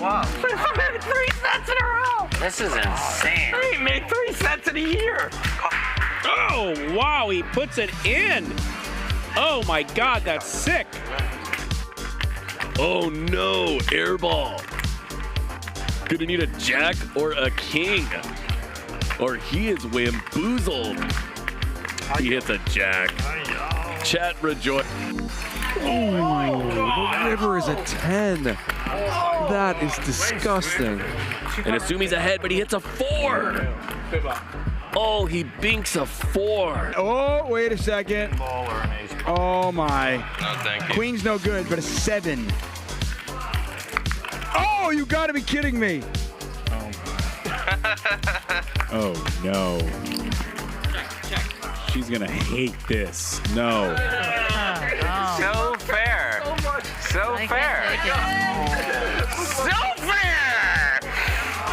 Wow. 3 sets in a row. This is insane. He made 3 sets in a year. Oh, wow, he puts it in. Oh my God, that's sick. Oh no, air ball. Gonna need a jack or a king. Or he is wamboozled. He hits a jack. Chat rejoice. Oh, the river is a 10. That is disgusting. And assume he's ahead, but he hits a 4. Oh, he binks a 4. Oh, wait a second. Oh my. No, thank you. Queen's no good, but a 7. Oh, you gotta be kidding me. Oh no. She's gonna hate this. No. So fair. So fair. So fair.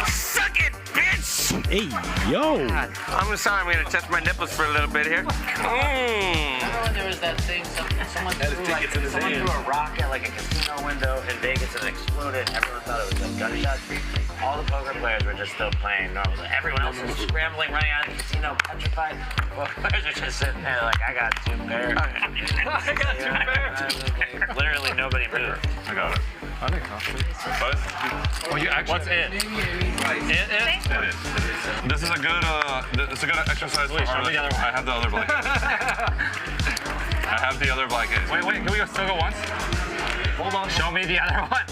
Suck it, bitch. Hey, yo. I'm sorry. I'm gonna touch my nipples for a little bit here. Remember when there was that thing, someone threw a rock at like a casino window in Vegas and it exploded. Everyone thought it was a gunshot. All the poker players were just still playing normally. Everyone else was scrambling, running out of the casino, petrified. Poker players are just sitting there like, I got 2 pairs. I got 2 pairs. Literally nobody moved. I got it. I think so. Oh, you actually. What's it? It is. This is a good. It's a good exercise. Wait, show me the other one. I have the other blanket. I have the other blanket. Wait, can we still go once? Hold on. Show me the other one.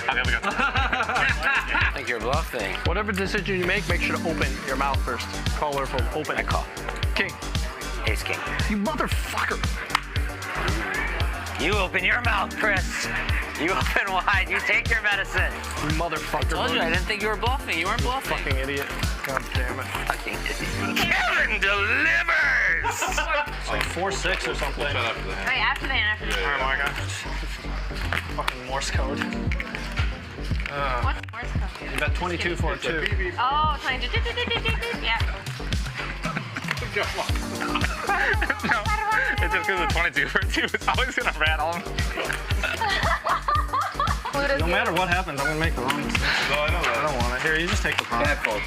Okay, we go. I think you're bluffing. Whatever decision you make sure to open your mouth first. Call or fold. Open. I call. King. Ace king. You motherfucker. You open your mouth, Chris. You open wide. You take your medicine. You motherfucker. Told you I didn't think you were bluffing. You weren't bluffing. Fucking idiot. God damn it. Fucking idiot. Kevin delivers. It's like 4-6 or something. Shut up for the hand. Wait, after the hand, after the hand. Alright, Marga. Fucking Morse code. What's Morse code? You got 22 for it too. Oh, 22. Yeah. No, it's just because of 22 for 2. It's always gonna rattle him. No matter what happens, I'm gonna make the wrong mistake. No, I know that. I don't want it. Here, you just take the problem. Bad fold.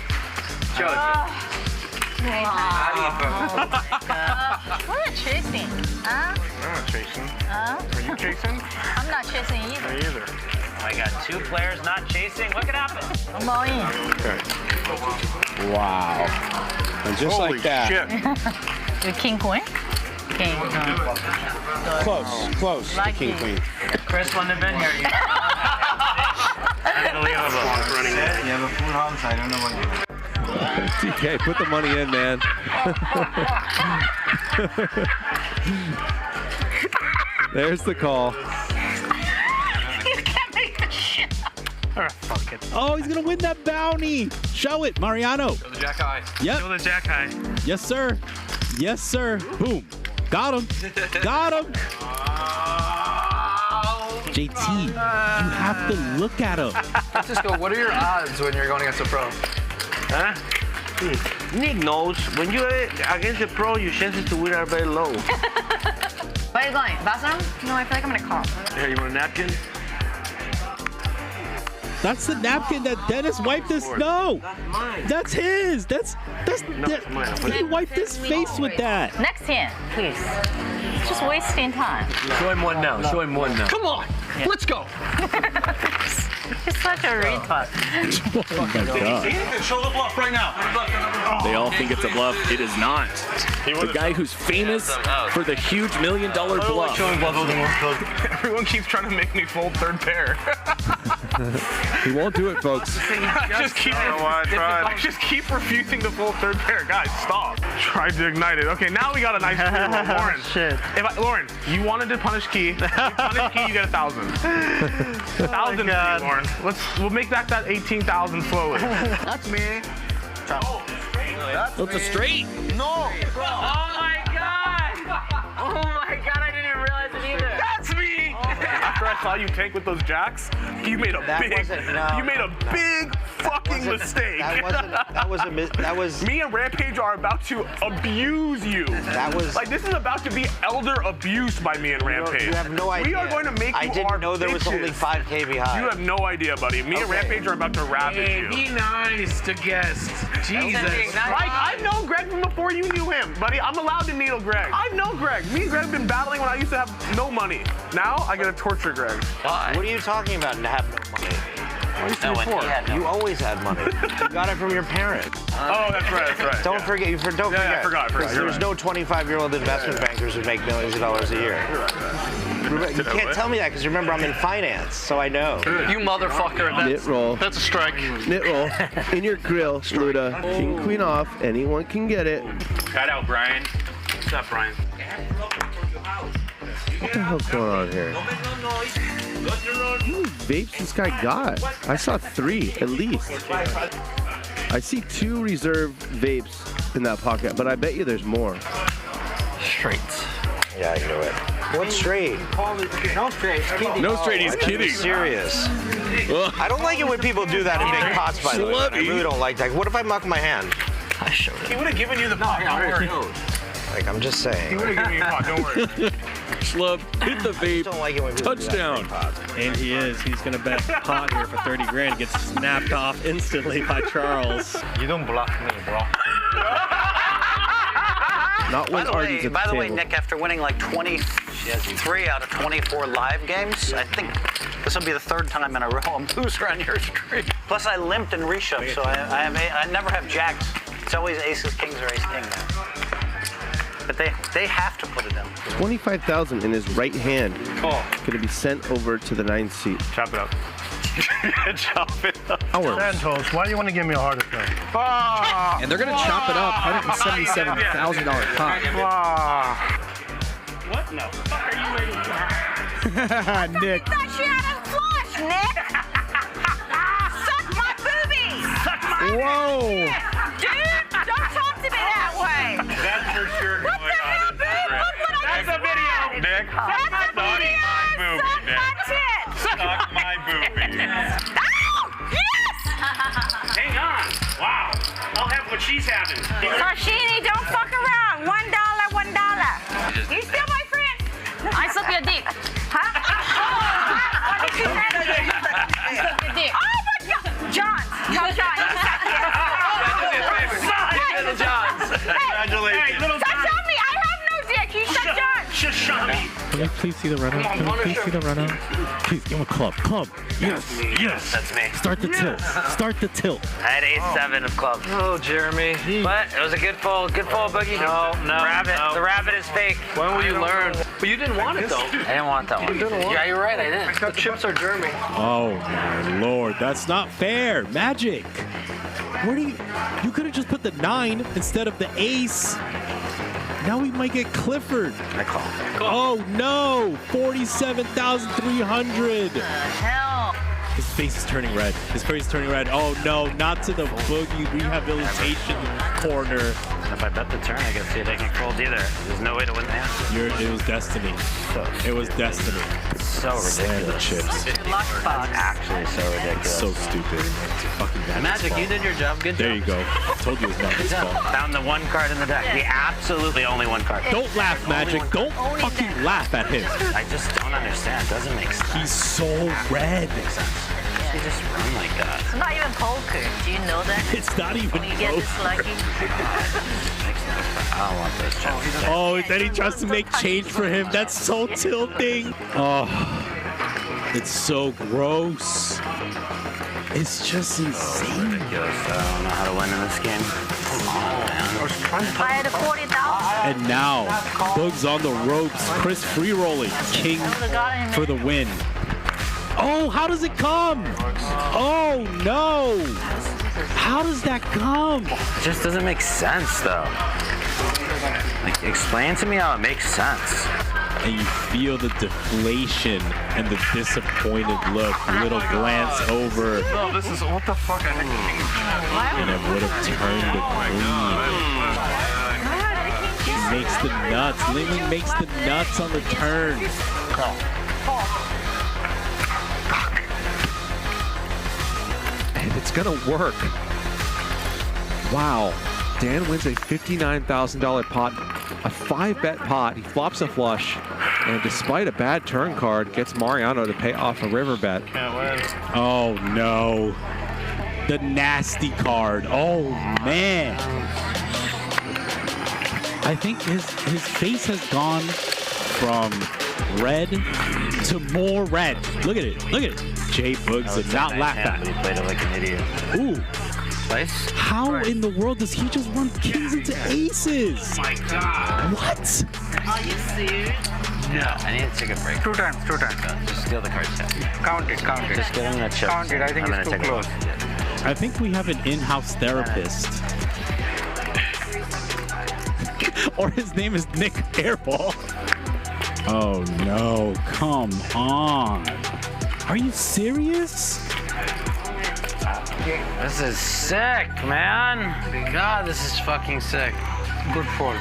We're not chasing. Huh? I'm not chasing. Huh? Are you chasing? I'm not chasing either. Me either. I got 2 players not chasing. What could happen? I'm all in. Wow. And just Holy like that. shit. Your king queen? King. Close. Like King it. queen. Chris wouldn't have been here. Unbelievable. You have a full house. I don't know what you do. TK, put the money in, man. There's the call. You can't make this shit up. Fuck it. Oh, he's gonna win that bounty. Show it, Mariano. The jack eye. Yep. Show the jack high. Yes, sir. Yes, sir. Boom. Got him. Got him. JT, you have to look at him. Francisco, what are your odds when you're going against a pro? Huh? Nick knows when you're against a pro, your chances to win are very low. Where are you going? Bathroom? No, I feel like I'm gonna call. Here, you want a napkin? That's the napkin that Dennis wiped his. No, Mine. that's his. That's mine. he wiped his face with that. Next hand, please. It's just wasting time. Show him one now. Show him one now. Come on, let's go. You're such a retard. Oh my God. Show the bluff right now. They all think it's a bluff. It is not. The guy who's famous for the huge $1 million bluff. Everyone keeps trying to make me fold 3rd pair. He won't do it, folks. I just keep refusing to fold 3rd pair. Guys, stop. Tried to ignite it. Okay, now we got a nice clear one. Lauren. Shit. Lauren, you wanted to punish Key. You punish Key, you get 1,000. 1,000 for you, Lauren. We'll make that 18,000 slowly. That's me. That's a straight. No. Oh my God. Oh my God, I didn't even realize it either. That's me. After I saw you tank with those jacks, you made a big fucking mistake. That was me and Rampage are about to abuse you. That was like, this is about to be elder abused by me and Rampage. You have no idea. We are going to make you I didn't know there was only 5K behind. You have no idea, buddy. Me and Rampage are about to ravage you. Be nice to guests. Jesus. Like, I've known Greg from before you knew him, buddy. I'm allowed to needle Greg. I've known Greg. Me and Greg have been battling when I used to have no money. Now I gotta torture Greg. Why? What are you talking about to have no money? You always had money. You got it from your parents. Oh, that's right. Don't forget. Don't forget. I forgot. There's no 25-year-old investment bankers who make millions of dollars a year. You can't tell me that because remember I'm in finance, so I know. You motherfucker. Knit roll. That's a strike. Knit roll. In your grill, Luda. King, queen off. Anyone can get it. Cut out, Brian. What's up, Brian? What the hell's going on here? How many vapes this guy got? I saw 3 at least. I see 2 reserve vapes in that pocket, but I bet you there's more. Straights. Yeah, I knew it. What straight? No straight, he's kidding. Serious. I don't like it when people do that in big pots, by the way. I really don't like that. What if I muck my hand? I showed it. He would have given you the pot. Don't worry. Like, I'm just saying. He would have given you the pot. Don't worry. Schlub, hit the vape. Don't like it when people Touchdown. do that in big pots. And he is. He's going to bet pot here for 30 grand. Gets snapped off instantly by Charles. You don't bluff me, bro. Not when Arden's at the By the way, table. Nick, after winning like 23 out of 24 live games, I think this will be the 3rd time in a row I'm loser on your streak. Plus, I limped and reshoved, so I never have jacks. It's always aces, kings, or ace king now. But they have to put it in. 25,000 in his right hand. Going to be sent over to the 9th seat. Chop it up. Chop it up. Santos, why do you want to give me a heart attack? And they're going to chop it up. $177,000 pot. What in the fuck are you waiting for? Nick. I thought she had a flush, Nick. Suck my boobies. Suck my Whoa. Dude, don't talk to me that way. That's for sure. What the hell, dude? Look what I That's a video, Nick. That's a video. Suck my tits. Suck my boobie. Oh, yes. Hang on. Wow. I'll have what she's having. Sashimi, don't fuck around. $1, $1. You still my friend? I suck your dick. Huh? What did you say? Suck your dick. Oh my God. John. Tell John. Congratulations. Hey, Sashimi, I have no dick. You suck John. Sashimi. Can I please see the run-out? Can I please see the run-out? Please, give him a club. Club. Yes. That's me. Start the tilt. Start the tilt. I had ace-7 of clubs. Oh, Jeremy. But it was a good fold. Good fold, Boogie. No. The rabbit is fake. When will you learn? But you didn't want it, though. I didn't want that one. Yeah, you're right. I didn't. The chips are Jeremy. Oh, my Lord. That's not fair. Magic. What do you could have just put the 9 instead of the ace. Now we might get Clifford. I call. Oh, no. 47,300. Hell. His face is turning red. His face is turning red. Oh, no. Not to the boogie rehabilitation corner. If I bet the turn, I can see it taking fold either. There's no way to win the hand. It was destiny. It was destiny. So ridiculous. Chips. Good luck, Fox. Actually, so ridiculous. So stupid. Fucking Magic, you did your job. Good job. There you go. I told you it was not his fault. Found the one card in the deck. The absolutely only one card. Don't laugh, Magic. Don't fucking laugh at him. I just don't understand. It doesn't make sense. He's so red. You just run like that. It's not even poker. Do you know that? It's not even When you get this lucky. I don't want those chips. Oh, then he tries to make change for him. That's so tilting. Oh, it's so gross. It's just insane. Ridiculous. I don't know how to win in this game. Come on, man. I had a 40,000. And now, Boog's on the ropes. Chris free rolling. King for the win. Oh, how does it come? Oh, no. How does that come? It just doesn't make sense, though. Like, explain to me how it makes sense. And you feel the deflation and the disappointed look. Little glance over. No, this is what the fuck. And it would have turned to green. He makes the nuts. Lily makes the nuts on the turn. It's gonna work. Wow. Dan wins a $59,000 pot, a 5-bet pot. He flops a flush, and despite a bad turn card, gets Mariano to pay off a river bet. Oh no. The nasty card. Oh man. I think his face has gone from red to more red. Look at it. Look at it. Jay Boogs did not laugh at. But he played it like an idiot. Ooh. Twice? How in the world does he just run kings into aces? Oh my God. What? Are you serious? No. I need to take a break. Two times. Just steal the card set. Count it. Just give him a chip. Count it. I think it's too close. I think we have an in-house therapist. Or his name is Nick Airball. Oh no, come on. Are you serious? This is sick, man. God, this is fucking sick. Good fold.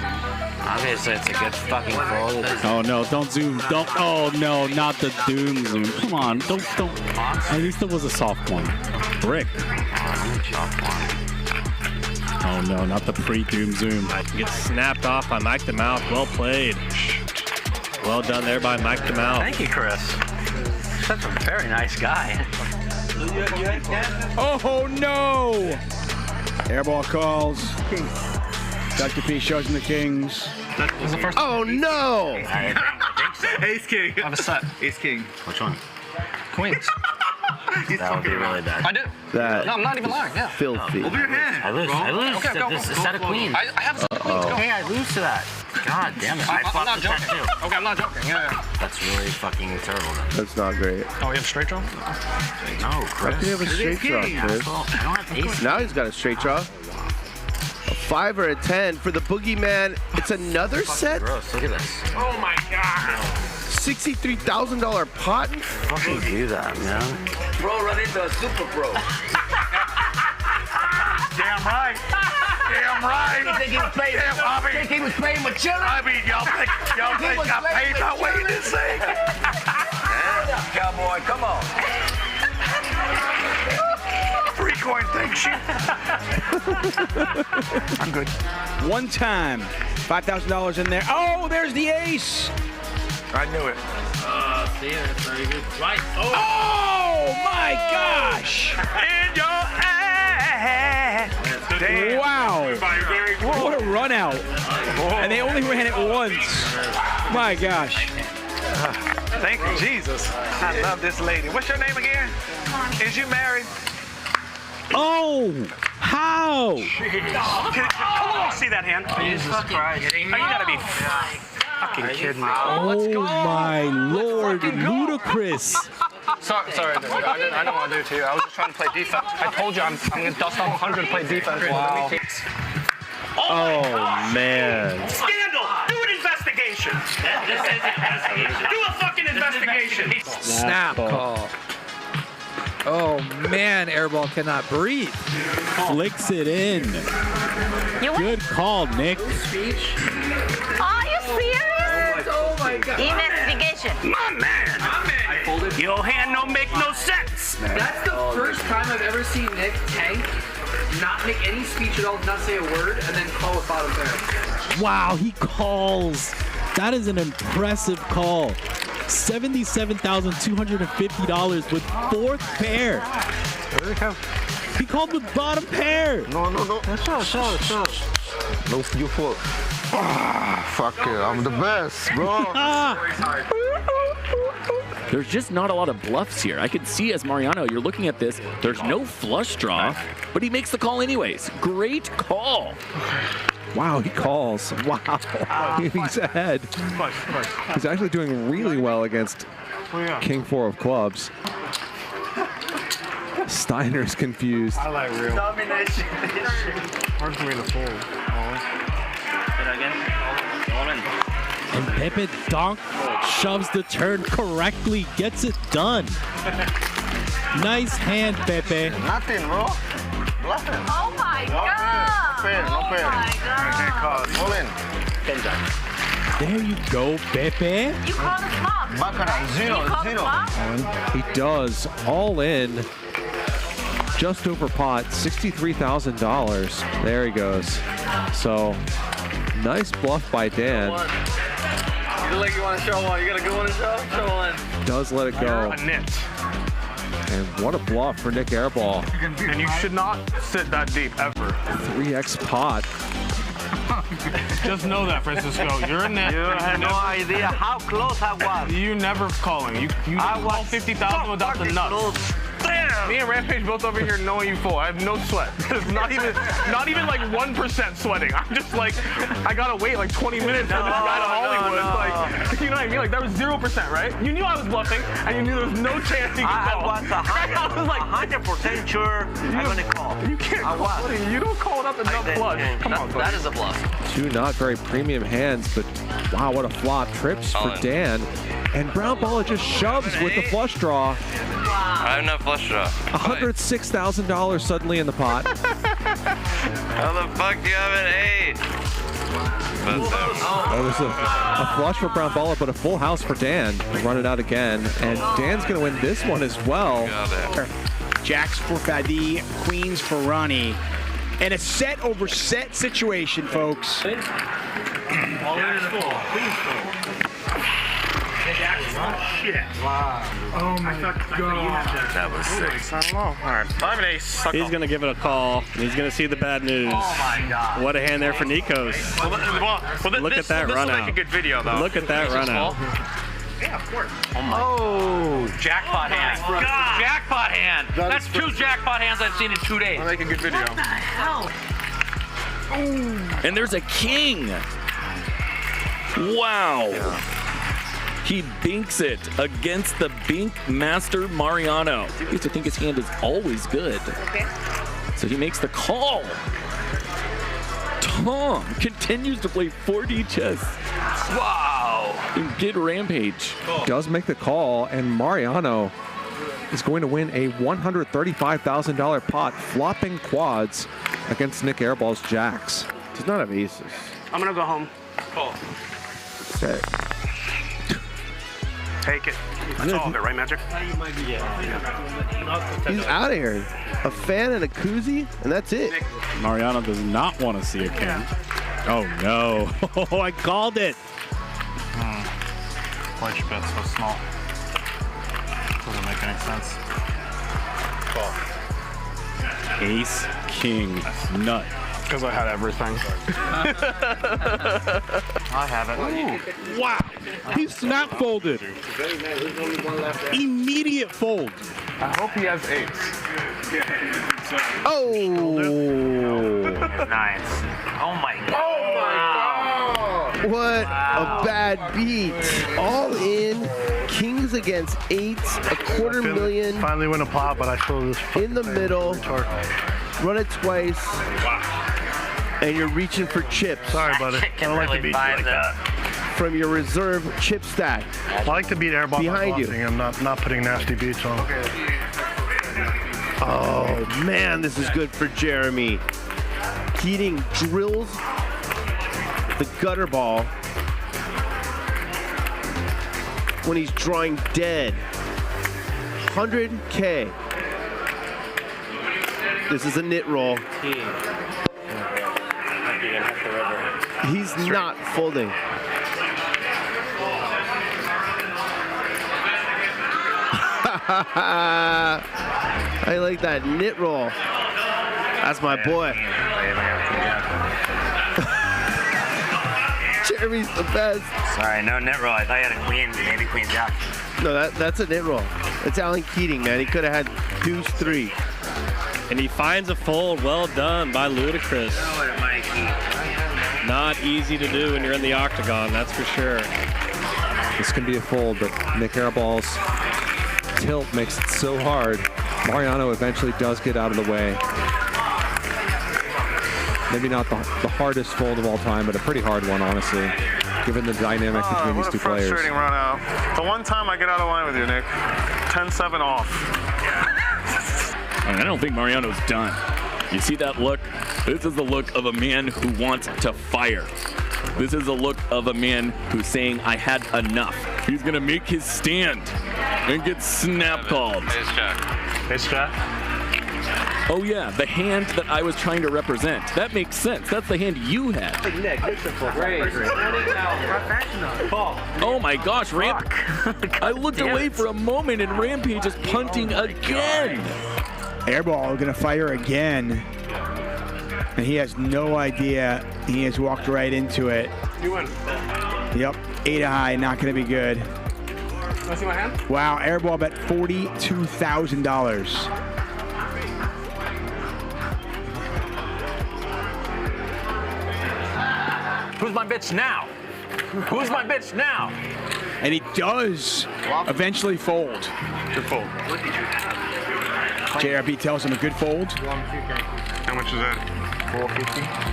Obviously, it's a good fucking fold. Oh no, don't zoom. Don't. Oh no, not the doom zoom. Come on, don't. At least it was a soft one. Brick. Oh no, not the pre-doom zoom. Gets snapped off by Mike the Mouth. Well played. Well done there by Mike the Mouth. Thank you, Chris. Such a very nice guy. Oh no! Airball calls. Dr. P shows him the kings. Oh no! Ace King. I have a set. Ace King. Which one? Queens. That would be really bad. I do. That No, I'm not even lying. Yeah. filthy. Over your hand. I lose. I lose. Okay, go. This is a set of queens. I have a set of queens. Go. Okay, I lose to that. God damn it. I'm not joking. Okay, I'm not joking. Yeah. That's really fucking terrible then. That's not great. Oh, you have straight draw? No, How Chris. can you have a straight draw, Chris? Well, I don't have ace. Now he's got a straight draw. A 5 or a 10 for the boogeyman. It's another set. Gross. Look at this. Oh my God. $63,000 pot. Fucking do that, man. Bro, run into a super pro. Damn right. Damn right. You think he was playing? Think he was playing mature? I mean, y'all think got paid my way in this thing? Cowboy, come on. Free coin thing, shit. I'm good. One time. $5,000 in there. Oh, there's the ace. I knew it. See, that's very good. Right. Oh my gosh. In your ass. Damn. Wow. Very cool. What a run out. And they only ran it once. My gosh. Thank you, Jesus. I love this lady. What's your name again? Is you married? Oh, how? Let me see that hand. Jesus Christ. Oh, you gotta be fucking kidding me. Oh my Lord, ludicrous. Sorry, I don't want to do it to you. I was just trying to play defense. I told you I'm going to dust off 100 to play defense. Wow. Oh, man. Scandal! Do an investigation! Do a fucking investigation! Snap call. Oh man, Airball cannot breathe. Flicks it in. Good call, Nick. Are you serious? Oh my God. Investigation. My man! I folded. Your hand don't make no sense! That's the first time I've ever seen Nick tank, not make any speech at all, not say a word, and then call a bottom pair. Wow, he calls. That is an impressive call. $77,250 with fourth pair. He called with bottom pair. No. Sure. No, you fault. Fuck it, I'm the best, bro. There's just not a lot of bluffs here. I can see as Mariano, you're looking at this, there's no flush draw, but he makes the call anyways. Great call. Wow, he calls. Wow. He's ahead. He's actually doing really well against King 4 of clubs. Steiner's confused. I like real. Domination. Hard for me to fold. And Pepe Donk shoves the turn correctly, gets it done. Nice hand, Pepe. Nothing, bro. Bluffing. Oh my God. No fair. Oh my God. All in. There you go, Pepe. You call the flop. Baccarat, You call the flop? He does all in. just over pot, $63,000. There he goes. So nice bluff by Dan. You look like you want to show one. You got a good one to show? Show one. Does let it go. A nit. And what a bluff for Nick Airball. And you should not sit that deep ever. 3x pot. Just know that, Francisco. You're a net. You have no idea how close I was. You never calling. You call 50,000 without the nuts. Damn. Me and Rampage both over here knowing you full. I have no sweat. It's not even like 1% sweating. I'm just like, I gotta wait like 20 minutes for this guy to Hollywood. Like, you know what I mean? Like that was 0%, right? You knew I was bluffing, and you knew there was no chance he could call. I was like 100% sure I'm gonna call. You can't call it. You don't call it up enough flush. Come on, that is a bluff. Two not very premium hands, but wow, what a flop. Trips for Dan. And Brown Baller just shoves with the flush draw. I have no flush draw. $106,000 suddenly in the pot. How the fuck do you have an 8? Oh, there's a flush for Brown Baller, but a full house for Dan. Run it out again. And Dan's going to win this one as well. Jacks for Fadi, queens for Ronnie. And a set over set situation, folks. All in is full. Queen's full. Shit. Wow. Oh my god. That was sick. I don't know. All right. I'm an ace. He's going to give it a call. He's going to see the bad news. Oh my god. What a hand there for Nikos. Look at that run out. This will make a good video, though. Look at that run out. Yeah, of course. Oh, jackpot hand. God. Jackpot hand. That's two jackpot hands I've seen in 2 days. I'll make a good video. What the hell? And there's a king. Wow. He binks it against the bink master Mariano. He used to think his hand is always good. Okay. So he makes the call. Tom continues to play 4D chess. Wow. And get Rampage. Does make the call, and Mariano is going to win a $135,000 pot, flopping quads against Nick Airball's jacks. Does not have aces. I'm gonna go home. Call. Set. Take it. That's all of it, right, Magic? He's out of here. A fan and a koozie, and that's it. Mariano does not want to see a king. Oh, no. Oh, I called it. Why'd you bet so small? Doesn't make any sense. Call. Ace, king, nut. Because I had everything. I have it. Ooh. Wow. He snap folded. Immediate fold. I hope he has 8s. Oh. Nice. Oh my god. Oh my god. What a bad beat. All in. Kings against 8s. $250,000. Finally win a pot, but I still just in the middle. Run it twice. And you're reaching for chips. Sorry, buddy. I don't like to beat you like that. From your reserve chip stack. I like to beat airball behind you. I'm not putting nasty beats on. Oh man, this is good for Jeremy. Keating drills the gutter ball when he's drawing dead. 100K. This is a knit roll. He's not folding. I like that knit roll. That's my boy. Jeremy's the best. Sorry, no net roll. I thought you had a queen, maybe queen jack. No, that's a knit roll. It's Alan Keating, man. He could have had 2-3. And he finds a fold. Well done by Ludacris. Not easy to do when you're in the octagon, that's for sure. This can be a fold, but Nick Airball's tilt makes it so hard. Mariano eventually does get out of the way. Maybe not the hardest fold of all time, but a pretty hard one, honestly, given the dynamic between these two players. Frustrating run out. The one time I get out of line with you, Nick. 10-7 off. I don't think Mariano's done. You see that look? This is the look of a man who wants to fire. This is the look of a man who's saying, I had enough. He's going to make his stand and get snap called. Ace jack. Ace jack? Oh yeah, the hand that I was trying to represent. That makes sense. That's the hand you had. Oh my gosh, I looked away for a moment and Rampage is punting again. Airball gonna fire again. And he has no idea. He has walked right into it. You win. Yep, 8 high, not gonna be good. Want to see my hand? Wow, airball bet $42,000. Who's my bitch now? Who's my bitch now? And he does eventually fold. Good fold. JRB tells him a good fold. How much is that? 450.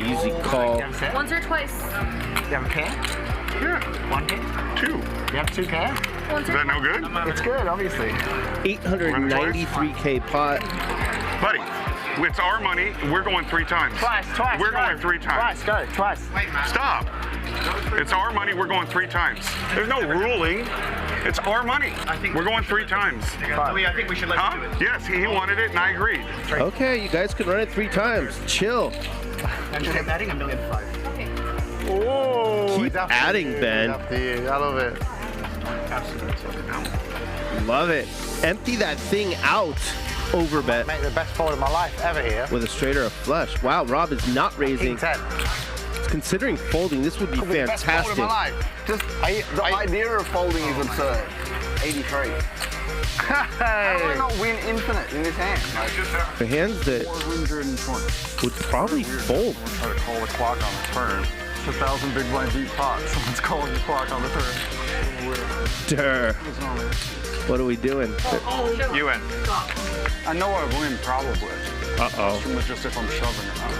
Easy call. Once or twice. You have a pair? Yeah. 1K? 2. You have 2 pair? Is that no good? It's good, obviously. 893K pot. Buddy, it's our money. We're going 3 times. Twice. We're going 3 times. Twice. Stop. It's our money. We're going 3 times. There's no ruling. It's our money. We're going 3 times. I think we should let you do it. Yes, he wanted it and I agreed. Okay, you guys can run it 3 times. Chill. I'm adding $1,000,005. Oh, Keep adding, Ben. I love it. Love it. Empty that thing out. Overbet. Make the best fold of my life ever here. With a straight or a flush. Wow, Rob is not raising. 10. Considering folding, this would be fantastic. Just the idea of folding is absurd. 83. How do I not win infinite in this hand? The hands that 420. would probably fold. Try to call the clock on the turn. It's 1,000 big blind deep pot. Someone's calling the clock on the turn. Durr. What are we doing? You win. I know I win probably. Uh-oh. It's just if I'm shoving or not.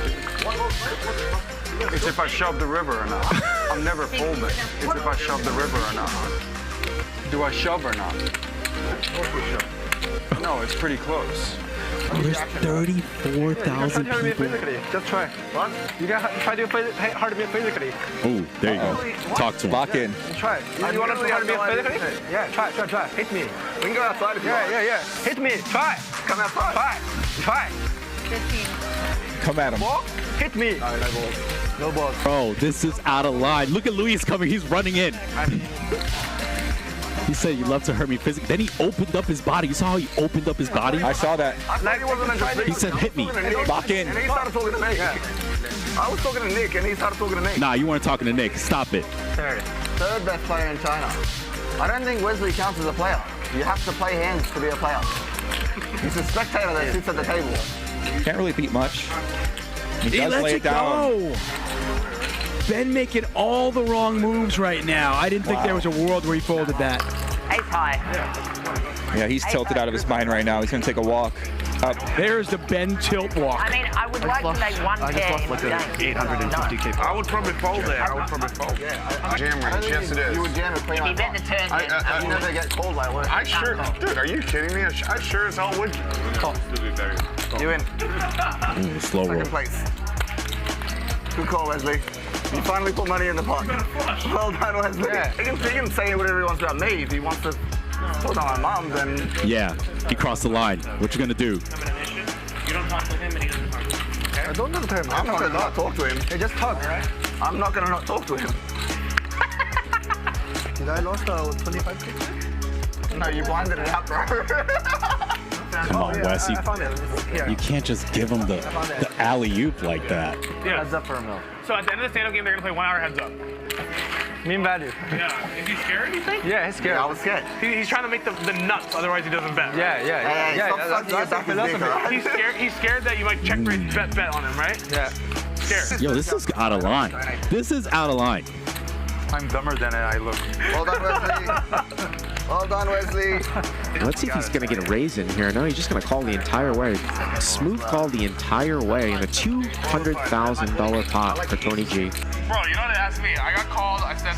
It's if I shove the river or not. I'm never folding. It's if I shove the river or not. Do I shove or not? No, it's pretty close. There's 34,000 people. Just try. What? You gotta try to play hard to be physically. Oh, there you go. Talk to him. Lock in. Try. You want to play hard to be physically? Yeah, try. Hit me. We can go outside if you want. Yeah. Hit me. Try. Come outside. Try. 15. Come at him. Walk. Hit me. No balls. No balls. Bro, this is out of line. Look at Luis coming. He's running in. He said you love to hurt me physically. Then he opened up his body. You saw how he opened up his body? I saw that. He said hit me. Lock in. And he started talking to me. Yeah. I was talking to Nick and he started talking to me. Nah, you weren't talking to Nick. Stop it. Third best player in China. I don't think Wesley counts as a player. You have to play hands to be a player. He's a spectator that sits at the table. Can't really beat much. He does lets lay it it down. go. Ben making all the wrong moves right now. I didn't think there was a world where he folded that. Ace high. Yeah, he's tilted out of his mind right now. He's gonna take a walk up. There's the Ben tilt walk. I mean, I would like to make 1K. 850K. I would probably fold there. I would probably fold. Jam range. Yes, it is. You would jam it clean. If you bet the turn, you never get called by one. I sure, dude, are you kidding me? I sure as hell would. You win. Slow roll. Second place. Good call, Wesley. You finally put money in the pot. Well done, Wesley. Yeah. He can say whatever he wants about me. If he wants to talk on my mom, then... Yeah, he crossed the line. What you gonna do? You don't talk to him and he doesn't talk to you. I don't talk to him. I'm not gonna not talk to him. Hey, just talk, right? I'm not gonna not talk to him. Did I lost 25 kicks? No, you blinded it out, bro. Come on, Wes. You can't just give him the alley-oop like that. Yeah. Heads up for a mil. So at the end of the stand-up game, they're gonna play 1 hour heads up. Mean value. Yeah. Is he scared, you think? Yeah, he's scared. I was scared. He's trying to make the nuts, otherwise he doesn't bet. He's scared that you might check raise bet on him, right? Yeah. Scared. Yo, this is out of line. This is out of line. I'm dumber than I look. Well done, Wesley. Well done, Wesley. Let's see if he's going to get a raise in here. No, he's just going to call the entire way. Smooth call the entire way in a $200,000 pot for Tony G. Bro, you know what they asked me? I got called. I said,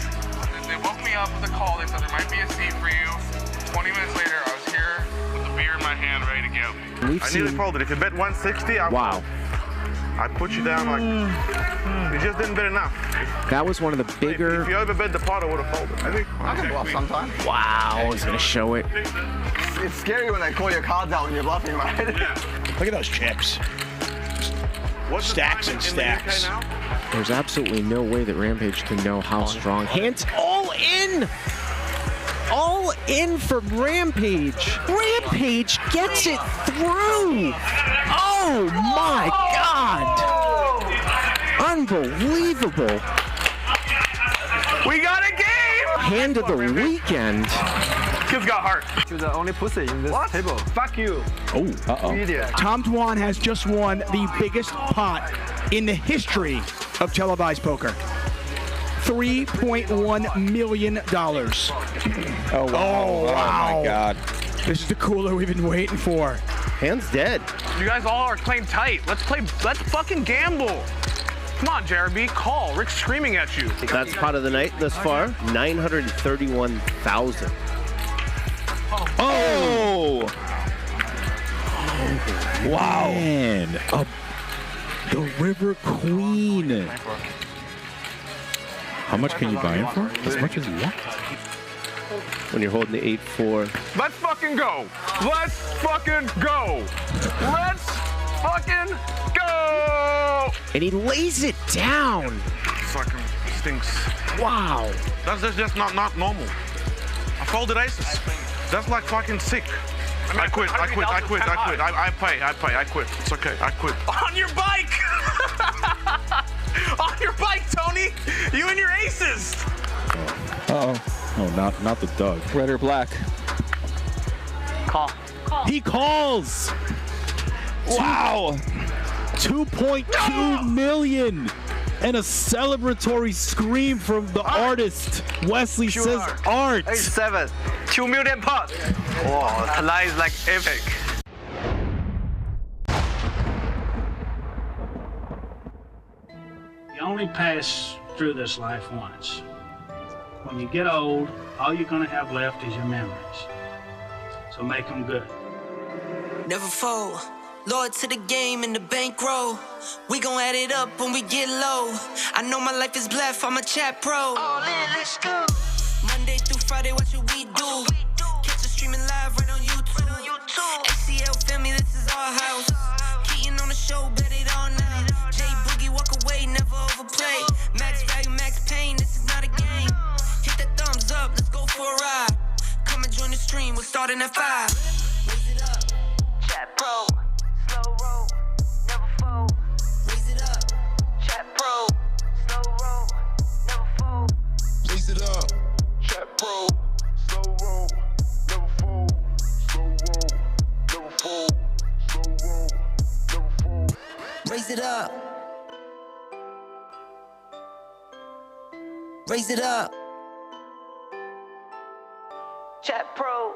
they woke me up with a call. They said there might be a seat for you. 20 minutes later, I was here with the beer in my hand, ready to go. I nearly folded. If you bet 160, wow. I put you down like you just didn't bet enough. That was one of the bigger. If you ever bet the pot, I would have folded. I can bluff sometime. Wow, he's going to show it. It's scary when they call your cards out when you're bluffing, right? Look at those chips. What's Stacks and stacks. There's absolutely no way that Rampage can know how strong. Hands all in! All in from Rampage. Rampage gets it through! Oh my God! Unbelievable! We got a game! Hand of the weekend. Kids got heart. You're the only pussy in this table. Fuck you. Oh, Idiot. Tom Dwan has just won the biggest pot in the history of televised poker. $3.1 million. Oh, wow. Oh, my God. This is the cooler we've been waiting for. Hand's dead. You guys all are playing tight. Let's fucking gamble. Come on, Jeremy, call. Rick's screaming at you. That's pot of the night thus far. 931,000. Oh! Wow. Man. The River Queen. How much can you buy him for? As much as you want. When you're holding the 8-4. Let's fucking go. Let's fucking go. Let's fucking go. And he lays it down. Fucking stinks. Wow. That's just not normal. I folded aces. That's like fucking sick. I quit. I quit. It's okay. I quit. On your bike. On your bike, Tony. You and your aces. Uh-oh. Oh, not the Doug. Red or black? Call. He calls. Wow. 2.2 million. And a celebratory scream from the artist. Wesley says art. 7. 2 million pot. Wow, tonight is like epic. You only pass through this life once. When you get old, all you're gonna have left is your memories. So make them good. Never fold. Loyal to the game and the bankroll. We gon' add it up when we get low. I know my life is blessed, I'm a chat pro. All in, let's go. Monday through Friday, watch what we do. Catch us streaming live right on YouTube. ACL, feel me, this is our house. Keaton on the show, bet it all now. J Boogie, walk away, never overplay. Max value, max pain, this is not a game. Hit that thumbs up, let's go for a ride. Come and join the stream, we're starting at 5. Raise it up, chat pro. Slow roll, never fold. Raise it up, chat pro. Slow roll, never fold. Raise it up, chat pro. Slow roll, never fold. Slow roll, never fold. Slow roll, never fold. Raise it up. Raise it up. Chat pro.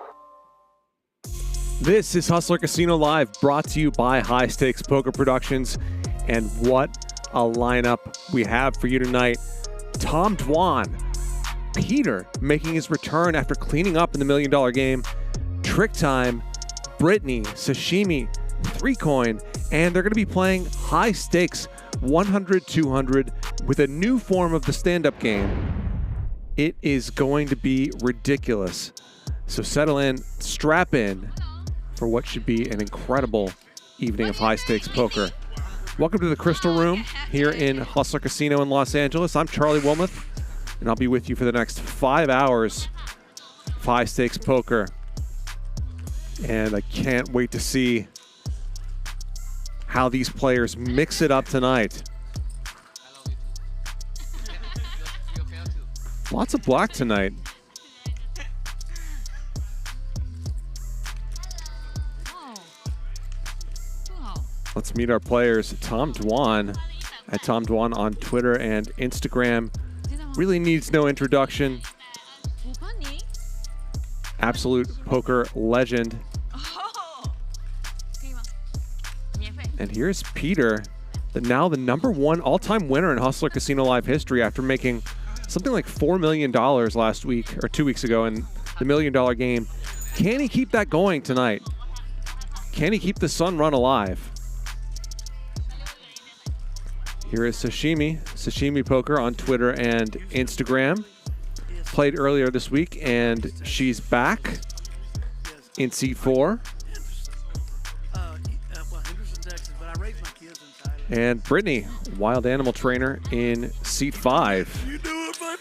This is Hustler Casino Live, brought to you by High Stakes Poker Productions. And what a lineup we have for you tonight. Tom Dwan, Peter making his return after cleaning up in the $1 Million game, Trick Time, Britney, Sashimi, 3Coin, and they're going to be playing High Stakes 100-200 with a new form of the stand-up game. It is going to be ridiculous. So settle in, strap in for what should be an incredible evening of high-stakes poker. Welcome to the Crystal Room here in Hustler Casino in Los Angeles. I'm Charlie Wilmoth, and I'll be with you for the next 5 hours of high-stakes poker. And I can't wait to see how these players mix it up tonight. Lots of black tonight. Let's meet our players. Tom Dwan, at Tom Dwan on Twitter and Instagram. Really needs no introduction. Absolute poker legend. And here's Peter, now the #1 all-time winner in Hustler Casino Live history after making something like $4 million last week or 2 weeks ago in the $1 Million game. Can he keep that going tonight? Can he keep the Sun run alive? Here is Sashimi Poker on Twitter and Instagram. Played earlier this week, and she's back In seat 4. And Britney, wild animal trainer, in seat 5. You do it, buddy.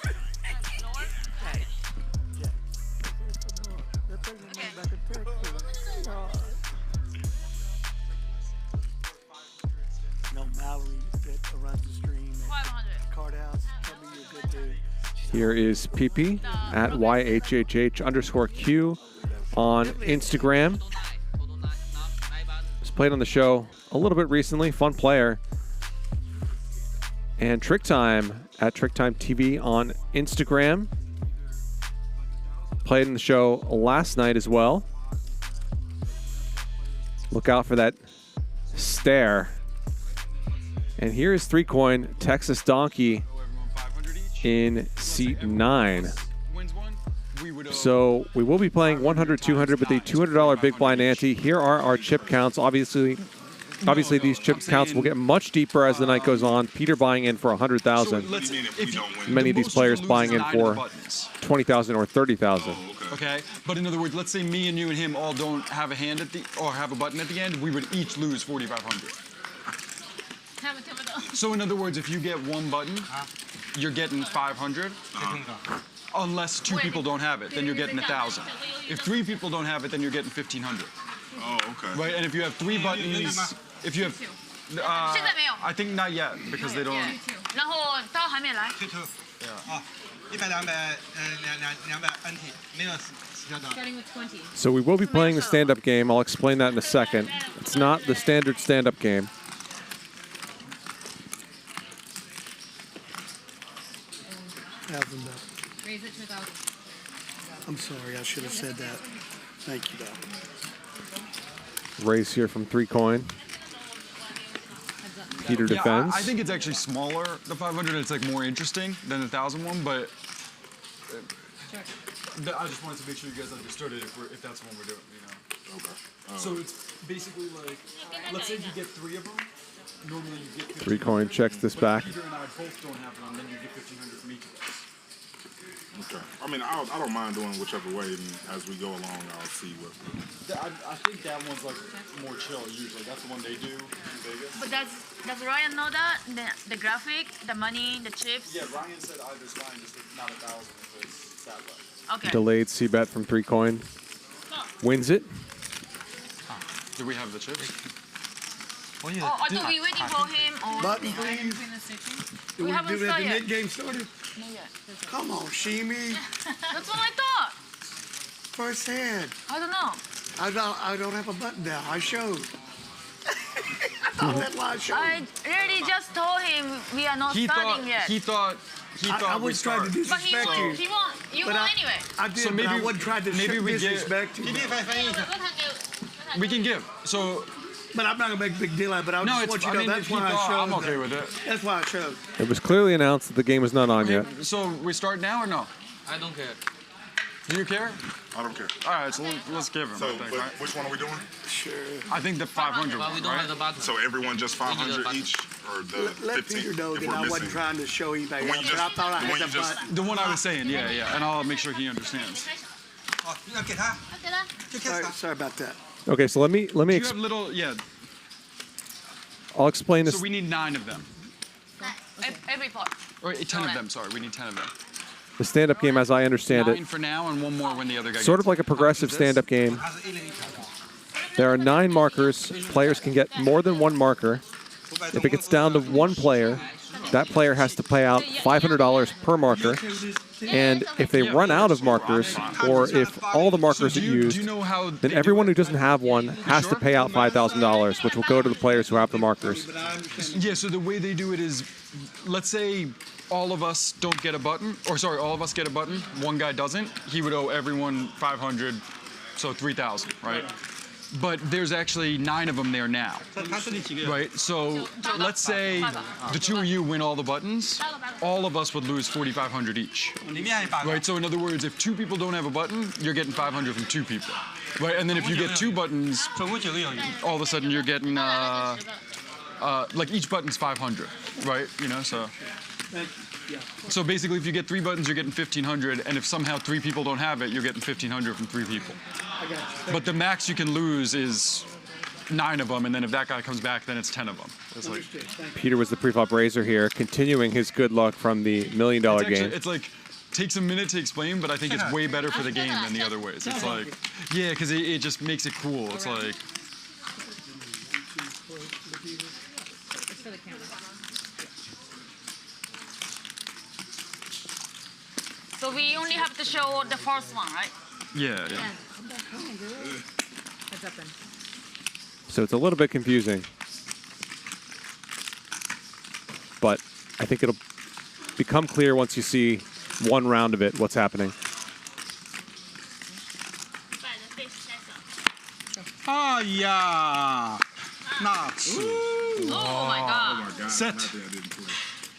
No Mallory that runs the stream. 500. Card house. Tell me you're a good dude. Here is Pipi at YHHH_Q on Instagram. He's played on the show a little bit recently. Fun player. And Trick Time at Trick Time TV on Instagram. Played in the show last night as well. Look out for that stare. And here is 3-coin Texas Donkey in seat 9. So we will be playing 100, 200 with a $200 big blind ante. Here are our chip counts. Obviously these chip counts will get much deeper as the night goes on. Peter buying in for 100,000. Many of these players buying in for 20,000 or 30,000. Okay, but in other words, let's say me and you and him all don't have a hand at the or have a button at the end, we would each lose 4,500. So in other words, if you get one button, you're getting 500. Unless 2 people don't have it, then you're getting 1,000. If 3 people don't have it, then you're getting 1,500. Oh, okay. Right, and if you have 3 buttons, if you have, I think not yet because they don't. Yeah. So we will be playing the stand-up game. I'll explain that in a second. It's not the standard stand-up game. Raise it to 1,000. I'm sorry, I should have said that. Thank you, though. Raise here from 3-coin. Peter defends. I think it's actually smaller, the 500. It's like more interesting than the 1,000 one, but I just wanted to make sure you guys understood it if that's what we're doing, you know. Okay. So it's basically like, let's say you get 3 of them. Normally you get 3-coin checks this back. Peter and I both don't have one, then you get 1,500 from each of us. Okay. I mean, I don't mind doing whichever way, and as we go along, I'll see what. I think that one's like more chill usually. That's the one they do in Vegas. But does Ryan know that? The graphic, the money, the chips? Yeah, Ryan said either's fine, just not 1,000 if it's that way. Okay. Delayed C-bet from 3-coin. Wins it. Do we have the chips? Oh, are we waiting for him? Or Button, we haven't do that started the yet. net game started? Not yet. Come on, Shimi. That's what I thought. First hand. I don't know. I don't have a button now. I showed. That's why I showed. I really just told him we are not starting yet. He thought I was trying to disrespect but you. he won't. You But won't anyway. I did, So but maybe- I wasn't trying to maybe we disrespect you. We can give. So. But I'm not gonna make a big deal out of it. But I No, just it's- want you to I know mean, that's if you why I thought, showed. I'm okay that. with it. That's why I showed. It was clearly announced that the game was not on yet. So we start now or no? I don't care. Do you care? I don't care. All right, so let's give him. So, I think, right? which one are we doing? Sure. I think the 500 Well, we one, don't right? have the button. So everyone just 500 each, or the Let 15? Peter know if that we're I wasn't missing? trying to show anybody The one else, you but I just- thought I the had one the you just- button. The one I was saying, yeah, and I'll make sure he understands. Sorry about that. Okay, so let me Do you ex- have little, yeah. I'll explain this. So we need 9 of them. Every part. Or 10 of them, sorry. We need 10 of them. The stand-up game, as I understand 9 it, for now and 1 more when the other guy sort gets of like a it. progressive stand-up game. There are 9 markers. Players can get more than 1 marker. If it gets down to 1 player, that player has to pay out $500 per marker. And if they run out of markers, or if all the markers are used, then everyone who doesn't have one has to pay out $5,000, which will go to the players who have the markers. Yeah, so the way they do it is, let's say all of us don't get a button, or sorry, all of us get a button, one guy doesn't, he would owe everyone 500, so 3,000, right? But there's actually 9 of them there now, right? So let's say the 2 of you win all the buttons, all of us would lose 4,500 each, right? So in other words, if 2 people don't have a button, you're getting 500 from 2 people, right? And then if you get 2 buttons, all of a sudden you're getting like each button's 500, right? You know, so. Thank you. Yeah. So basically, if you get 3 buttons, you're getting 1,500, and if somehow 3 people don't have it, you're getting 1,500 from 3 people. I got you. But the max you can lose is 9 of them, and then if that guy comes back, then it's 10 of them. It's like, Understood. Thank you. Peter was the pre-flop raiser here, continuing his good luck from the $1 million game. It's like, takes a minute to explain, but I think it's way better for the game than the other ways. It's like, yeah, because it just makes it cool. It's like, It's for the camera. So we only have to show the first one, right? yeah. Heads up then. So it's a little bit confusing. But I think it'll become clear once you see one round of it, what's happening. Ah, yeah. Nuts. Oh my god. Set.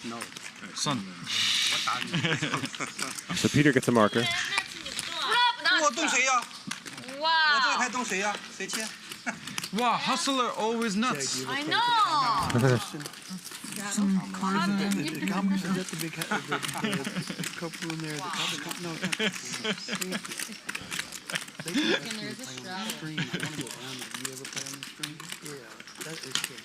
No. Son. So Peter gets a marker. 我动谁呀？我这个 Wow. 牌动谁呀？谁切？ Wow, hustler always nuts. I know. Some cards in there. Is that the big the couple in there? No. There's a straddle. Stream. I want to go down there. You ever play on the stream? Yeah, that is good.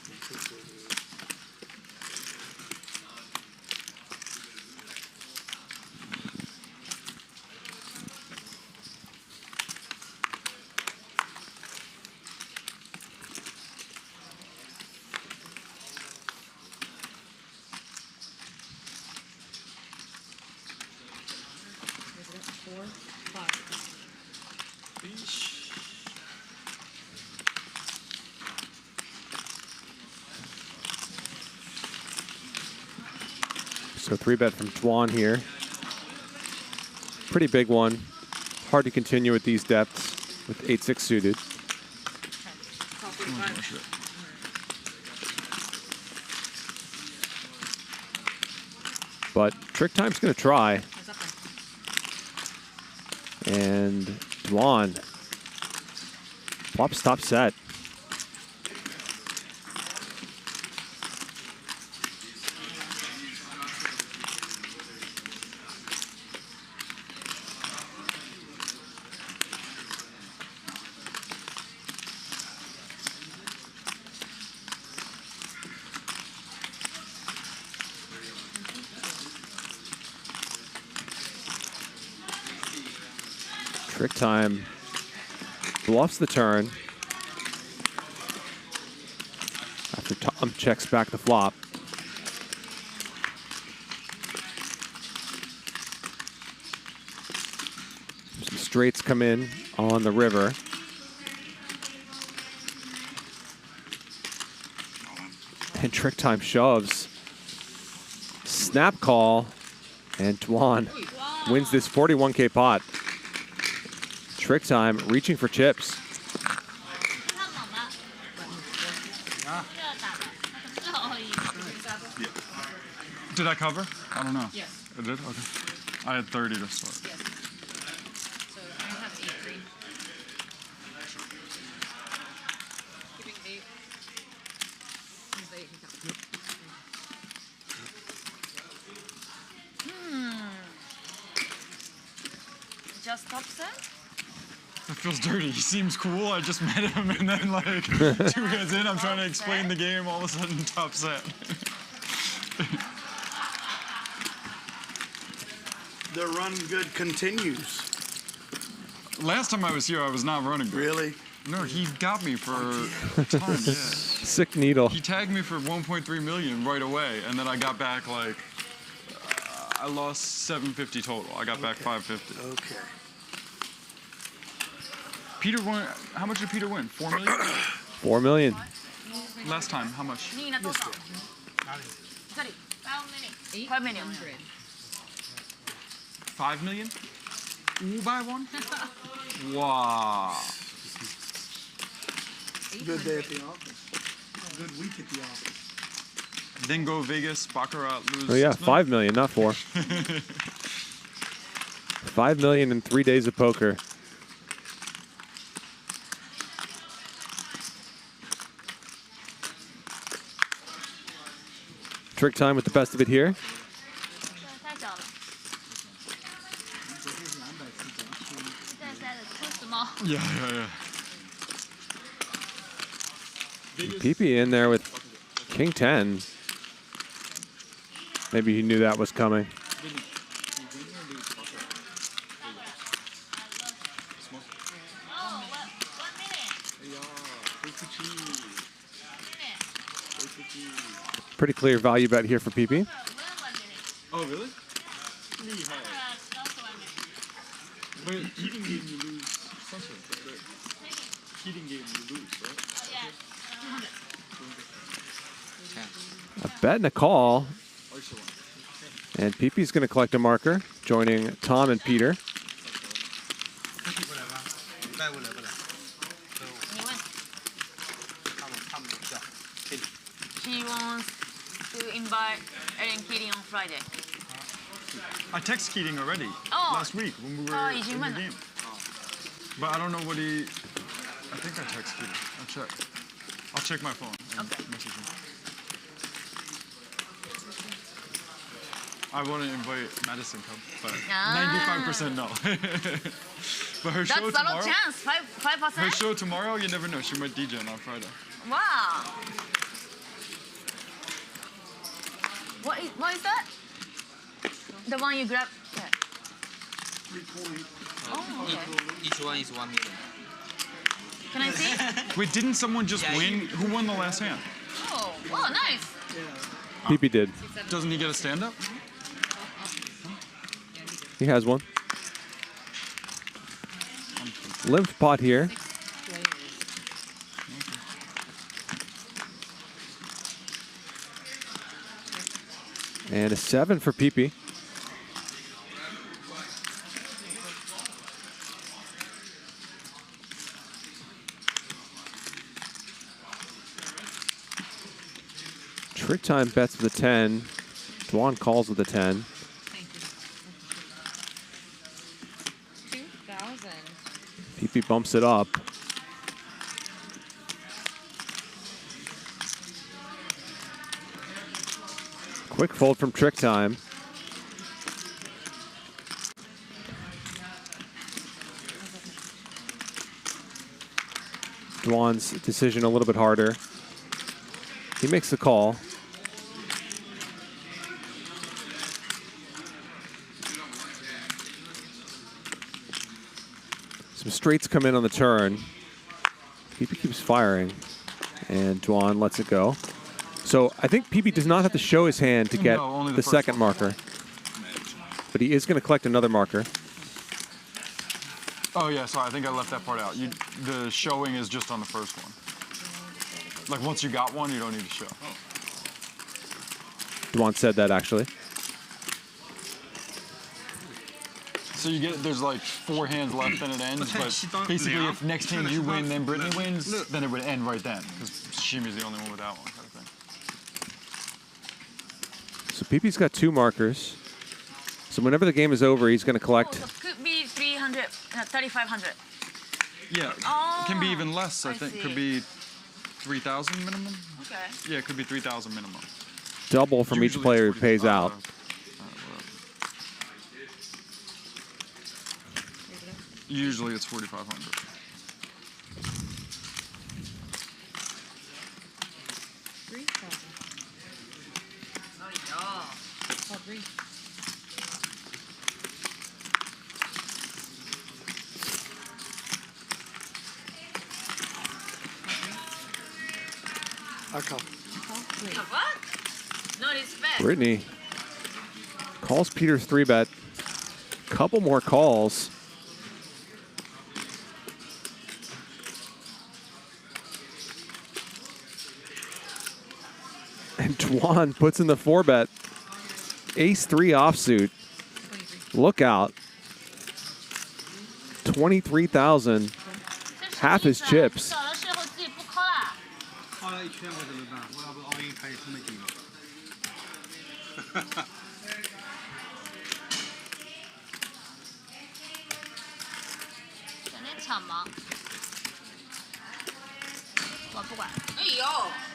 So 3-bet from Dwan here. Pretty big one. Hard to continue at these depths with 8-6 suited. But Trick Time's going to try. And Dwan flops top set. Trick Time bluffs the turn after Tom checks back the flop. Some straights come in on the river. And Trick Time shoves. Snap call. And Dwan wins this 41K pot. Trick Time reaching for chips. Did I cover? I don't know. Yes. I did? Okay. I had 30 to start. Yes. So I have 8-3. Keeping 8. He's the 8 he counts. Just top set? That feels dirty. He seems cool. I just met him, and then like 2 hands in, I'm trying to explain the game. All of a sudden, top set. The run good continues. Last time I was here, I was not running good. Really? No, he got me for a ton. Yeah. Sick needle. He tagged me for 1.3 million right away, and then I got back like I lost 750 total. I got back 550. Okay. Peter won. How much did Peter win? 4 million? 4 million. Last time, how much? 5 million. 5 million? Buy one? Wow. Good day at the office. Good week at the office. Then go Vegas, Baccarat, lose. Oh yeah, 6 5 million, not 4. 5 million in 3 days of poker. Trick Time with the best of it here. Yeah. Pipi in there with King 10. Maybe he knew that was coming. Pretty clear value bet here for Pipi. Oh, really? But heating game you lose something. Heating game you lose, right? A bet and a call. And Pipi's going to collect a marker, joining Tom and Peter. She wants to invite Ellen Keating on Friday. I texted Keating already last week when we were in the game. But I don't know what he... I think I texted Keating. I'll check my phone. Okay. Message him. I want to invite Madison Cup, but 95% no. But her show That's a tomorrow... lot chance, 5%? Her show tomorrow, you never know. She might DJ on Friday. Wow. What is that? The one you grabbed? Yeah. Oh, okay. Each one is 1 million. Can I see? Wait, didn't someone just win? Who won the last hand? Oh, nice. Pipi did. Doesn't he get a stand-up? He has one. Lymph pot here. And a 7 for Pipi. Trick time bets with a 10. Dwan calls with a 10. 2,000. Pipi bumps it up. Quick fold from Trick Time. Dwan's decision a little bit harder. He makes the call. Some straights come in on the turn. Pipi keeps firing, and Dwan lets it go. So I think Pipi does not have to show his hand to get the second marker. But he is going to collect another marker. Oh, yeah, sorry. I think I left that part out. The showing is just on the first one. Like, once you got one, you don't need to show. Dwan said that, actually. So you get, there's like 4 hands left and it ends, but basically if next hand you win, then Britney wins, then it would end right then, because Sashimi's the only one with that one, kind of thing. So Pipi's got 2 markers. So whenever the game is over, he's going to collect. So could be 300, 3,500. Yeah, it can be even less, I think. Could be 3,000 minimum? Okay. Yeah, it could be 3,000 minimum. Double from each player who pays out. Usually it's 4,500. I call. What? No respect. Britney calls Peter's 3-bet. Couple more calls. And Dwan puts in the 4-bet. Ace-3 offsuit. Look out. 23,000. Half his chips.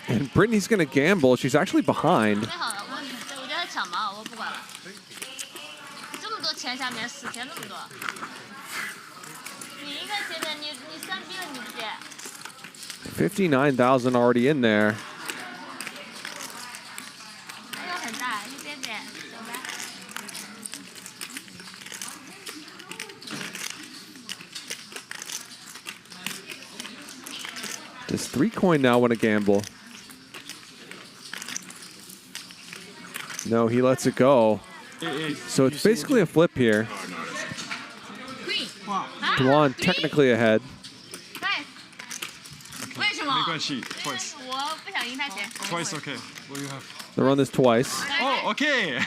And Brittany's going to gamble. She's actually behind. 59,000 already in there. Does 3 coin now want to gamble? No, he lets it go. So it's basically a flip here. Dwan technically ahead. Twice. Twice, okay. What do you have? They run this twice. Oh, okay.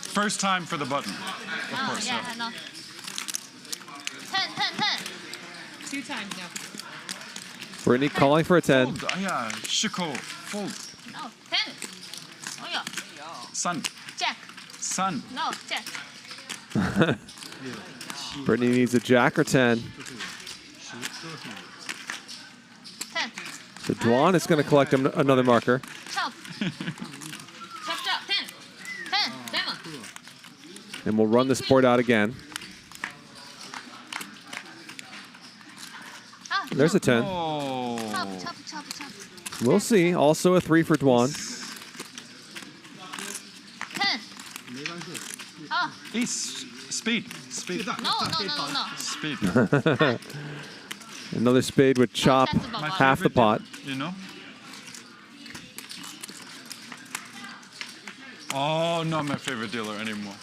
First time for the button. Of course. Yeah, Yeah. I know. 2 times now. Britney calling for a 10. Fold. Yeah, Shiko. Fold. No, 10. Oh, yeah. Sun. Jack. Sun. No, Jack. Britney needs a jack or 10. 10. So Dwan is going to collect another marker. Chop. Chop, chop. 10. 10. 7. And we'll run this board out again. There's a 10. Chop, chop, chop, chop. We'll see. Also a 3 for Dwan. 10. Oh. Speed. Speed. No. Speed. Another spade would chop half the pot. You know? Oh, not my favorite dealer anymore.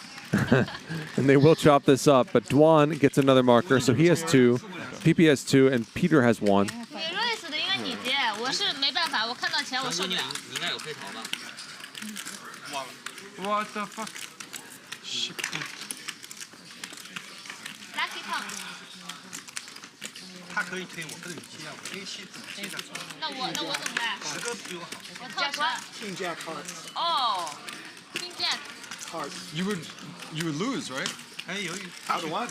And they will chop this up, but Dwan gets another marker, so he has 2, PP has 2, and Peter has 1. 你瑞士的应该你接，我是没办法，我看到钱我受不了。你应该有黑桃吧？ What the fuck? Lucky Tom。他可以推，我不能接啊，我这些怎么接的？那我怎么办？ 10个比我好。我套10。 King Jack hearts. 哦 ，King Jack。 Hearts. You would lose, right? 哎，有I would what?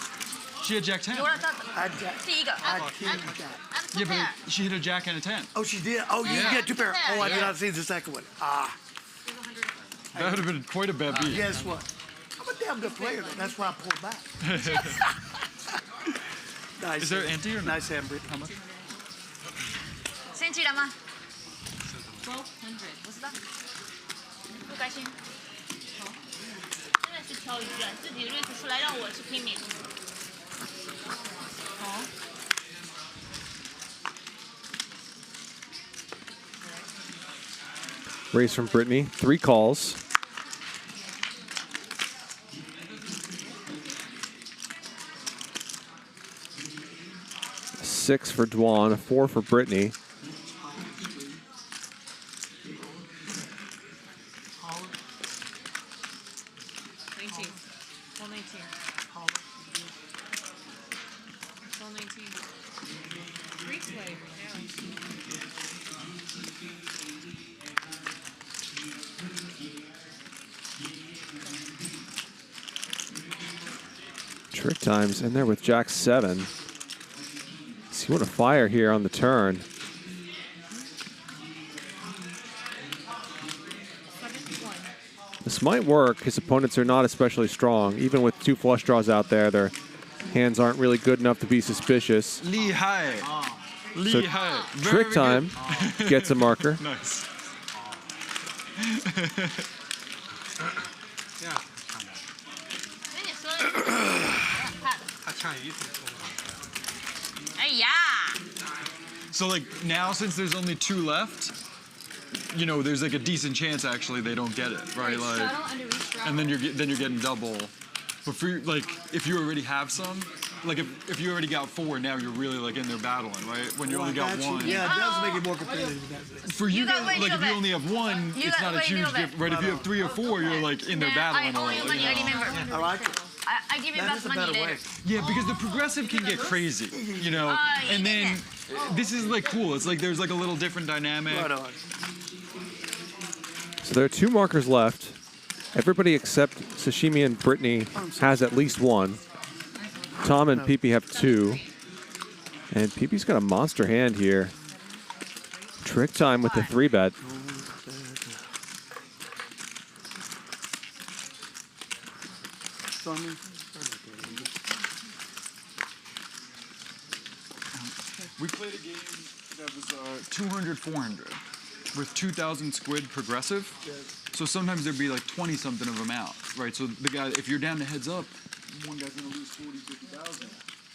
She had Jack 10. 有了，第一个。King Jack. Yeah, but she hit a Jack and a 10. Oh, she did? Oh, you get 2 pair. Oh, I did not see the second one. Ah. That would have been quite a bad beat. Guess what? I'm a damn good player, though. That's why I pulled back. Nice. Is there ante or no? Nice hand, Britt. How much? 先去了吗？1200，我知道。不开心。真的是挑鱼啊！自己瑞士出来让我去拼命。好。 Raise from Britney, 3 calls. A 6 for Dwan, a 4 for Britney. Trick times in there with Jack 7. See what a fire here on the turn. This might work. His opponents are not especially strong. Even with 2 flush draws out there, their hands aren't really good enough to be suspicious. Lihai. So Lihai. trick time gets a marker. Nice. So like now, since there's only 2 left, you know, there's like a decent chance actually they don't get it, right? Like, and then you're getting double. But for like, if you already have some, like if you already got 4, now you're really like in there battling, right? When you only got 1. Yeah, it does make it more competitive. For you guys, like if you only have 1, it's not a huge difference, right? If you have 3 or 4, you're like in there battling all. I like it. I give you back money later. Yeah, because the progressive can get crazy, you know. And then this is like cool. It's like there's like a little different dynamic. Right on. So there are 2 markers left. Everybody except Sashimi and Britney has at least 1. Tom and Pipi have 2. And Pipi's got a monster hand here. Trick time with the 3-bet. We played a game that was 200, 400 with 2,000 squid progressive. So sometimes there'd be like 20 something of them out, right? So the guy, if you're down to heads up, one guy's gonna lose 40, 50,000.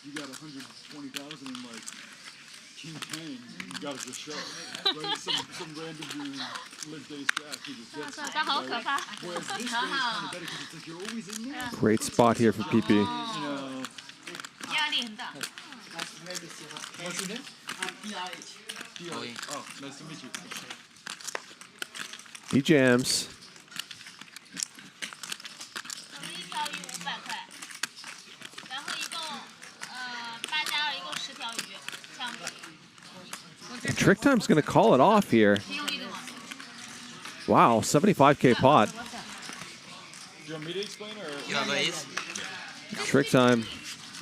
You got 120,000 in like King 10. You gotta just show. Right? Some random dude lived ace jack. He just gets it. Right? Whereas this way is kind of better because it's like you're always in there. Great spot here for Pipi. You know, what's your name? DRH. Oh, nice to meet you. He jams. And Trick Time's going to call it off here. Wow, 75K pot. Do you want me to explain or? Trick Time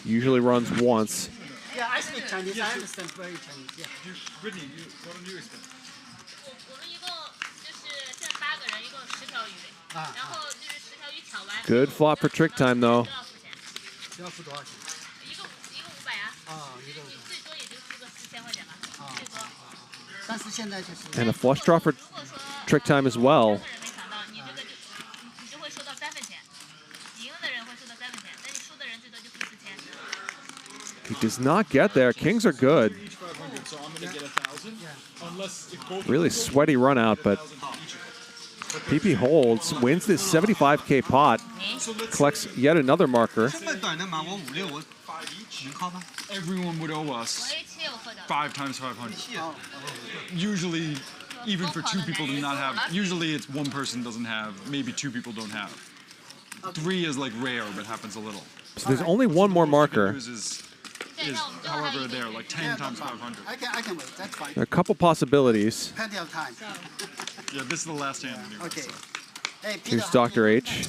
usually runs once. Yeah, I speak Chinese. I understand very Chinese. Yeah. Brittany, why don't you explain? Good flop for Trick Time, though. And a flush draw for Trick Time as well. He does not get there. Kings are good. Really sweaty run out, but Pipi holds, wins this 75K pot, collects yet another marker. Everyone would owe us 5 times 500. Usually, even for 2 people do not have, usually it's 1 person doesn't have, maybe 2 people don't have. 3 is like rare, but happens a little. So there's only one more marker. Is however there, like 10 times 500. I can wait. That's fine. There are a couple possibilities. Plenty of time. Yeah, this is the last hand. Anyway, okay. So. Hey, Here's Dr. H.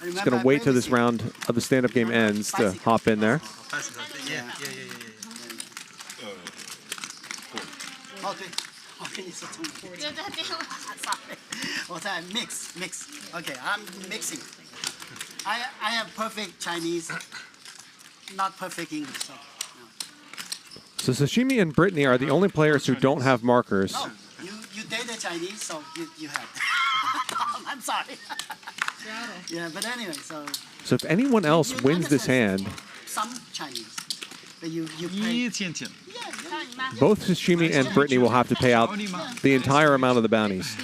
He's going to wait till this round of the stand-up game ends to hop in there. Yeah. Okay. Mix. Okay, I'm mixing. I have perfect Chinese, not perfect English. So Sashimi and Britney are the only players who don't have markers. No, you dated Chinese, so you have. I'm sorry. Yeah, but anyway, so. So if anyone else wins this hand, Some Chinese, but you pay. both Sashimi and Britney will have to pay out the entire amount of the bounties,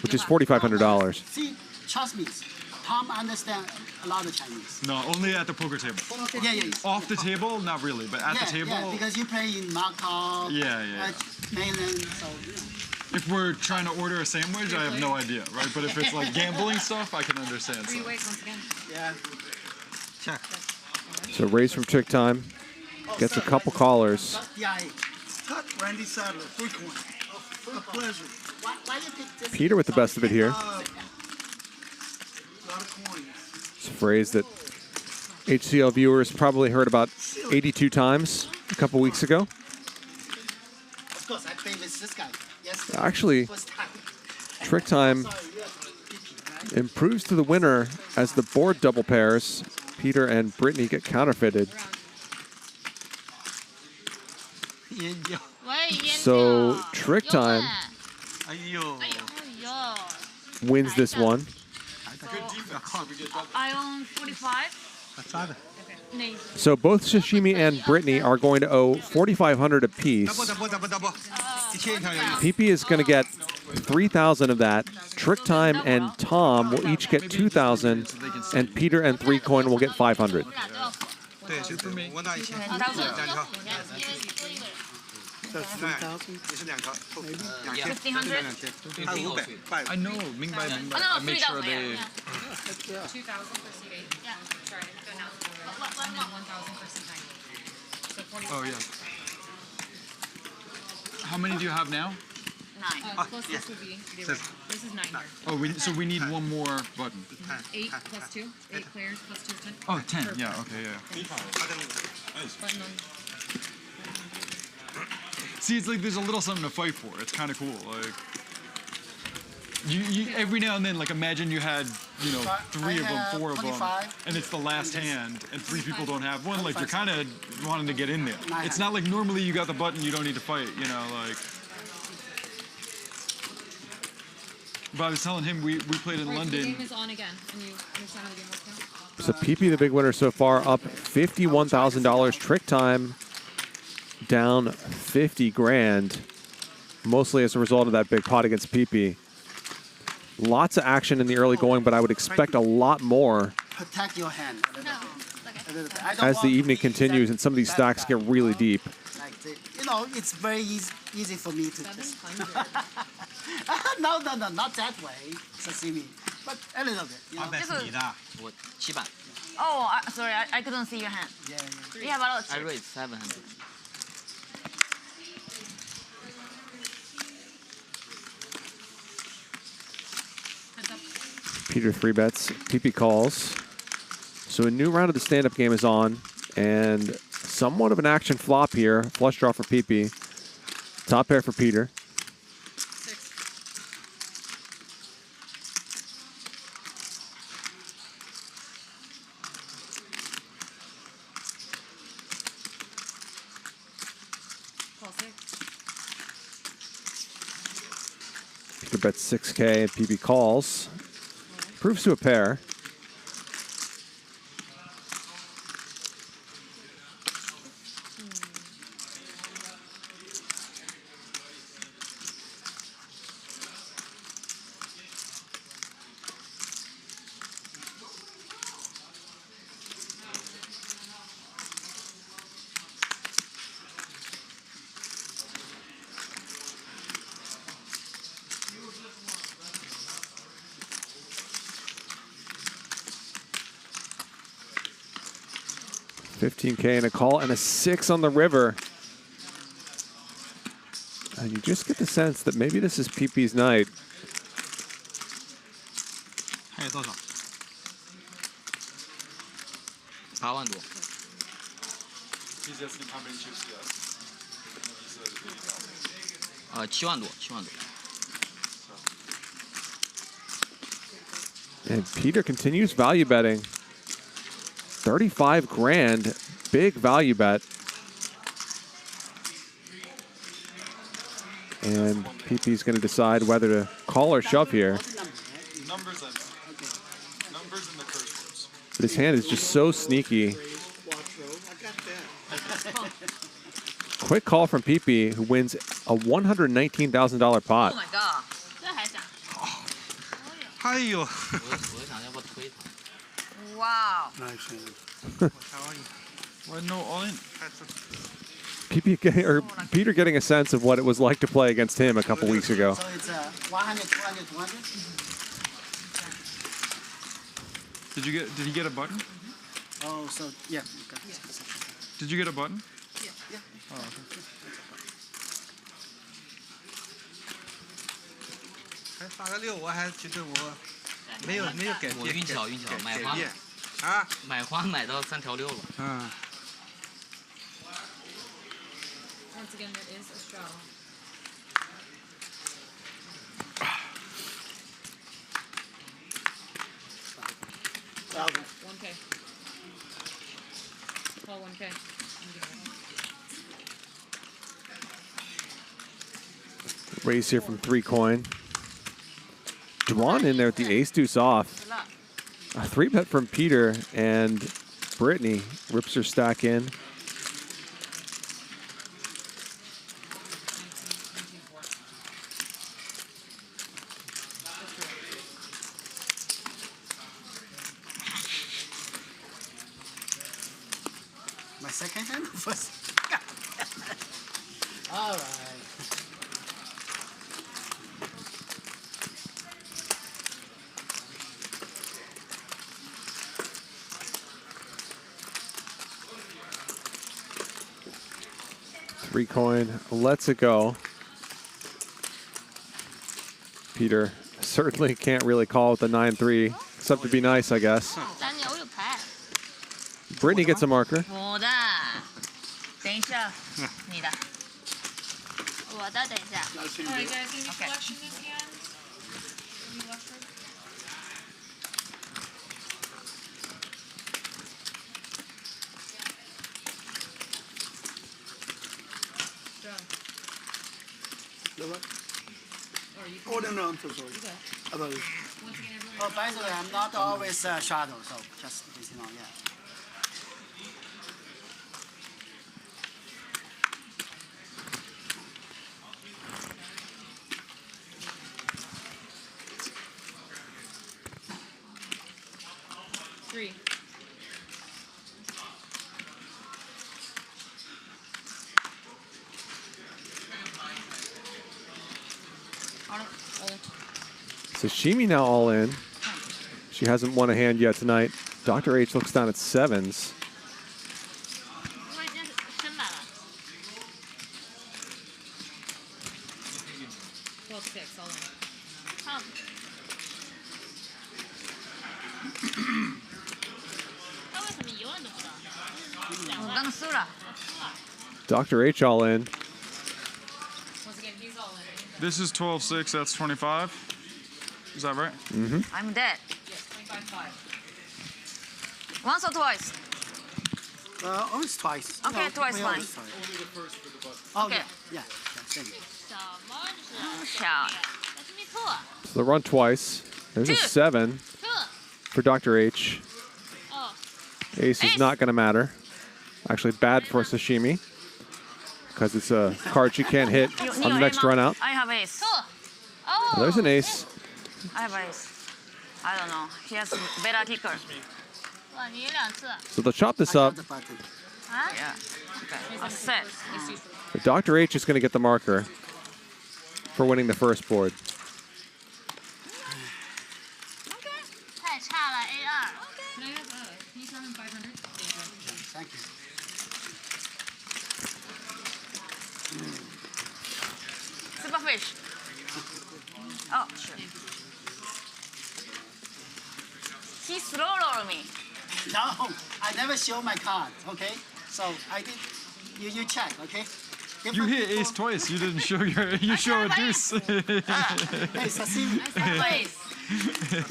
which is $4,500. See, trust me, Tom understands a lot of Chinese. No, only at the poker table. Yeah. Off the table, not really, but at the table. Yeah, because you play in Macau. Yeah. Mainland, so. If we're trying to order a sandwich, I have no idea, right? But if it's like gambling stuff, I can understand. So. Yeah. Check. So raise from Trick Time, gets a couple callers. Randy Sadler, 3 coins. A pleasure. Why you pick this? Peter with the best of it here. It's a phrase that HCL viewers probably heard about 82 times a couple weeks ago. Of course, I play with this guy. Yes. Actually, Trick Time improves to the winner as the board double pairs. Peter and Britney get counterfeited. So Trick Time wins this one. I own 45. So both Sashimi and Britney are going to owe $4,500 apiece. Pipi is going to get 3,000 of that. Trick Time and Tom will each get 2,000, and Peter and 3 Coin will get 500. I know, Ming Bai. I make sure they. 2,000 for CD. Yeah. Sorry, go now. 1,000 for CD. Oh yeah. How many do you have now? 9. Plus this would be the original. This is 9 here. Oh, so we need one more button. 8 plus 2. 8 players plus 2 is 10. Oh, 10. Yeah. Okay. Yeah. Button on. See, it's like there's a little something to fight for. It's kind of cool. Like, you every now and then, like imagine you had you know, 3 of them, have 4 of them, 25. and it's the last hand, and 3 people don't have one, like you're kind of wanting to get in there. It's not like normally you got the button, you don't need to fight, you know, like. But I was telling him we played in London. The game is on again, and you understand how the game works now? So Pipi, the big winner so far, up $51,000. Trick time down 50 grand, mostly as a result of that big pot against Pipi. Lots of action in the early going, but I would expect a lot more Protect your hand a little bit. I don't as the want evening continues and some of these stacks get really deep. like you know, it's very easy for me to. No, not that way, sashimi, but a little bit. You know? 我700. Oh, sorry, I couldn't see your hand. Yeah. You have a lot of I chips. raised 700. Peter 3-bets, Pipi calls. So a new round of the stand-up game is on, and somewhat of an action flop here. Flush draw for Pipi. Top pair for Peter. Peter bets 6K and Pipi calls. Proves to a pair. $15K and a call and a 6 on the river. And you just get the sense that maybe this is Pipi's night. 还有多少？8万多。 He's asking how many chips he has. 7万多，7万多。 And Peter continues value betting. 35 grand, big value bet. And Pipi's going to decide whether to call or shove here. Numbers and the curse words. But his hand is just so sneaky. Quick call from Pipi, who wins a $119,000 pot. Oh my god. 这还讲。哎呦。我想要不推他。 Wow. Well, no all in. Peter getting a sense of what it was like to play against him a couple weeks ago. So it's 100, 200, 200. Did he get a button? Oh, so yeah. Did you get a button? Yeah. Oh, okay. 还发个6，我还觉得我没有改变。我运气好，买花啊，买花买到3条6了。嗯。 Once again, that is a straw. $1K. Call 1K. Raise here from 3 coin. Dwan in there with the ace deuce off. A 3-bet from Peter, and Britney rips her stack in. My second hand first. All right. Three coin, lets it go. Peter certainly can't really call with the 9-3, except to be nice, I guess. Britney gets a marker. 我的，等一下，你的，我的，等一下。Alright, guys, any collection this hand? Any left Oh, no, I'm so sorry. About it. Oh, by the way, I'm not always shadow, so just you know, yeah. Three. Sashimi now all in. She hasn't won a hand yet tonight. Dr. H looks down at sevens. Well, 6 all in. 我刚刚输了。 Dr. H all in. Once again, he's all in. This is 12-6, that's 25. Is that right? Mm-hmm. I'm dead. Yes, 25-5. Once or twice? Always twice. Okay, No, twice we fine. always twice. Oh, Okay. yeah. Same. So they'll run twice. There's a 7 for Dr. H. Ace is not going to matter. Actually, bad for Sashimi because it's a card she can't hit on the next run out. I have ace. There's an ace. I have ace. I don't know. He has better kicker. So they'll chop this up. Yeah. Okay. A set. But Dr. H is going to get the marker for winning the first board. Can I have, can you tell him 500? Thank you. Super fish. Oh, sure. He slow rolled me. No, I never show my card, okay? So I did, you check, okay? You hit ace twice. You didn't show you show a deuce. Hey, Sashimi.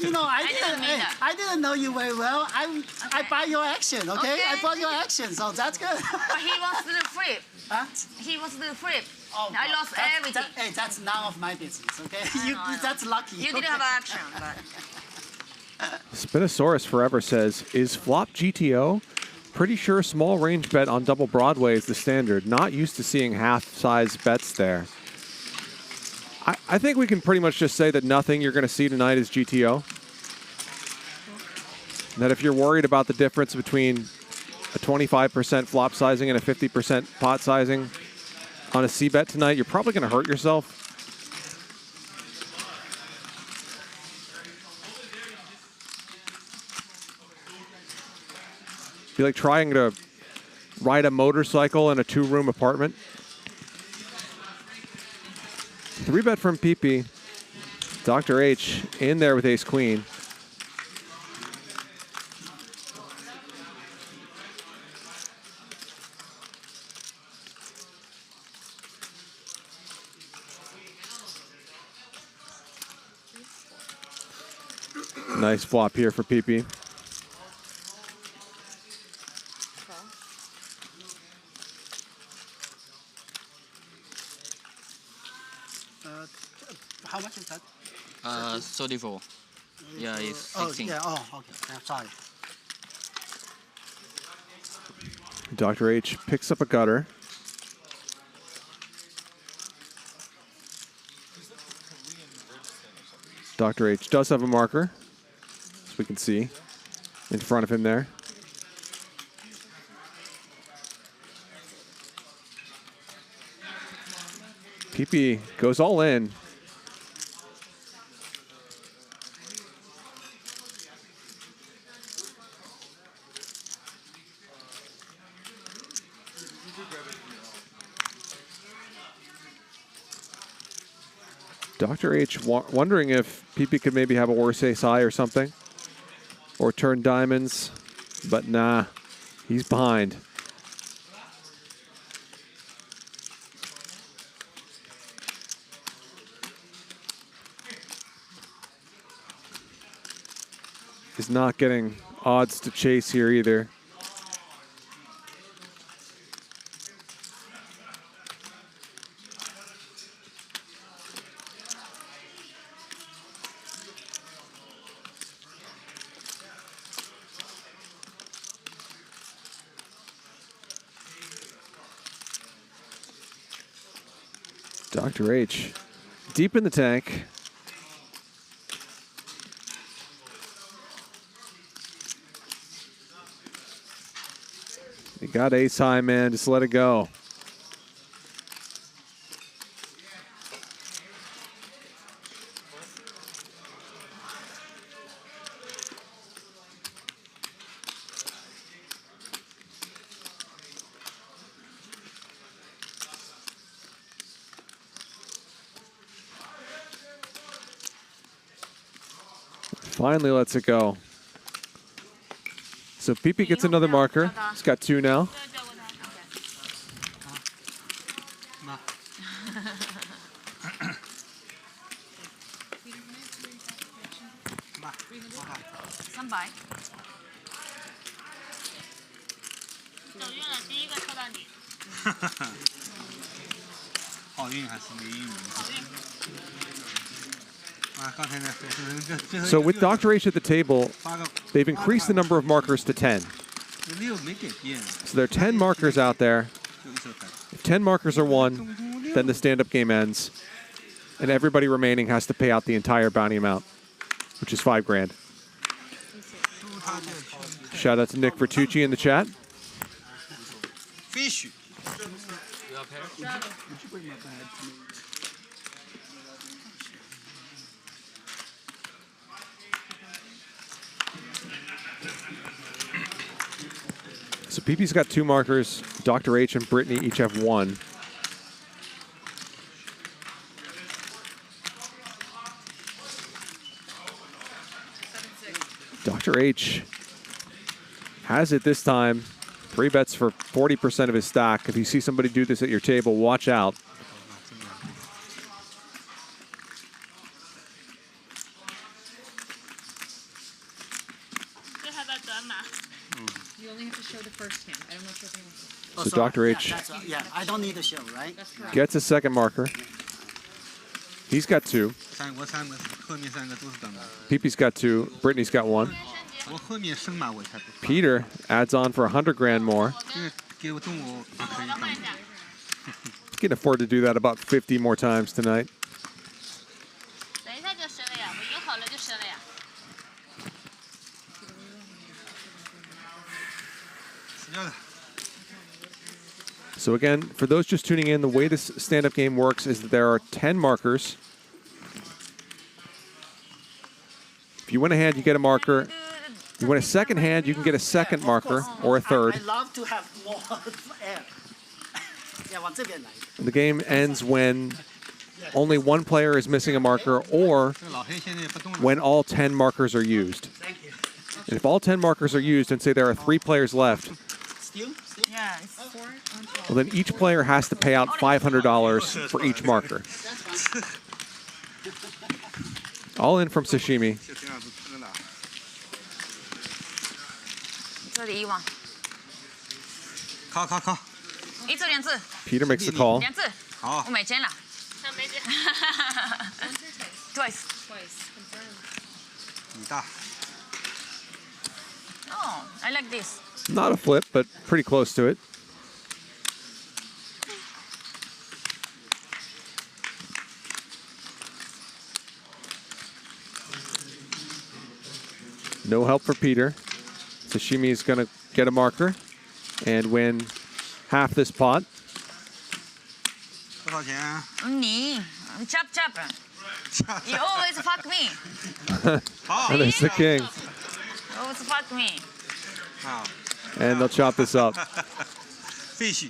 You know, I didn't know you very well. I buy your action, okay? I bought your action, so that's good. But he wants to do flip. Huh? He wants to do flip. Oh, I lost everything. Hey, that's none of my business, okay? I know. That's lucky. You didn't have action, but Spinosaurus Forever says, is flop GTO? Pretty sure small range bet on double Broadway is the standard. Not used to seeing half-size bets there. I think we can pretty much just say that nothing you're going to see tonight is GTO. And that if you're worried about the difference between a 25% flop sizing and a 50% pot sizing on a C-bet tonight, you're probably going to hurt yourself. Be like trying to ride a motorcycle in a 2-room apartment. 3-bet from Pipi. Dr. H in there with ace-queen. Nice flop here for Pipi. How much is that? 34. Yeah, it's 16. Oh, yeah, oh, okay. I'm sorry. Dr. H picks up a gutter. Dr. H does have a marker, as we can see in front of him there. Pipi goes all in. Dr. H wondering if Pipi could maybe have a worse ace high or something, or turn diamonds, but nah, he's behind. He's not getting odds to chase here either. Dr. H, deep in the tank. You got ace high, man. Just let it go. Finally lets it go. So Pipi gets another marker. He's got 2 now. So with Dr. H at the table, they've increased the number of markers to 10. So there are 10 markers out there. If 10 markers are won, then the stand-up game ends, and everybody remaining has to pay out the entire bounty amount, which is $5 grand. Shout out to Nick Vertucci in the chat. Fish. So Pipi's got 2 markers. Dr. H and Britney each have 1. Dr. H has it this time. 3 bets for 40% of his stock. If you see somebody do this at your table, watch out. You only have to show the first hand. I don't know if you're So Dr. H Yeah, I don't need to show, right? gets a second marker. He's got 2. Pipi's got 2. Brittany's got 1. Peter adds on for 100 grand more. He can afford to do that about 50 more times tonight. So again, for those just tuning in, the way this stand-up game works is that there are 10 markers. If you win a hand, you get a marker. You win a second hand, you can get a second marker or a third. I love to have more air. Yeah, 往这边来。 And the game ends when only 1 player is missing a marker or when all 10 markers are used. And if all 10 markers are used and say there are 3 players left, Yeah, it's 4 on 12. well, then each player has to pay out $500 for each marker. All in from Sashimi. 这里1网。靠靠靠。一次2次。 Peter makes the call. 2次。好。我没钱了。Twice. Twice. Confirmed. 你大。 Oh, I like this. Not a flip, but pretty close to it. No help for Peter. Sashimi is going to get a marker and win half this pot. 多少钱啊？你 chop chop. You always fuck me. And there's the king. You always fuck me. And they'll chop this up. Fish.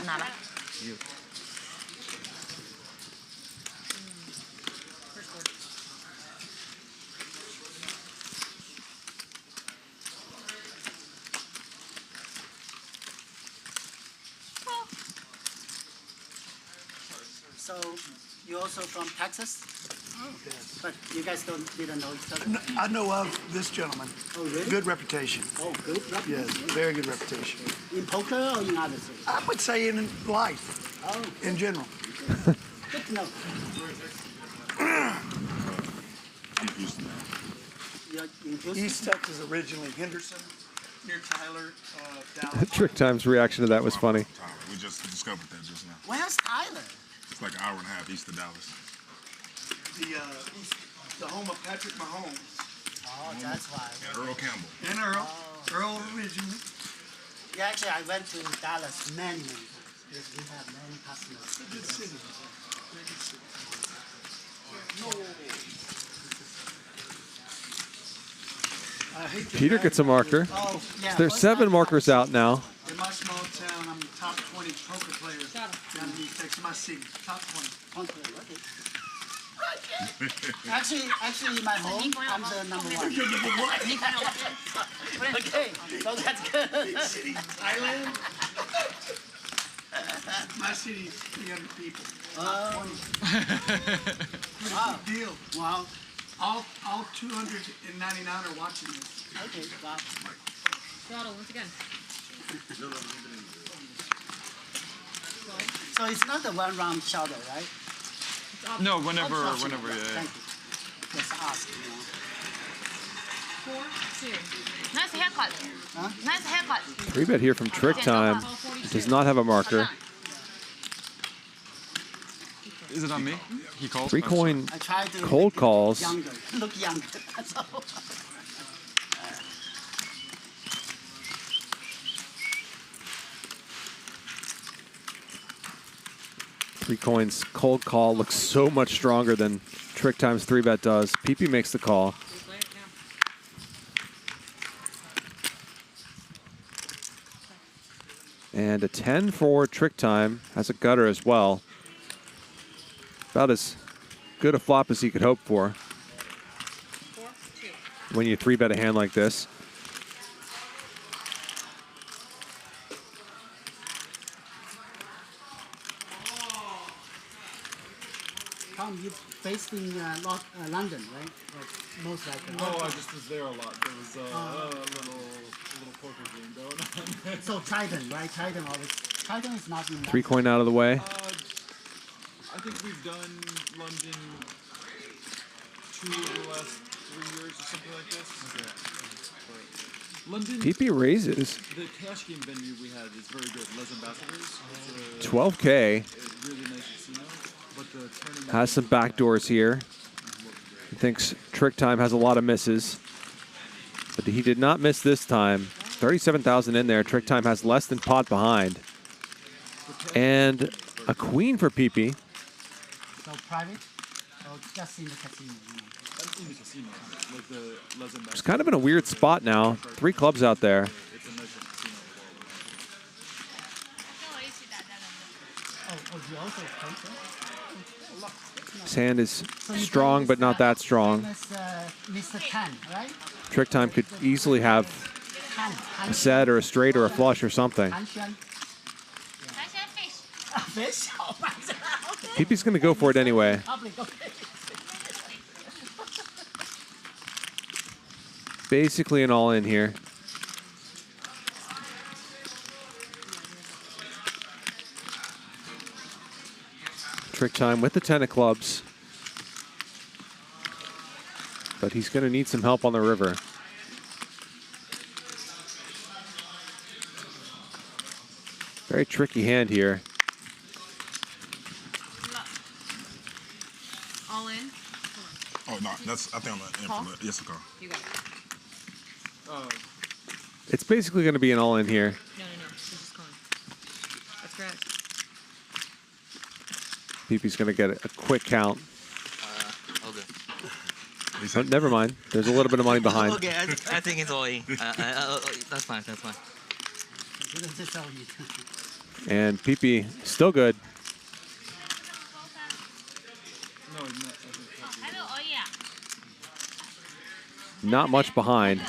拿吧。 So you also from Texas? Oh, yes. But you guys didn't know each other? I know of this gentleman. Oh, really? Good reputation. Oh, good reputation. Yes, very good reputation. In poker or in other things? I would say in life, in general. Good to know. You're in Houston? East Texas originally, Henderson. near Tyler, Dallas. Trick Time's reaction to that was funny. We just discovered that just now. Where's Tyler? It's like an hour and a half east of Dallas. The home of Patrick Mahomes. Oh, that's why. And Earl Campbell. And Earl. Earl originally. Yeah, actually, I went to Dallas many times. We have many customers. It's a good city. Very good city. Peter gets a marker. Oh, yeah. There's 7 markers out now. In my small town, I'm the top 20 poker player down in Texas, my city. Top 20. Actually, in my home, I'm the number 1. Okay, so that's good. Big city, Thailand. My city is 300 people. Wow. Big deal. Wow. All 299 are watching this. Okay, wow. Throttle once again. So it's not the one round shadow, right? No, whenever, yeah. Thank you. Just ask, you know. 4, 2. Nice haircut. Nice haircut. 3-bet here from Trick Time. Does not have a marker. Is it on me? He calls. 3 coin I tried to cold calls. younger. Look younger. That's all. 3 coins cold call looks so much stronger than Trick Time's 3-bet does. Pipi makes the call. And a 10 for Trick Time. Has a gutter as well. About as good a flop as he could hope for when you 3-bet a hand like this. Tom, you based in London, right? Like, most likely. No, I just was there a lot. There was a little poker game going on. So Titan, right? Titan is not in 3 coin out of the way. I think we've done London 2 of the last 3 years or something like this. Okay. London. Pipi raises. The cash game venue we had is very good. Les Ambassadors. It's 12K. a really nice casino. But the tournament Has some backdoors here. He thinks Trick Time has a lot of misses. But he did not miss this time. 37,000 in there. Trick Time has less than pot behind. And a queen for Pipi. So private? Or just in the casino? That's in the casino. Like the Les Ambassadors. It's kind of in a weird spot now. 3 clubs out there. It's a nice casino. Oh, you also play too? His hand is strong, but not that strong. Mr. 10, right? Trick Time could easily have a set or a straight or a flush or something. Fish? Oh my God. Okay. Pipi's going to go for it anyway. Basically an all-in here. Trick Time with the 10 of clubs. But he's going to need some help on the river. Very tricky hand here. All in. Oh, no, that's, I think I'm Call? yes, a call. You got it. It's basically going to be an all-in here. No. He's just calling. That's correct. Pipi's going to get a quick count. Okay. Oh, never mind. There's a little bit of money behind. Okay, I think it's all in. That's fine. That's fine. And Pipi still good. Not much behind.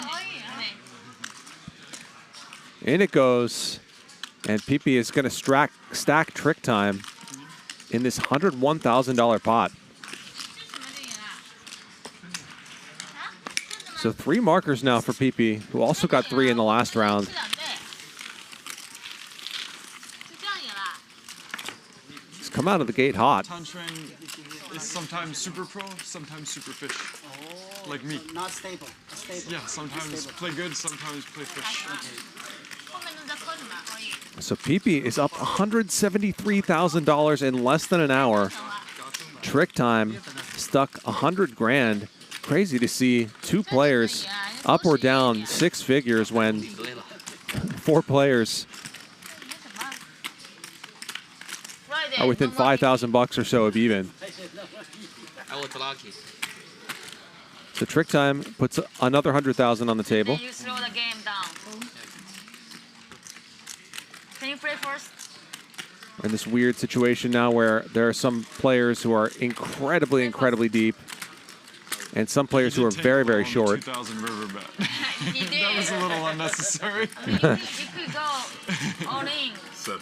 In it goes. And Pipi is going to stack Trick Time in this $101,000 pot. So 3 markers now for Pipi, who also got 3 in the last round. He's come out of the gate hot. Tantrang is sometimes super pro, sometimes super fish. like me. Not stable. Stable. Yeah, sometimes play good, sometimes play fish. So Pipi is up $173,000 in less than an hour. Trick Time stuck 100 grand. Crazy to see two players up or down 6 figures when 4 players are within $5,000 or so of even. I was lucky. So Trick Time puts another 100,000 on the table. You slow the game down. Can you play first? We're in this weird situation now where there are some players who are incredibly, incredibly deep, and some players who are very, very short. 2,000 river bet. That was a little unnecessary. You could go all in. 7. 7.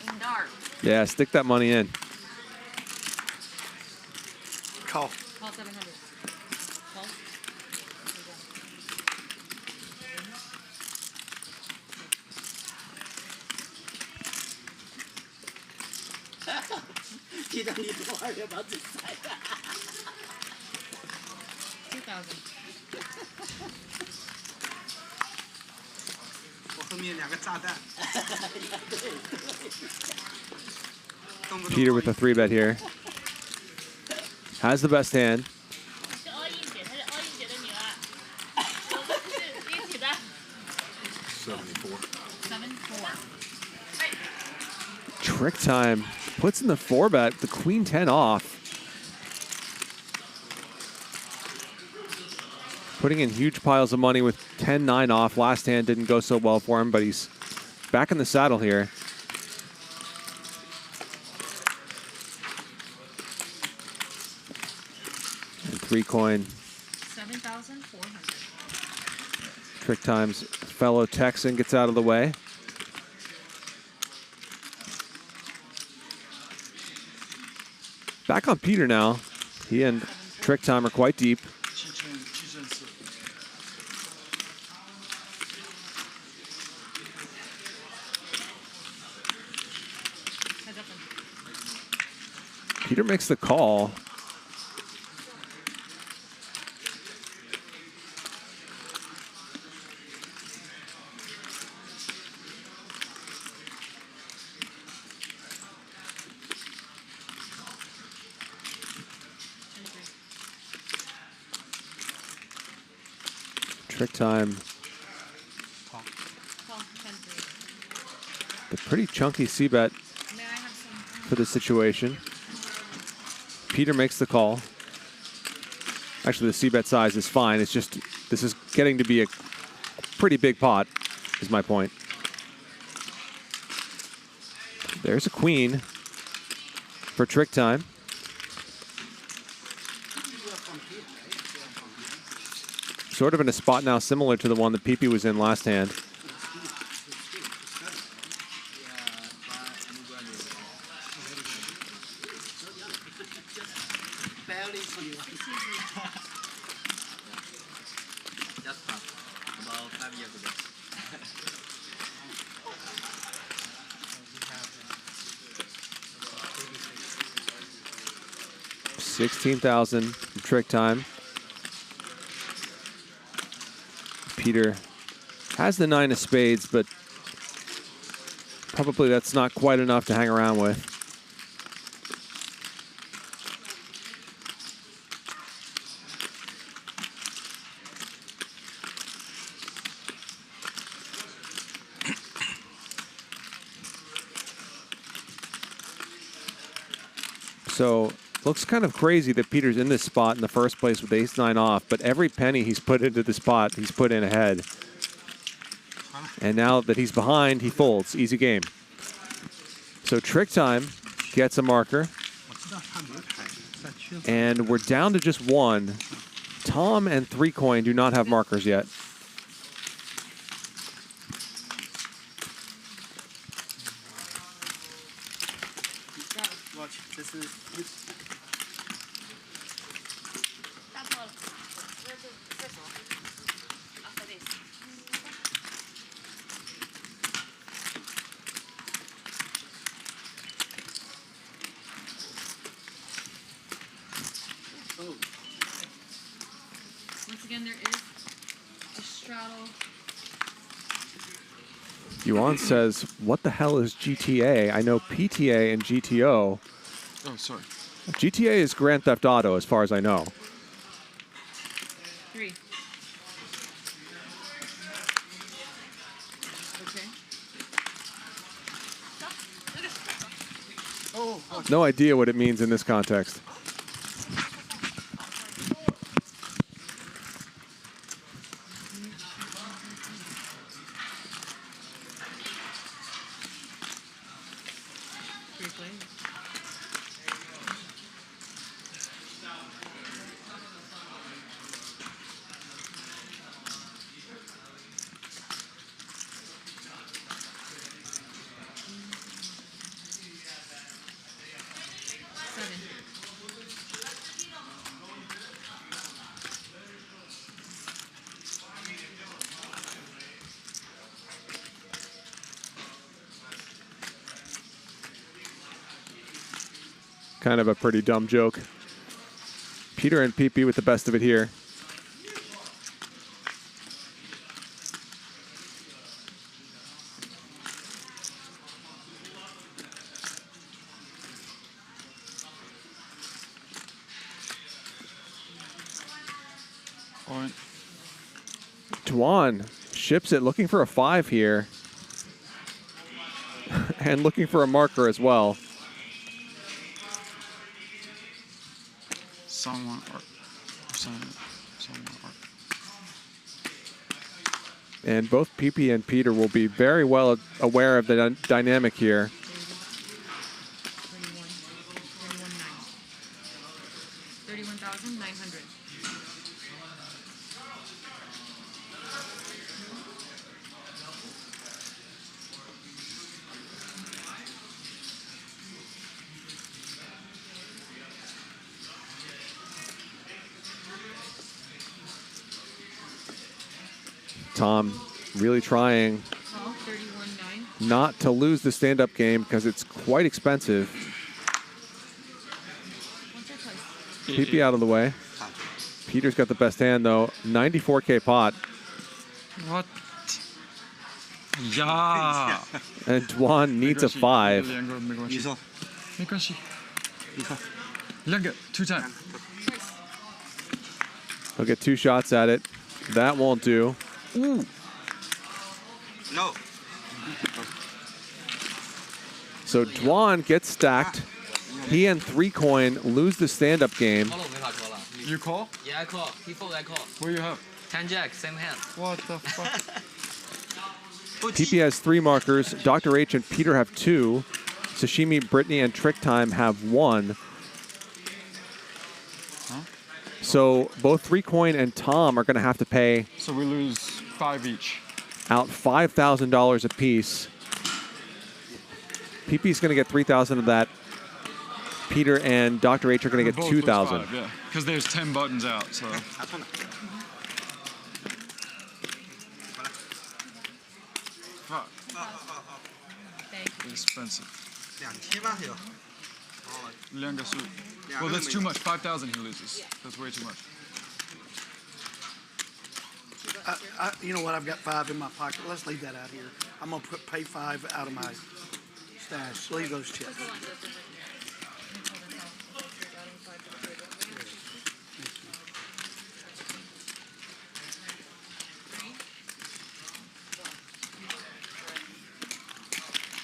In dark. Yeah, stick that money in. Call. Call 700. Call. You don't need to worry about this side. 2,000. 我后面2个炸弹。 Peter with a 3-bet here. Has the best hand. 74. 7-4. Trick Time puts in the 4-bet, the Queen 10 off. Putting in huge piles of money with 10-9 off. Last hand didn't go so well for him, but he's back in the saddle here. And 3 coin. 7,400. Trick Time's fellow Texan gets out of the way. Back on Peter now. He and Trick Time are quite deep. Peter makes the call. Trick Time. The pretty chunky C-bet for the situation. Peter makes the call. Actually, the C-bet size is fine. It's just, this is getting to be a pretty big pot, is my point. There's a queen for Trick Time. Sort of in a spot now similar to the one that Pipi was in last hand. About 5 years ago. 16,000 Trick Time. Peter has the 9 of spades, but probably that's not quite enough to hang around with. So looks kind of crazy that Peter's in this spot in the first place with ace-9 off, but every penny he's put into the spot, he's put in ahead. And now that he's behind, he folds. Easy game. So Trick Time gets a marker. And we're down to just 1. Tom and 3 coin do not have markers yet. Watch, this is... again, there is a straddle. Yuan says, what the hell is GTA? I know PTA and GTO. Oh, sorry. GTA is Grand Theft Auto, as far as I know. 3. Okay. No idea what it means in this context. Kind of a pretty dumb joke. Peter and Pipi with the best of it here. Dwan ships it, looking for a 5 here. And looking for a marker as well. Someone art. And both Pipi and Peter will be very well aware of the dynamic here. 31,900. Tom really trying not to lose the stand-up game because it's quite expensive. Pipi out of the way. Peter's got the best hand though. 94K pot. What? Yeah. And Dwan needs a 5. 没关系。2个 2 times. He'll get 2 shots at it. That won't do. Ooh. No. So Dwan gets stacked. He and 3 coin lose the stand-up game. You call? Yeah, I call. He fold, I call. What do you have? 10 jack, same hand. What the fuck? Pipi has 3 markers. Dr. H and Peter have 2. Sashimi, Britney, and Trick Time have 1. Huh? So both 3 coin and Tom are going to have to pay. So we lose 5 each. Out $5,000 apiece. Pipi's going to get 3,000 of that. Peter and Dr. H are going to get 2,000. Yeah, because there's 10 buttons out. So. Fuck. Expensive. 2个数. Well, that's too much. 5,000 he loses. That's way too much. You know what? I've got 5 in my pocket. Let's leave that out here. I'm gonna pay 5 out of my stash. Leave those chips.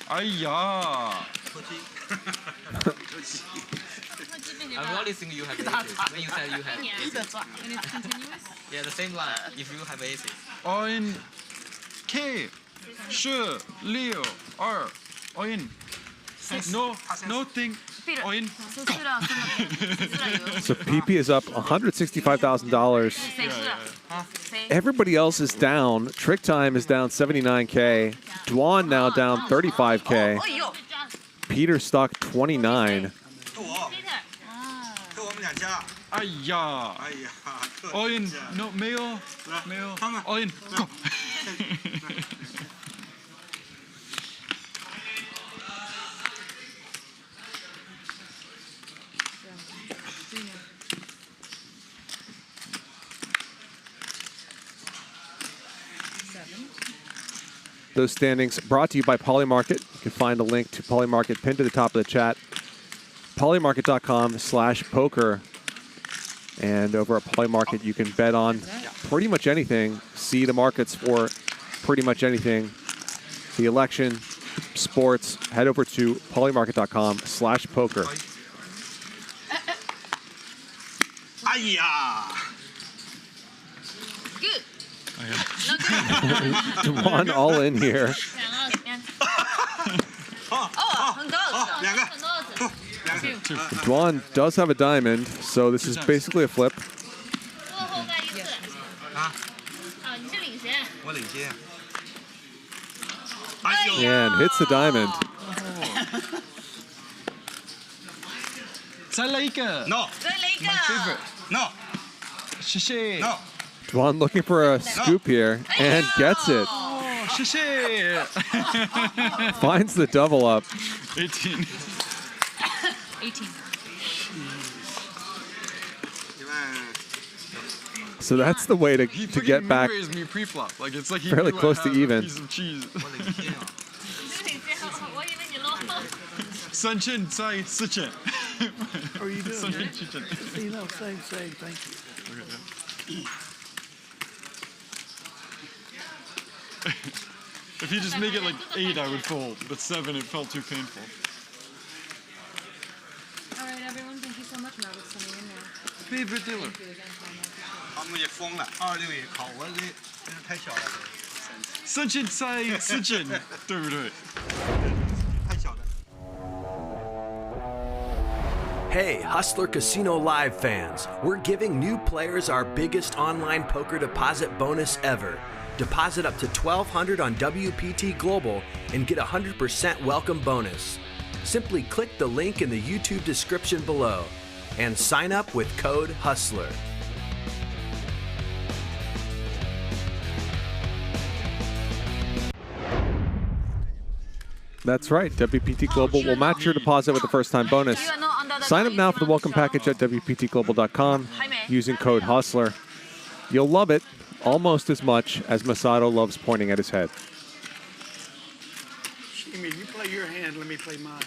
Ayya. I'm only thinking you have aces. When you said you have aces. And it's continuous? Yeah, the same line. If you have aces. All in. K. 4, 6, 2, all in. No thing. All in. So Pipi is up $165,000. Everybody else is down. Trick Time is down 79K. Dwan now down 35K. Peter stuck 29. 哎呀 all in no 没有 all in go those standings brought to you by Polymarket. You can find a link to Polymarket pinned to the top of the chat. Polymarket.com/poker. And over at Polymarket, you can bet on pretty much anything. See the markets for pretty much anything. The election, sports. Head over to Polymarket.com/poker. Good. Dwan all in here. Dwan does have a diamond, so this is basically a flip. And hits the diamond. No. My favorite. No. Shishi. No. Dwan looking for a scoop here and gets it. Oh, shishi. Finds the double up. 18. 18. So that's the way to get back He me pre-flop. Like it's like he fairly knew I close to had a even. piece of cheese. Sunchen Sai Suchen. How are you doing, Sunchen man? Chichen. You know, same, thank you. If you just make it like 8, I would fold. But 7, it felt too painful. All right, everyone. Thank you so much, Matt. It's coming in now. Favorite dealer. Thank you again so much. 他们也疯了，26也考，我这真是太小了， Sunchen Sai Suchen. 对不对？ 太小了。 Hey, Hustler Casino Live fans, we're giving new players our biggest online poker deposit bonus ever. Deposit up to $1,200 on WPT Global and get a 100% welcome bonus. Simply click the link in the YouTube description below and sign up with code HUSTLER. That's right. WPT Global will match your deposit with a first-time bonus. Sign up now for the welcome package at WPTglobal.com using code HUSTLER. You'll love it almost as much as Masato loves pointing at his head. Shimi, you play your hand, let me play mine.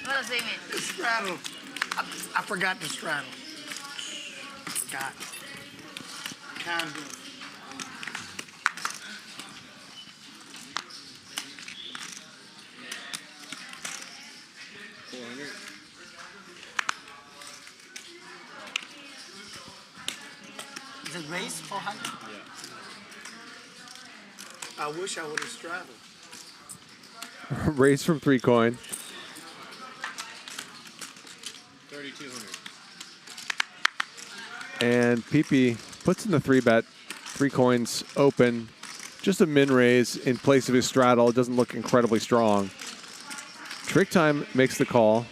What does it mean? The straddle. I forgot to straddle. Forgot. Kind of. Is it raised 400? I wish I would have straddled. Raise from 3 coin. 3,200. And Pipi puts in the 3-bet. 3 coins open. Just a min raise in place of his straddle. It doesn't look incredibly strong. Trick Time makes the call.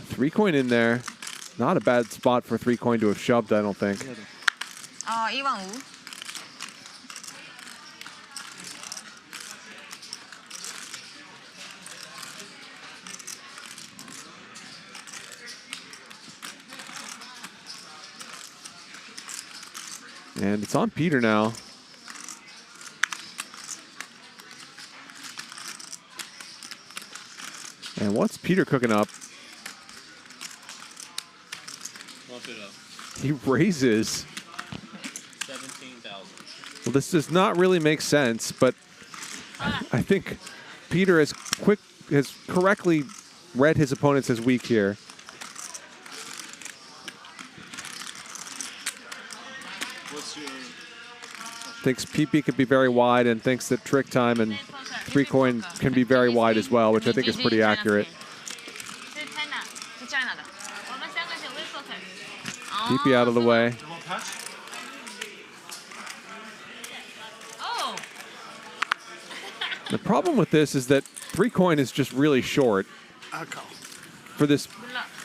Three coin in there. Not a bad spot for 3 coin to have shoved, I don't think. 1.5. And it's on Peter now. And what's Peter cooking up? Bump it up. He raises. 17,000. Well, this does not really make sense, but I think Peter has correctly read his opponents as weak here. What's your... Thinks Pipi could be very wide and thinks that Trick Time and 3 coin can be very wide as well, which I think is pretty accurate. Pipi out of the way. Oh. The problem with this is that 3 coin is just really short I call. for this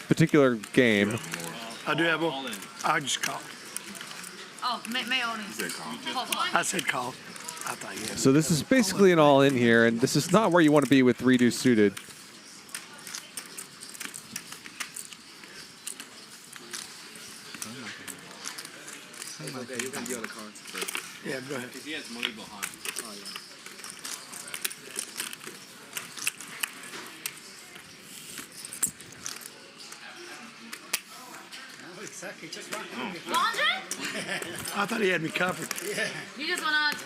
particular game. I do have one. I just called. Oh, may only. I said call. I thought you had. So this is basically an all-in here, and this is not where you want to be with 3 deuce suited. Okay, you can get a card first. Yeah, go ahead. Because he has money behind. Oh, yeah. Exactly, just right. 100? I thought he had me covered. Yeah. You just wanna.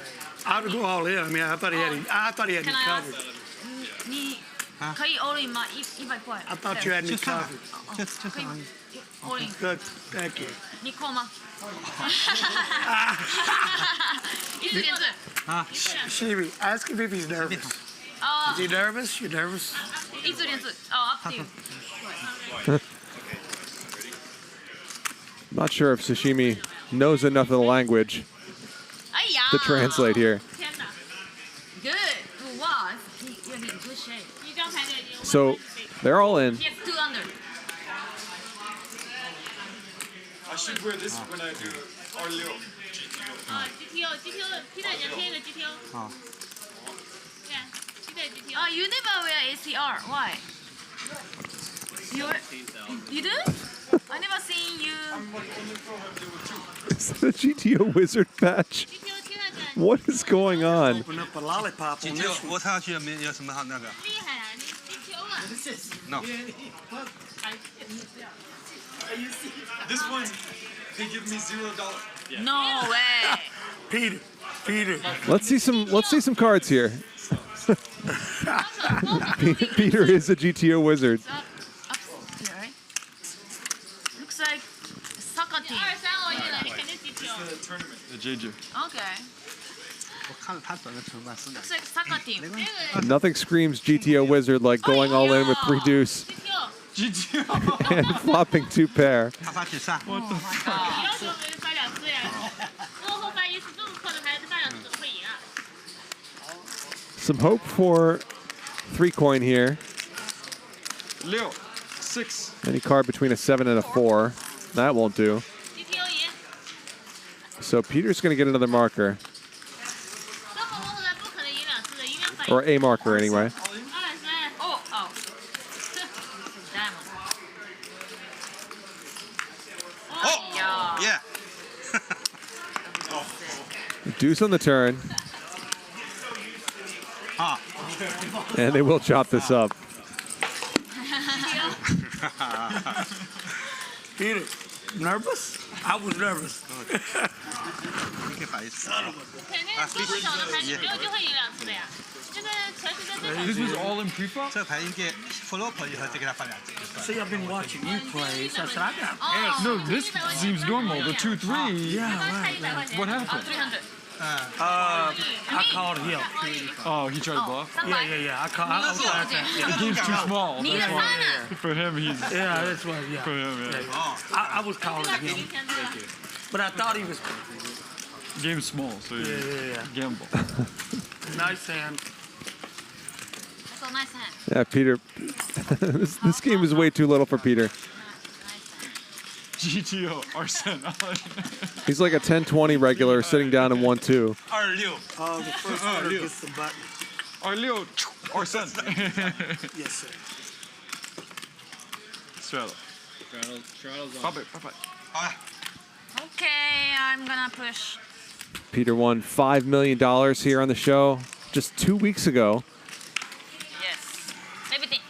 I would go all in. I mean, I thought he had. I thought he had me Can I ask? covered. 你可以 all in 吗？100块。 I thought you had me covered. 可以 all in。 Good, thank you. 你扣吗？一直连着。 Sashimi, ask him if he's nervous. Is he nervous? You nervous? 一直连着。哦 ，up to you。 Not sure if Sashimi knows enough of the language 哎呀。 to translate here. 天哪。Good. Wow. You're in good shape. 你刚才那。 So they're all in. He has 2 under. I should wear this when I do Orleo. GTO. 피자 이제 피해가 GTO. 어. Yeah. 피자 GTO. Oh, you never wear ACR. Why? You do? I never seen you. Is that a GTO wizard patch? What is going on? Open up a lollipop on this one. 我看上去有什么好那个？厉害啊，你 GTO 啊。 No. This one, they give me $0. No way. Peter. Let's see some cards here. Peter is a GTO wizard. Looks like soccer team. The tournament. The JJ. Okay. 我看了他短的成败是哪 Looks like soccer team. Nothing screams GTO wizard like going all in with 3 deuce GTO. and flopping 2 pair. 他发决赛。 What the fuck? Some hope for 3 coin here. Leo, 6. Any card between a 7 and a 4. That won't do. So Peter's going to get another marker. Or a marker anyway. Oh, yeah. Deuce on the turn. And they will chop this up. Peter, nervous? I was nervous. This was all in pre-flop? 这牌应该 flop 以后再给他放两只。 See, I've been watching you play, so I said, I got pairs. No, this seems normal. The 2-3. Yeah, right. What happened? 300. I called him. Oh, he tried to bluff? Yeah. I was The game's too small. Need a That's why. signer. For him, he's... Yeah, that's what, yeah. For him, yeah. I was calling him. But I thought he was. Game's small, so you Yeah. gamble. Nice hand. That's a nice hand. Yeah, Peter. this game is way too little for Peter. GTO, Arsene. He's like a 10-20 regular sitting down in 1-2. 26。 Oh, the first one gets the button. Arleo, Arsene. Yes, sir. Straddle. Bye-bye. Okay, I'm gonna push. Peter won $5 million here on the show just 2 weeks ago. Yes. Everything.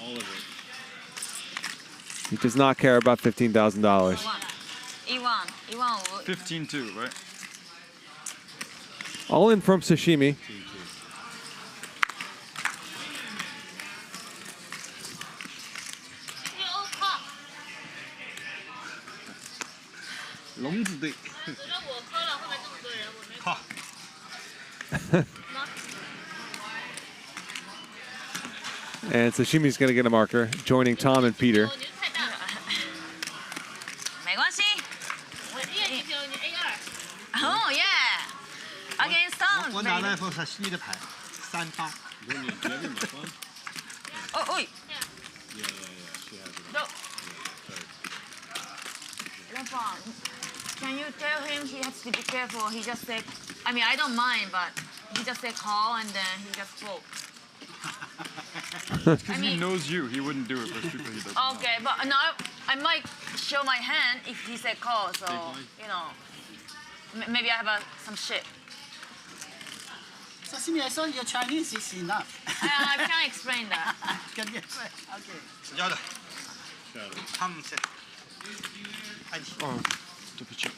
All of it. He does not care about $15,000. E1. 15-2, right? All in from Sashimi. And Sashimi's going to get a marker, joining Tom and Peter. 没关系。Oh yeah. Against Tom. 我拿了一副是西的牌，38。Oh, oi. No. Can you tell him he has to be careful? He just said, I mean, I don't mind, but he just said call and then he just fold. Because he knows you. He wouldn't do it for people he doesn't know. Okay, but now I might show my hand if he said call, so, you know. Maybe I have some shit. Sashimi, I saw your Chinese is enough. I can't explain that. Can you explain? Okay. 要的，他们先。爱你。哦，对不起。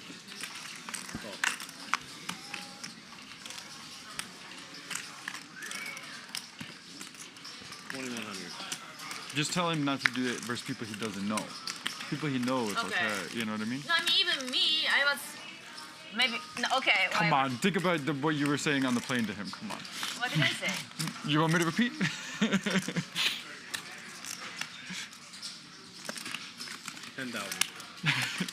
Just tell him not to do it versus people he doesn't know. People he knows, okay. You know what I mean? No, I mean, even me, I was maybe. No, okay. Come on, think about what you were saying on the plane to him. Come on. What did I say? You want me to repeat? 10,000.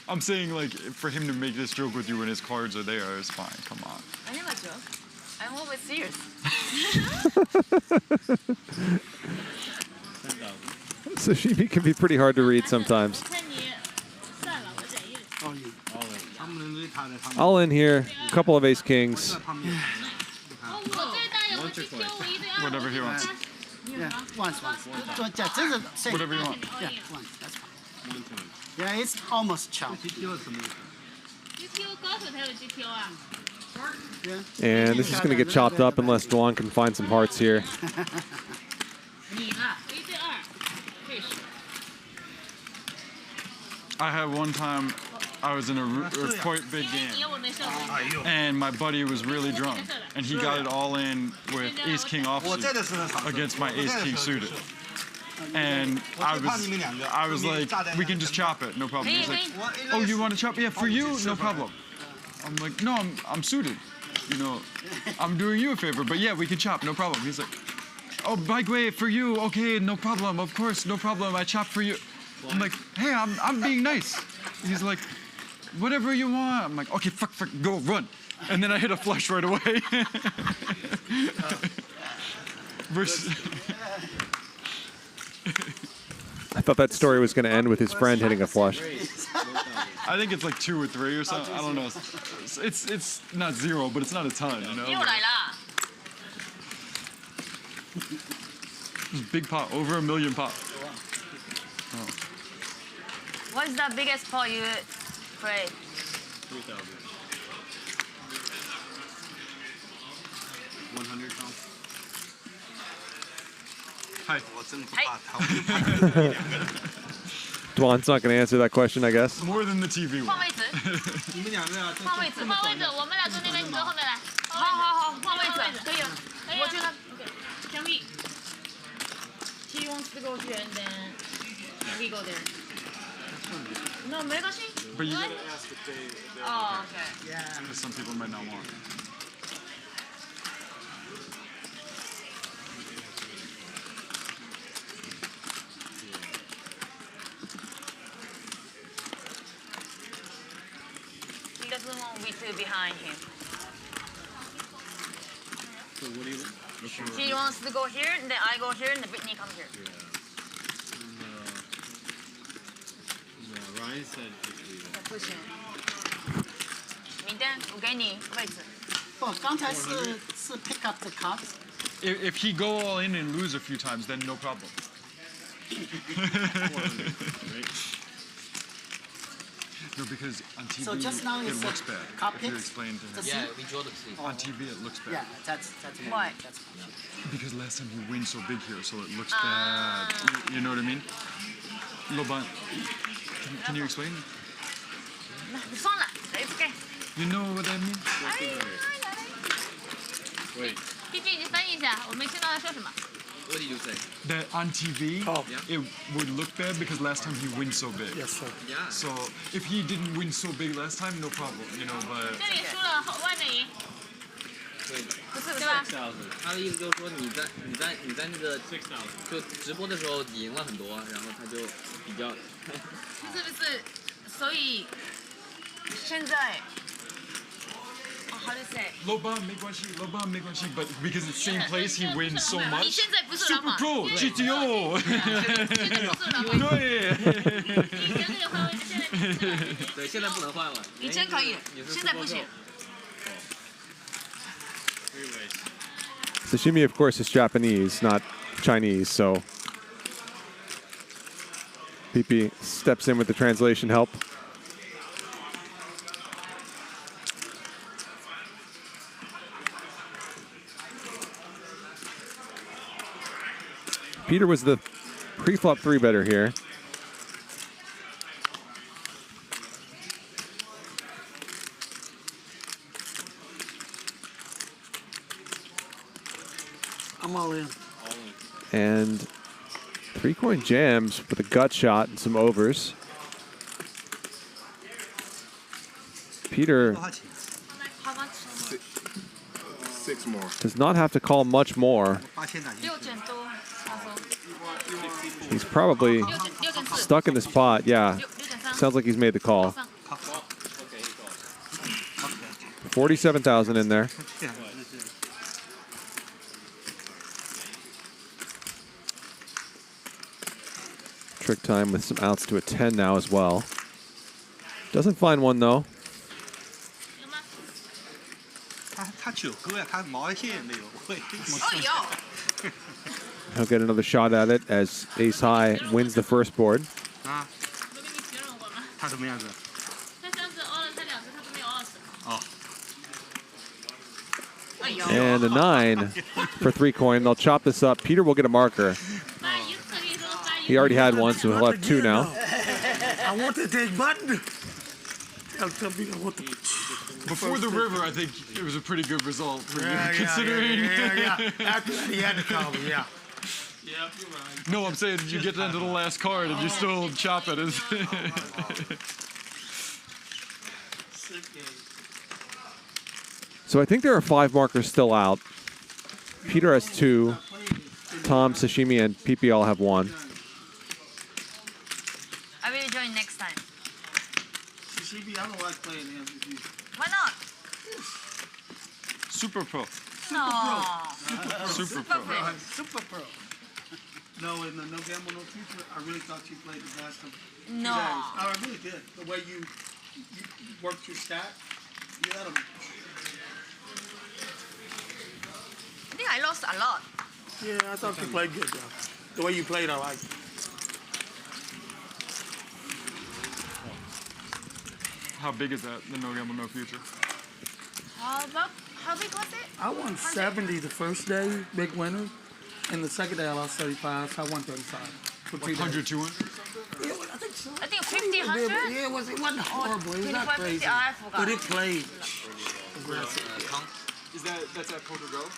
I'm saying, like, for him to make this joke with you when his cards are there is fine. Come on. I never joke. I'm always serious. Sashimi can be pretty hard to read sometimes. All in here, a couple of ace kings. Whatever he wants. Yeah, once. Whatever you want. Yeah, once. That's fine. Yeah, it's almost chopped. And this is going to get chopped up unless Dwan can find some hearts here. I had one time, I was in a quite big game, and my buddy was really drunk, and he got it all in with ace king offsuit against my ace king suited. And I was like, we can just chop it, no problem. He's like, oh, you want to chop? Yeah, for you, no problem. I'm like, no, I'm suited. You know, I'm doing you a favor, but yeah, we can chop, no problem. He's like, oh, by the way, for you, okay, no problem, of course, no problem, I chop for you. I'm like, hey, I'm being nice. He's like, whatever you want. I'm like, okay, fuck, go, run. And then I hit a flush right away. I thought that story was going to end with his friend hitting a flush. I think it's like 2 or 3 or something. I don't know. It's not 0, but it's not a ton, you know? Big pot, over $1 million pot. Oh. What is the biggest pot you play? 3,000. 100 pounds. Hi. Dwan's not going to answer that question, I guess. More than the TV one. 换位置，换位置，我们俩坐那边，你坐后面来。好，换位置，可以了。我觉得 Can we? He wants to go here and then we go there. No, 没关系。 But you. Oh, okay. Yeah. Because some people might not want. He doesn't want me to behind him. So what do you want? He wants to go here, and then I go here, and then Britney comes here. No, Ryan said just leave it. 不行。明天我给你位置。不，刚才是 pick up the cards. If he go all in and lose a few times, then no problem. No, because on TV So just now it it's looks bad. cup If you picks? explain to him. Yeah, we draw the three. On TV it looks bad. Yeah, that's Why? That's Because last time he wins so big here, so it looks bad. You know what I mean? Loban, can you explain? 算了 ，It's okay. You know what I mean? Wait. Pipi，你翻译一下，我没听到他说什么。 What did you say? That on TV, it would look bad because last time he wins so big. Yes, sir. Yeah. So if he didn't win so big last time, no problem, you know. But 这里输了，外面赢。对，不是吧？他的意思就是说你在那个就直播的时候赢了很多，然后他就比较。是不是？所以现在。How to say? Loban 没关系 but because it's same place, he wins so much. 你现在不是老 Super 板。 Pro GTO. 对，现在不能换了。以前可以，现在不行。 Sashimi, of course, is Japanese, not Chinese, so Pipi steps in with the translation help. Peter was the pre-flop 3-better here. I'm all in. And 3-coin jams with a gut shot and some overs. Peter Six more. does not have to call much more. He's probably stuck in the spot. Yeah, sounds like he's made the call. 47,000 in there. Trick time with some outs to a 10 now as well. Doesn't find one though. 他9个呀，他毛一些也没有。He'll get another shot at it as Ace High wins the first board. 啊，他什么样子？哦。 And a 9 for 3-coin. They'll chop this up. Peter will get a marker. He already had one, so he'll have 2 now. I want to take button. Tell me I want the. Before the river, I think it was a pretty good result for you, Yeah. After that, he had to call me, yeah. Yeah, you're right. No, I'm saying you get into the last card and you still chop it. So I think there are 5 markers still out. Peter has 2. Tom, Sashimi, and Pipi all have 1. I will join next time. Sashimi, I don't like playing him. Why not? Super Pro. No. Super Pro. Super Pro. No, in the No Gamble, No Future, I really thought you played the best of No. days. Oh, I really did. The way you worked your stack, you had them. I think I lost a lot. Yeah, I thought you played good, though. The way you played, I liked. How big is that, the No Gamble, No Future? How big was it? I won 70 the first day, big winner. And the second day, I lost 35, so I won 35. For 3 days. 100, 200? Yeah, I think so. I think 50, 100? Yeah, it wasn't horrible. It was not 25, crazy. 50, I forgot. But it played aggressive. That's at Poker Go?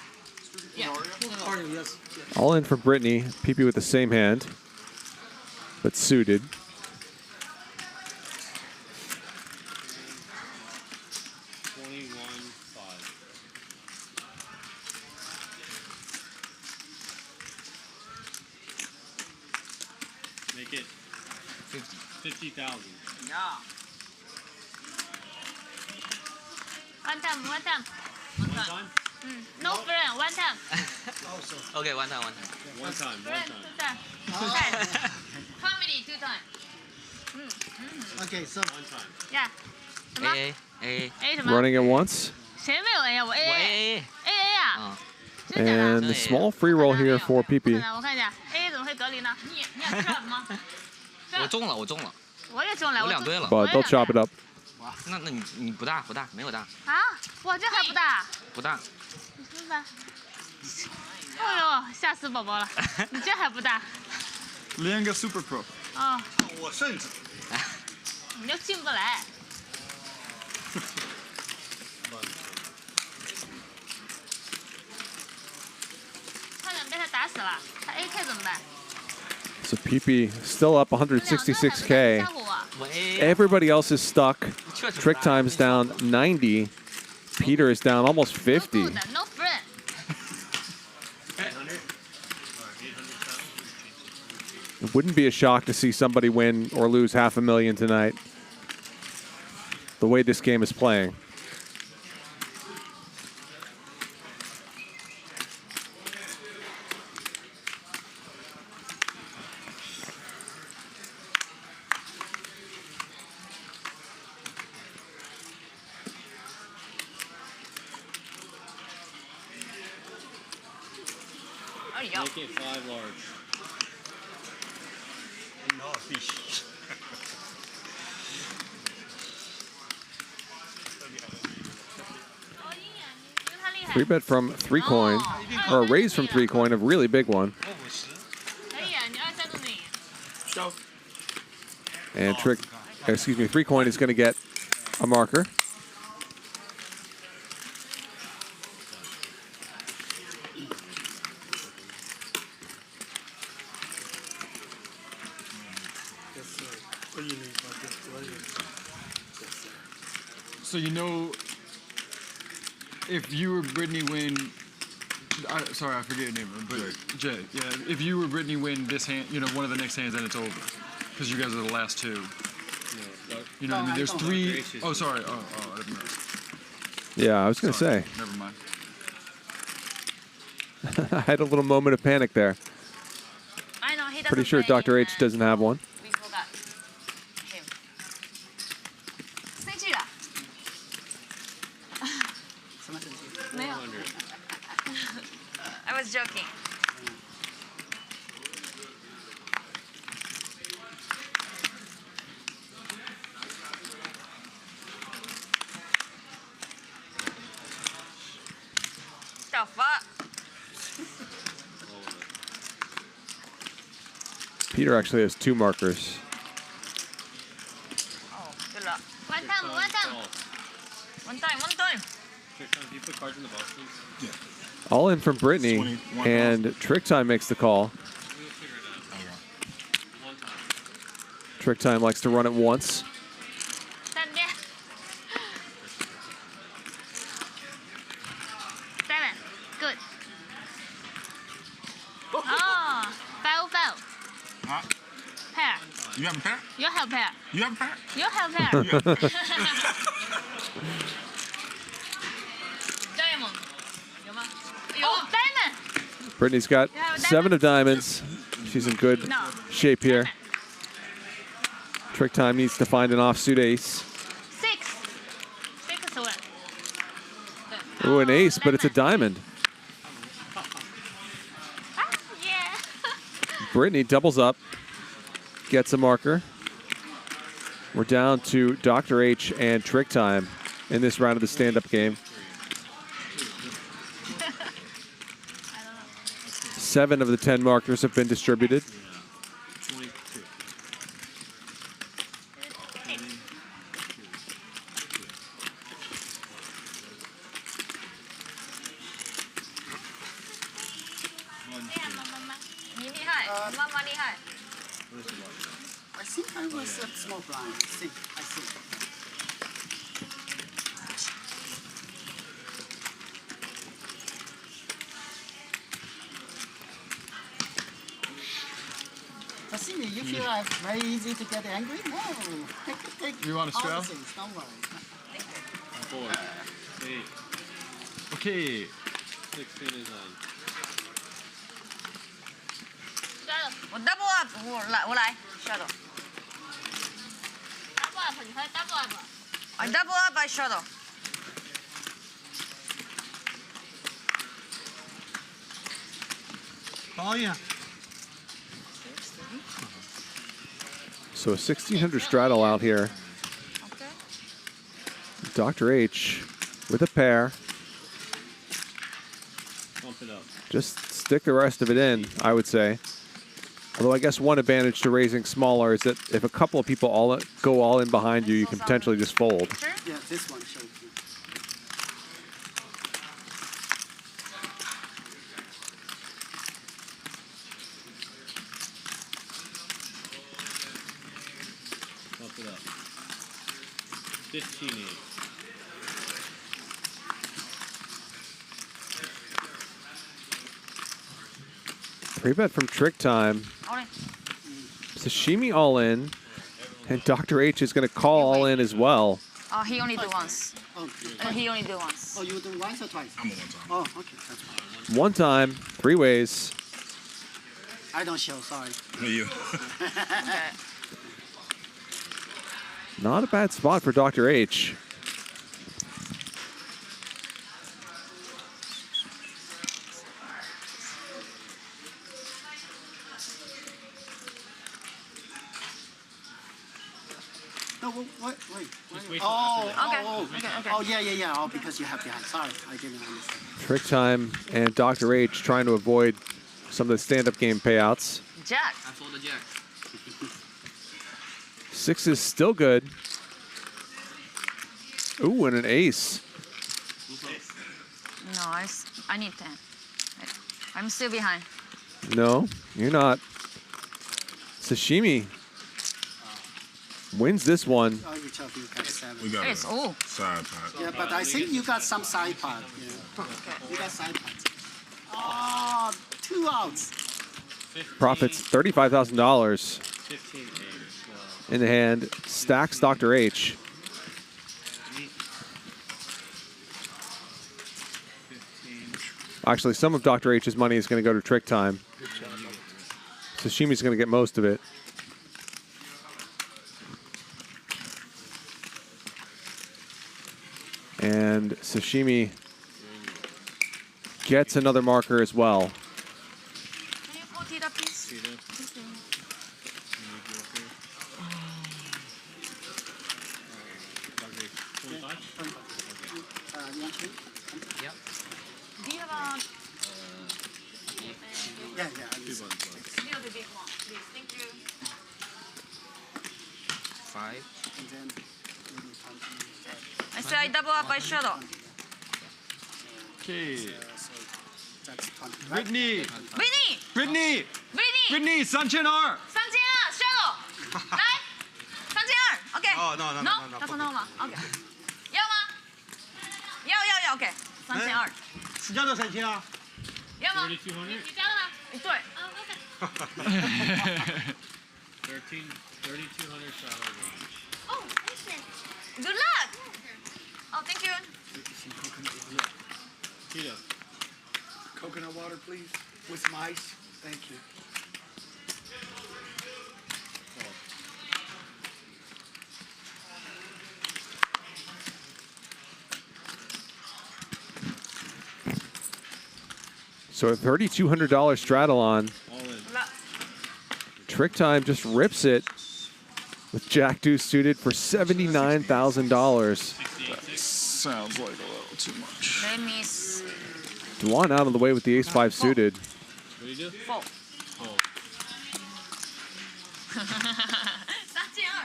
Yeah. Oh, yes. All in for Britney. Pipi with the same hand, but suited. Make it 50,000. Yeah. One time. One time? No friend, one time. Okay, one time. Friend, 2 times. 2 times. Family, 2 times. Okay, so. One time. Yeah. AA. A 什么 Running at once. 谁没有 A 啊？我 AA 啊。 And the small free roll here for Pipi. 我看一下 ，A 怎么会隔离呢？你也吃了吗？我中了。我也中了，我2堆了。 But they'll chop it up. 那你不大，没有大。啊，哇，这还不大。不大。你说吧。哎呦，吓死宝宝了！你这还不大。2个 Super Pro。哦。我甚至。你就进不来。差点被他打死了，他 AK 怎么办？ So Pipi still up 166K. Everybody else is stuck. Trick time's down 90. Peter is down almost 50. No friend. It wouldn't be a shock to see somebody win or lose $500,000 tonight. The way this game is playing. Make it 5 large. No fish. Free bet from 3-coin, or a raise from 3-coin, a really big one. And 3-Coin is going to get a marker. So you know, if you were Britney win, sorry, I forget your name, but Jay. Yeah, if you were Britney win this hand, you know, one of the next hands, then it's over, because you guys are the last two. You know what I mean? There's 3. Oh, sorry. Oh, I didn't know. Yeah, I was going to say. Never mind. I had a little moment of panic there. I know he doesn't. Pretty sure play, Dr. H doesn't have one. We forgot him. Stay tuned. 没有 I was joking. The fuck? Peter actually has 2 markers. Oh, good luck. One time. One time. Do you put cards in the box, please? Yeah. All in from Britney, and Trick Time makes the call. Trick Time likes to run it once. 7. Good. Oh, foul. Huh? Pair. You have a pair? You have pair. You have a pair? You have pair. Diamond. 有吗？有 diamond. Brittany's got 7 of diamonds. She's in good shape here. Trick Time needs to find an offsuit ace. 6. 6 one. Ooh, an ace, but it's a diamond. Yeah. Brittany doubles up, gets a marker. We're down to Dr. H and Trick Time in this round of the stand-up game. 7 of the 10 markers have been distributed. I think I was a small blind. I think. Sashimi, you feel like very easy to get angry? No. Take You want to all straddle? the things, don't worry. 4, 8. Okay. 16 is on. 我 double up， 我来 shadow。double up， 你可以 double up。I double up by shadow。 Oh yeah. So a 1600 straddle out here. Okay. Dr. H with a pair. Bump it up. Just stick the rest of it in, I would say. Although I guess one advantage to raising smaller is that if a couple of people go all in behind you, you can potentially just fold. Yeah, this one shows you. Bump it up. 15, 8. Free bet from Trick Time. Sashimi all in. And Dr. H is going to call all in as well. Oh, he only do once. He only do once. Oh, you do once or twice? I'm a one time. Oh, okay, that's fine. One time, 3 ways. I don't show, sorry. You. Not a bad spot for Dr. H. No, wait. wait Oh, Okay. oh, yeah. Oh, because you have behind. Sorry, I didn't understand. Trick Time and Dr. H trying to avoid some of the stand-up game payouts. Jack. I fold the jack. 6 is still good. Ooh, and an ace. No, I need 10. I'm still behind. No, you're not. Sashimi wins this one. Oh, you told me you got 7. We got Yes, oh. side pot. Yeah, but I think you got some side pot. Yeah. You got side pot. Oh, 2 outs. Profits $35,000 in the hand. Stacks Dr. H. Actually, some of Dr. H's money is going to go to Trick Time. Sashimi's going to get most of it. And Sashimi gets another marker as well. Can you put it up, please? Yep. Do you have a... Yeah. Still the big one, please. Thank you. 5. And then I say I double up by shadow. Okay. so that's 20. Right? Britney. Britney! Britney, 3000R. 3000 shadow! 来 3000 OK Oh, no. No? 他说 no 吗 OK 要吗要 OK 3000谁家的3000啊？要吗你加了吗对 $3,200 Oh good luck Oh thank you Coconut water, please, with some ice. Thank you. So a $3,200 straddle on. Trick Time just rips it with Jack Deuce suited for $79,000. Sounds like a little too much. let me see Dwan out of the way with the ace-5 suited. What do you do? 4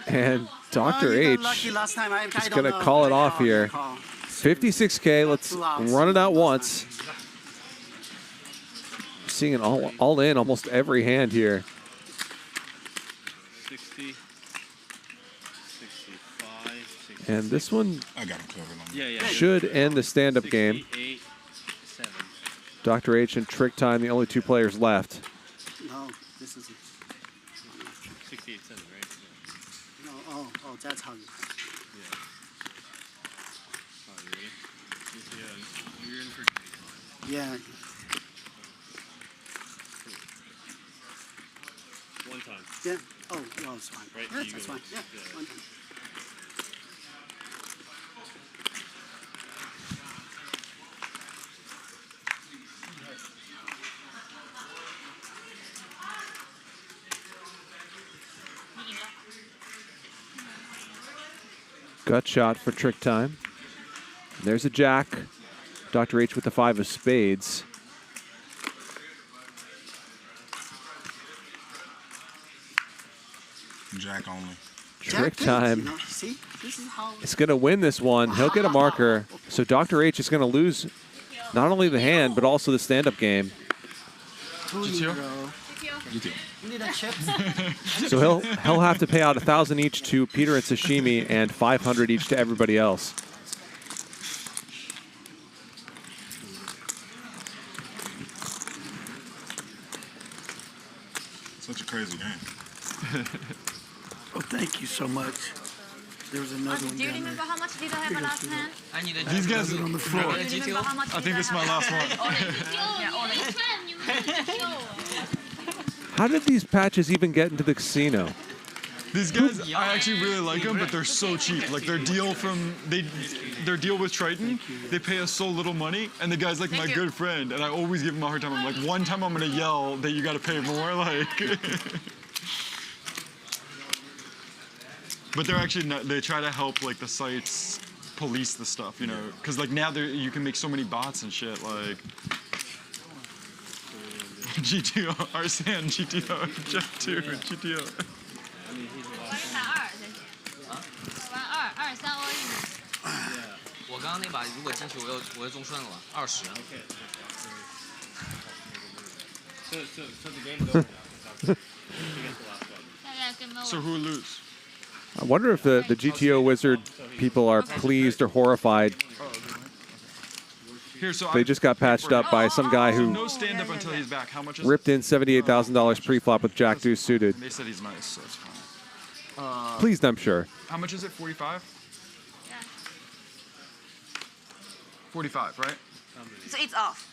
And Dr. you H got lucky last time. I is don't going to know. call it off Call. here. 56K. Let's run it out once. Seeing it all in almost every hand here. 60, 65, 60. And this one I got him covered on Yeah. should end the stand-up game. 68, 7. Dr. H and Trick Time, the only 2 players left. No, this is. 68, 7, right? No, oh, that's how you. Yeah. Oh, you ready? Yeah. You're in for. Yeah. One time. Yeah. Oh, no, it's fine. Right, Yeah, you that's go. fine. Yeah, Yeah. one time. Gut shot for Trick Time. There's a jack. Dr. H with the 5 of spades. Jack only. Trick Jack, Time you know, see, this is how. is going to win this one. He'll get a marker. So Dr. H is going to lose not only the hand, but also the stand-up game. 2 in a row. You too. You need a chip. So he'll have to pay out 1,000 each to Peter and Sashimi and 500 each to everybody else. Such a crazy game. Oh, thank you so much. There's another one Do you down remember there. how much did I have last hand? I need a These guys on the floor. Do you remember how much I think this is my last one. How did these patches even get into the casino? These guys, I actually really like them, but they're so cheap. Like their deal with Triton, they pay us so little money, and the guy's like my good friend, and I always give him a hard time. I'm like, one time I'm gonna yell that you gotta pay more, like. But they're actually not, they try to help like the sites police the stuff, you know, because like now you can make so many bots and shit, like. GTO, Arsan, GTO, Jeff 2, GTO. 我刚刚那把如果进去，我又中顺了吧，20。So the game's over now. So who lose? I wonder if the GTO Wizard people are pleased or horrified. Here, so They just got patched up by some guy who no stand up until he's back. How much is ripped in $78,000 pre-flop with Jack Deuce suited. They said he's nice, so it's fine. Pleased, I'm sure. How much is it? 45? Yeah. 45, right? So it's off.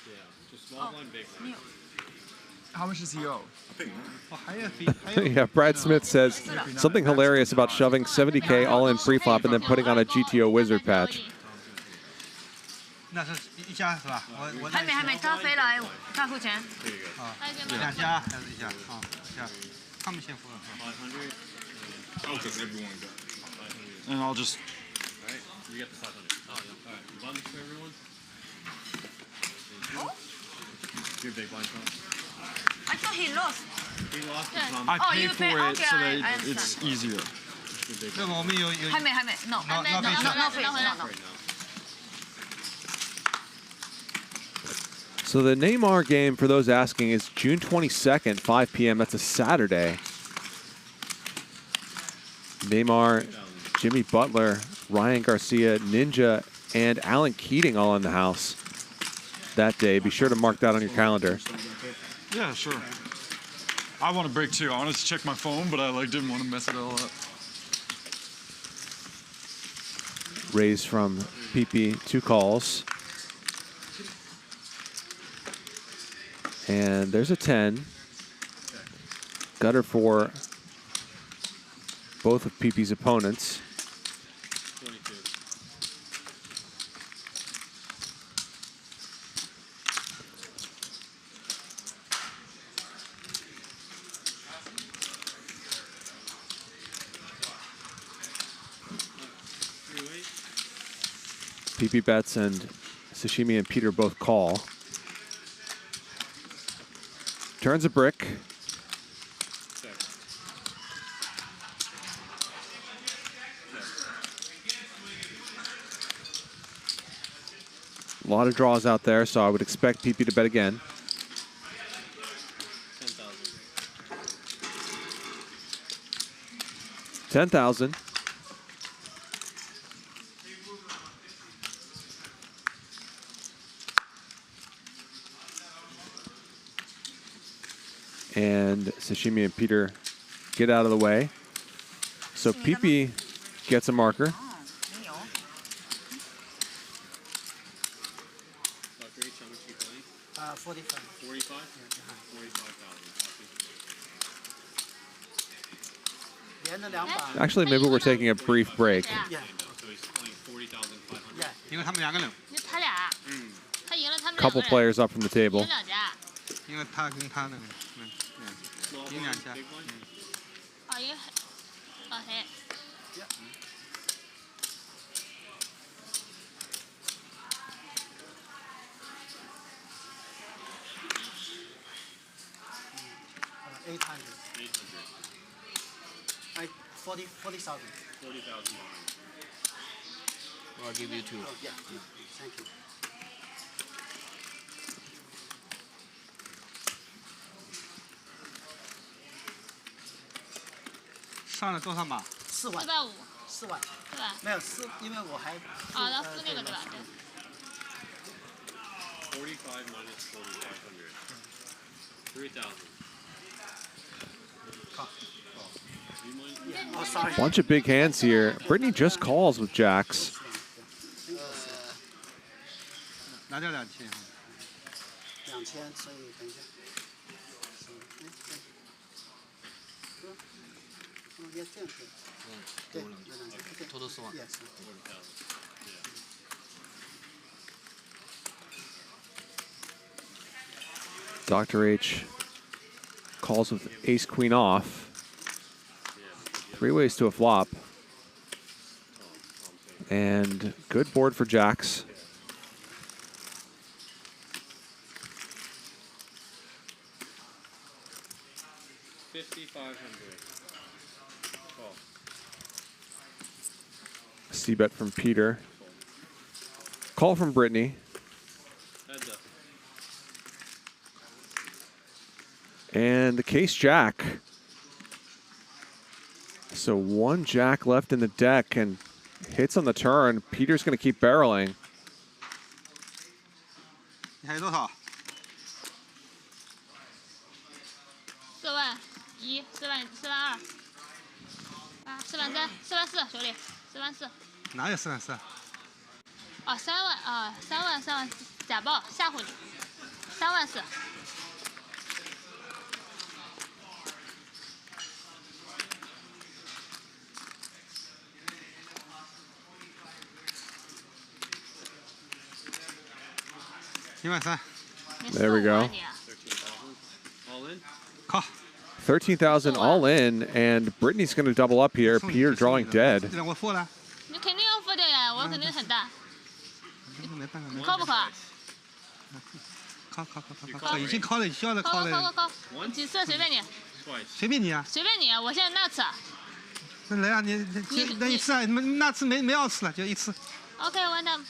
Yeah, just small one, big one. How much does he owe? Yeah, Brad Smith says something hilarious about shoving 70K all in pre-flop and then putting on a GTO Wizard patch. 那是一家是吧？我还没，他飞来，他付钱。2家还是1家？啊，1家，他们先付了。500. Oh, because everyone got. And I'll just. All right, you get the 500. Oh, yeah. All right, you bought this for everyone? Your big blind phone. I thought he lost. He lost Yeah. the Tom. I paid you for pay- it okay, so I that understand. it's easier. 那么我们有还没，no， no。 So the Neymar game, for those asking, is June 22nd, 5 p.m. That's a Saturday. Neymar, Jimmy Butler, Ryan Garcia, Ninja, and Alan Keating all in the house that day. Be sure to mark that on your calendar. Yeah, sure. I want to break too. I wanted to check my phone, but I didn't want to mess it all up. Raise from Pipi, 2 calls. And there's a 10. Gutter for both of Pipi's opponents. 22. Pipi bets and Sashimi and Peter both call. Turns a brick. A lot of draws out there, so I would expect Pipi to bet again. 10,000. And Sashimi and Peter get out of the way. So Pipi gets a marker. Dr. H, how much are you playing? 45. 45? 45,000. Actually, maybe we're taking a brief break. Yeah. So he's playing 40,500. Yeah. 因为他们2个人，他俩，他赢了他们两个 Couple 人 players up from the table. 赢2家。因为他跟他那个，赢2家。哦，赢，哦谁？ 800. 40,000. 40,000. I'll give you 2. Oh, yeah. Thank you. $450 4万，对吧？没有4，因为我还要付那个对吧？对。 45 minus 4,500. 3,000. Oh, sorry. Bunch of big hands here. Britney just calls with jacks. 拿掉2000。2000，所以等一下。也这样可以。对，偷偷4万。 Yes. Dr. H calls with ace queen off. 3 ways to a flop. And good board for jacks. $5,500. C bet from Peter. Call from Britney. And the case jack. So one jack left in the deck and hits on the turn. Peter's going to keep barreling. 你还有多少？4万1、4万2、啊4万3、4万4，手里4万4。哪有4万4？哦，3万啊，3万，假报吓唬你，3万4。1万3。There we go. All in? 靠。 13,000 all in, and Brittany's going to double up here. Peter drawing dead. 这两我付了。你肯定要付的呀，我肯定很大。没办法，扣不扣？考，已经考了，需要的考了。扣，几次随便你。随便你啊。随便你啊，我现在那次。那来啊，你那一次啊，那次没2次了，就1次。 OK, one time.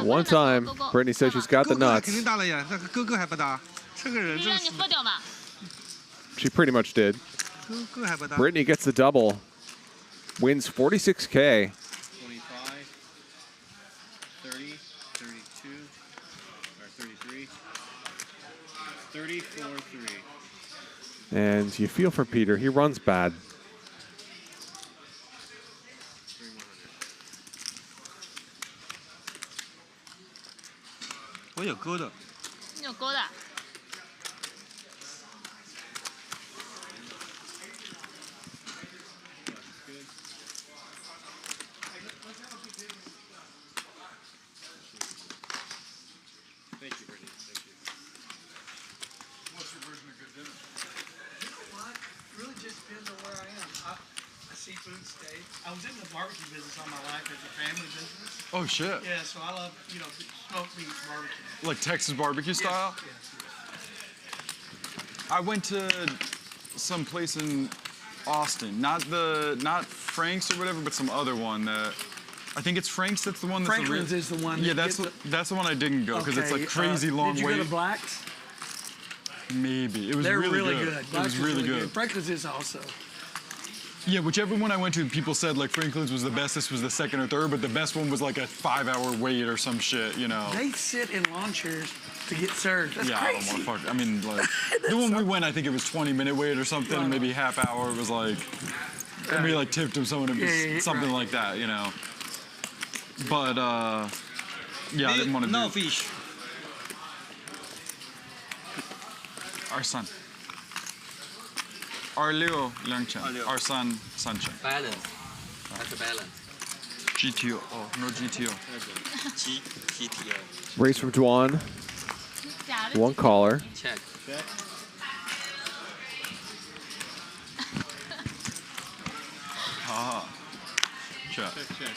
One time. Brittany says she's got the 哥 nuts. 肯定大了呀，那个哥哥还不大，这个人真是。让你喝掉嘛。 She pretty much did. 哥还不大。 Britney gets the double. Wins 46K. 25, 30, 32, or 33, 34, 3. And you feel for Peter. He runs bad. 我有勾的。你有勾的。Thank you, Brittany. Thank you. What's your version of good dinner? You know what? It really just depends on where I am. A seafood steak. I was in the barbecue business all my life as a family business. Oh shit. Yeah, so I love, smoked meat barbecue. Like Texas barbecue style? Yes. I went to some place in Austin, not Frank's or whatever, but some other one that I think it's Frank's. That's the one. That's Franklin's is the one. Yeah, that's the one I didn't go because it's like crazy long did you wait. go to Black's? Maybe it was They're really good. It Black's was really good. Franklin's is also. Yeah, whichever one I went to, people said like Franklin's was the best. This was the second or third, but the best one was like a 5-hour wait or some shit, you know. They sit in lawn chairs to get served. That's yeah, crazy. I don't want to fuck. I mean, like the one we went, I think it was 20-minute wait or something, Right. maybe half hour. It was like, and we like tipped him someone. It was something like that, you know. But yeah, I didn't want to do. No fish. Our son. Our Leo Langchen. Our son Sanchen. Balance. That's a balance. GTO. Oh, no GTO. GTO. Race from Dwan. One caller. Check. Check. Ah. Check. Check, check.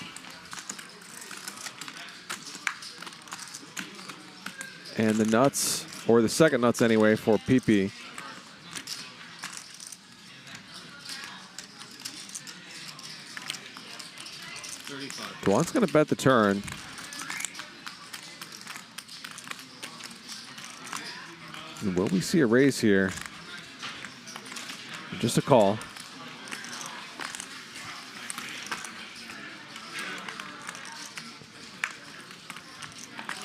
And the nuts, or the second nuts anyway, for Pipi. Dwan's going to bet the turn. And will we see a raise here? Just a call.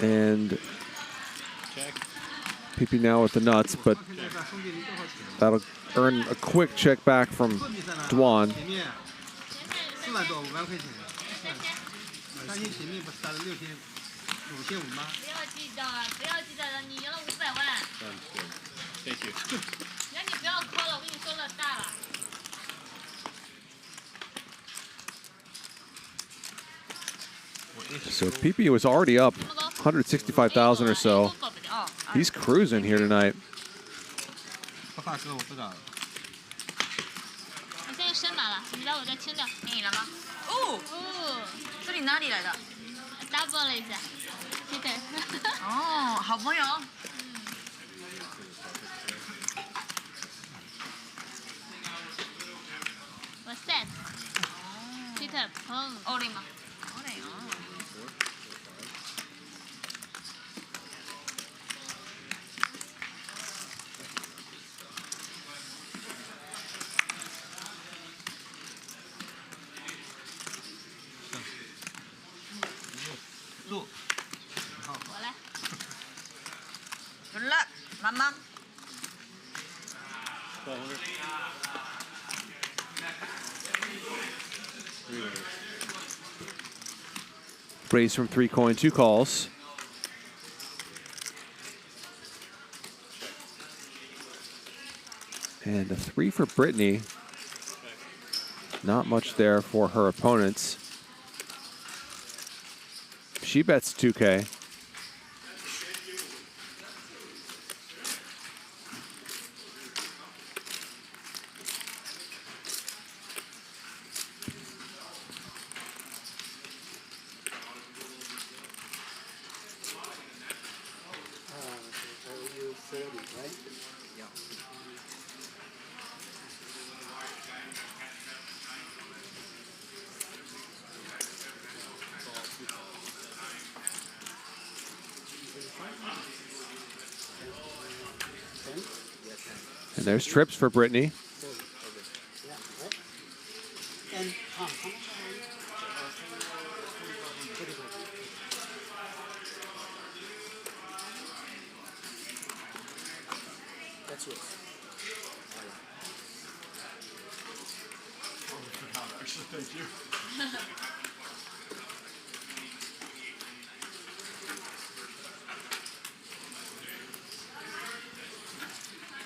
And Pipi now with the nuts, but that'll earn a quick check back from Dwan. 4万多5万块钱，3天前面不是打了6天5500吗？不要记着，不要记着了，你赢了500万。 Thank you. 那你不要扣了，我跟你说了大了。 So Pipi was already up 165,000 or so. He's cruising here tonight. 不发车我不打。我现在升满了，你来我这清掉。给你了吗？哦，这里哪里来的 ？double 了一下，记得。哦，好朋友。我 set。Peter 碰 Ollie 吗？Ollie 啊。谈吗？ Raise from 3 coin, 2 calls. And a 3 for Britney. Not much there for her opponents. She bets 2K. And there's trips for Britney. And that's yours. Thank you.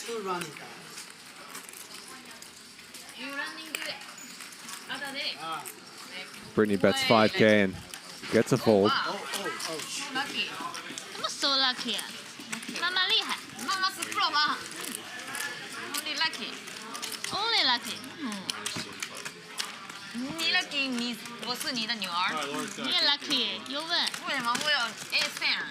Two running guys. You running good. Other day. Britney bets 5K and gets a fold. Lucky. 怎么 so lucky 啊？妈妈厉害。妈妈是 pro 吗 ？Only lucky. Only lucky。你 lucky， 你我是你的女儿。你也 lucky， 有问。为什么我有 A fan？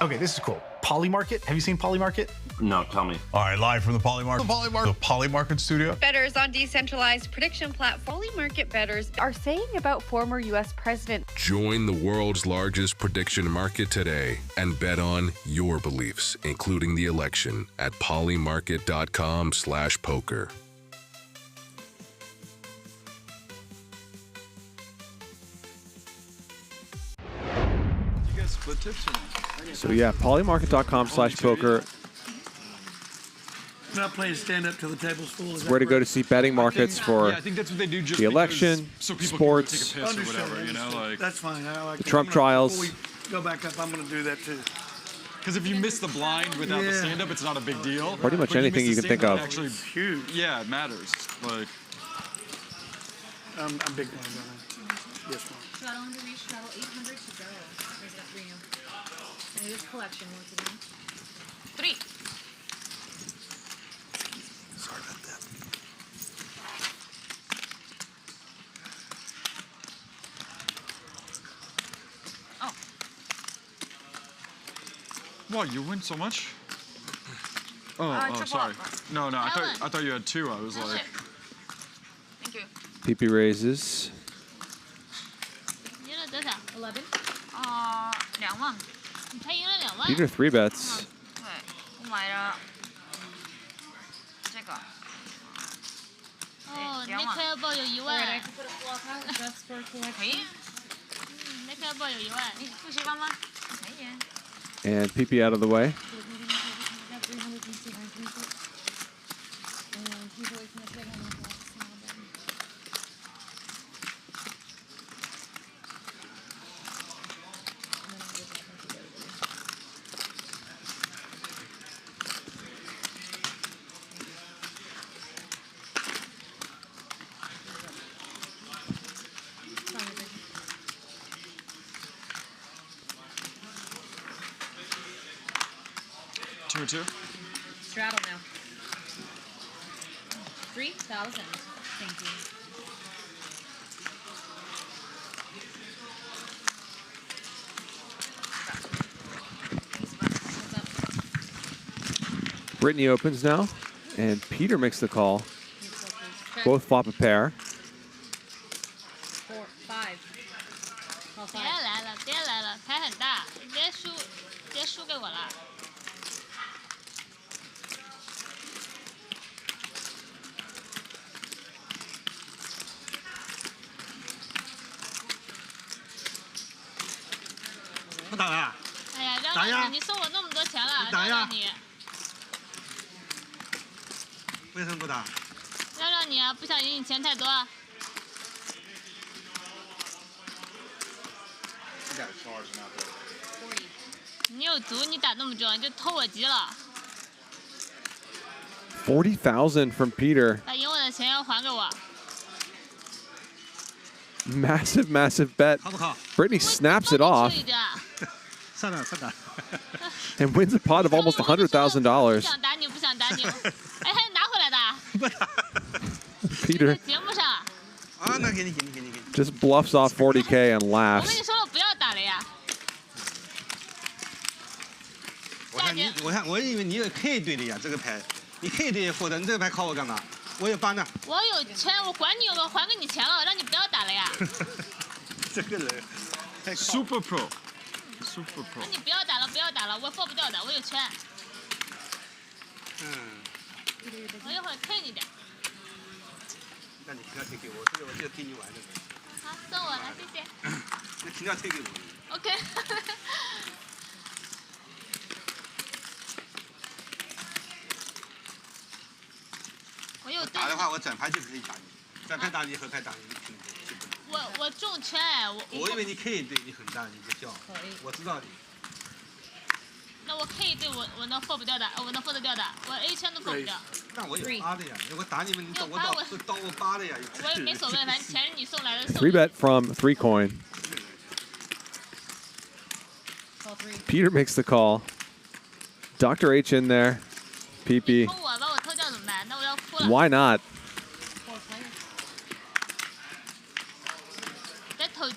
Okay, this is cool. Poly Market. Have you seen Poly Market? No, tell me. All right, live from the Poly Market. The Poly Market studio. Bettors on decentralized prediction platform. Poly market bettors are saying about former U.S. President. Join the world's largest prediction market today and bet on your beliefs, including the election, at polymarket.com/poker. You guys split tips or not? So yeah, polymarket.com/poker. Not playing stand up till the table's full. It's where to go to see betting markets for I think that's what they do just the election, so people sports, can go take a piss or whatever, you know, like. That's fine. I like the that. Trump trials. Before we go back up, I'm going to do that too. Because if you miss the blind without the Yeah. stand up, it's not a big deal. Pretty much But anything miss you the can think stand-up, of. Actually, huge. Yeah, it matters. Like. I'm big one. Yes, ma'am. Straddle under reach, straddle 800 to go. There's that for you. And it is collection once again. 3. Sorry about that. Oh. Wow, you win so much? Oh, triple sorry. up. No, I thought you had 2. I was Oh, like. shit. Thank you. PP raises. 赢了多少？11。 2万。他赢了2万。 Peter 3 bets. 对，我买了这个。哦2万。 ，Nick Elbow 有1万。 Alright, I can put a block out just for collection. 可以。 Nick Elbow 有1万。你不喜欢吗？可以。 And PP out of the way. Two or two? Straddle now. 3,000. Thank you. Britney opens now, and Peter makes the call. Both flop a pair. 4, 5. 别来了，别来了，牌很大，别输给我了。不打了。哎呀，打呀让你送我那么多钱了，打呀让你，为什么不打？让你啊，不想赢你钱太多。 你有毒，你打那么重，你就偷我急了。 40,000 from Peter. 把赢我的钱要还给我。 Massive, massive bet. Britney snaps it off 算了算了。 and wins a pot of almost $100,000. 想打你，不想打你。哎，还拿回来的。 Peter 节目上。啊，那给你给你给你给你。 just bluffs off 40K and 我跟 laughs. 你说了，不要打了呀。 我以为你有 K 队的呀，这个牌，你 K 队也获得，你这个牌考我干嘛？我有8呢。我有钱，我管你有没有还给你钱了，让你不要打了呀。这个人 ，Super Pro，Super Pro。你不要打了，不要打了，我放不掉的，我有钱。我一会儿退你点。那你停掉退给我，这个我就给你玩的。好，送我了，谢谢。那停掉退给我。OK 我有打的话，我转牌就可以打你，转牌打你，合牌打你，我中圈哎，我以为你 K 队你很大，你不叫，我知道你。那我 K 队我能放不掉的，我能放得掉的，我 A 圈都放不掉。那我有8的呀，我打你们，你我到我8的呀。我也没所谓，反正钱是你送来的。 3 bet from 3 coin. Peter makes the call. Dr. H in there. Pipi. 偷我把我偷掉怎么办？那我要哭了。 Why not? 别偷鸡。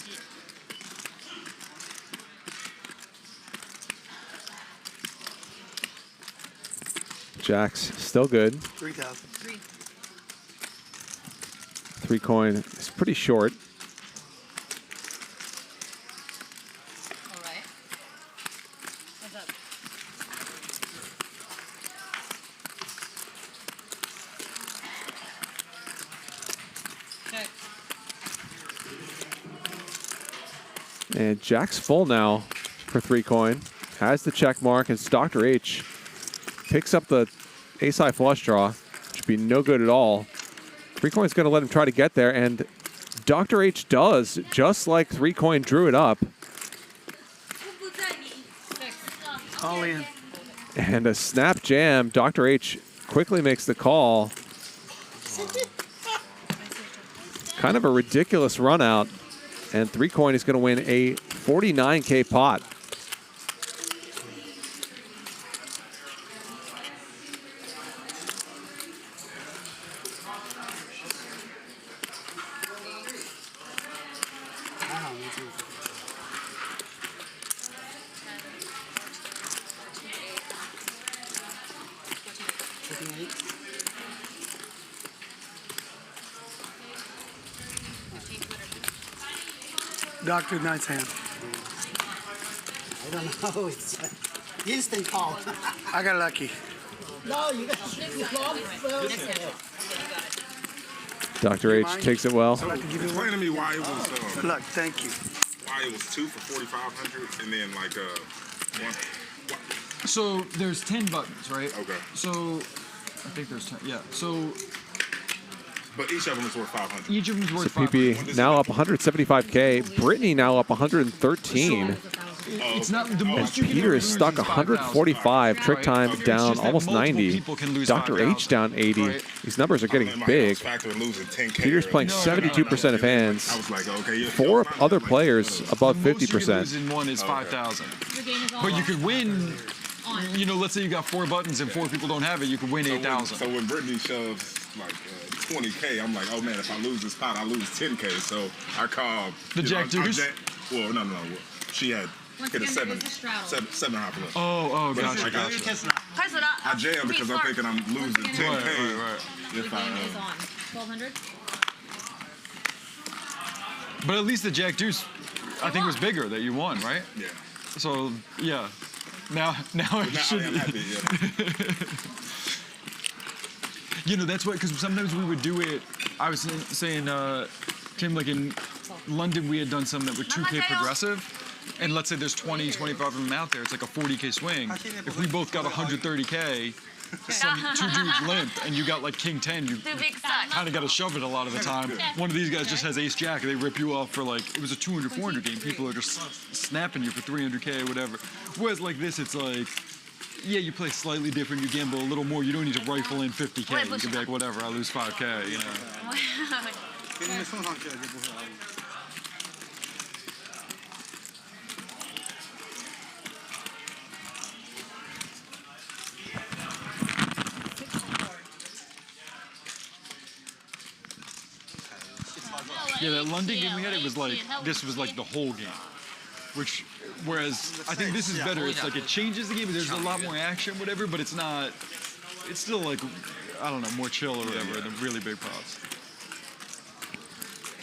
Jack's still good. 3,000. 3 coin is pretty short. All right. What's up? Check. And Jack's full now for 3 coin. Has the check mark as Dr. H picks up the ace-high flush draw. Should be no good at all. 3 coin's going to let him try to get there, and Dr. H does, just like 3 coin drew it up. All in. And a snap jam. Dr. H quickly makes the call. Kind of a ridiculous run out. And 3 coin is going to win a 49K pot. Dr. Knight's hand. I don't know. It's instant call. I got lucky. No, you got Dr. H takes it well. So explain to me why it was. Good luck. Thank you. Why it was 2 for 4,500 and then like 1. So there's 10 buttons, right? Okay. So I think there's 10. Yeah. So. But each of them is worth 500. Each of them is So worth 500. Pipi now up 175K. Brittany now up 113. It's not the most you can Peter ever is lose stuck is 145. Trick right? time It's down just that almost multiple 90. people can lose Dr. H 5,000, down 80. right? These numbers are getting big. Peter's playing 72% of hands. 4 other players above The most you can 50%. lose in one is 5,000. But you could win. You know, let's say you got 4 buttons and 4 people don't have it, you could win 8,000. So when Brittany shoves like 20K, I'm like, oh man, if I lose this pot, I lose 10K. So I called The Jack Deuce? Well, no. She had hit a 7 high flush. Oh, But gotcha, like, gotcha. I jammed because I'm thinking I'm losing 10K. Right. If I, 1,200. But at least the Jack Deuce, I think, was bigger that you won, right? Yeah. So, yeah. Now it should I'm be. happy, yeah. You know, that's what, because sometimes we would do it. I was saying, Tim, like in London, we had done some that were 2K progressive. and let's say there's 20, 25 of them out there, it's like a 40K swing. If we both got 130K, two dudes limp, and you got like king 10, you kind of got to shove it a lot of the time. One of these guys just has ace jack, and they rip you off for like, it was a 200, 400 game. People are just snapping you for 300K or whatever. Whereas like this, it's like, yeah, you play slightly different, you gamble a little more. You don't need to rifle in 50K. You can be like, whatever, I lose 5K, you know. Yeah, that London game we had, it was like, this was like the whole game. Whereas I think this is better. It's like it changes the game. There's a lot more action, whatever, but it's not, it's still like, I don't know, more chill or whatever than really big pots.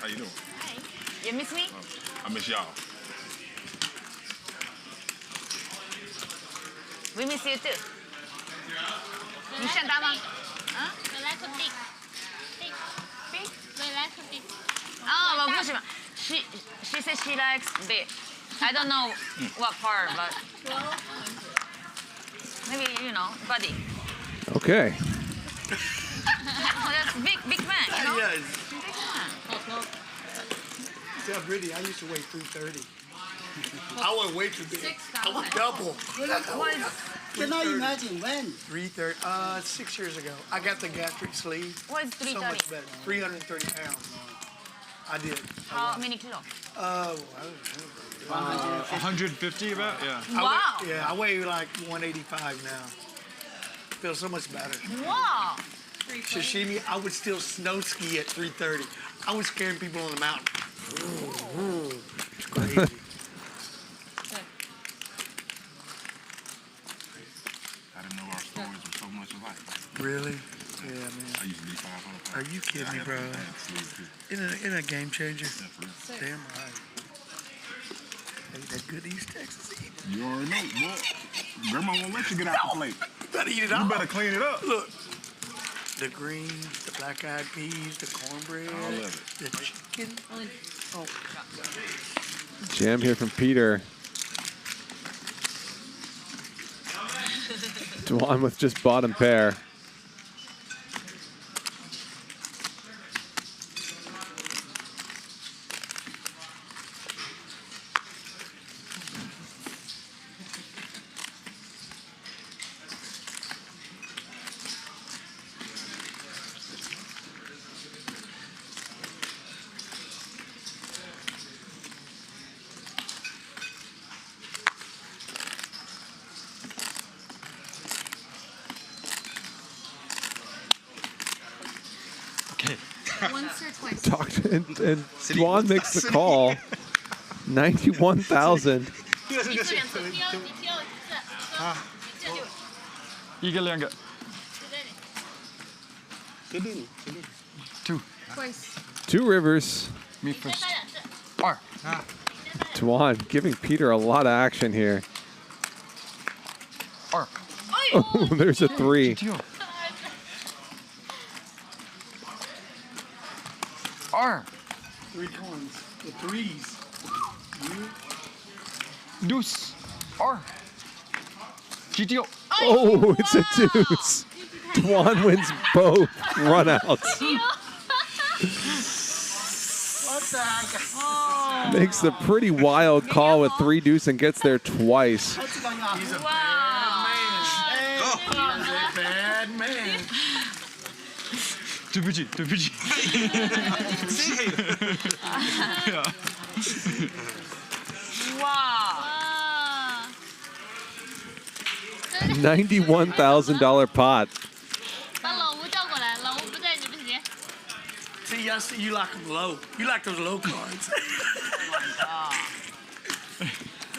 How you doing? Hi. You miss me? I miss y'all. We miss you too. 你想打吗？啊？ Relax a bit. Big? Relax a bit. Oh, but push she says she likes big. I don't know what part, but maybe you know, body. Okay. Oh, that's big man, you know. Yeah. Big man. Tell Britney, I used to weigh 330. I went way too big. I was double. Cannot imagine when. 330. 6 years ago. I got the gastric sleeve. What is 330? So much better. 330 pounds. I did. How many kilos? 150 about? Yeah. Wow. I weigh like 185 now. Feel so much better. Wow. Sashimi, I would still snow ski at 330. I was scaring people on the mountain. It's crazy. I didn't know our stories were so much alike. Really? Yeah, man. I used to be 500. Are you kidding me, bro? In a game changer? Damn right. Hey, that good East Texas eat. You already know, boy. Grandma won't let you get out the plate. You better eat it up. You better clean it up. Look. The greens, the black-eyed peas, the cornbread, I love it. the chicken. Oh, Jam here from Peter. Dwan with just bottom pair. Once or twice. Talked and Dwan makes the call. 91,000. 一个两个 Two. Twice. Two rivers. Me first. Dwan giving Peter a lot of action here. Oh, there's a three. Three coins. The threes. Deuce. GTO. Oh, it's a deuce. Dwan wins both runouts. What the heck? Makes a pretty wild call with three deuce and gets there twice. He's a bad man. Hey, he's a bad man. 对不起，对不起。Wow. $91,000 pot. 把老吴叫过来，老吴不在，你不行。 See, I see you like them low. You like those low cards.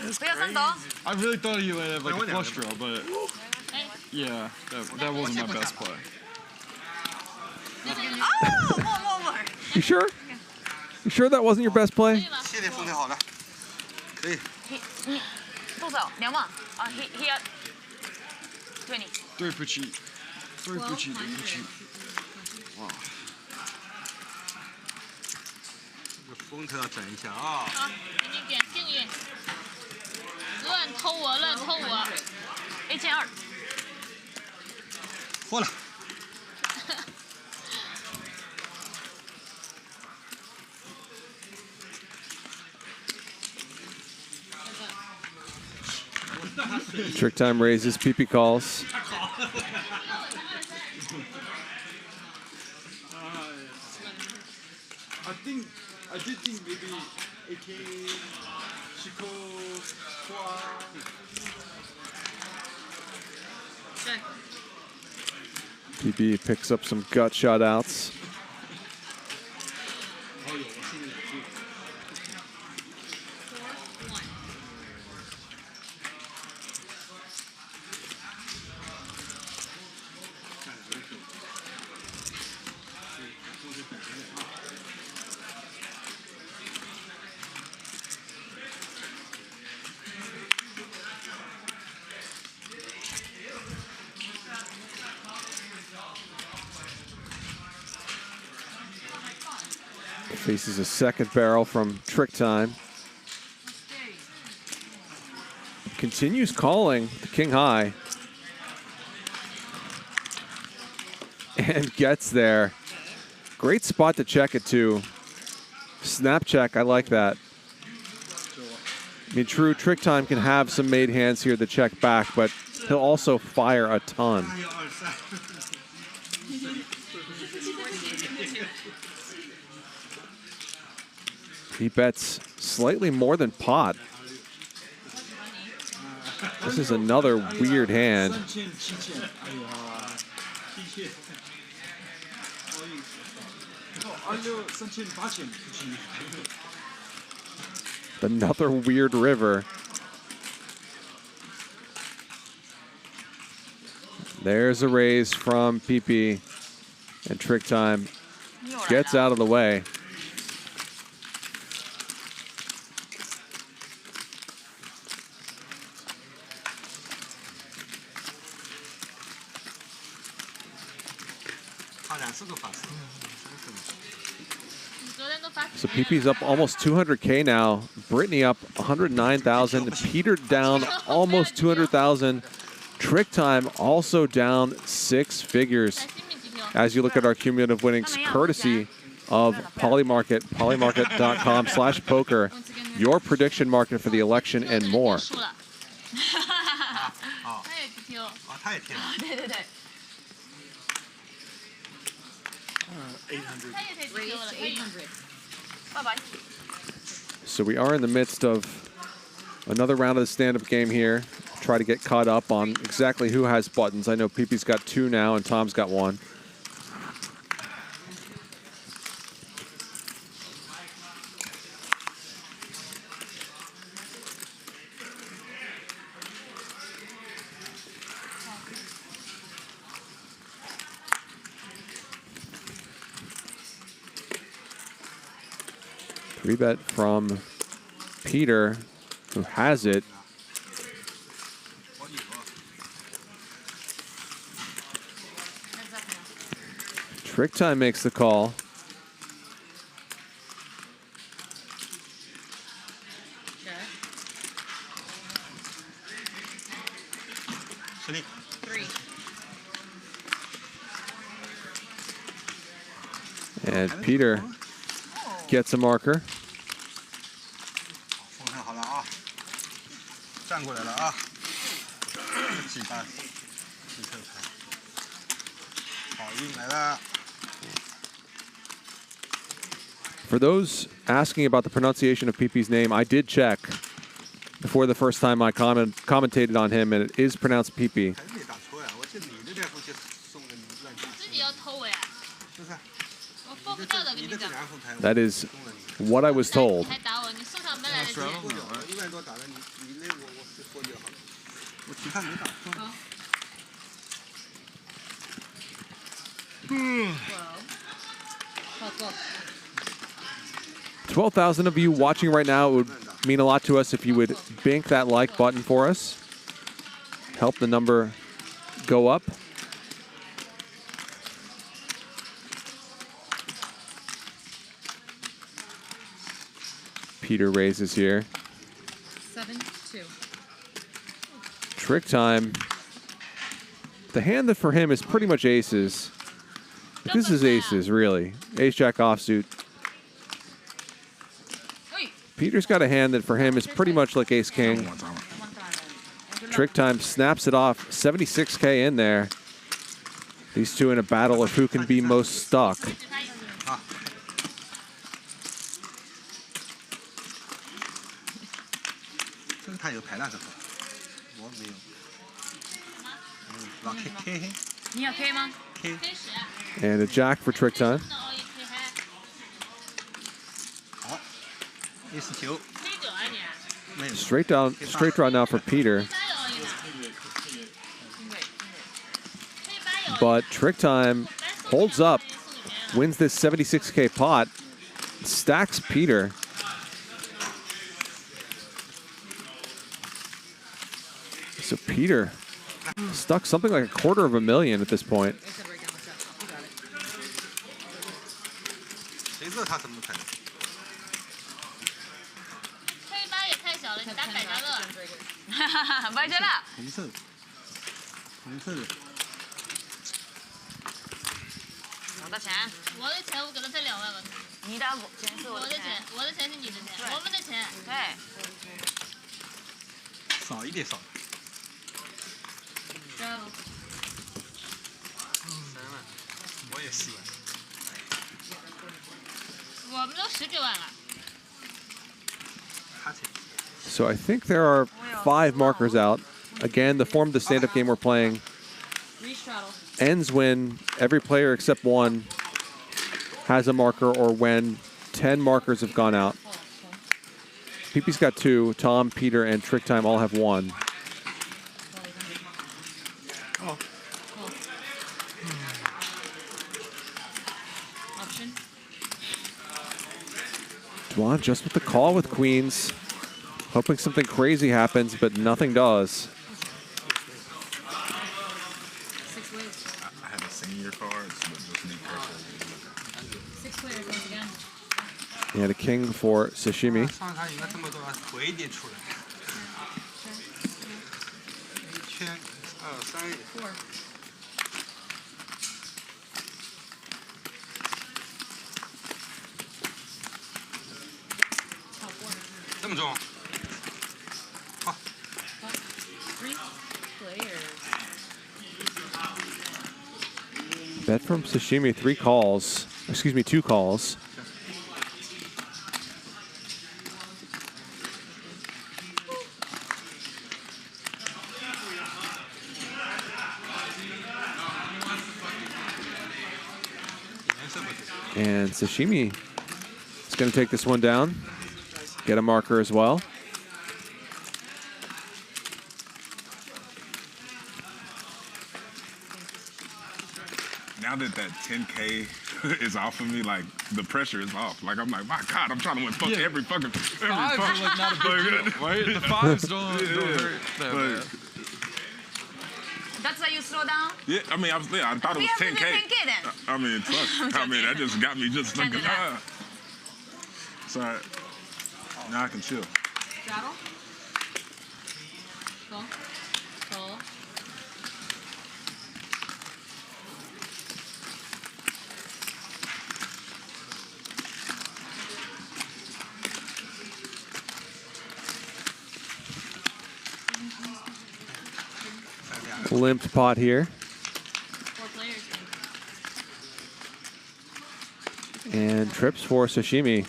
That's crazy. I really thought he would have like a flush draw, but yeah, that wasn't my best play. Oh, more. You sure? You sure that wasn't your best play? 谢谢兄弟，好的，可以。多少？2万。he had 20. 对不起，对不起，对不起。哇。这个风头要整一下啊。好，给你点幸运。乱偷我，乱偷我。1200。错了。Trick time raises, Pipi calls. I did think maybe AK Chico Pipi picks up some gut shot outs. Faces a second barrel from Trick Time. Continues calling the King High. And gets there. Great spot to check it too. Snap check, I like that. I mean, true, Trick Time can have some made hands here to check back, but he'll also fire a ton. He bets slightly more than pot. This is another weird hand. Another weird river. There's a raise from Pipi, and Trick Time gets out of the way. So Pipi's up almost 200K now. Britney up 109,000. Peter down almost 200,000. Trick Time also down 6 figures. As you look at our cumulative winnings, courtesy of Polymarket, polymarket.com/poker, your prediction market for the election and more. 800. Raise 800. Bye-bye. So we are in the midst of another round of the stand-up game here. Try to get caught up on exactly who has buttons. I know Pipi's got 2 now and Tom's got 1. Bet from Peter, who has it. Trick Time makes the call. Okay. 3. And Peter gets a marker. 风扇好了啊，站过来了啊，几把几车牌，好运来了。 For those asking about the pronunciation of Pipi's name, I did check before the first time I commentated on him, and it is pronounced Pipi. That is what I was told. Well. 12,000 of you watching right now. It would mean a lot to us if you would bank that like button for us. Help the number go up. Peter raises here. 7-2. Trick time. The hand that for him is pretty much aces. This is aces, really. Ace-jack offsuit. Peter's got a hand that for him is pretty much like ace-king. Trick time snaps it off. 76K in there. These two in a battle of who can be most stuck. And a jack for trick time. Straight draw now for Peter. But trick time holds up, wins this 76K pot, stacks Peter. So Peter stuck something like $250,000 at this point. So I think there are 5 markers out. Again, the form of the stand-up game we're playing ends when every player except one has a marker or when 10 markers have gone out. Pipi's got 2. Tom, Peter, and Trick Time all have 1. Dwan just with the call with queens. Hoping something crazy happens, but nothing does. I haven't seen your cards, but just need pressure. 6 players once again. And a king for Sashimi. 4. Bet from Sashimi, 3 calls. Excuse me, 2 calls. And Sashimi is going to take this one down. Get a marker as well. Now that 10K is off of me, like the pressure is off. Like I'm like, my God, I'm trying to win every fucking. Fives are like not a big deal, right? The fives don't hurt that bad. That's why you slow down? Yeah, I mean, I thought it was 10K. Then. I mean, fuck. I mean, that just got me just like, Sorry. Now I can chill. Straddle. Go. Go. Limped pot here. 4 players. And trips for Sashimi.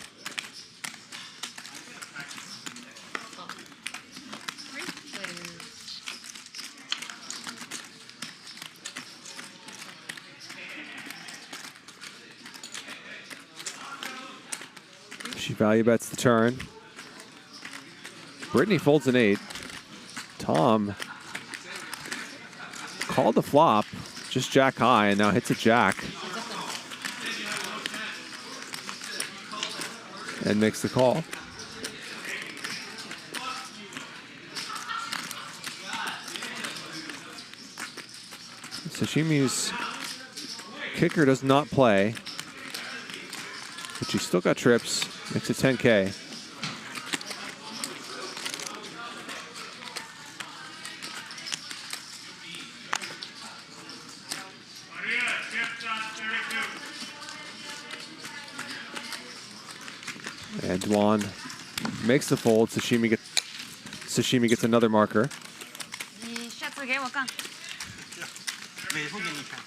She value bets the turn. Britney folds an 8. Tom called the flop, just jack high, and now hits a jack. And makes the call. Sashimi's kicker does not play, but she's still got trips. Makes it 10K. Dwan makes the fold. Sashimi gets another marker. 你下次给我杠。每副给你看。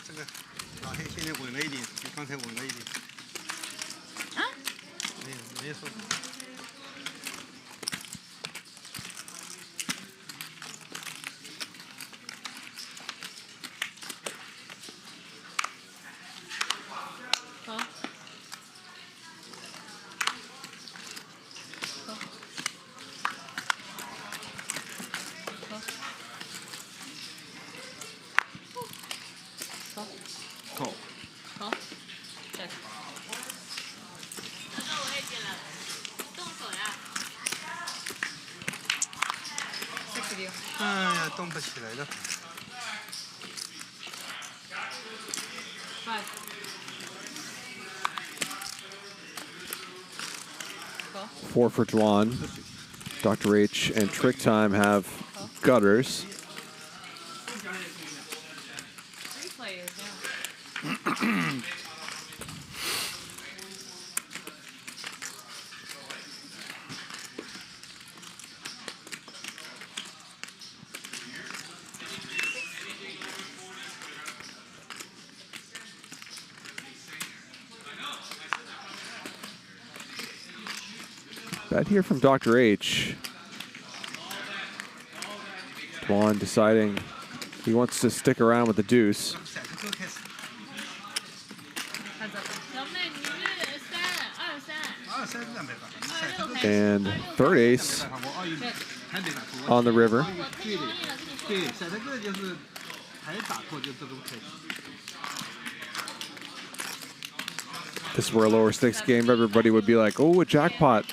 这个老黑现在稳了一点，比刚才稳了一点。啊？没说。好。Call. 好。check。那我也进来了，动手呀。哎呀，动不起来了。Five。Four for Dwan. Dr. H and Trick Time have gutters. Three players now. Bet here from Dr. H. Dwan deciding he wants to stick around with the deuce. And third ace on the river. 对，甩这个就是还打破就这种开始。 This is where a lower stakes game, everybody would be like, oh, a jackpot.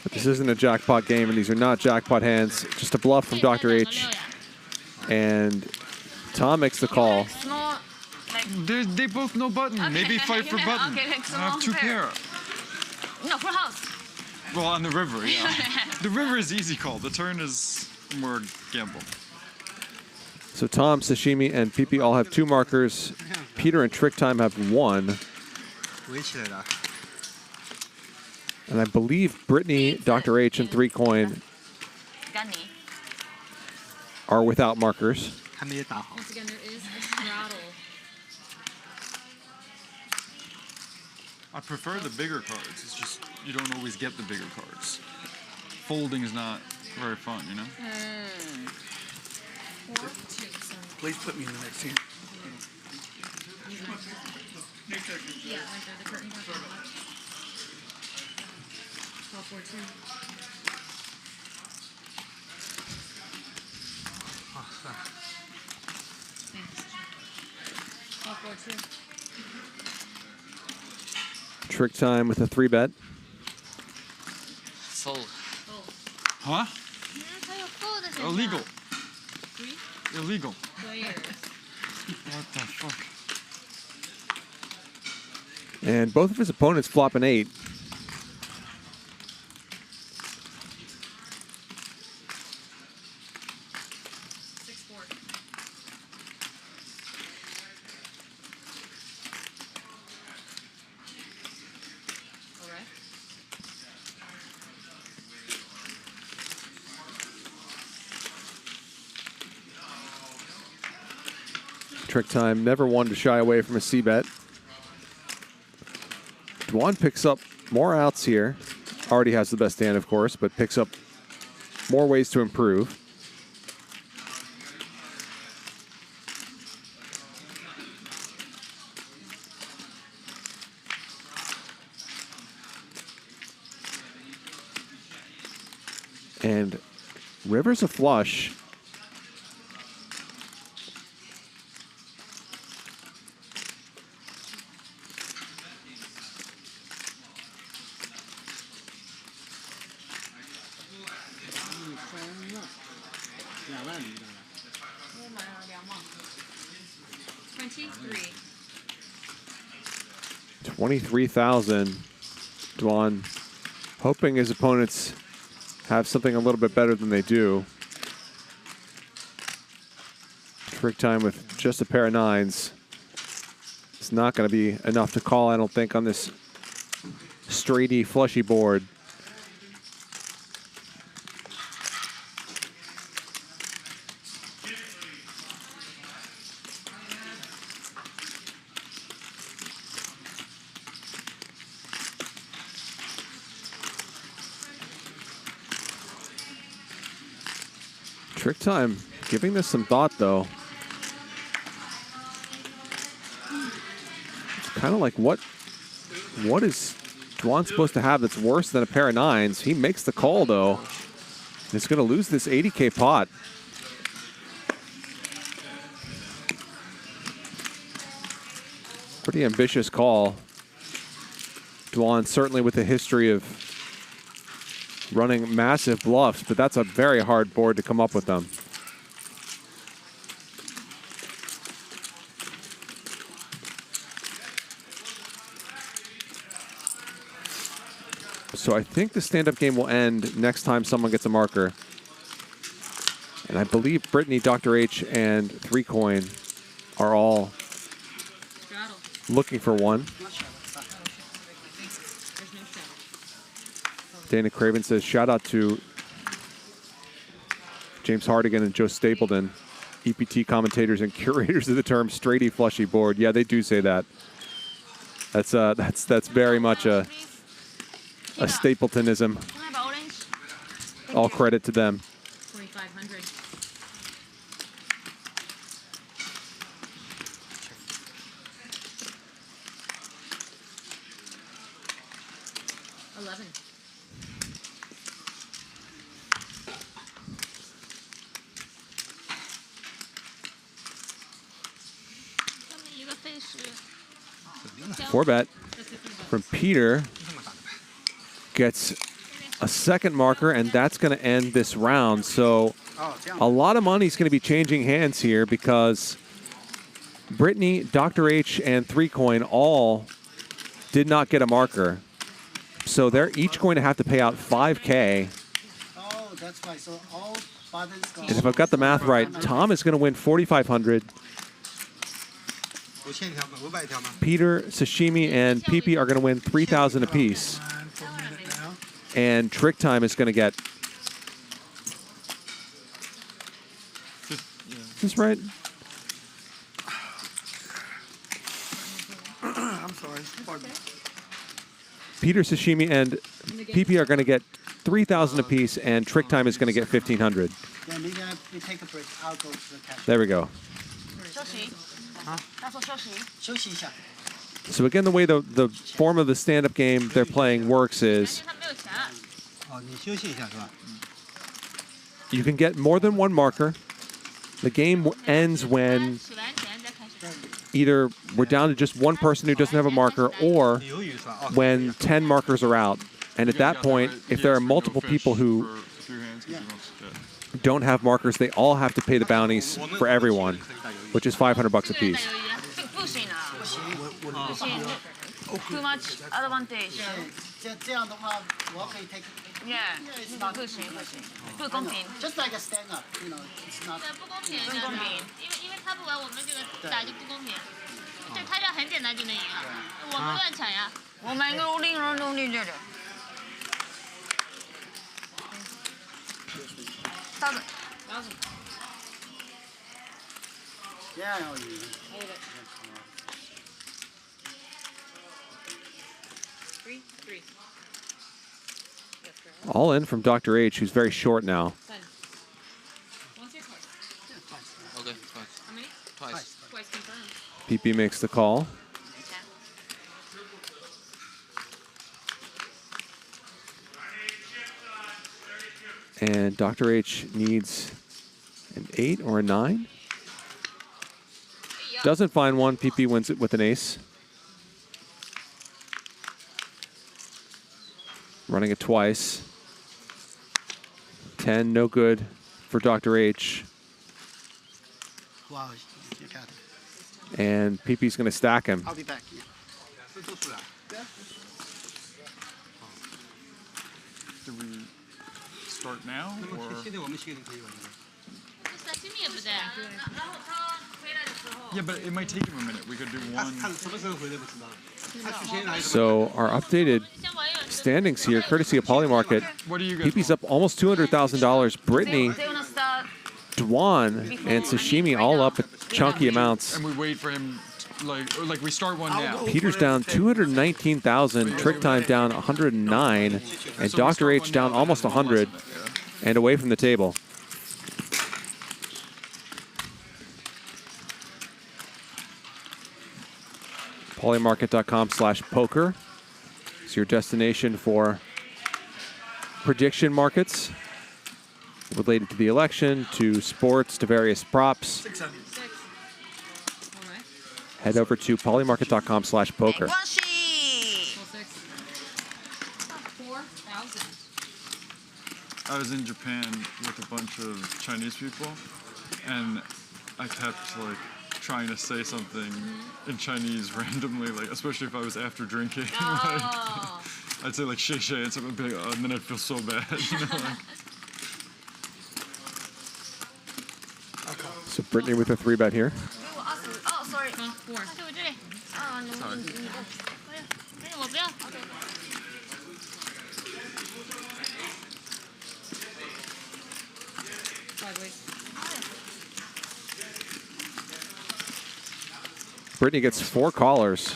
But this isn't a jackpot game, and these are not jackpot hands. Just a bluff from Dr. H. And Tom makes the call. They both know button. Okay. Maybe fight for button. Okay, next I have two pair. No, full house. Well, on the river, yeah. The river is easy call. The turn is more gamble. So Tom, Sashimi, and Pipi all have 2 markers. Peter and Trick Time have 1. And I believe Britney, Dr. H, and 3 Coin are without markers. Once again, there is a straddle. I prefer the bigger cards. It's just you don't always get the bigger cards. Folding is not very fun, you know? Please put me in the next hand. Yeah, right there, the curtain. 12-4-2. Oh, sorry. 12-4-2. Trick Time with a 3-bet. Sold. Huh? Illegal. Three? Illegal. Players. What the fuck? And both of his opponents flop an 8. Trick Time never wanted to shy away from a C-bet. Dwan picks up more outs here. Already has the best hand, of course, but picks up more ways to improve. And river's a flush. $23,000. Dwan hoping his opponents have something a little bit better than they do. Trick time with just a pair of 9s. It's not going to be enough to call, I don't think, on this straighty, flushy board. Trick time, giving this some thought, though. It's kind of like, what is Dwan supposed to have that's worse than a pair of 9s? He makes the call, though. It's going to lose this 80K pot. Pretty ambitious call. Dwan certainly with a history of running massive bluffs, but that's a very hard board to come up with them. So I think the stand-up game will end next time someone gets a marker. And I believe Britney, Dr. H, and 3Coin are all looking for one. Dana Craven says, shout out to James Hardigan and Joe Stapleton, EPT commentators and curators of the term straighty flushy board. Yeah, they do say that. That's very much a Stapletonism. All credit to them. 2,500. Four bet from Peter. Gets a second marker, and that's going to end this round. So a lot of money is going to be changing hands here because Britney, Dr. H, and 3Coin all did not get a marker. So they're each going to have to pay out 5K. Oh, that's right. So all buttons go. And if I've got the math right, Tom is going to win 4,500. Peter, Sashimi, and Pipi are going to win 3,000 apiece. And Trick Time is going to get... Is this right? I'm sorry. Pardon. Peter, Sashimi, and Pipi are going to get 3,000 apiece, and Trick Time is going to get 1,500. Yeah, maybe we take a break. I'll go to the cafe. There we go. So again, the way the form of the stand-up game they're playing works is you can get more than one marker. The game ends when either we're down to just one person who doesn't have a marker, or when 10 markers are out. And at that point, if there are multiple people who don't have markers, they all have to pay the bounties for everyone, which is $500 a piece. Too much advantage. Yeah, it's not pushing. 不公平。 Just like a stand up, you know, it's not. 不公平，这样子，因为他不玩，我们这个打就不公平。对他这样很简单就能赢了，我们乱抢呀。我们努力这个。Yeah, All in from Dr. H, who's very short now. Okay, twice. PP makes the call. And Dr. H needs an 8 or a 9. Doesn't find one. PP wins it with an ace. Running it twice. 10, no good for Dr. H. Wow, you got it. And PP's going to stack him. I'll be back. Yeah. Do we start now? Or? Sashimi 也不在。 Yeah, but it might take him a minute. We could do one. So our updated standings here, courtesy of Polymarket. What do you guys Pipi's up almost $200,000. Brittany, Dwan, and Sashimi all up at chunky amounts. And we wait for him, like we start one now. Peter's down 219,000, Trick Time down 109, and Dr. H down almost 100, and away from the table. Polymarket.com/poker is your destination for prediction markets related to the election, to sports, to various props. Head over to polymarket.com/poker. 4,000. I was in Japan with a bunch of Chinese people, and I kept like trying to say something in Chinese randomly, like especially if I was after drinking. Like, I'd say like "shay shay" and something big, and then I'd feel so bad. You know, like. So Brittany with a 3-bet here. Oh, sorry. 4。对我这里。 我不要。 Brittany gets 4 callers.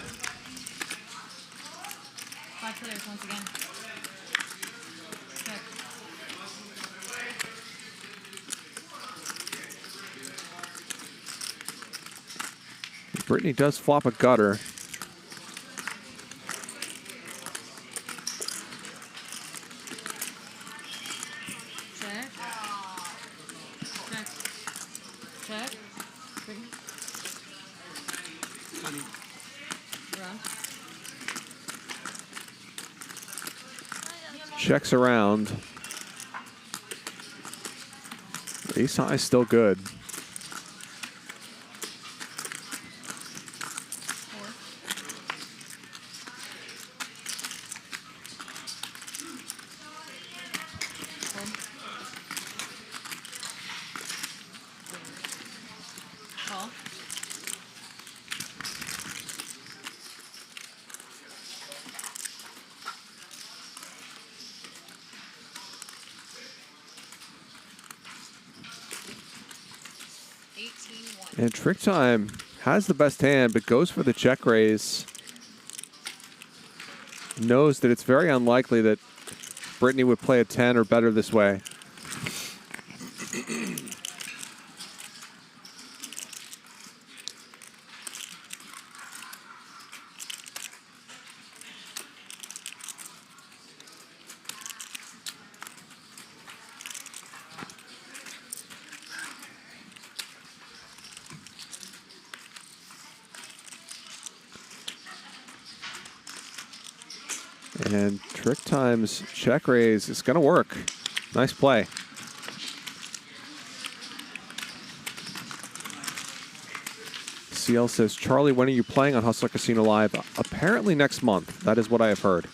5 players once again. Check. Brittany does flop a gutter. Check. Check. Check. Round. Checks around. Ace high is still good. Call. And Trick Time has the best hand, but goes for the check raise. Knows that it's very unlikely that Brittany would play a 10 or better this way. And Trick Time's check raise is going to work. Nice play. CL says, Charlie, when are you playing on Hustler Casino Live? Apparently next month. That is what I have heard.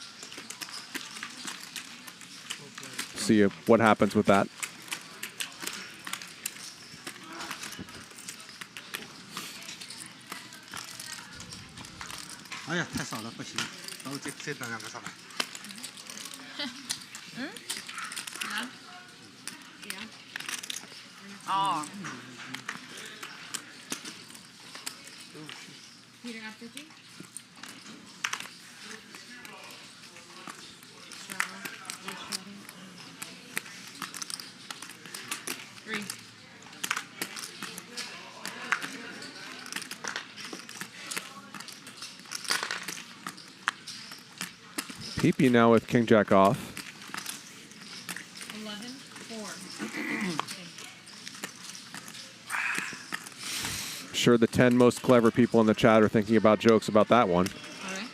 See what happens with that. Oh. Peter got 50. Three. Pipi now with King Jack off. 11, 4. Sure, the 10 most clever people in the chat are thinking about jokes about that one. All right.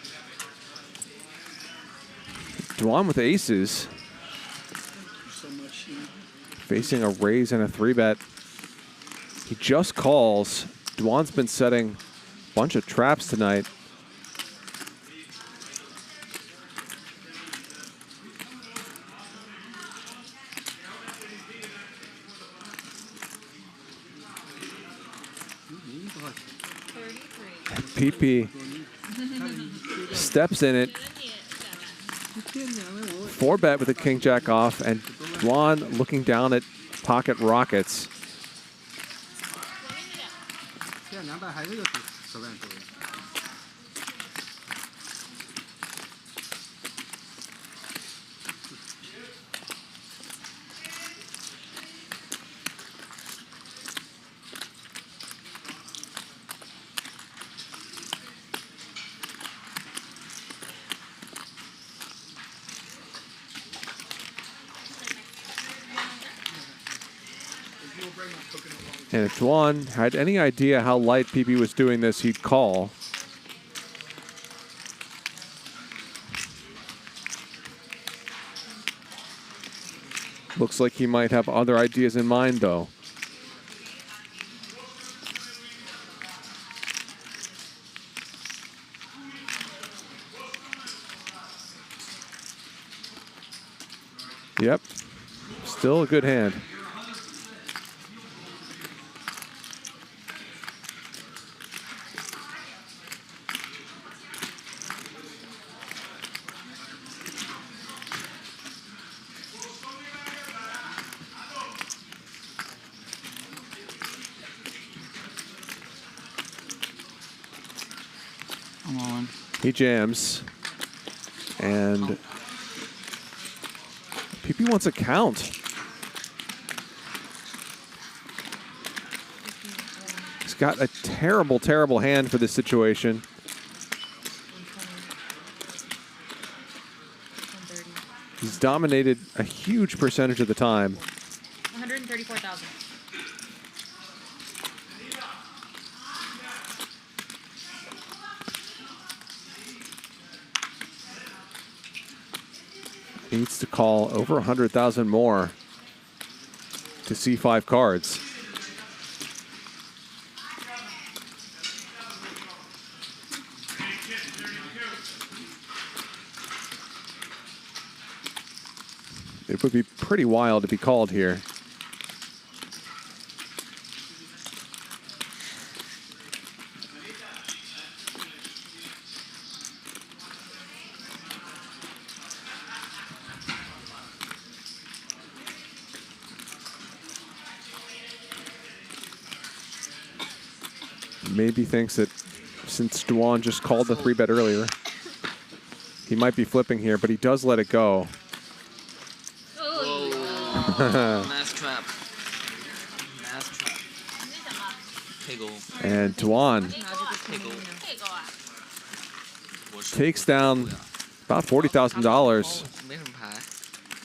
Dwan with aces. Facing a raise and a 3-bet. He just calls. Dwan's been setting a bunch of traps tonight. Pipi steps in it. 4-bet with the king jack off, and Dwan looking down at pocket rockets. 现在200还是有10万左右。 And if Dwan had any idea how light Pipi was doing this, he'd call. Looks like he might have other ideas in mind, though. Yep, still a good hand. He jams, and Pipi wants a count. He's got a terrible, terrible hand for this situation. He's dominated a huge percentage of the time. 134,000. Needs to call over 100,000 more to see 5 cards. It would be pretty wild to be called here. Maybe thinks that since Dwan just called the 3-bet earlier, he might be flipping here, but he does let it go. Mass trap. Mass trap. And Dwan takes down about $40,000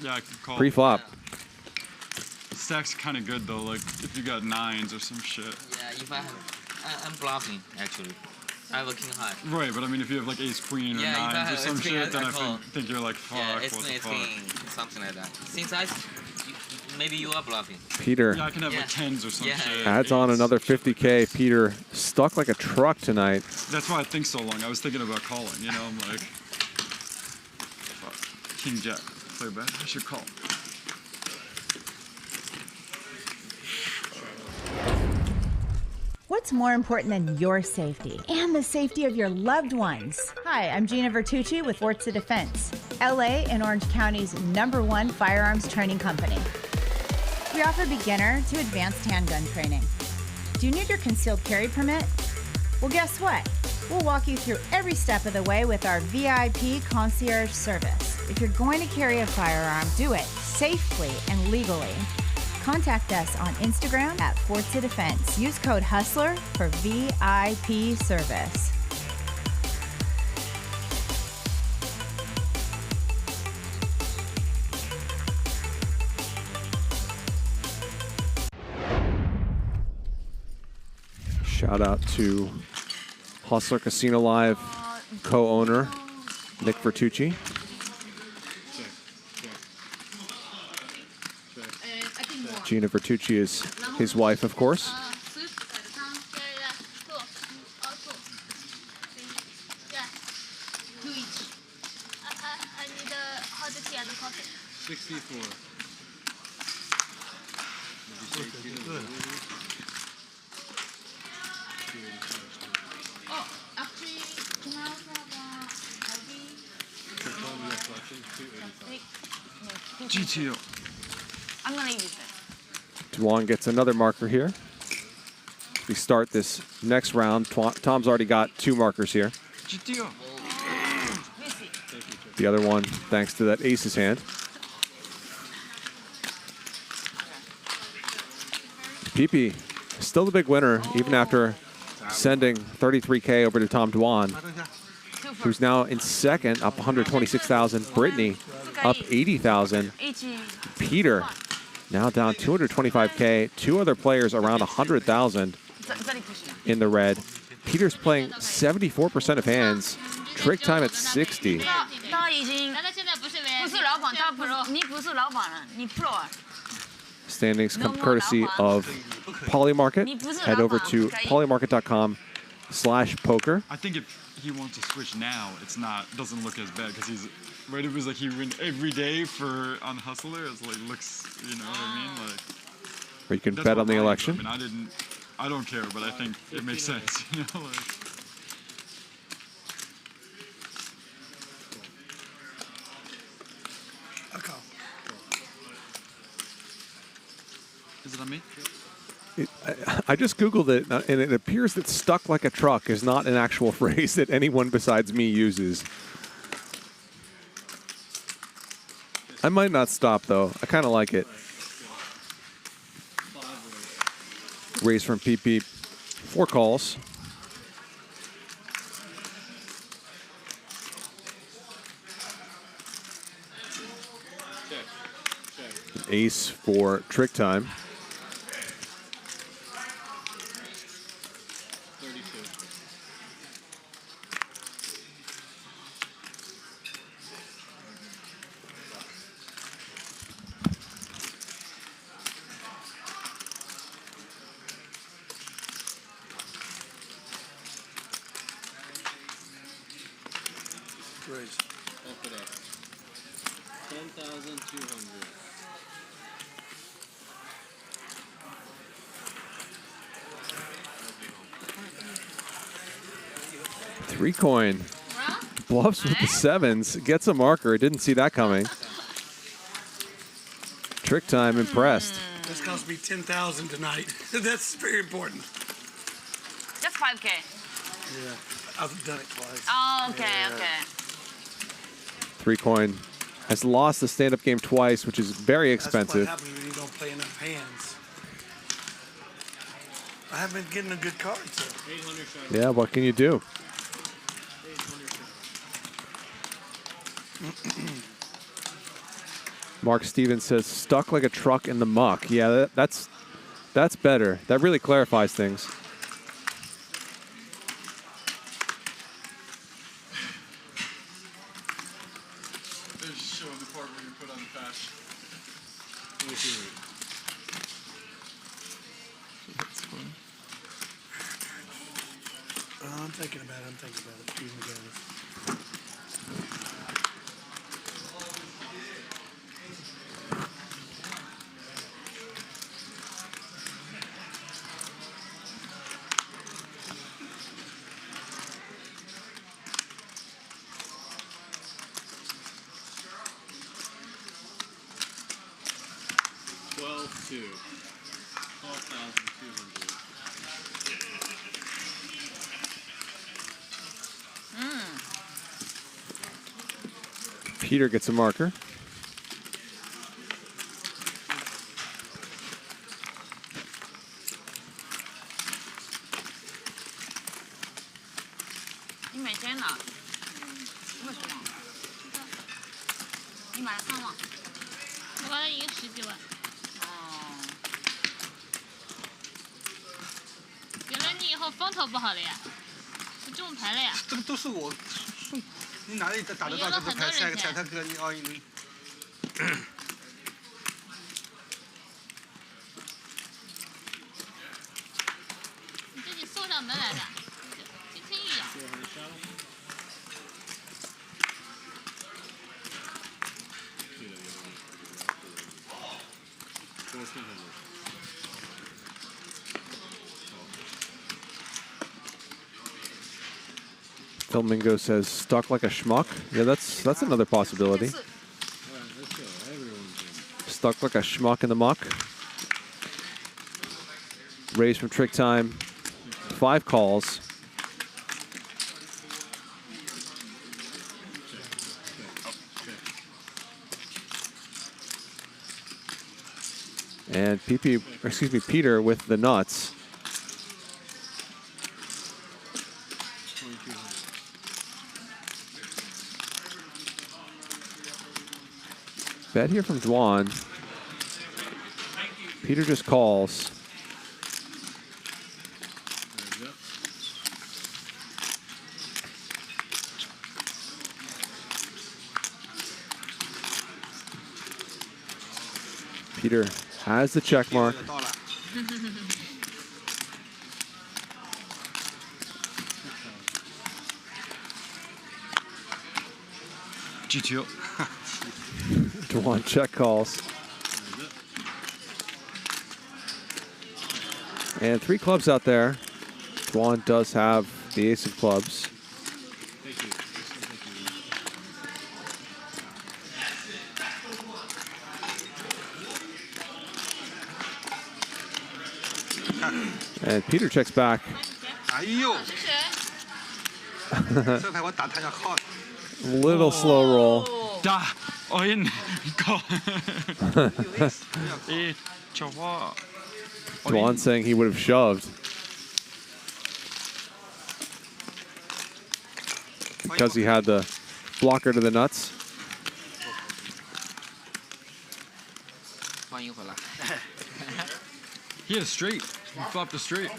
Yeah, I could call. pre-flop. Stack's kind of good though, like if you got 9s or some shit. Yeah, if I have, I'm bluffing actually. I have a king high. Right, but I mean if you have like ace queen or Yeah, if I 9s or have some ace queen, shit, then I I call. think you're like, fuck, Yeah, what it's the queen, fuck. something like that. Since maybe you are bluffing. Peter Yeah, I can have like 10s or some shit. adds on another 50K. Peter stuck like a truck tonight. That's why I think so long. I was thinking about calling, you know, I'm like, fuck. King jack, play bet, I should call. What's more important than your safety and the safety of your loved ones? Hi, I'm Gina Vertucci with Forza Defense, LA and Orange County's #1 firearms training company. We offer beginner to advanced handgun training. Do you need your concealed carry permit? Well, guess what? We'll walk you through every step of the way with our VIP concierge service. If you're going to carry a firearm, do it safely and legally. Contact us on Instagram at Forza Defense. Use code HUSTLER for VIP service. Shout out to Hustler Casino Live co-owner Nick Vertucci. Gina Vertucci is his wife, of course. I need hot tea and coffee. 64. Oh, after GTO. I'm gonna use it. Dwan gets another marker here. We start this next round. Tom's already got 2 markers here. GTO. The other one, thanks to that aces hand. Pipi, still the big winner, even after sending 33K over to Tom Dwan, who's now in second, up 126,000. Brittany, up 80,000. Peter, now down 225K. 2 other players around 100,000 in the red. Peter's playing 74% of hands. Trick time at 60. 他已经不是老板，他不是你不是老板了，你 pro 啊。 Standings come courtesy of Polymarket. Head over to polymarket.com/poker. I think if he wants to switch now, it's not doesn't look as bad because he's right. It was like he win every day for on Hustler. It's like looks, you know what I mean? Like. Or you can bet on the election. I mean, I don't care, but I think it makes sense. You know. Like, is it on me? I just Googled it, and it appears that stuck like a truck is not an actual phrase that anyone besides me uses. I might not stop, though. I kind of like it. Raise from Pipi. 4 calls. Ace for trick time. 10,200. Three coin. Bluffs with the 7s. Gets a marker. Didn't see that coming. Trick time. Impressed. This cost me 10,000 tonight. That's very important. Just 5K. Yeah, I've done it twice. Oh, okay, okay. 3 coin. Has lost the stand-up game twice, which is very expensive. That's what happens when you don't play enough hands. I haven't been getting a good card, so. Yeah, what can you do? Mark Stevens says, stuck like a truck in the muck. Yeah, that's better. That really clarifies things. There's showing the part where you put on the patch. That's fun. I'm thinking about it. Excuse me, guys. Peter gets a marker. You买10了？为什么？你买了3万。我刚才赢10几万。哦。有了你以后风头不好了呀，不中牌了呀。这个都是我送，你哪里打得到这个牌？彩他哥，你210。你自己送上门来的，轻轻一咬。Feldman says, stuck like a schmuck. Yeah, that's another possibility. Stuck like a schmuck in the muck. Raise from trick time. 5 calls. And Peter with the nuts. Bet here from Dwan. Peter just calls. Peter has the check mark. GTO. Dwan check calls. And 3 clubs out there. Dwan does have the ace of clubs. And Peter checks back. Little slow roll. Dwan saying he would have shoved. Because he had the blocker to the nuts. He had a straight. He flopped a straight.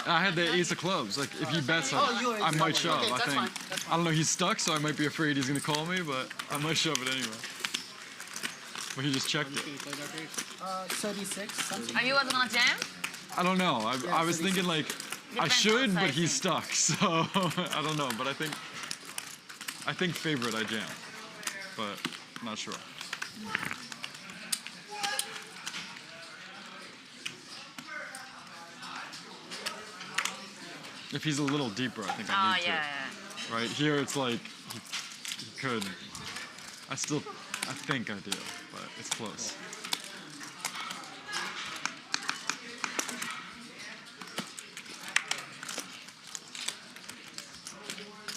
I had the ace of clubs. Like, if he bets, I might shove, I think. I don't know, he's stuck, so I might be afraid he's going to call me, but I might shove it anyway. But he just checked it. 36, something. Are you guys gonna jam? I don't know. I was thinking, like, I should, but he's stuck, so I don't know. But I think favorite I jam, but not sure. If he's a little deeper, I think I need to. Right here, it's like he could. I think I do, but it's close.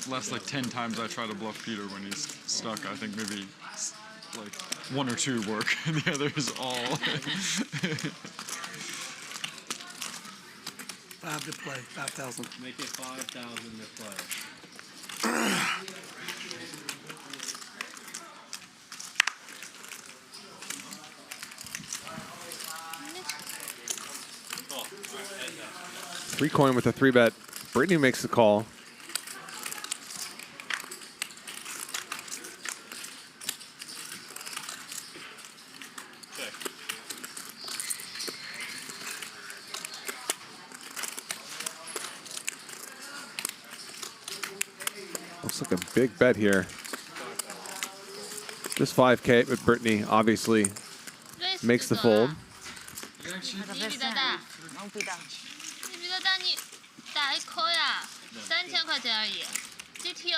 Last like 10 times I try to bluff Peter when he's stuck. I think maybe like 1 or 2 work. The others all. 5 to play, 5,000. Make it 5,000 to play. Three coin with a 3-bet. Britney makes the call. Looks like a big bet here. This 5K with Britney obviously makes the fold. 你打一扣呀，3000块钱而已。GTO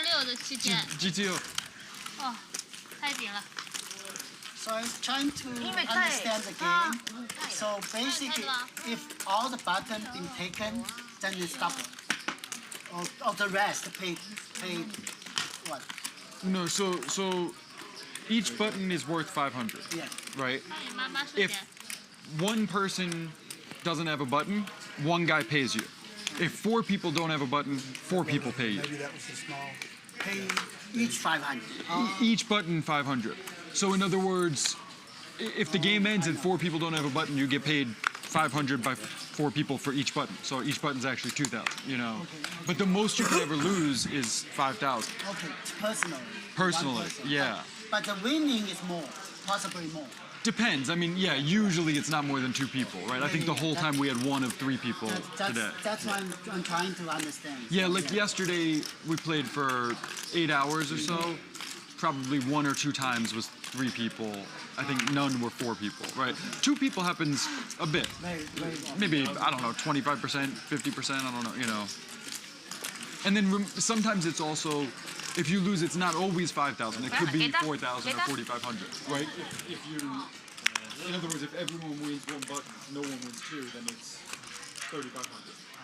26的7天。GTO。哦，太顶了。 So I'm trying to understand the game. So basically, if all the buttons been taken, then it's double. Or the rest paid what? No, so each button is worth 500. Yeah. Right? If one person doesn't have a button, one guy pays you. If 4 people don't have a button, 4 people pay you. Maybe that was too small. Pay each 500. Each button 500. So in other words, if the game ends and 4 people don't have a button, you get paid 500 by 4 people for each button. So each button's actually 2,000, you know. But the most you can ever lose is 5,000. Okay, personally. Personally, yeah. But the winning is more, possibly more. Depends. I mean, yeah, usually it's not more than 2 people, right? I think the whole time we had 1 of 3 people today. That's what I'm trying to understand. Yeah, like yesterday we played for 8 hours or so. Probably 1 or 2 times was 3 people. I think none were 4 people, right? 2 people happens a bit. Maybe, I don't know, 25%, 50%, I don't know, you know. And then sometimes it's also if you lose, it's not always 5,000. It could be 4,000 or 4,500, right? If you, in other words, if everyone wins one button, no one wins two, then it's 3,500.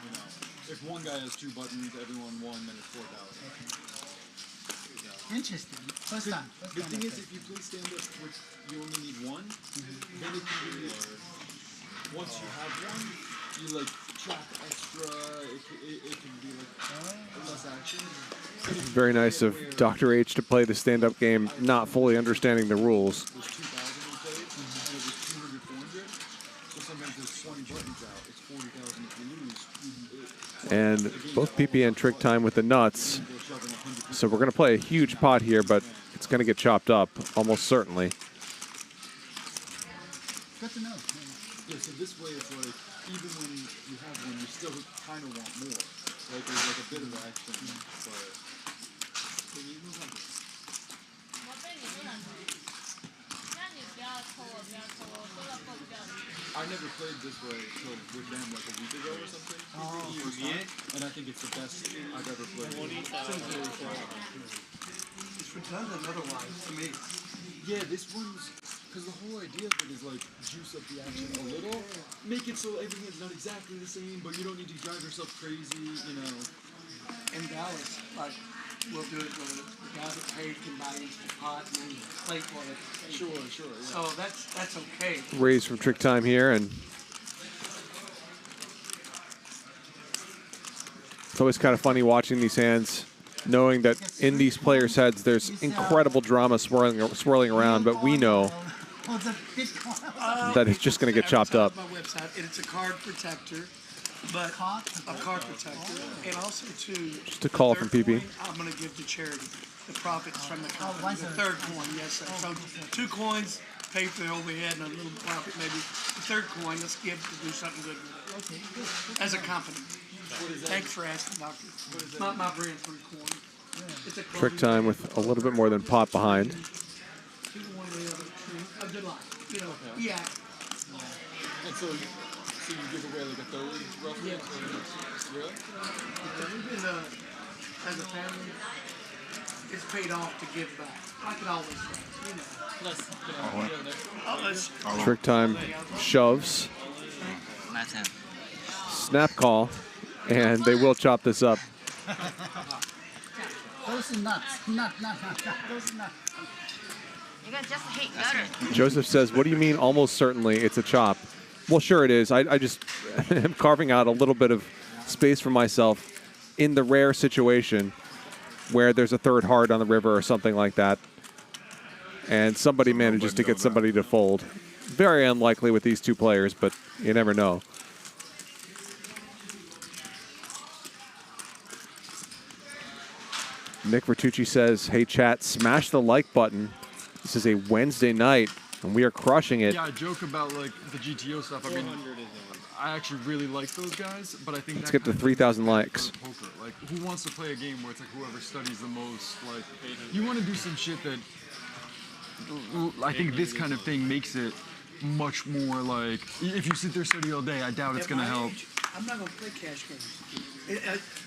You know, if one guy has two buttons, everyone won, then it's 4,000. Interesting. First time. The thing is, if you play stand-up, which you only need one, then it can be, once you have one, you like track extra, it can be like less action. Very nice of Dr. H to play the stand-up game, not fully understanding the rules. There's 2,000 in play, and it was 200, 400. So sometimes there's 20 buttons out. It's 40,000 if you lose. And both Pipi and Trick Time with the nuts. So we're going to play a huge pot here, but it's going to get chopped up, almost certainly. Good to know. Yeah, so this way it's like, even when you have one, you still kind of want more. Like there's like a bit of action, but... I never played this way until with them like a week ago or something. And I think it's the best I've ever played. It's redundant otherwise to me. Yeah, this one's, because the whole idea of it is like juice up the action a little, make it so everything's not exactly the same, but you don't need to drive yourself crazy, you know. In Dallas, like, we'll do it where the guys that paid can buy Instant Pot and then plate for it. Sure, yeah. So that's okay. Raise from Trick Time here, and it's always kind of funny watching these hands, knowing that in these players' heads there's incredible drama swirling around, but we know that it's just going to get chopped up. My website, and it's a card protector, but a card protector, and also too. Just a call from Pipi. I'm going to give to charity the profits from the company. The third coin, yes, sir. So 2 coins pay for the overhead and a little profit maybe. The third coin, let's give to do something good with it. As a company. Thanks for asking, Doctor. My brand 3 coin. It's a Trick Time with a little bit more than pot behind. Yeah. And so you give away like a third, roughly? Yeah. Really? We've been, as a family, it's paid off to give back. Like it always does, you know. Trick Time shoves. Snap call, and they will chop this up. Those are nuts. Those are nuts. You guys just hate gutter. Joseph says, what do you mean almost certainly it's a chop? Well, sure it is. I just am carving out a little bit of space for myself in the rare situation where there's a third hard on the river or something like that, and somebody manages to get somebody to fold. Very unlikely with these two players, but you never know. Nick Vertucci says, hey chat, smash the like button. This is a Wednesday night, and we are crushing it. Yeah, I joke about like the GTO stuff. I mean, I actually really like those guys, but I think Let's get to 3,000 likes. Poker. Like, who wants to play a game where it's like whoever studies the most? Like, you want to do some shit that I think this kind of thing makes it much more like, if you sit there study all day, I doubt it's going to help. I'm not going to play cash games.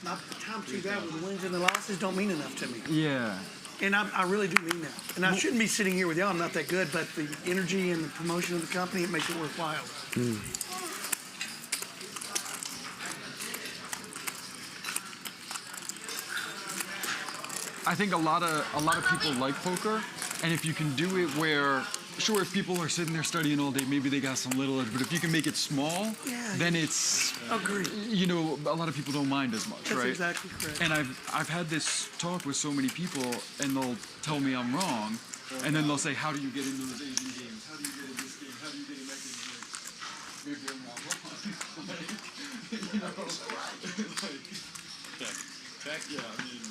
My time to that with the wins and the losses don't mean enough to me. Yeah. And I really do mean that. And I shouldn't be sitting here with y'all. I'm not that good, but the energy and the promotion of the company, it makes it worthwhile. I think a lot of people like poker, and if you can do it where, sure, if people are sitting there studying all day, maybe they got some little edge, but if you can make it small, then it's, you know, a lot of people don't mind as much, That's right? exactly correct. And I've had this talk with so many people, and they'll tell me I'm wrong, and then they'll say, how do you get into those Asian games? How do you get in this game? How do you get in that game? Like, maybe I'm not wrong. You know, like, yeah, I mean,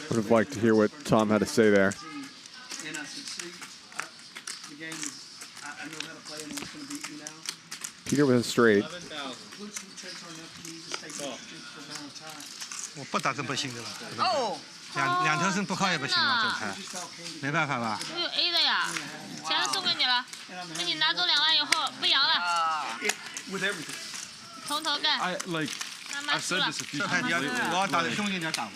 Would have liked to hear what Tom had to say there. And I succeed. The game is, I know how to play and what's going to beat me now. Peter with a straight. 我不打这不行的了。哦。两条绳不靠也不行了，这牌，没办法吧？我有 A 的呀，钱送给你了，那你拿走2万以后不扬了。 With everything. 从头干。I like. I've said this a few times lately.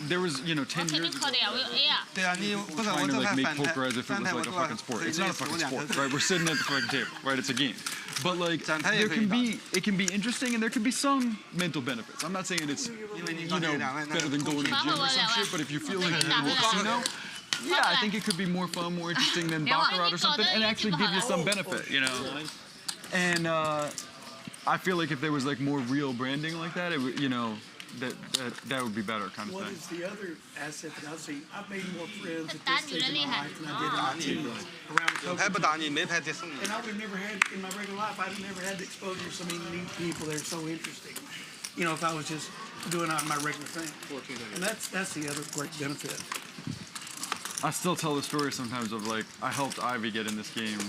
There was, 10 years ago. 我有 A 啊。对啊，你不是 trying to like make poker as if it was like a fucking sport. It's not a fucking sport, right? We're sitting at the fucking table, right? It's a game. But like, it can be interesting, and there can be some mental benefits. I'm not saying it's, better than going to the gym or some shit. But if you feel like you're in a casino, yeah, I think it could be more fun, more interesting than baccarat or something, and actually give you some benefit, And I feel like if there was like more real branding like that, it would, that would be better kind of What thing. is the other asset that I've seen? I've made more friends at this stage of my life than I did in my teens around poker. And I would have never had, in my regular life, I'd have never had the exposure to so many neat people that are so interesting. If I was just doing out my regular thing. And that's the other great benefit. I still tell the story sometimes of like, I helped Ivy get in this game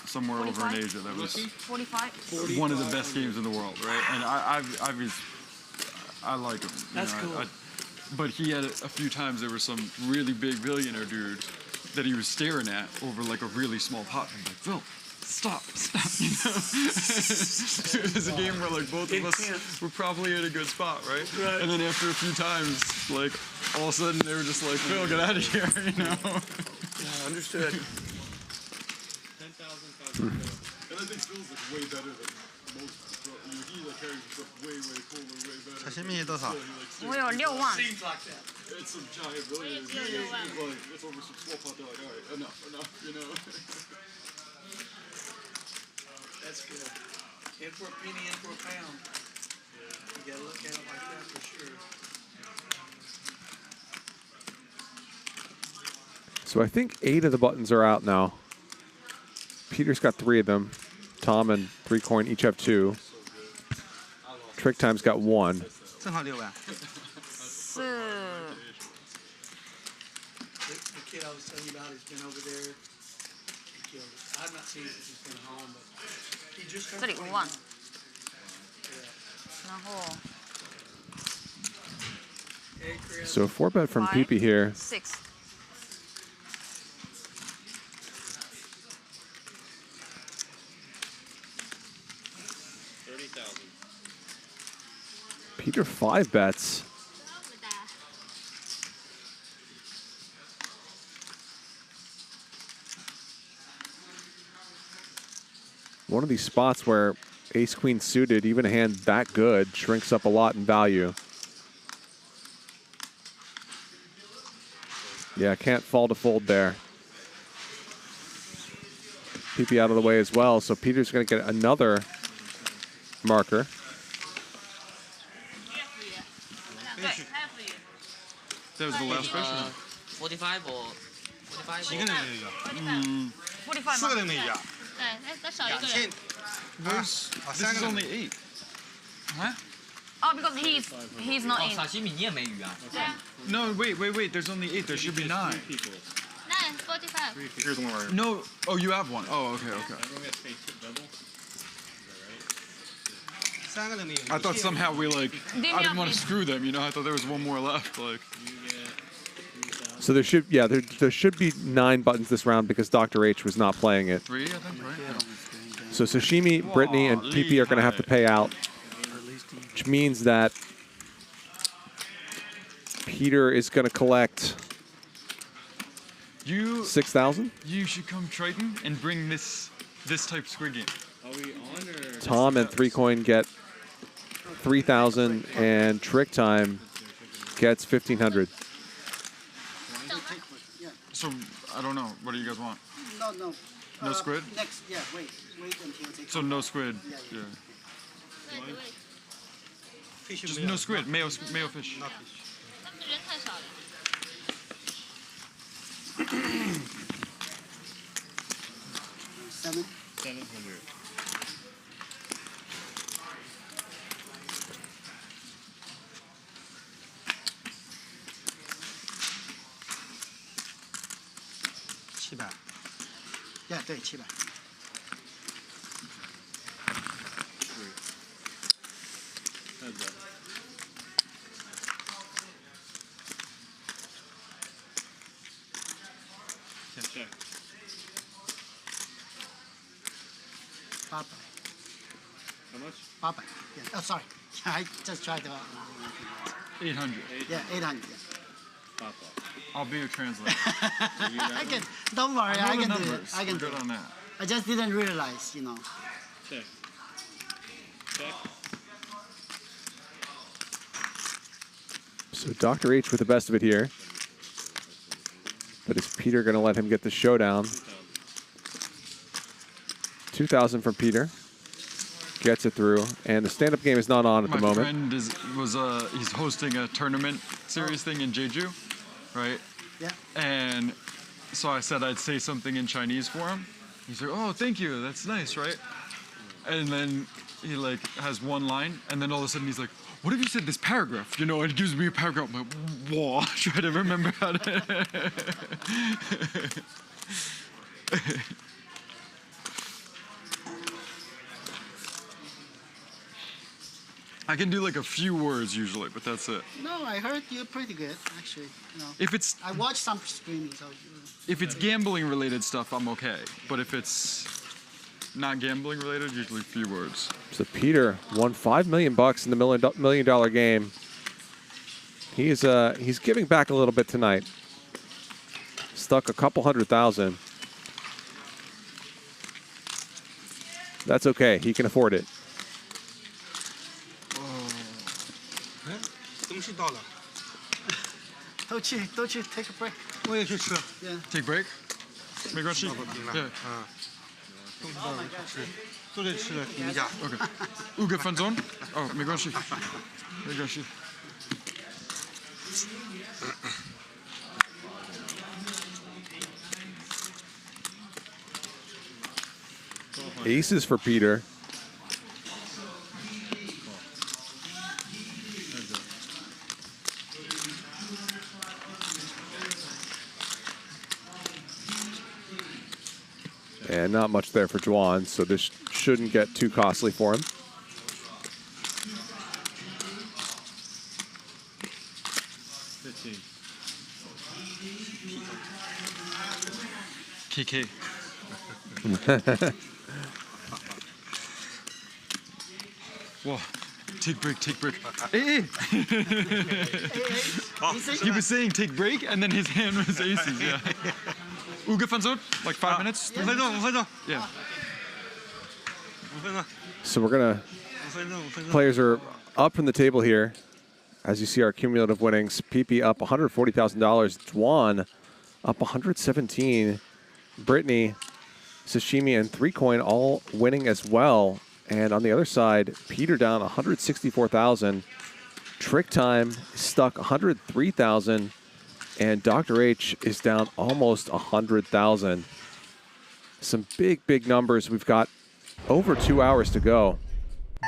somewhere over in Asia that was 45. one of the best games in the world, right? And Ivy's, I like him. That's cool. But he had a few times there was some really big billionaire dude that he was staring at over like a really small pot. I'm like, Phil, stop. It was a game where like both of us were probably in a good spot, right? And then after a few times, like all of a sudden they were just like, Phil, get out of here, Yeah, understood. 10,500. And I think Phil's like way better than most. He like carries himself way cooler, way better. Sashimi 多少？ 我有6万。 Seems like that. It's some giant billionaires. Like, it's over some small pot. They're like, all right, enough. That's good. In for a penny, in for a pound. You gotta look at it like that for sure. So I think 8 of the buttons are out now. Peter's got 3 of them. Tom and 3 coin each have 2. Trick Time's got 1. 正好6万。是。 The kid I was telling you about has been over there. I've not seen it since he's been home, but he just turned 这里5万。然后。 So 4 bet from Pipi here. 6. Peter 5 bets. One of these spots where ace queen suited, even a hand that good, shrinks up a lot in value. Yeah, can't fall to fold there. Pipi out of the way as well, so Peter's going to get another marker. That was the last question. 45 or 45? 几个人有一个？ 454个人有一个。 对，再少一个人。 This is only 8. Huh? Oh, because he's not in. 沙西米你也没鱼啊？ No, wait. There's only 8. There should be 9. 9, 45. Here's one right. No. Oh, you have one. Oh, okay. I thought somehow we I didn't want to screw them, I thought there was one more left, So there should be 9 buttons this round because Dr. H was not playing it. 3, I think, right? Yeah. So Sashimi, Britney, and Pipi are going to have to pay out, which means that Peter is going to collect 6,000. You should come Triton and bring this type squid game. Are we on or? Tom and 3 coin get 3,000, and Trick Time gets 1,500. So I don't know. What do you guys want? No. No squid? Next, wait until they So no squid. Yeah. Just no squid. Mayo fish. 人太少了。 700. 700。Yeah, 对，700。Check. 800. How much? 800. Yeah. Oh, sorry. I just tried to. 800. Yeah, 800. I'll be your translator. I can. Don't worry, I know I the can do it. numbers. I can We're do good it. on that. I just didn't realize, you know. Check. Check. So Dr. H with the best of it here. But is Peter going to let him get the showdown? 2,000 from Peter. Gets it through. And the stand-up game is not on at the moment. My friend he's hosting a tournament series thing in Jeju, right? Yeah. And so I said I'd say something in Chinese for him. He's like, oh, thank you. That's nice, right? And then he like has one line, and then all of a sudden he's like, what if you said this paragraph? You know, and it gives me a paragraph. I'm like, whoa, try to remember how to. I can do like a few words usually, but that's it. No, I heard you're pretty good, actually. You know. If it's I watched some streaming, so. If it's gambling related stuff, I'm okay. But if it's not gambling related, usually a few words. So Peter won $5 million in the $1 million game. He's giving back a little bit tonight. Stuck a couple $100,000. That's okay. He can afford it. 东西到了。都去 take a break。我也去吃。 Yeah. Take break? 没关系。对。东西到了，吃，都得吃了，停一下。 OK。5个分钟。哦，没关系。没关系。Aces for Peter. And not much there for Dwan, so this shouldn't get too costly for him. KK. Whoa. Take break, take break. Hey! He was saying take break, and then his hand was aces, yeah. Ugefanzot? Like 5 minutes? 5分钟，5分钟。 Yeah. 5分钟。 So we're going to... 5分钟，5分钟。 Players are up from the table here. As you see our cumulative winnings, Pipi up $140,000. Dwan up 117. Britney, Sashimi, and 3Coin all winning as well. And on the other side, Peter down 164,000. Trick Time stuck 103,000. And Dr. H is down almost 100,000. Some big numbers. We've got over 2 hours to go.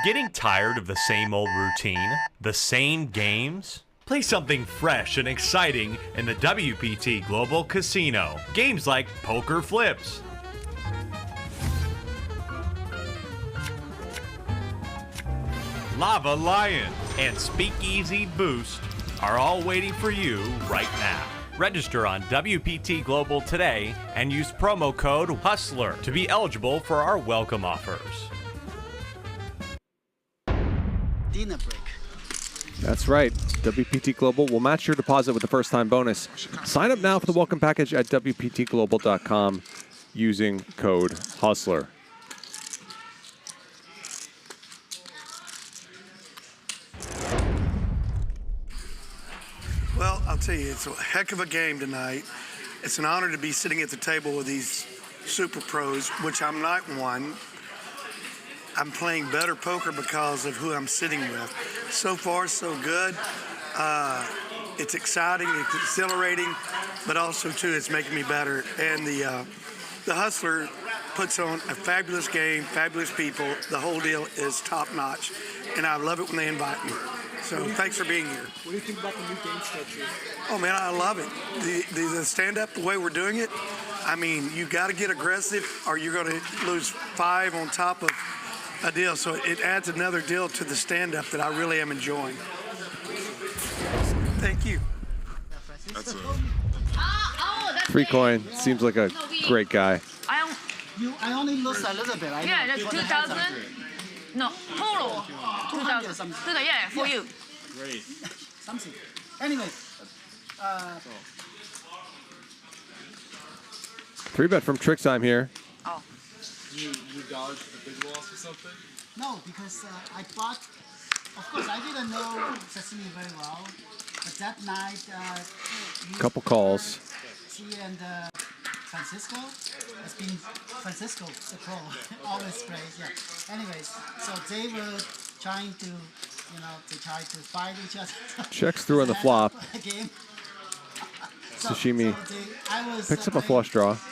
Getting tired of the same old routine? The same games? Play something fresh and exciting in the WPT Global Casino. Games like Poker Flips, Lava Lion, and Speakeasy Boost are all waiting for you right now. Register on WPT Global today and use promo code HUSTLER to be eligible for our welcome offers. Dinner break. That's right. WPT Global will match your deposit with the first-time bonus. Sign up now for the welcome package at WPTglobal.com using code HUSTLER. Well, I'll tell you, it's a heck of a game tonight. It's an honor to be sitting at the table with these super pros, which I'm not one. I'm playing better poker because of who I'm sitting with. So far, so good. It's exciting, it's exhilarating, but also, too, it's making me better. And the Hustler puts on a fabulous game, fabulous people. The whole deal is top-notch, and I love it when they invite me. So thanks for being here. What do you think about the new game structure? Oh, man, I love it. The stand-up, the way we're doing it, I mean, you got to get aggressive or you're going to lose 5 on top of a deal. So it adds another deal to the stand-up that I really am enjoying. Thank you. That's a... 3Coin seems like a great guy. I only lose a little bit. Yeah, that's 2,000. No, total. 200 something. 200, yeah, for you. Great. Something. Anyway, 3-bet from Trick Time here. Oh. You dodged the big loss or something? no, because I bought. Of course, I didn't know Sashimi very well, but that night, Couple calls. she and Francisco has been Francisco, the pro, always plays. Yeah. Anyways, so they were trying to, to try to fight each other. Checks through on the flop. Game. Sashimi I was, picks up a flush draw. So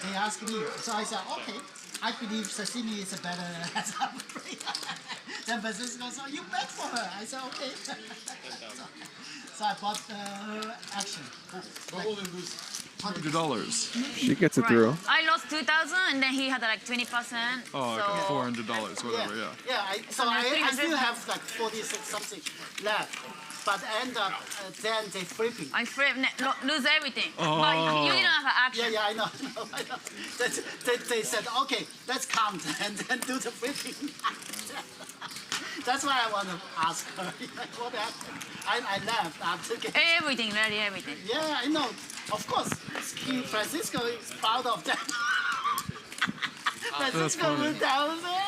they asked me, so I said, okay, I believe Sashimi is a better heads-up player than Francisco. So you bet for her. I said, okay. So I bought her action. $100. She gets it through. I lost 2,000 and then he had like 20%. Oh, so okay. $400, whatever, yeah. Yeah, I still have like 46 something left. But end up, then they flipping. I lose everything. Oh. But you didn't have an action. Yeah, I know. They said, okay, let's count and then do the flipping. That's why I want to ask her. What happened? I left after getting... Everything, really, everything. Yeah, I know. Of course, Francisco is proud of that. Francisco went down there,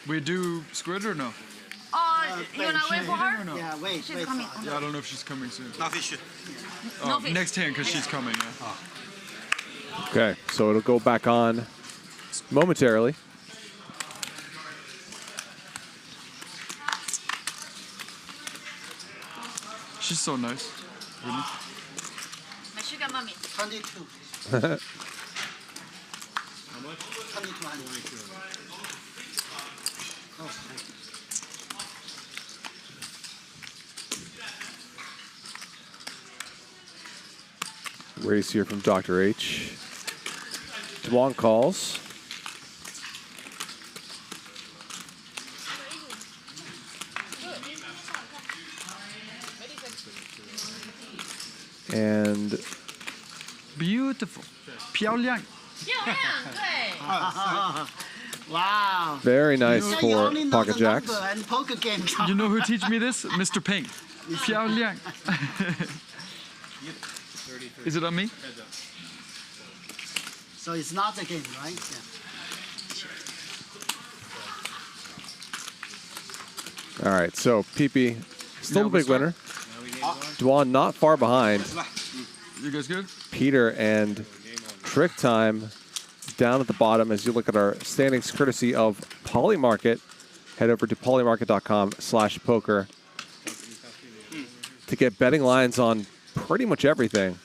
We do squid or no? Oh, you wanna wait for her? Or no? Yeah, wait. She's coming. Yeah, I don't know if she's coming soon. No fish. Oh, next hand because she's coming. Yeah. Okay, so it'll go back on momentarily. She's so nice. Really? My sugar mommy. 22. How much? 22. Oh, Race here from Dr. H. Dwan calls. And beautiful. 漂亮. Wow. very nice You for only know pocket the jacks. number and poker game. You know who teach me this? Mr. Pink. 漂亮. Is it on me? So it's not a game, right? Yeah. All right, so Pipi still the big winner. Dwan not far behind. You guys good? Peter and Trick Time down at the bottom as you look at our standings courtesy of Polymarket. Head over to polymarket.com/poker to get betting lines on pretty much everything.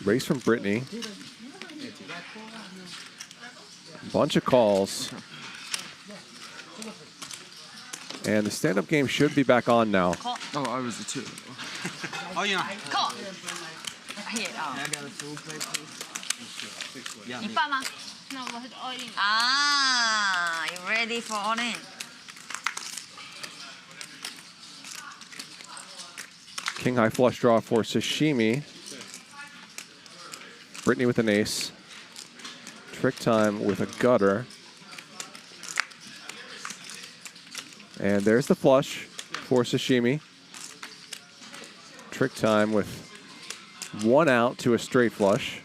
Race from Britney. Bunch of calls. And the stand-up game should be back on now. Oh, I was the two. Oh, yeah. Call. Here, I got a full plate, please. Yeah. 一半吗？ No, but it's all in. Ah, you ready for all in? King high flush draw for Sashimi. Britney with an ace. Trick Time with a gutter. And there's the flush for Sashimi. Trick Time with one out to a straight flush.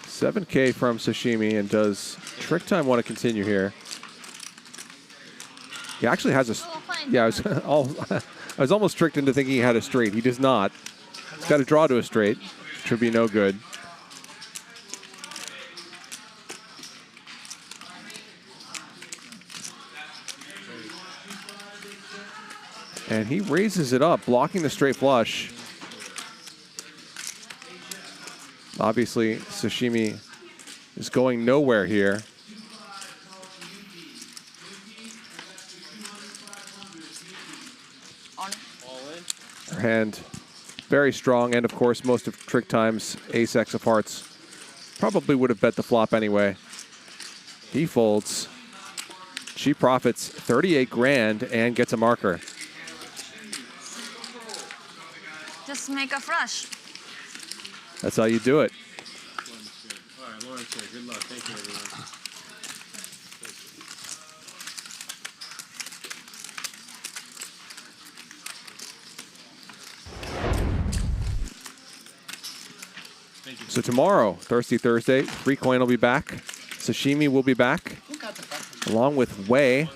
$7K from Sashimi, and does Trick Time want to continue here? He actually has a... Yeah, I was almost tricked into thinking he had a straight. He does not. He's got a draw to a straight, which would be no good. And he raises it up, blocking the straight flush. Obviously, Sashimi is going nowhere here. Her hand very strong, and of course, most of Trick Time's ace-X of hearts probably would have bet the flop anyway. He folds. She profits 38 grand and gets a marker. Just make a flush. That's how you do it. All right, Lawrence, good luck. Thank you, everyone. So tomorrow, Thirsty Thursday, Free Coin will be back. Sashimi will be back, along with Wei,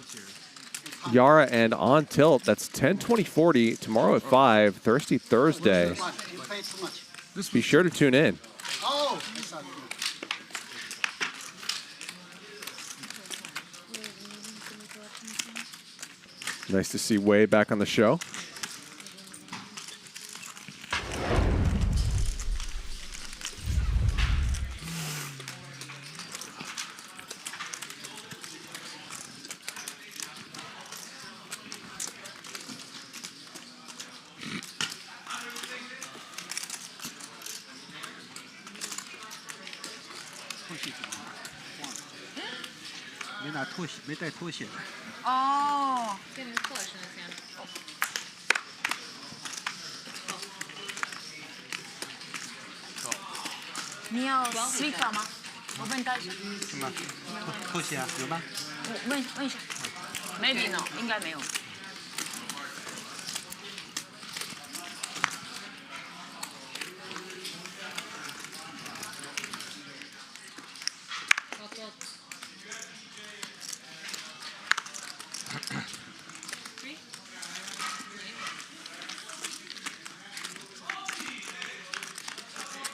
Yara, and On Tilt. That's 10/20/40 tomorrow at 5, Thirsty Thursday. Be sure to tune in. Oh, Nice to see Wei back on the show. Oh. 你要 speaker 吗？我问他。什么？拖鞋啊？有吗？我问一下 ，maybe no， 应该没有。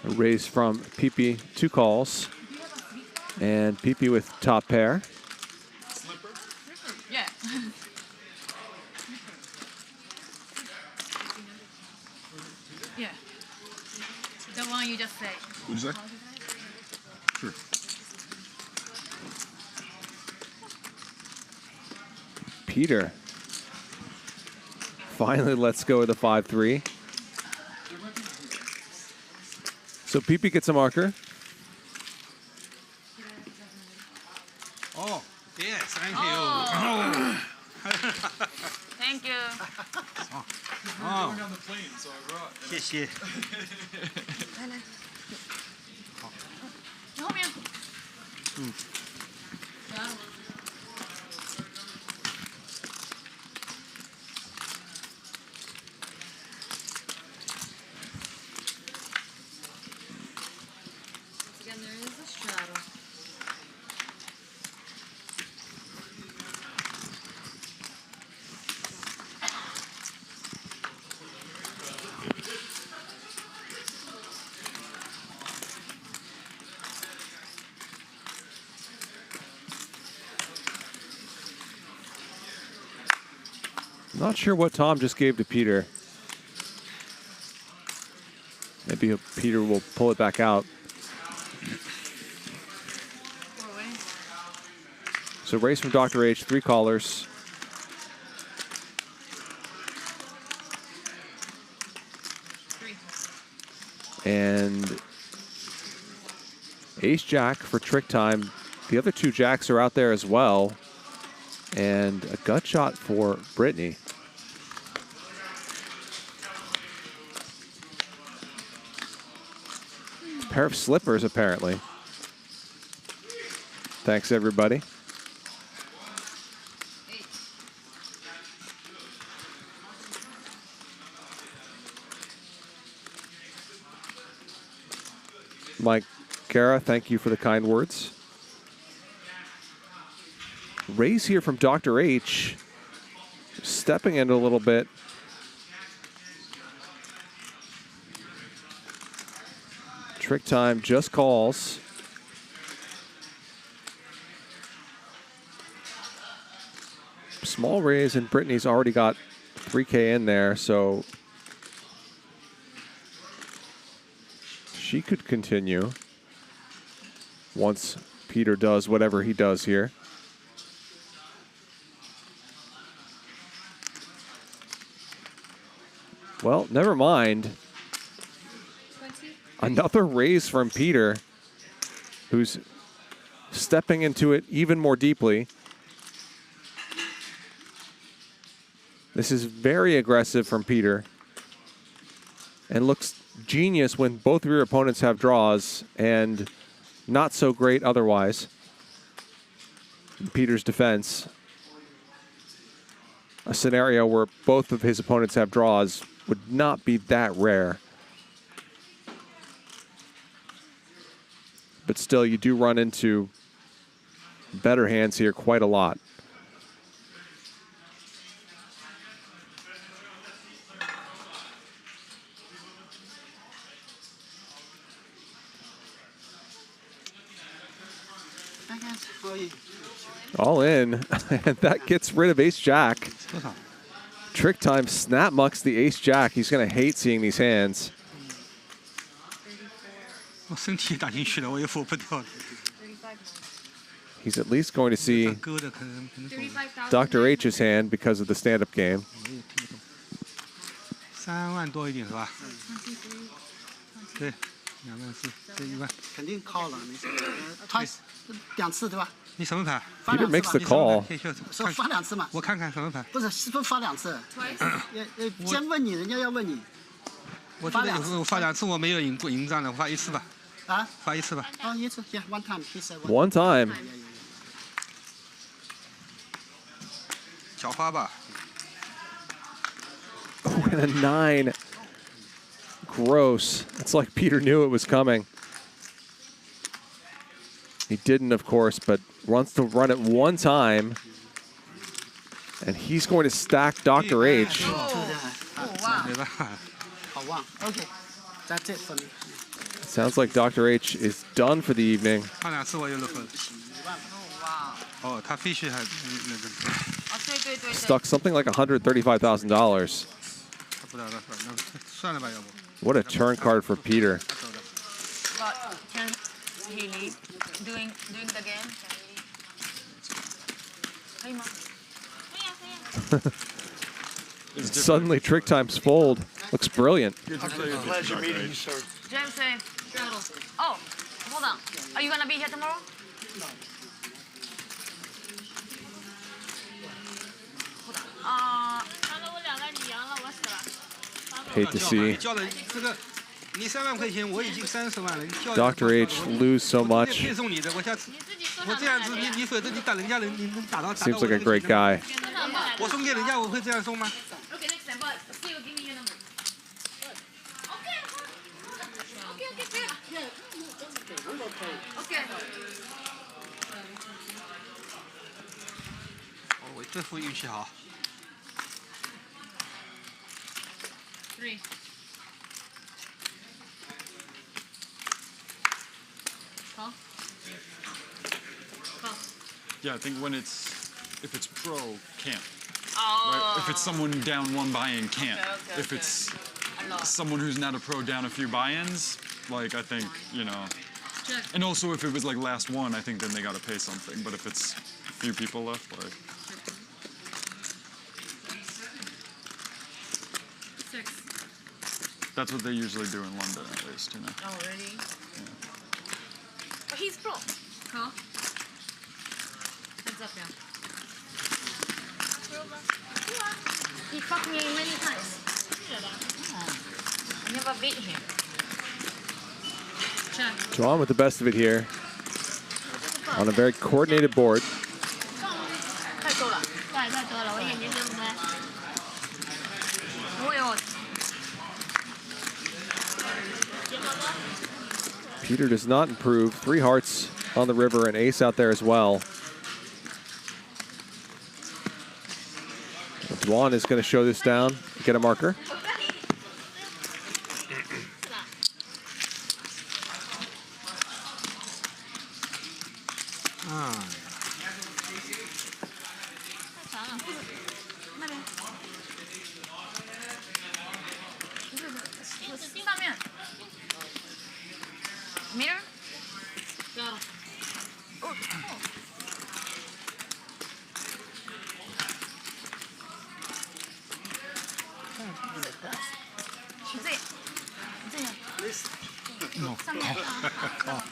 A raise from Pipi, 2 calls. And Pipi with top pair. Yeah. Yeah. The one you just said. What'd you say? Sure. Peter finally lets go of the 5-3. So Pipi gets a marker. Oh, yes, thank you. Oh. Thank you. Oh. Going on the plane, so I brought. 谢谢。来来。你后面。嗯。Again, there is a straddle. Not sure what Tom just gave to Peter. Maybe Peter will pull it back out. So race from Dr. H, 3 callers. And ace jack for trick time. The other 2 jacks are out there as well. And a gut shot for Britney. A pair of slippers, apparently. Thanks, everybody. Mike Kara, thank you for the kind words. Raise here from Dr. H. Stepping in a little bit. Trick time just calls. Small raise, and Brittany's already got 3K in there, so she could continue once Peter does whatever he does here. Well, never mind. Another raise from Peter, who's stepping into it even more deeply. This is very aggressive from Peter and looks genius when both of your opponents have draws and not so great otherwise. In Peter's defense, a scenario where both of his opponents have draws would not be that rare. But still, you do run into better hands here quite a lot. All in, and that gets rid of ace-jack. Trick time snap mucks the ace-jack. He's going to hate seeing these hands. He's at least going to see Dr. H's hand because of the stand-up game. 3万多一点是吧？对，2万4，这1万。肯定 call 了，没事。twice 2次对吧？你什么牌 Peter makes the call. 说发2次嘛？我看看什么牌。不是，是不是发2次？先问你，人家要问你。我记得我发2次，我没有赢仗的，我发1次吧。啊？发1次吧。哦，1次 ，yeah one time，he said one time. 小花吧。 Oh, and a 9. Gross. It's like Peter knew it was coming. He didn't, of course, but wants to run it one time. And he's going to stack Dr. H. Okay, that's it for me. Sounds like Dr. H is done for the evening. 发2次我有了分。哦，他必须还那个。 Stuck something like $135,000. What a turn card for Peter. But can he leave doing the game? Suddenly trick times fold. Looks brilliant. Pleasure meeting you, sir. James, oh, hold on. Are you gonna be here tomorrow? No. Hate to see 这个，你3万块钱，我已经30万了。Dr. H lose so much. 配送你的，我下次我这样子，你否则你打人家人，你能打到。 Seems like a great guy. 我送给人家，我会这样送吗？ Okay, next time, but still give me your number. Okay. 哦，我这副运气好。 3. Call. Call. Yeah, I think if it's pro, can't. Oh. Right? If it's someone down 1 buy-in, can't. Okay, if it's someone who's not a pro down a few buy-ins, like I think, you know. Check. And also if it was like last one, I think then they got to pay something. But if it's a few people left, like. 6. That's what they usually do in London, at least, you know. Oh, really? Yeah. But he's pro. Call. Heads up, yeah. He fucked me many times. I never beat him. Check. Dwan with the best of it here on a very coordinated board. 太多了，太多了，我眼睛睁不开。我有。 Peter does not improve. 3 hearts on the river and ace out there as well. Dwan is going to show this down, get a marker. 那边。上面。Meter? Yeah. Oh. No. Call.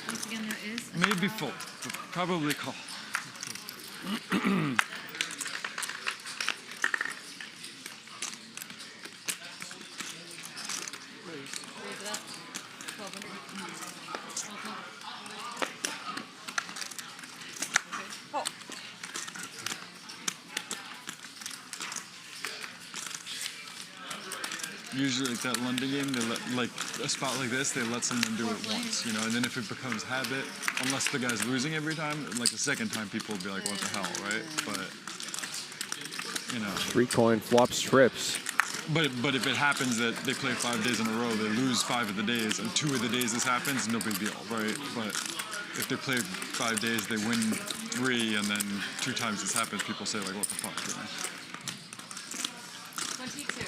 Once again, there is. Maybe fold, but probably call. Usually, like that London game, they let, like a spot like this, they let someone do it once, you know, and then if it becomes habit, unless the guy's losing every time, like the second time, people will be like, what the hell, right? But, you know. 3 coin flops trips. But if it happens that they play 5 days in a row, they lose 5 of the days, and 2 of the days this happens, no big deal, right? But if they play 5 days, they win 3, and then 2 times this happens, people say like, what the fuck, you know? 22.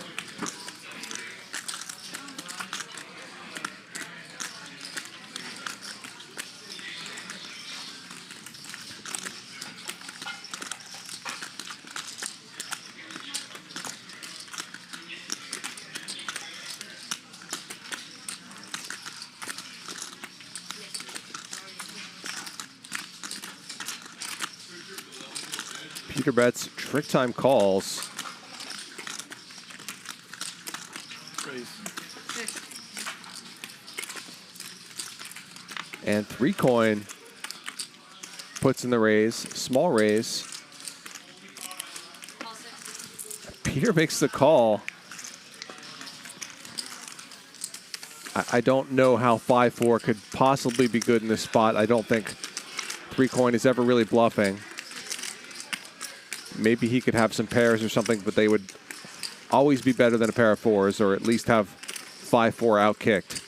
Peter bets, trick time calls. And 3 coin puts in the raise, small raise. Peter makes the call. I don't know how 5-4 could possibly be good in this spot. I don't think 3 coin is ever really bluffing. Maybe he could have some pairs or something, but they would always be better than a pair of 4s, or at least have 5-4 outkicked.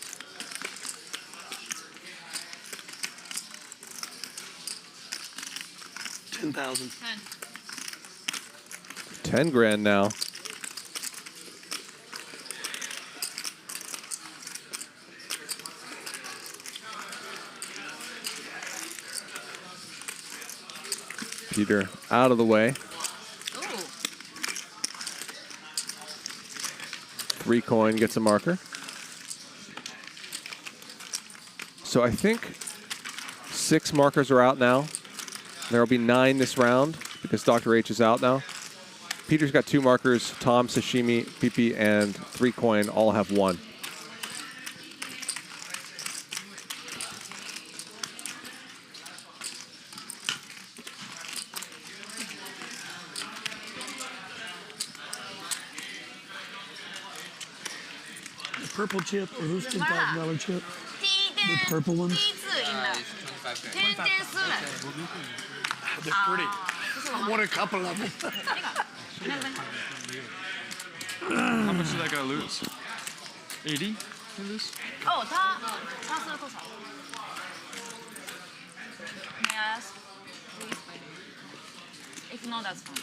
$10,000. 10 grand now. Peter out of the way. 3 coin gets a marker. So I think 6 markers are out now. There will be 9 this round because Dr. H is out now. Peter's got 2 markers. Tom, Sashimi, Pipi, and 3 coin all have 1. Purple chip or who's $10,000 chip? The purple one? They're pretty. I want a couple of them. How much did that guy lose? 80? He lose? Oh, 他输了多少 May I ask? If not, that's fine.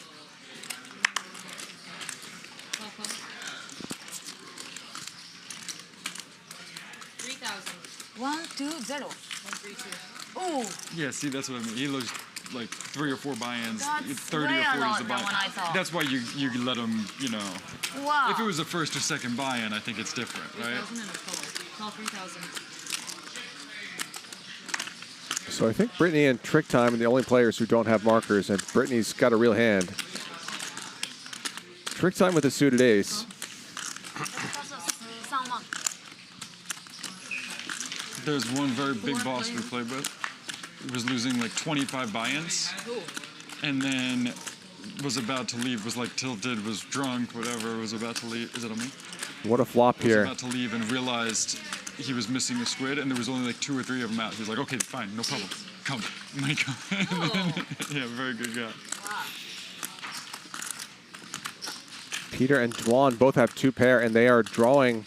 120. 132. Oh. Yeah, see, that's what I mean. He looks like 3 or 4 buy-ins, That's 30 way or a 40 is lot the than buy-in. what I thought. That's why you let him, you know. Wow. If it was a first or second buy-in, I think it's different, right? 3,000 and a call. Call 3,000. So I think Britney and Trick Time are the only players who don't have markers, and Britney's got a real hand. Trick Time with a suited ace. There's one very big boss we played with. He was losing like 25 buy-ins, and then was about to leave, was like tilted, was drunk, whatever, was about to leave. Is it on me? What a flop here. Was about to leave and realized he was missing a squid, and there was only like 2 or 3 of them out. He was like, okay, fine, no problem. Come. And then he come. Yeah, very good guy. Peter and Dwan both have 2 pair, and they are drawing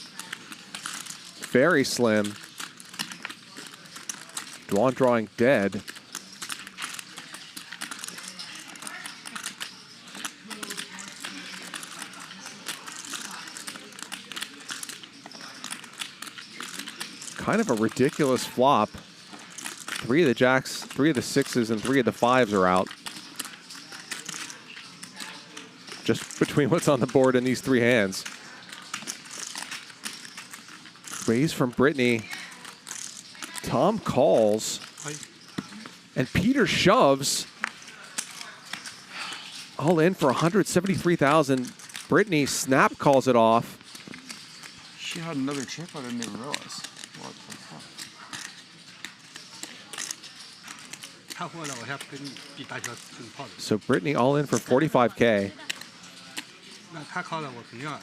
very slim. Dwan drawing dead. Kind of a ridiculous flop. 3 of the jacks, 3 of the 6s, and 3 of the 5s are out. Just between what's on the board and these 3 hands. Raise from Britney. Tom calls. And Peter shoves. All in for 173,000. Britney snap calls it off. She had another chip, I didn't even realize. What the fuck? 他货了，我要跟比大小分炮的。 So Britney all in for 45K. 那他靠了，我肯定要熬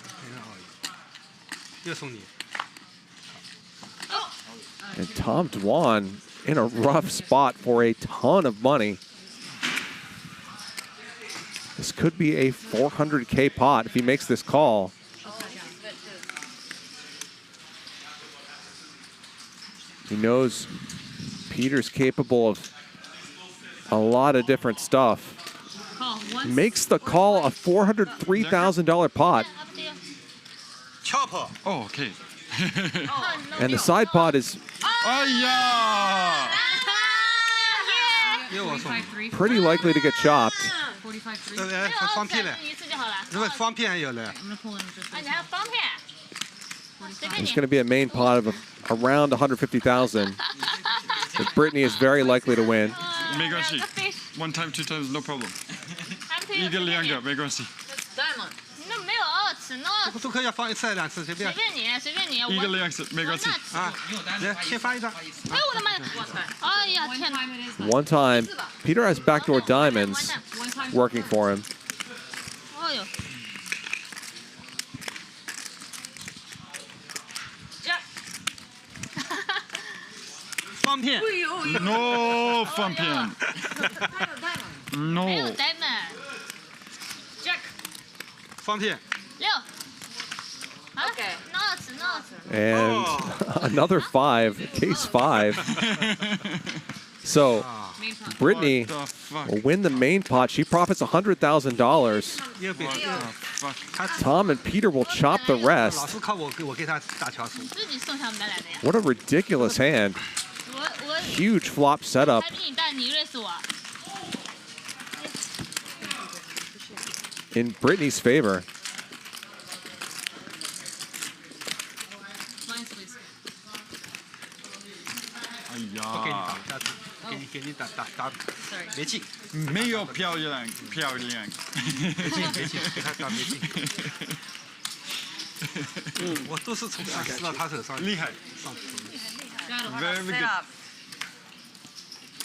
一。又送你。 And Tom Dwan in a rough spot for a ton of money. This could be a 400K pot if he makes this call. He knows Peter's capable of a lot of different stuff. Makes the call a $403,000 pot. Chopper. Oh, okay. And the side pot is pretty likely to get chopped. 方片嘞，如果方片有了。 It's going to be a main pot of around 150,000. But Britney is very likely to win. 没关系 ，1 time, 2 times, no problem. 一个两个没关系。那没有2次呢。都可以要放1次2次，随便。随便你，随便你。一个2次没关系。啊，来，先发一张。哎呦我的妈呀！哎呀天哪！ One time, Peter has backdoor diamonds working for him. 哎呦。 方片。 No 方片。No。没有 diamond。Jack。方片。 6。Okay。2次。 And another 5, case 5. So Britney will win the main pot. She profits $100,000. Tom and Peter will chop the rest. What a ridiculous hand. Huge flop setup. In Britney's favor. Yeah. 给你打，别进，没有漂亮，别进，给他打别进。我都是从撕到他手上，厉害，上。 Very good。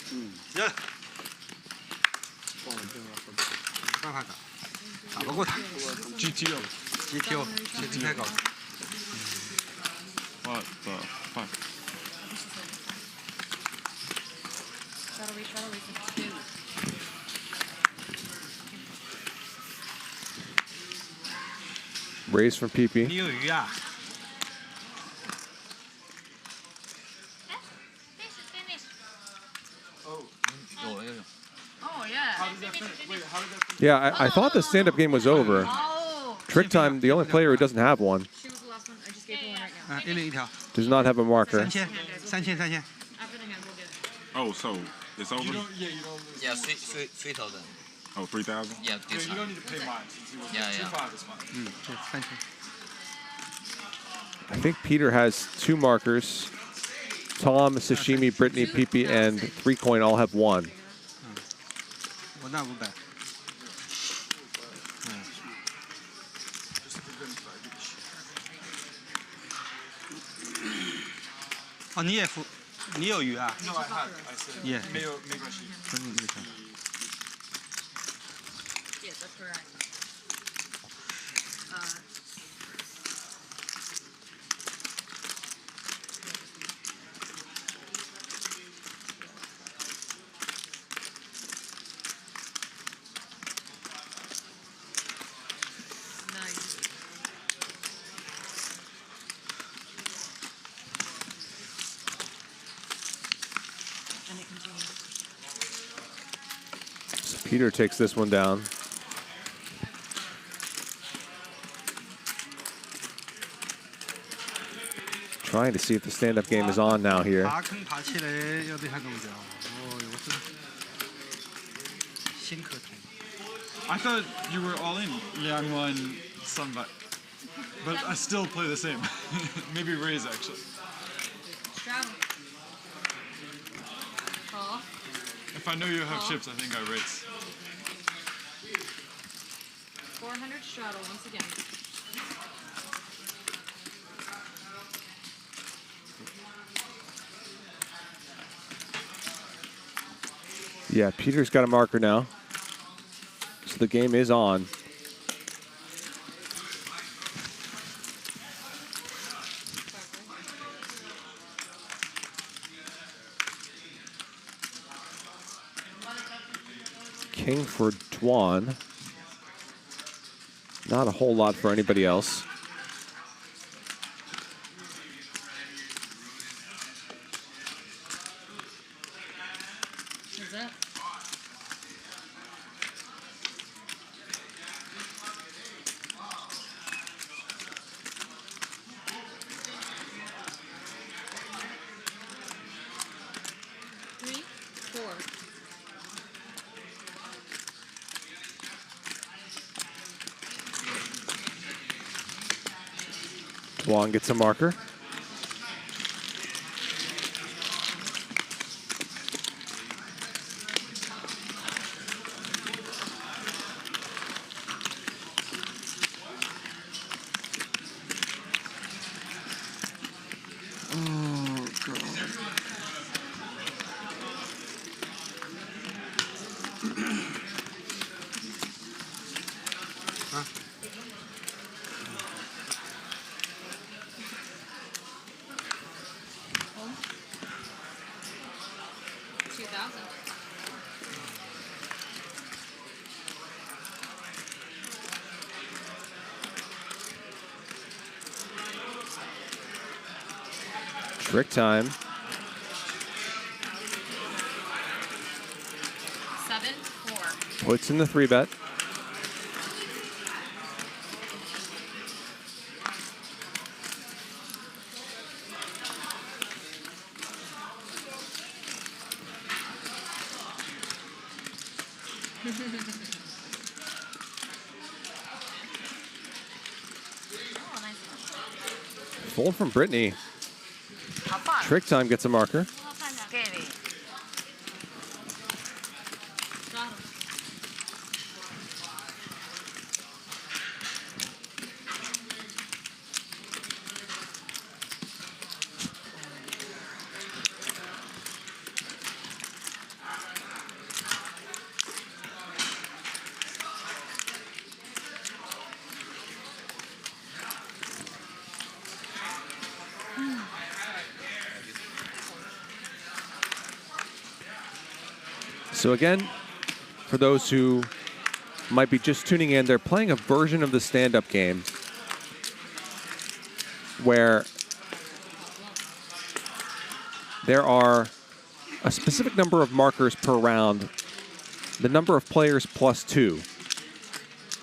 行。办法打不过他。GTO 太高。What the fuck？ Raise from Pipi. 你有鱼啊？ Yeah, I thought the stand-up game was over. Trick time, the only player who doesn't have one. Does not have a marker. 3000。 Oh, so it's over? Yeah, 3,000. Oh, 3,000? Yeah, this you don't need to pay mine. Yeah. 3000。 I think Peter has 2 markers. Tom, Sashimi, Britney, Pipi, and 3 coin all have 1. 我那500。哦，你也付，你有鱼啊 No, I had. I said. Yeah. 没关系。分你这个钱。 Yes, that's correct. So Peter takes this one down. Trying to see if the stand-up game is on now here. 다큰 다칠에 어디 할 동작. 이것도 싱크통. I thought you were all in Liangwan Sunbat. But I still play the same. Maybe raise actually. Straddle. Call. If I know you have chips, I think I raise. 400 straddle once again. Yeah, Peter's got a marker now. So the game is on. King for Dwan. Not a whole lot for anybody else. What's that? Three, four. Dwan gets a marker. Oh, God. Home. 2000. Trick time. 7-4. Puts in the 3-bet. Oh, nice. Fold from Britney. Trick time gets a marker. Scary. Straddle. So again, for those who might be just tuning in, they're playing a version of the stand-up game where there are a specific number of markers per round, the number of players plus 2.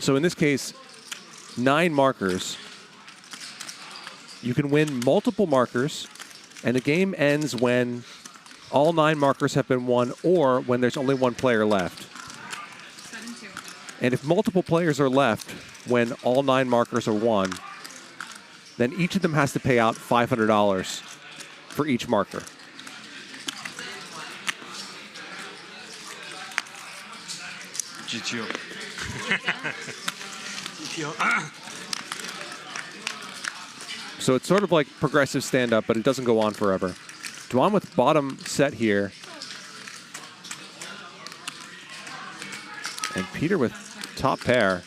So in this case, 9 markers. You can win multiple markers, and the game ends when all 9 markers have been won or when there's only 1 player left. 7-2. And if multiple players are left when all 9 markers are won, then each of them has to pay out $500 for each marker. GTO. So it's sort of like progressive stand-up, but it doesn't go on forever. Dwan with bottom set here. And Peter with top pair.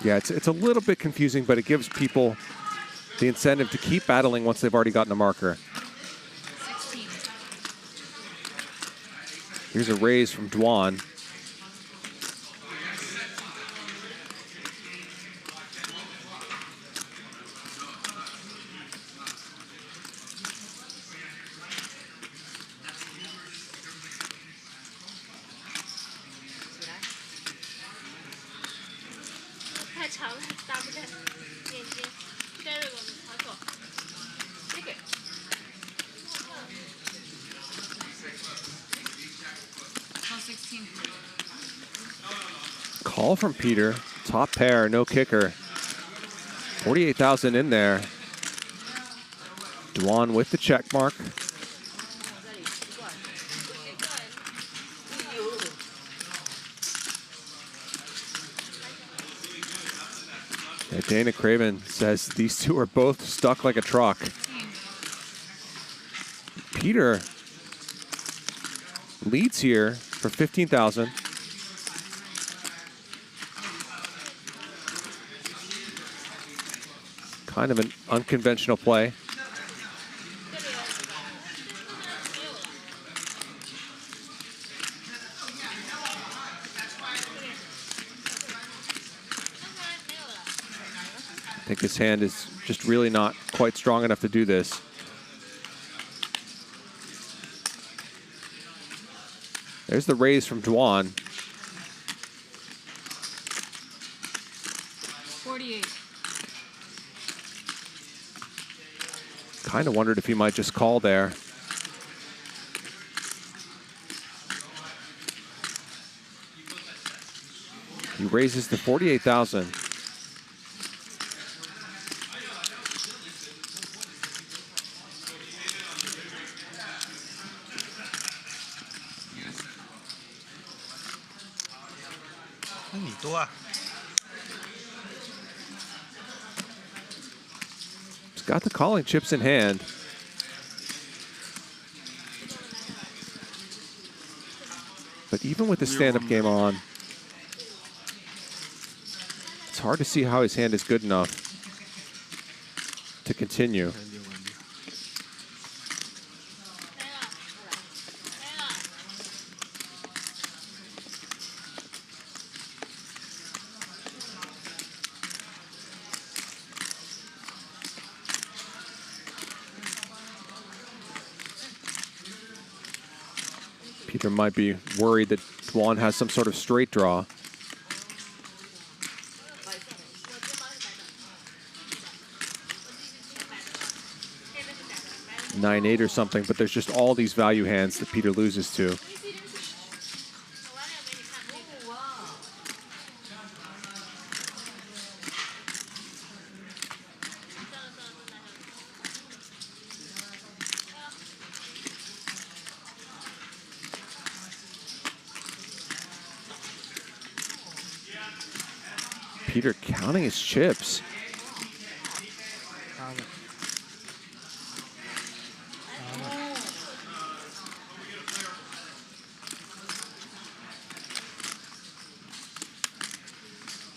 Yeah, it's a little bit confusing, but it gives people the incentive to keep battling once they've already gotten a marker. 16. Here's a raise from Dwan. Call from Peter. Top pair, no kicker. 48,000 in there. Dwan with the check mark. Yeah, Dana Craven says these two are both stuck like a truck. Peter leads here for 15,000. Kind of an unconventional play. I think his hand is just really not quite strong enough to do this. There's the raise from Dwan. 48. Kind of wondered if he might just call there. He raises to 48,000. He's got the calling chips in hand. But even with the stand-up game on, it's hard to see how his hand is good enough to continue. Peter might be worried that Dwan has some sort of straight draw. Nine-8 or something, but there's just all these value hands that Peter loses to. Peter counting his chips.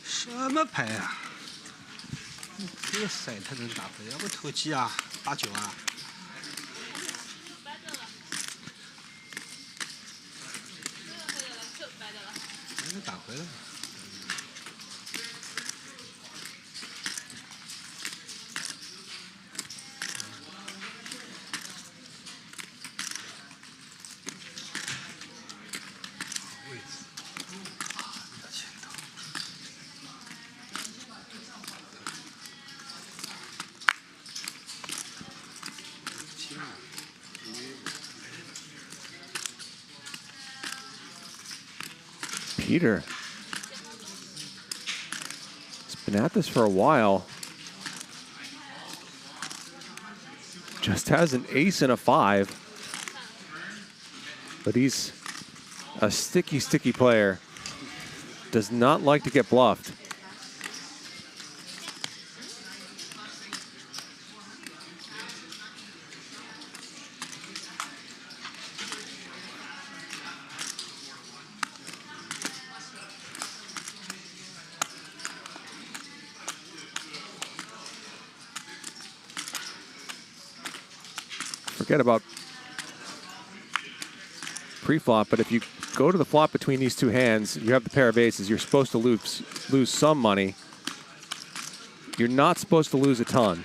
什么牌啊？这个色他能打牌，要不投机啊，8、9啊。能打回来。Peter has been at this for a while. Just has an ace and a 5. But he's a sticky, sticky player. Does not like to get bluffed. Forget about pre-flop, but if you go to the flop between these two hands, you have the pair of aces, you're supposed to lose some money. You're not supposed to lose a ton.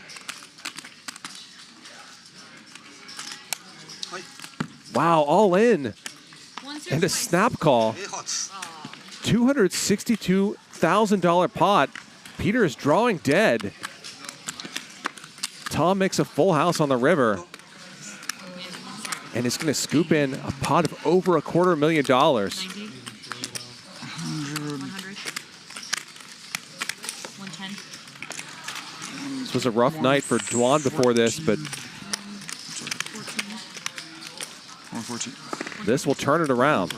Wow, all in. And a snap call. $262,000 pot. Peter is drawing dead. Tom makes a full house on the river. And it's going to scoop in a pot of over $250,000. This was a rough night for Dwan before this, but 114. this will turn it around.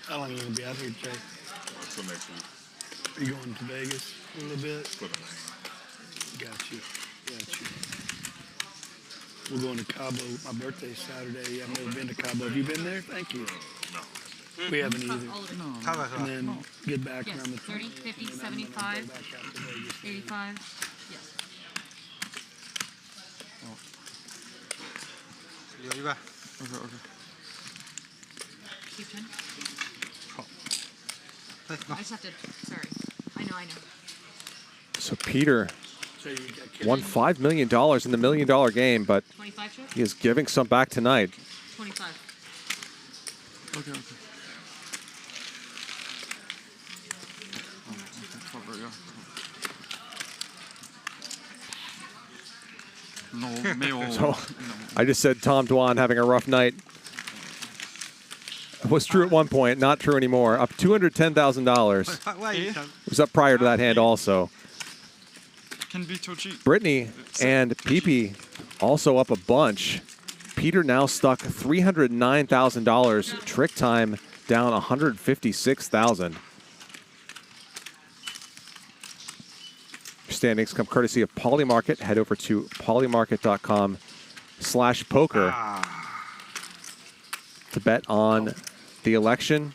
How long are you going to be out here, Jay? Until next week. Are you going to Vegas a little bit? Got you. We're going to Cabo. My birthday's Saturday. I've never been to Cabo. Have you been there? Thank you. No. We haven't either. No. And then get back Yes, around the 30, 50, 75, 85. Yes. 留一半。 OK OK。 Keep 10. 好。 I just have to. Sorry. I know. So Peter won $5 million in the $1 million game, but 25 chip? he is giving some back tonight. 25. OK OK。 So I just said Tom Dwan having a rough night. It was true at one point, not true anymore. Up $210,000. It was up prior to that hand also. Can be Tochi. Britney and Pipi also up a bunch. Peter now stuck $309,000. Trick time down $156,000. Standings come courtesy of Polymarket. Head over to polymarket.com/poker to bet on the election,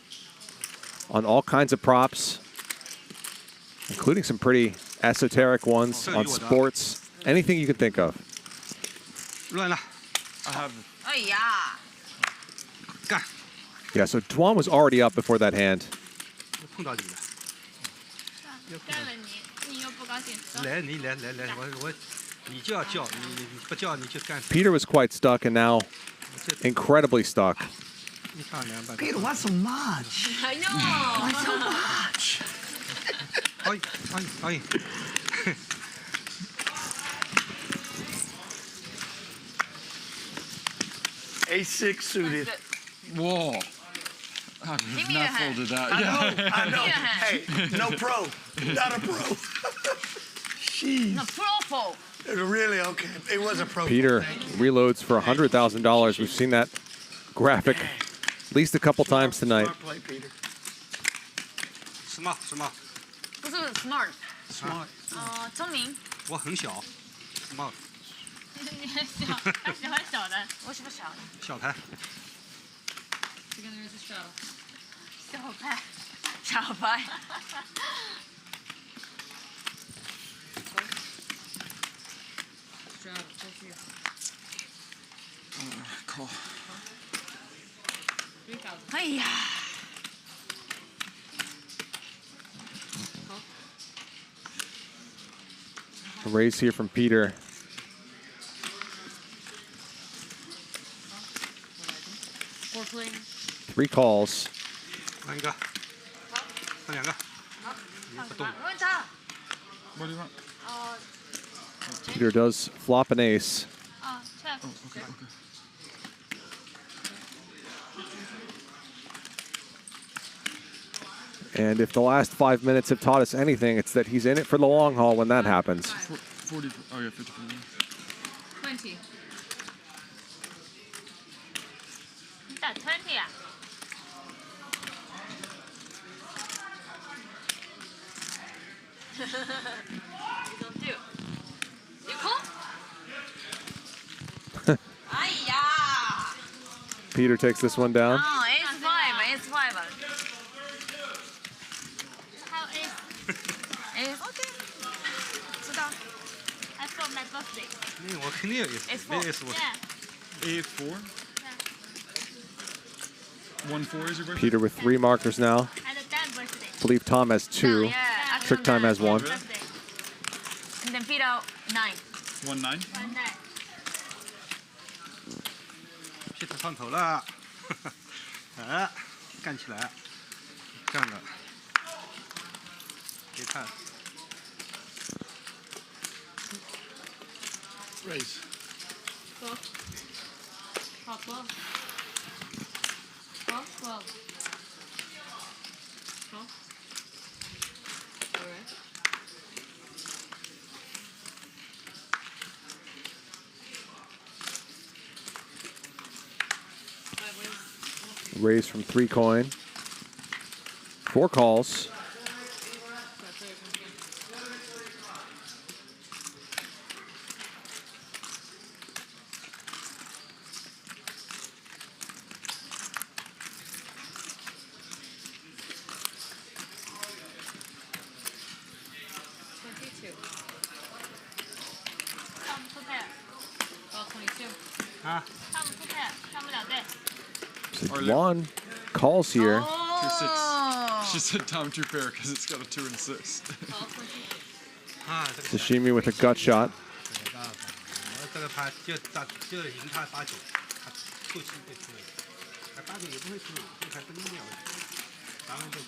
on all kinds of props, including some pretty esoteric ones on sports, anything you can think of. 乱了。 I have. 哎呀！ Yeah, so Dwan was already up before that hand. 碰到你了。干了你，你又不高兴。来，你来，你就要叫，你不叫你就干。 Peter was quite stuck and now incredibly stuck. Peter, why so much? I know. Why so much? 哎。 A6 suited. Whoa. I Give have me not your hand. folded that. I Give me know. your hand. Hey, no pro. Not a pro. Jeez. No profile. Really? Okay. It was a pro. Peter reloads for $100,000. We've seen that graphic at least a couple times tonight. Smart play, Peter. Smart. 不是 smart， Smart. 聪明。我很小。Smart. 你很小，他喜欢小的。我喜欢小的。小牌。 Together as a straddle. 小牌。小牌。 Straddle. Go for you. Call. 3,000. 哎呀！ A raise here from Peter. Four playing. 3 calls. 换一个。换两个。不动。问他。 What do you want? Peter does flop an ace. 哦，check。 OK OK. And if the last 5 minutes have taught us anything, it's that he's in it for the long haul when that happens. 40. Oh yeah, 50. 20。你打20啊？ Don't do. You cool? 哎呀！ Peter takes this one down. Oh, it's five. It's okay. Sit down. I for my birthday. 那我肯定有 S， 没 S 我。 A4. 1-4 is your birthday? Peter with 3 markers now. And Dan birthday. I believe Tom has 2. Yeah. Trick time has 1. And then Peter 9. 1-9. 皮特上头了。哎，干起来，干了。别看。 Raise. 好多。Raise from 3 coin. 4 calls. So Dwan calls here. 2-6. She said Tom 2 pair because it's got a 2 and a 6. Sashimi with a gut shot. 这个牌就赢他8-9，他不行就输了，他8-9也不会输，这牌不能秒，咱们就行。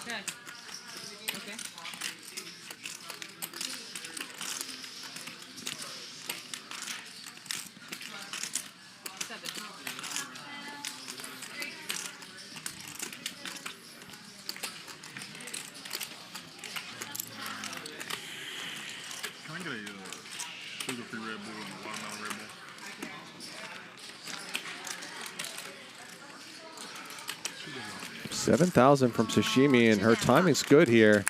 Okay. Okay. Can I get a sugar-free Red Bull and a watermelon Red Bull? $7,000 from Sashimi, and her timing's good here.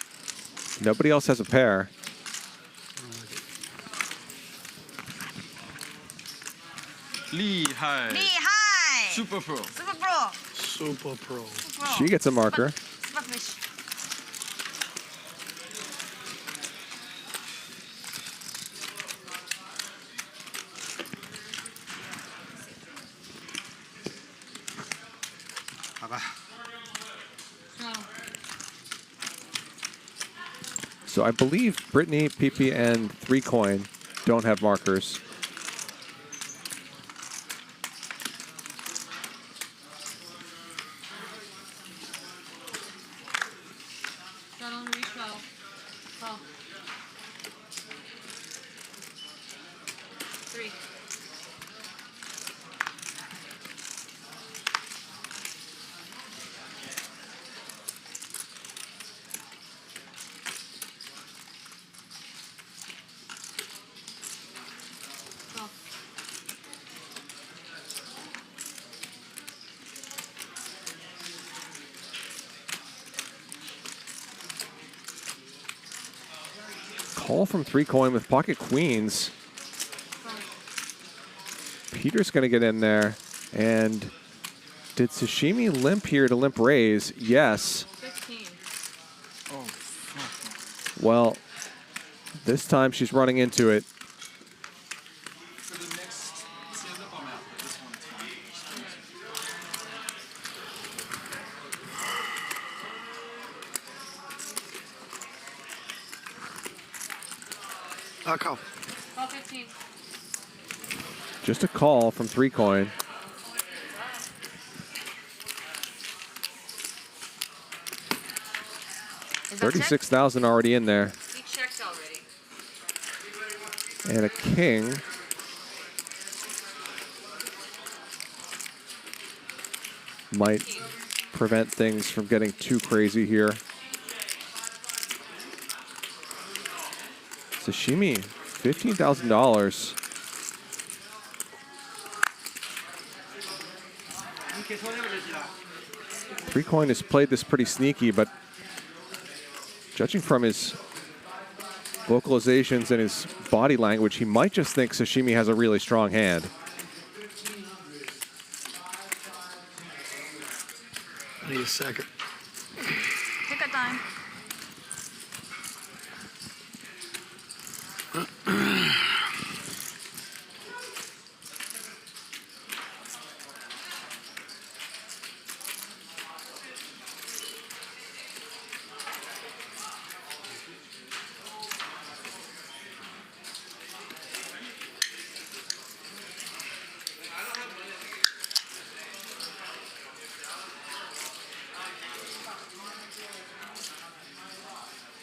Nobody else has a pair. Lihai. Lihai. Super Pro. Super Pro. Super Pro. She gets a marker. Super fish. So I believe Britney, Pipi, and 3 coin don't have markers. Got on reach well. Oh. 3. Call from 3 coin with pocket queens. Peter's going to get in there. And did Sashimi limp here to limp raise? Yes. 15. Oh, fuck. Well, this time she's running into it. For the next stand-up, I'm out. This one is fine. I'll call. Call 15. Just a call from 3 coin. $36,000 already in there. He checked already. And a king. Might prevent things from getting too crazy here. Sashimi, $15,000. Three coin has played this pretty sneaky, but judging from his vocalizations and his body language, he might just think Sashimi has a really strong hand. I need a second. Take your time.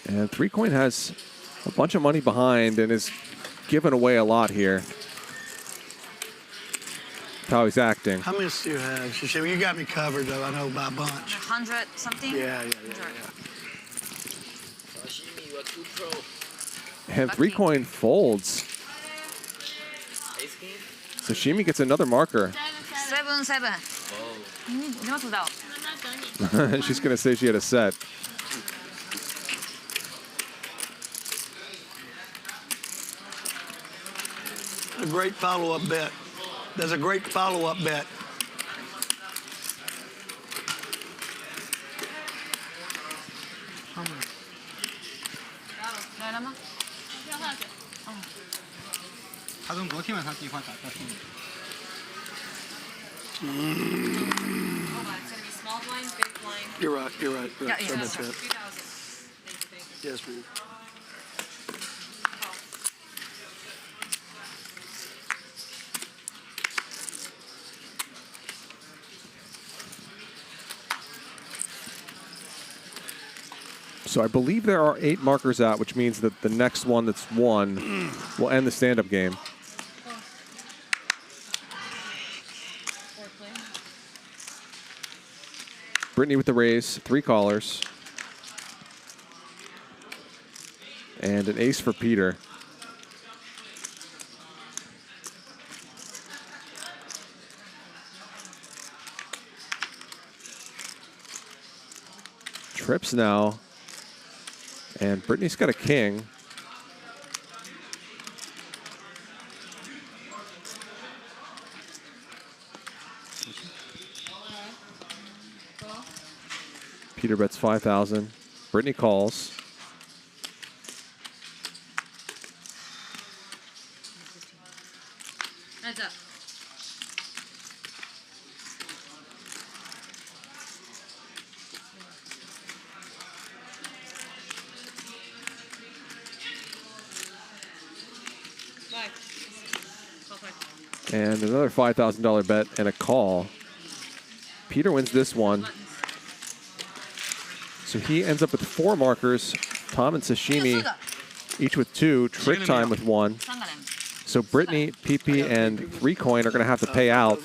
And Three Coin has a bunch of money behind and is giving away a lot here. That's how he's acting. How many do you have? Sashimi? You got me covered, though, I know, by a bunch. 100 something? Yeah. Sashimi, you are too pro. And Three Coin folds. Ace king? Sashimi gets another marker. 7-7。你怎么知道？ She's going to say she had a set. A great follow-up bet. There's a great follow-up bet. How 来了吗？掉下去。他从昨天晚上计划打到今天。You're right. You're right. Yeah, Sorry yeah. about that. Yes, ma'am. So I believe there are 8 markers out, which means that the next one that's won will end the stand-up game. Britney with the raise, 3 callers. And an ace for Peter. Trips now. And Britney's got a king. Peter bets 5,000. Britney calls. Heads up. And another $5,000 bet and a call. Peter wins this one. So he ends up with 4 markers. Tom and Sashimi each with 2. Trick time with 1. So Britney, Pipi, and 3 coin are going to have to pay out.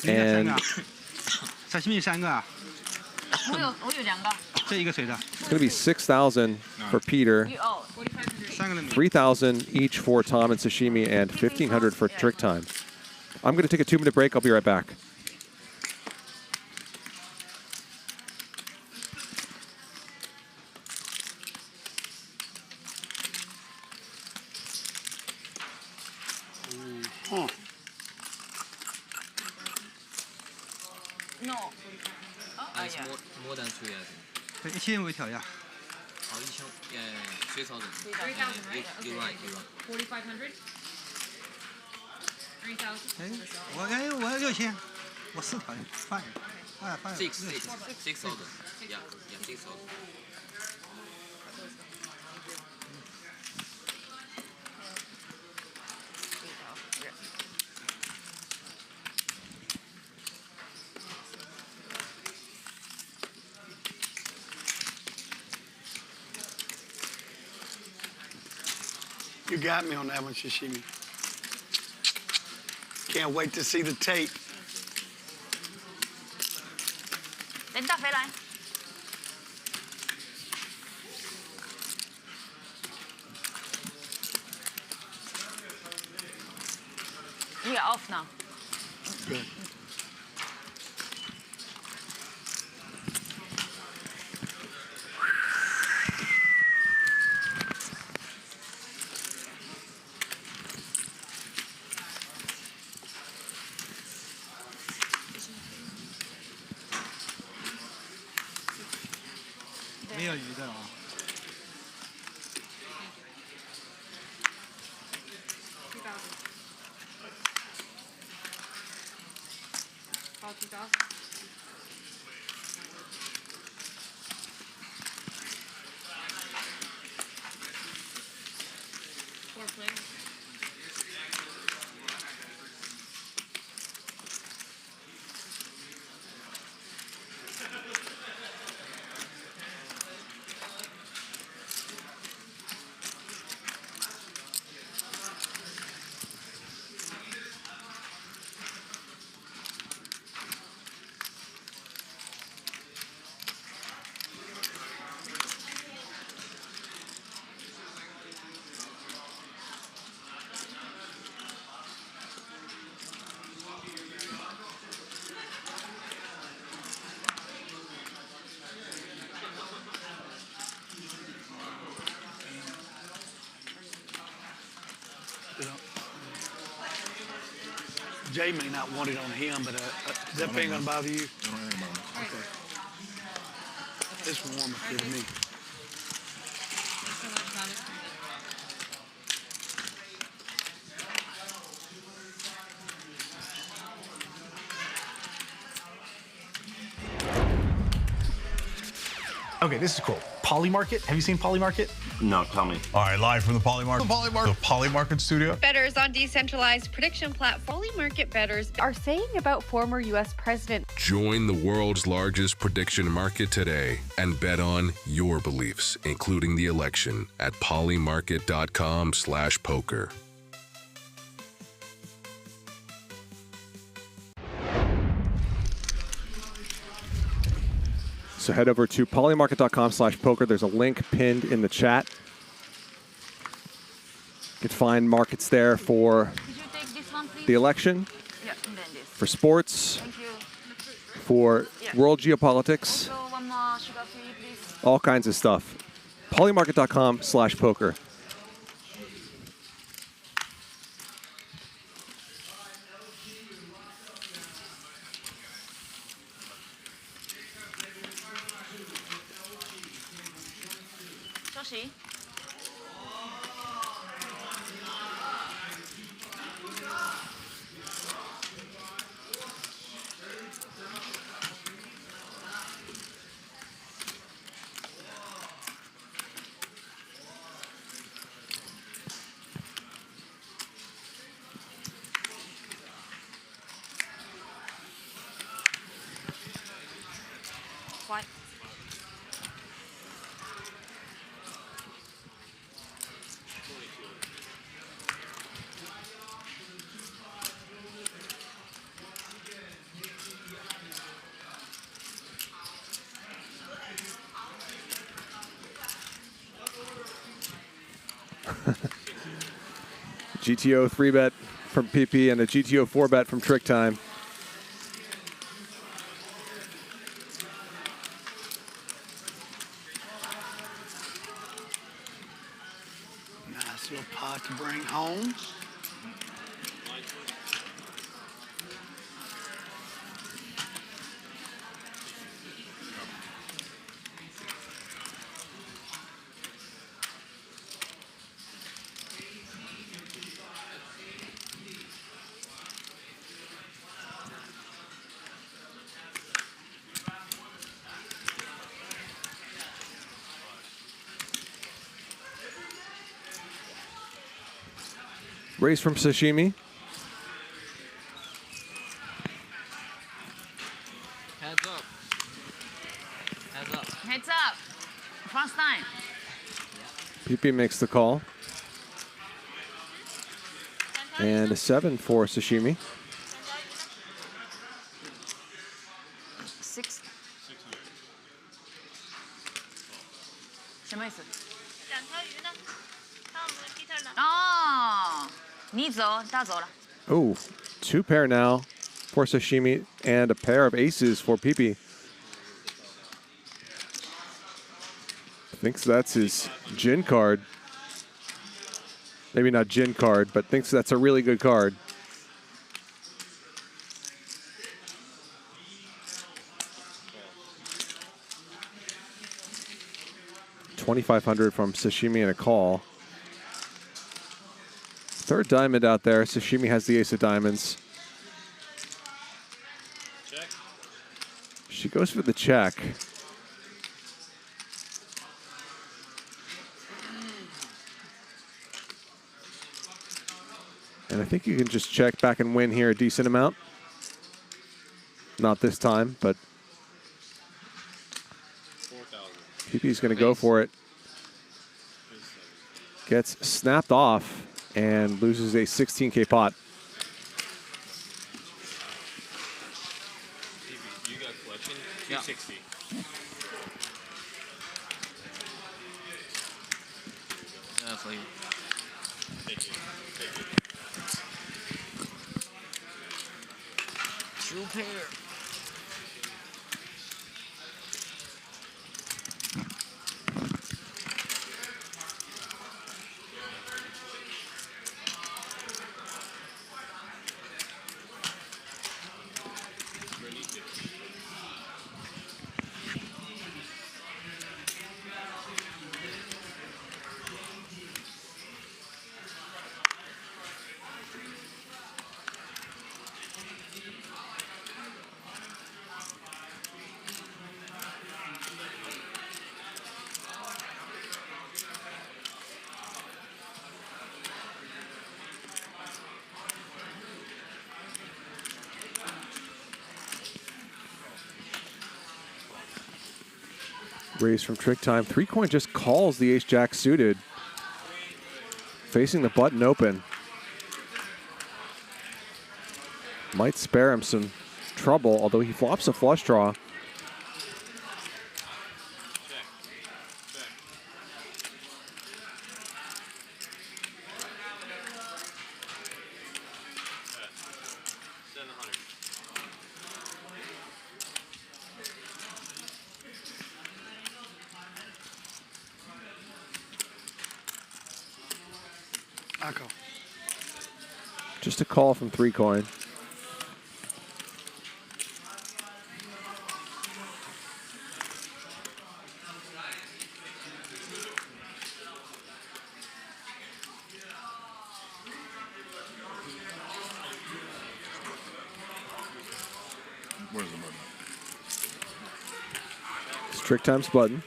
And 小西米3个啊？我有2个。这一个谁的？ it's going to be 6,000 for Peter. 3,000 each for Tom and Sashimi, and 1,500 for Trick Time. I'm going to take a 2-minute break. I'll be right back. No. It's more than 2 years. 对，1000为条呀。好，1000， 3,000. 3,000, right? You're right. You're right. 4,500. 3,000. 我要6000，我4条，5. 6,000. Yeah, 6,000. You got me on that one, Sashimi. Can't wait to see the tape. 人大飞来。We are off now. Good. All 2,000. Four players. Jay may not want it on him, but is that pain gonna bother you? Okay. It's warm up here to me. Okay, this is cool. Poly Market. Have you seen Poly Market? No, tell me. All right, live from the Poly Market. The Poly Market studio. Bettors on decentralized prediction platform. Poly Market bettors are saying about former U.S. President. Join the world's largest prediction market today and bet on your beliefs, including the election, at polymarket.com/poker. So head over to polymarket.com/poker. There's a link pinned in the chat. You can find markets there for the election, for sports, for world geopolitics, all kinds of stuff. Polymarket.com/poker. GTO 3-bet from Pipi and a GTO 4-bet from Trick Time. Nice little pot to bring home. Raise from Sashimi. Heads up. Heads up. Heads up. First time. Pipi makes the call. And a 7 for Sashimi. 6。什么意思？两条鱼呢？看我们 Peter 呢？哦，你走，他走了。 Oh, 2 pair now for Sashimi and a pair of aces for Pipi. Thinks that's his gin card. Maybe not gin card, but thinks that's a really good card. $2,500 from Sashimi and a call. Third diamond out there. Sashimi has the ace of diamonds. Check. She goes for the check. And I think you can just check back and win here a decent amount. Not this time, but Pipi's going to go for it. Gets snapped off and loses a 16K pot. You got collection? 260. That's like. Thank you. Thank you. 2 pair. Raise from trick time. 3-coin just calls the ace-jack suited. Facing the button open. Might spare him some trouble, although he flops a flush draw. I call. Just a call from 3-coin. Where's the button? It's trick time's button.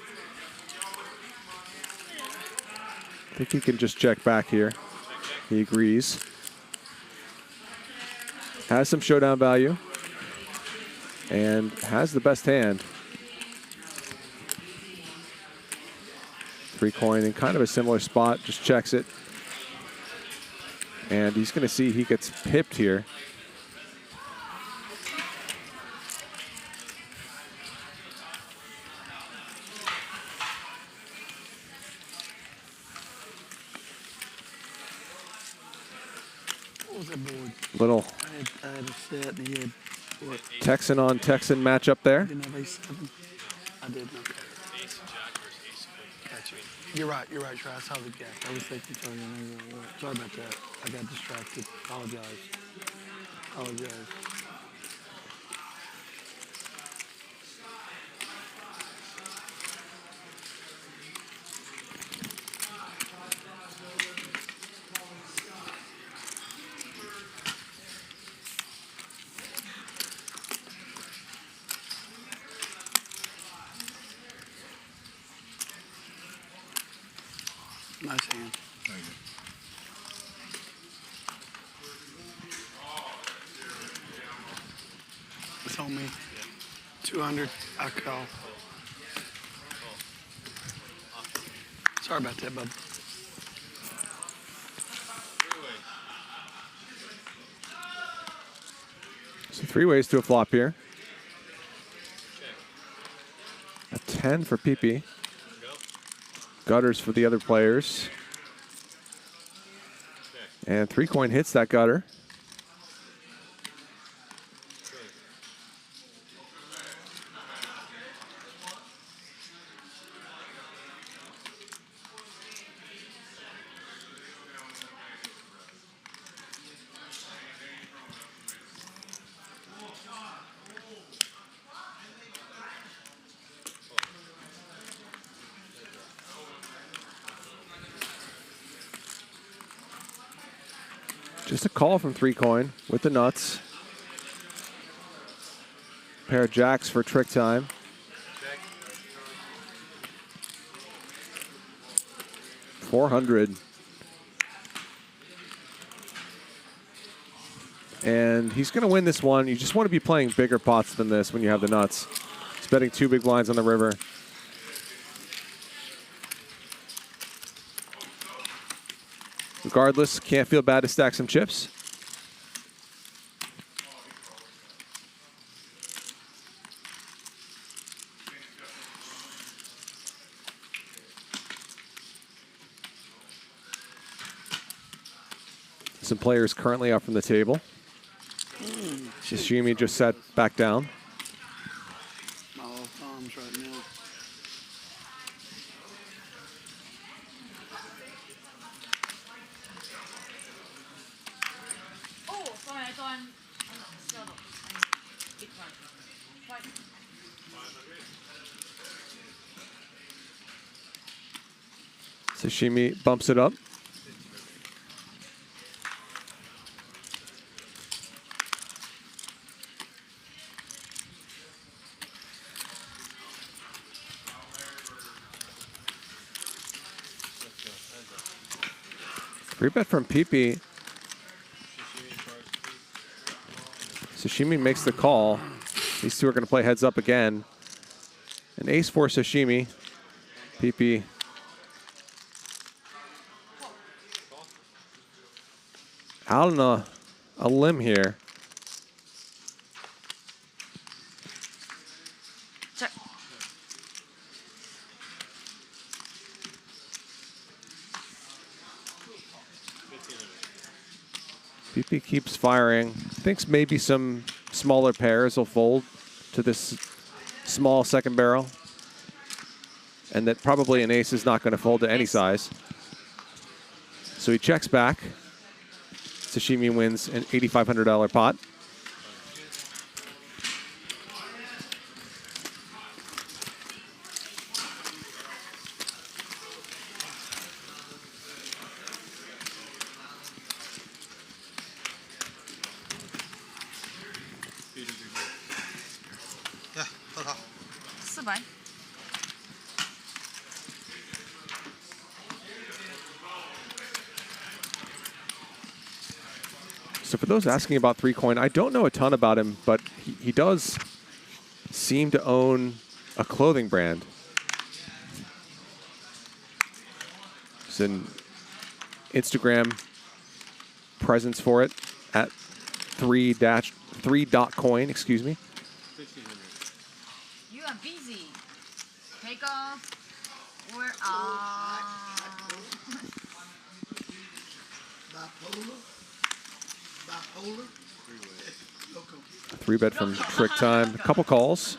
I think he can just check back here. He agrees. Has some showdown value. And has the best hand. 3-coin in kind of a similar spot. Just checks it. And he's going to see he gets pipped here. What was that board? Little I had a set and he had what? Texan on Texan matchup there. Didn't have ace 7. I did not. Gotcha. You're right, Trey. I saw the jack. I was thinking, sorry about that. I got distracted. Apologize. Nice hand. Thank you. It's on me. 200. I call. Sorry about that, bub. So 3 ways to a flop here. A 10 for Pipi. Gutters for the other players. And 3-coin hits that gutter. Just a call from 3-coin with the nuts. Pair of jacks for trick time. $400. And he's going to win this one. You just want to be playing bigger pots than this when you have the nuts. He's betting 2 big blinds on the river. Regardless, can't feel bad to stack some chips. Some players currently up from the table. Sashimi just sat back down. My all thumbs right now. Sashimi bumps it up. Free bet from Pipi. Sashimi makes the call. These two are going to play heads up again. An ace for Sashimi. Pipi. Out on a limb here. Pipi keeps firing. Thinks maybe some smaller pairs will fold to this small second barrel. And that probably an ace is not going to fold to any size. So he checks back. Sashimi wins an $8,500 pot. So for those asking about 3-coin, I don't know a ton about him, but he does seem to own a clothing brand. There's an Instagram presence for it at 3.coin, excuse me. You are busy. Take off. We're A 3-bet from Trick Time. A couple calls.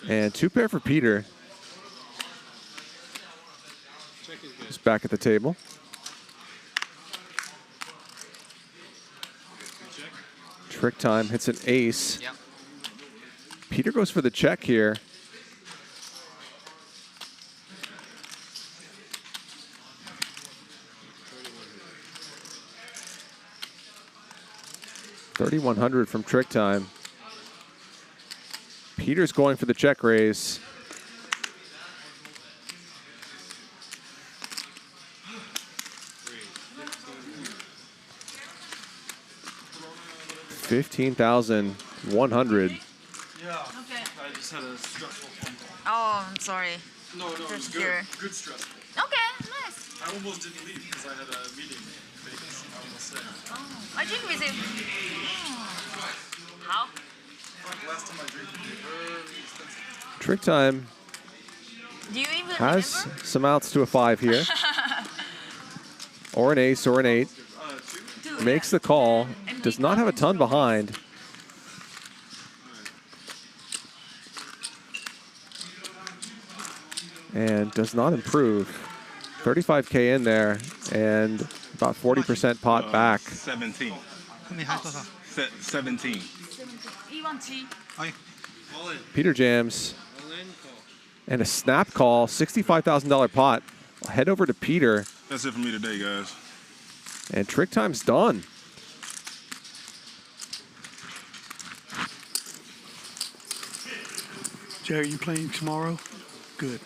And 2-pair for Peter. He's back at the table. Trick Time hits an ace. Peter goes for the check here. $3,100 from Trick Time. Peter's going for the check raise. $15,100. Yeah. Okay. I just had a stressful phone call. Oh, I'm sorry. No, it was good. Good stressful. Okay, nice. I almost didn't leave because I had a meeting in Vegas. I almost said. Oh, I drink with you. How? Like last time I drank with you, very expensive. Trick Time Do you even has some outs to a 5 here. Or an ace or an 8. Makes the call. Does not have a ton behind. And does not improve. 35K in there and about 40% pot back. 17. 17. Peter jams. And a snap call, $65,000 pot. I'll head over to Peter. That's it for me today, guys. And Trick Time's done. Jerry, you playing tomorrow? Good.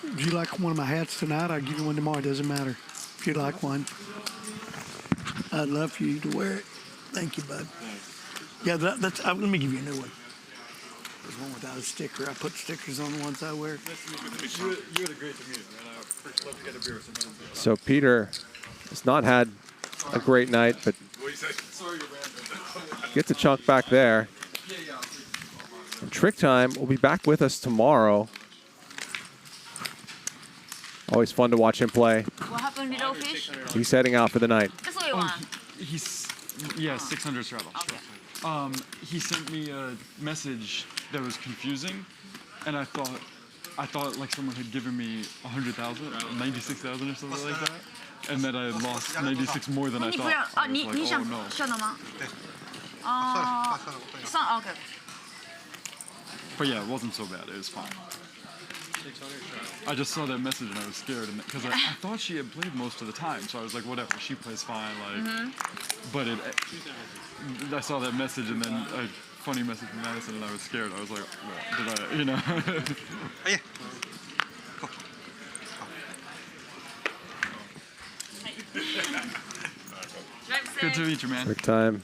Would you like one of my hats tonight? I'll give you one tomorrow. It doesn't matter. If you like one, I'd love for you to wear it. Thank you, bud. Yeah, that's. Let me give you a new one. There's one without a sticker. I put stickers on the ones I wear. You had a great demeanor, man. I would love to get a beer with someone. So Peter has not had a great night, but gets a chunk back there. And Trick Time will be back with us tomorrow. Always fun to watch him play. What happened, little fish? He's heading out for the night. That's what you want. Yeah, 600 straddle. Okay. He sent me a message that was confusing, and I thought like someone had given me 100,000, 96,000 or something like that, and that I had lost 96 more than I thought. I was like, oh no. 算 OK。 But yeah, it wasn't so bad. It was fine. I just saw that message and I was scared because I thought she had played most of the time, so I was like, whatever, she plays fine. Like, but I saw that message and then a funny message from Madison and I was scared. I was like, well, did I, you know? Yeah. Good to meet you, man. Trick Time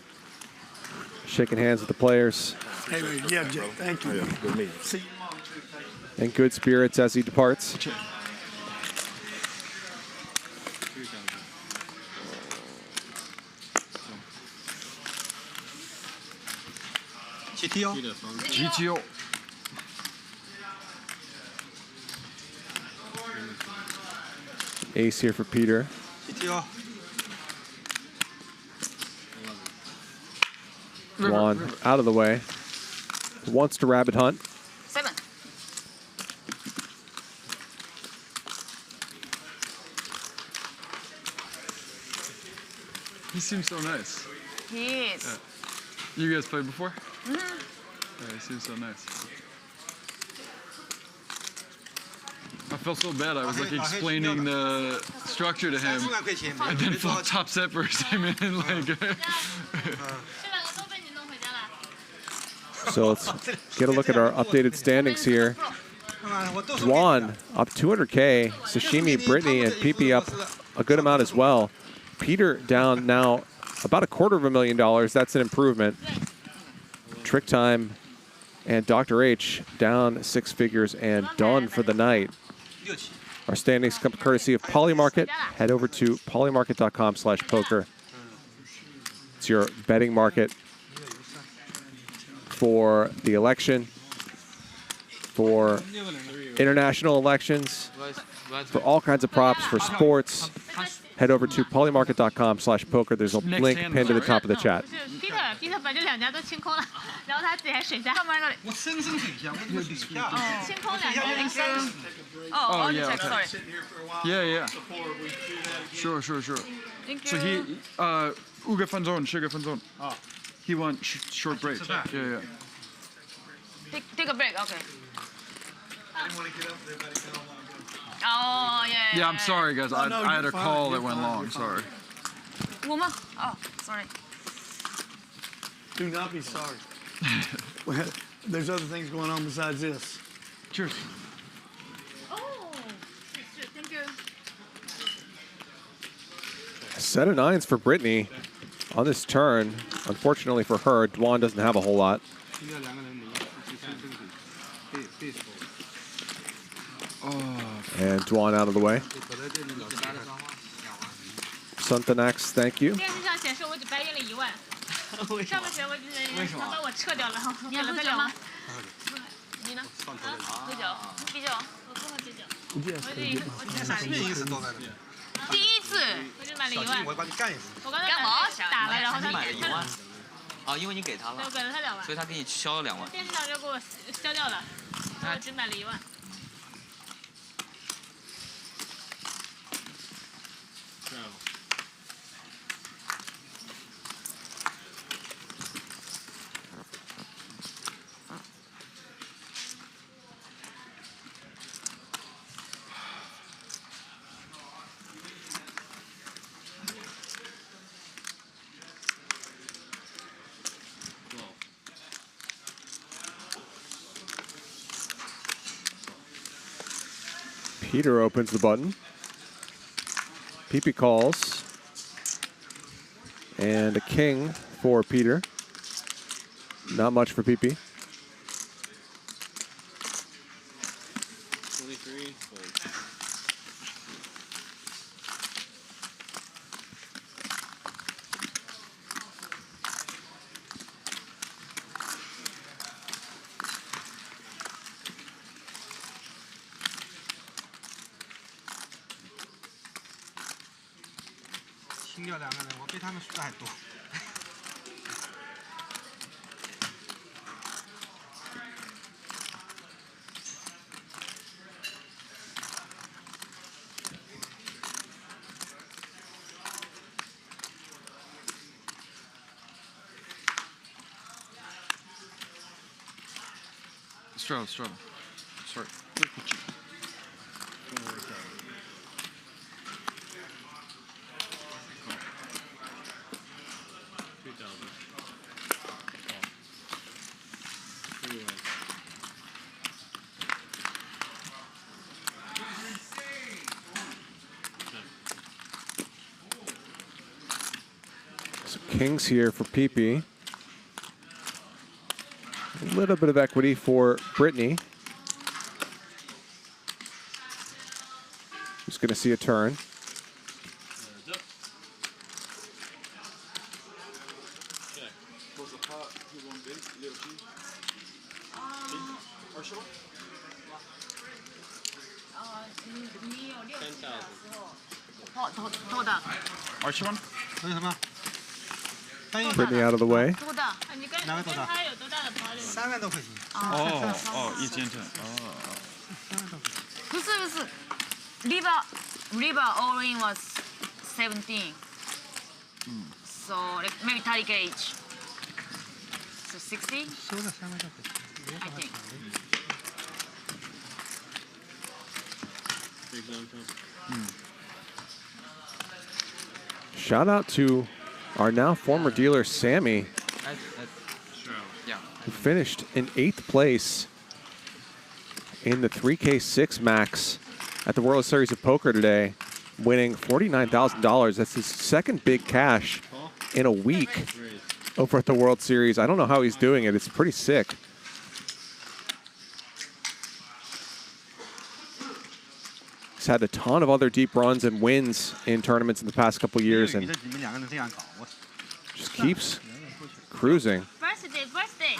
shaking hands with the players. Hey, yeah, Jay, thank you. Good meeting. See you. In good spirits as he departs. GTO. Ace here for Peter. Dwan out of the way. Wants to rabbit hunt. 7. He seems so nice. He is. You guys played before? Mhm. Yeah, he seems so nice. I felt so bad. I was like explaining the structure to him, and then flop top seppers came in like. So let's get a look at our updated standings here. Dwan up 200K, Sashimi, Britney, and Pipi up a good amount as well. Peter down now about $250,000. That's an improvement. Trick Time and Dr. H down 6 figures and done for the night. Our standings come courtesy of Polymarket. Head over to polymarket.com/poker. It's your betting market for the election, for international elections, for all kinds of props, for sports. Head over to polymarket.com/poker. There's a link pinned to the top of the chat. Peter 本来就2家都清空了，然后他自己还水下，上面那个我深水下，我这个水下，清空2家。Oh, yeah, check, sorry. Yeah, yeah. Sure. Thank So you. he, Uga Fanzon, Sugar Fanzon. He won short break. Yeah. Take a break, okay. I didn't want to get up there, but I don't want to go. Oh, yeah. Yeah, I'm sorry, guys. I had a call that went long. Sorry. Woman? Oh, sorry. Do not be sorry. There's other things going on besides this. Cheers. Oh, thank you. Set of 9s for Britney on this turn. Unfortunately for her, Dwan doesn't have a whole lot. And Dwan out of the way. Sunthanax, thank you. 电视上显示我只白赢了1万，上面写我他把我撤掉了，然后给了他2万。你呢？喝酒，啤酒，我不喝啤酒。运营是多在那。第一次我就买了1万。我把你干一次。我刚才打了，然后他买了1万。啊，因为你给他了。对，我给了他2万。所以他给你消了2万。电视上就给我消掉了，我只买了1万。Peter opens the button. Pipi calls. And a king for Peter. Not much for Pipi. 23. Struggle. Sorry. So kings here for Pipi. little bit of equity for Britney. Who's going to see a turn. Archie one? Britney out of the way. 多大？你跟他有多大的跑脸？3万多块钱。哦，一间店。哦。不是不是 ，River all in was 17. So like maybe 30K each. So 60. 收了3万多块钱。I think. Shout out to our now former dealer, Sammy, who finished in 8th place in the 3K6 Max at the World Series of Poker today, winning $49,000. That's his second big cash in a week over at the World Series. I don't know how he's doing it. It's pretty sick. He's had a ton of other deep runs and wins in tournaments in the past couple years, and just keeps cruising. Birthday.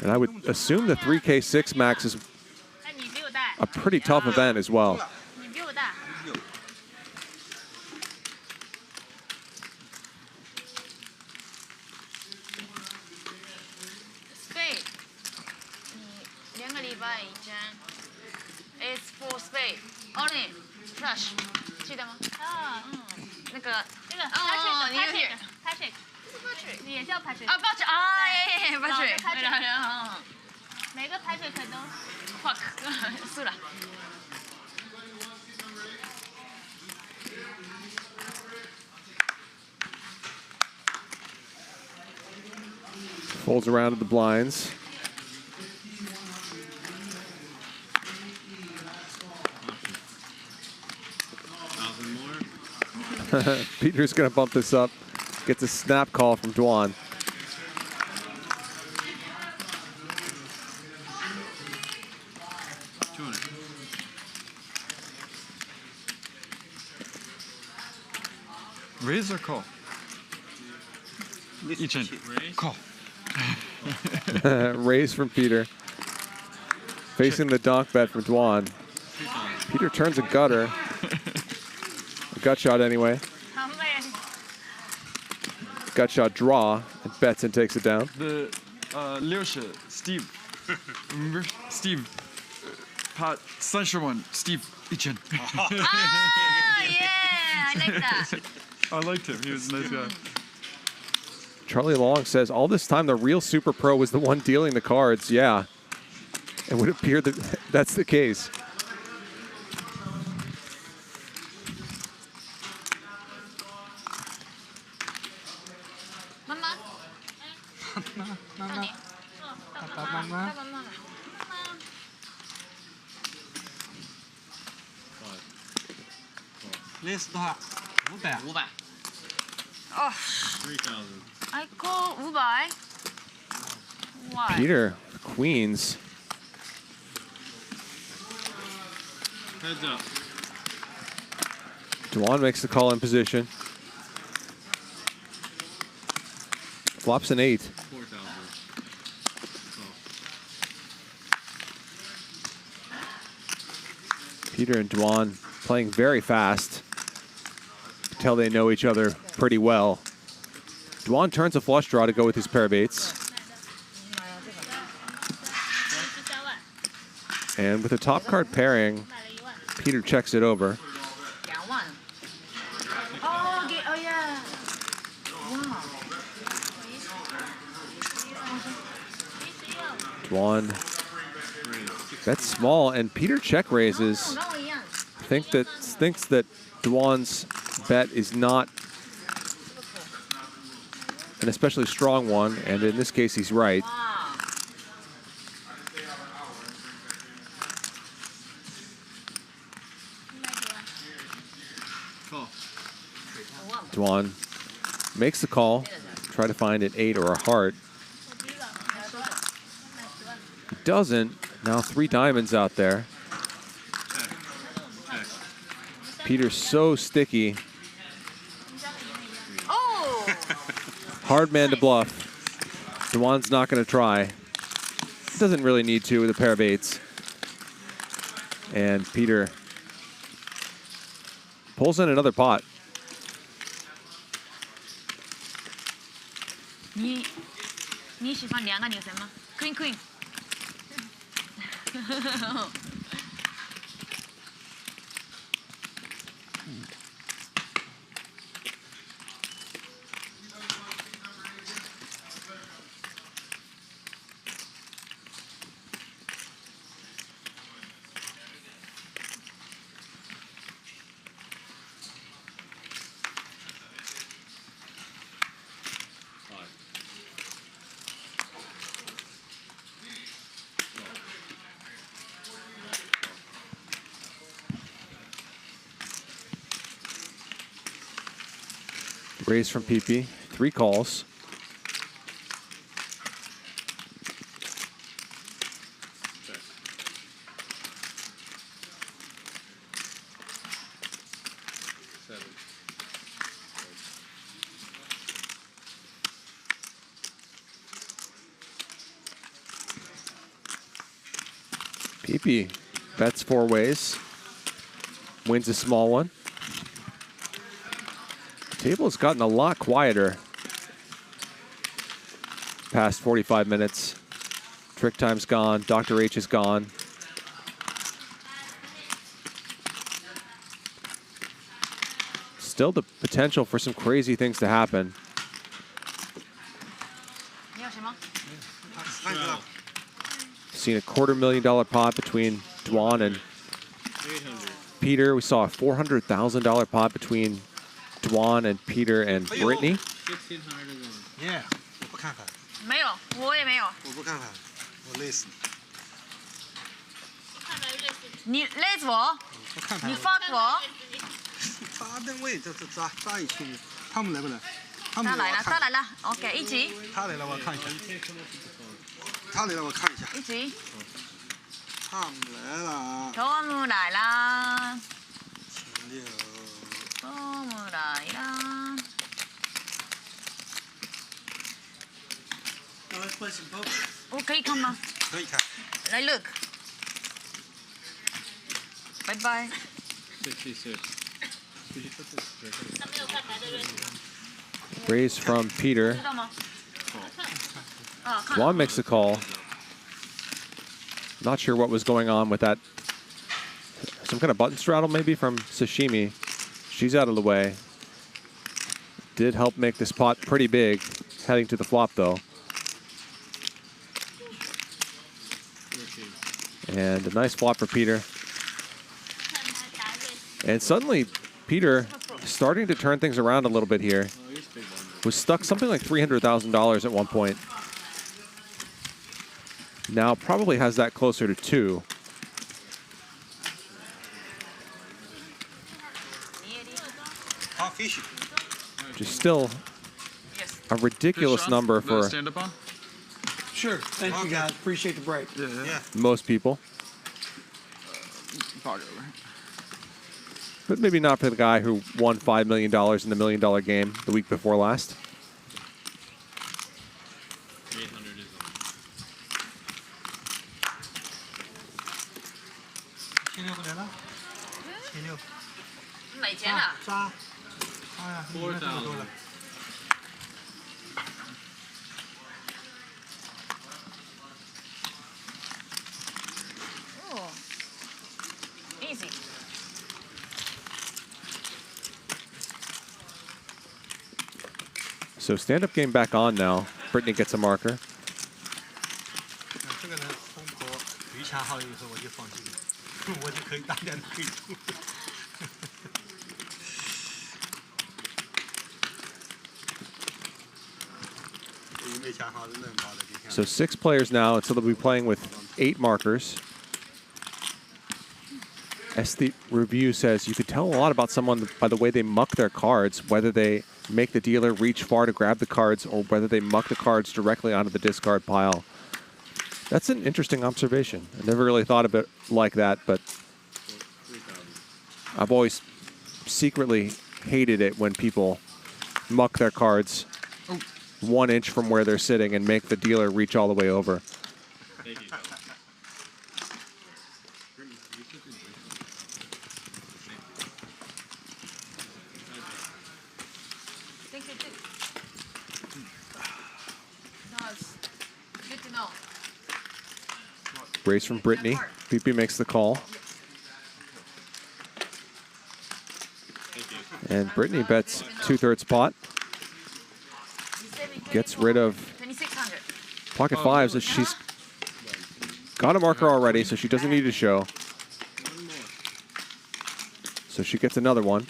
And I would assume the 3K6 Max is a pretty tough event as well. 你比我大。Spade， 你2个礼拜以前 ，it's for spade only flush， 记得吗？那个Patrick， 也叫 Patrick。啊 Patrick， 哎 ，Patrick， 每个 Patrick 都 fuck， 输了。Folds around to the blinds. Peter's going to bump this up. Gets a snap call from Dwan. Raise or call? Each in. Call. Raise from Peter. Facing the donk bet from Dwan. Peter turns a gutter. A gut shot anyway. Gut shot draw, and bets and takes it down. The Leosha, Steve. Remember? Steve. Pat, Sunshine one. Steve Ichin. Ah, yeah, I like that. I liked him. He was a nice guy. Charlie Long says, all this time the real Super Pro was the one dealing the cards. Yeah. It would appear that that's the case. List 多少？500。Oh. 3,000. I call Ubai. Why? Peter, queens. Heads up. Dwan makes the call in position. Flops an 8. 4,000. Peter and Dwan playing very fast. You can tell they know each other pretty well. Dwan turns a flush draw to go with his pair of 8s. And with a top card pairing, Peter checks it over. Oh, yeah. Wow. Dwan bets small, and Peter check raises. Thinks that Dwan's bet is not an especially strong one, and in this case, he's right. Dwan makes the call, Try to find an 8 or a heart. Doesn't. Now 3 diamonds out there. Peter's so sticky. Oh! Hard man to bluff. Dwan's not going to try. Doesn't really need to with a pair of 8s. And Peter pulls in another pot. 你喜欢2个女生吗 ？Queen Queen。Raise from Pipi. 3 calls. Pipi bets 4 ways. Wins a small one. Table has gotten a lot quieter past 45 minutes. Trick time's gone. Dr. H is gone. Still the potential for some crazy things to happen. Seen a $250,000 pot between Dwan and Peter. We saw a $400,000 pot between Dwan and Peter and Britney. Yeah，我不看盘。没有，我也没有。我不看盘，我累死。你累死我？不看盘。你 fuck 我？扎定位，这扎一圈。他们来不来？他们来了，他来了。OK， 一起。他来了，我看一下。他来了，我看一下。一起。他们来了。他们来啦。前6。他们来啦。Let's play some poker. 我可以看吗？可以看。来 look。拜拜。66. Raise from Peter. Dwan makes a call. Not sure what was going on with that. Some kind of button straddle maybe from Sashimi. She's out of the way. Did help make this pot pretty big. Heading to the flop though. And a nice flop for Peter. And suddenly, Peter starting to turn things around a little bit here. Was stuck something like $300,000 at one point. Now probably has that closer to 2. Just still a ridiculous number for stand up on? Sure. Thank you, guys. Appreciate the break. Yeah. most people. But maybe not for the guy who won $5 million in the $1 million game the week before last. 800 is on. 前6不来了。前6。没钱了。扎。哎呀，你们这么多了。 Easy. So stand-up game back on now. Britney gets a marker. 这个呢，风口鱼掐好了以后我就放弃了，我就可以大胆的退出。鱼没掐好，真的很好的。 So 6 players now, so they'll be playing with 8 markers. Aesthete Review says you could tell a lot about someone by the way they muck their cards, whether they make the dealer reach far to grab the cards or whether they muck the cards directly onto the discard pile. That's an interesting observation. I never really thought of it like that, but I've always secretly hated it when people muck their cards 1 inch from where they're sitting and make the dealer reach all the way over. Thank you. Thank you, too. No, it's good to know. Raise from Britney. Pipi makes the call. And Britney bets 2/3 pot. Gets rid of pocket fives. She's got a marker already, so she doesn't need to show. So she gets another one.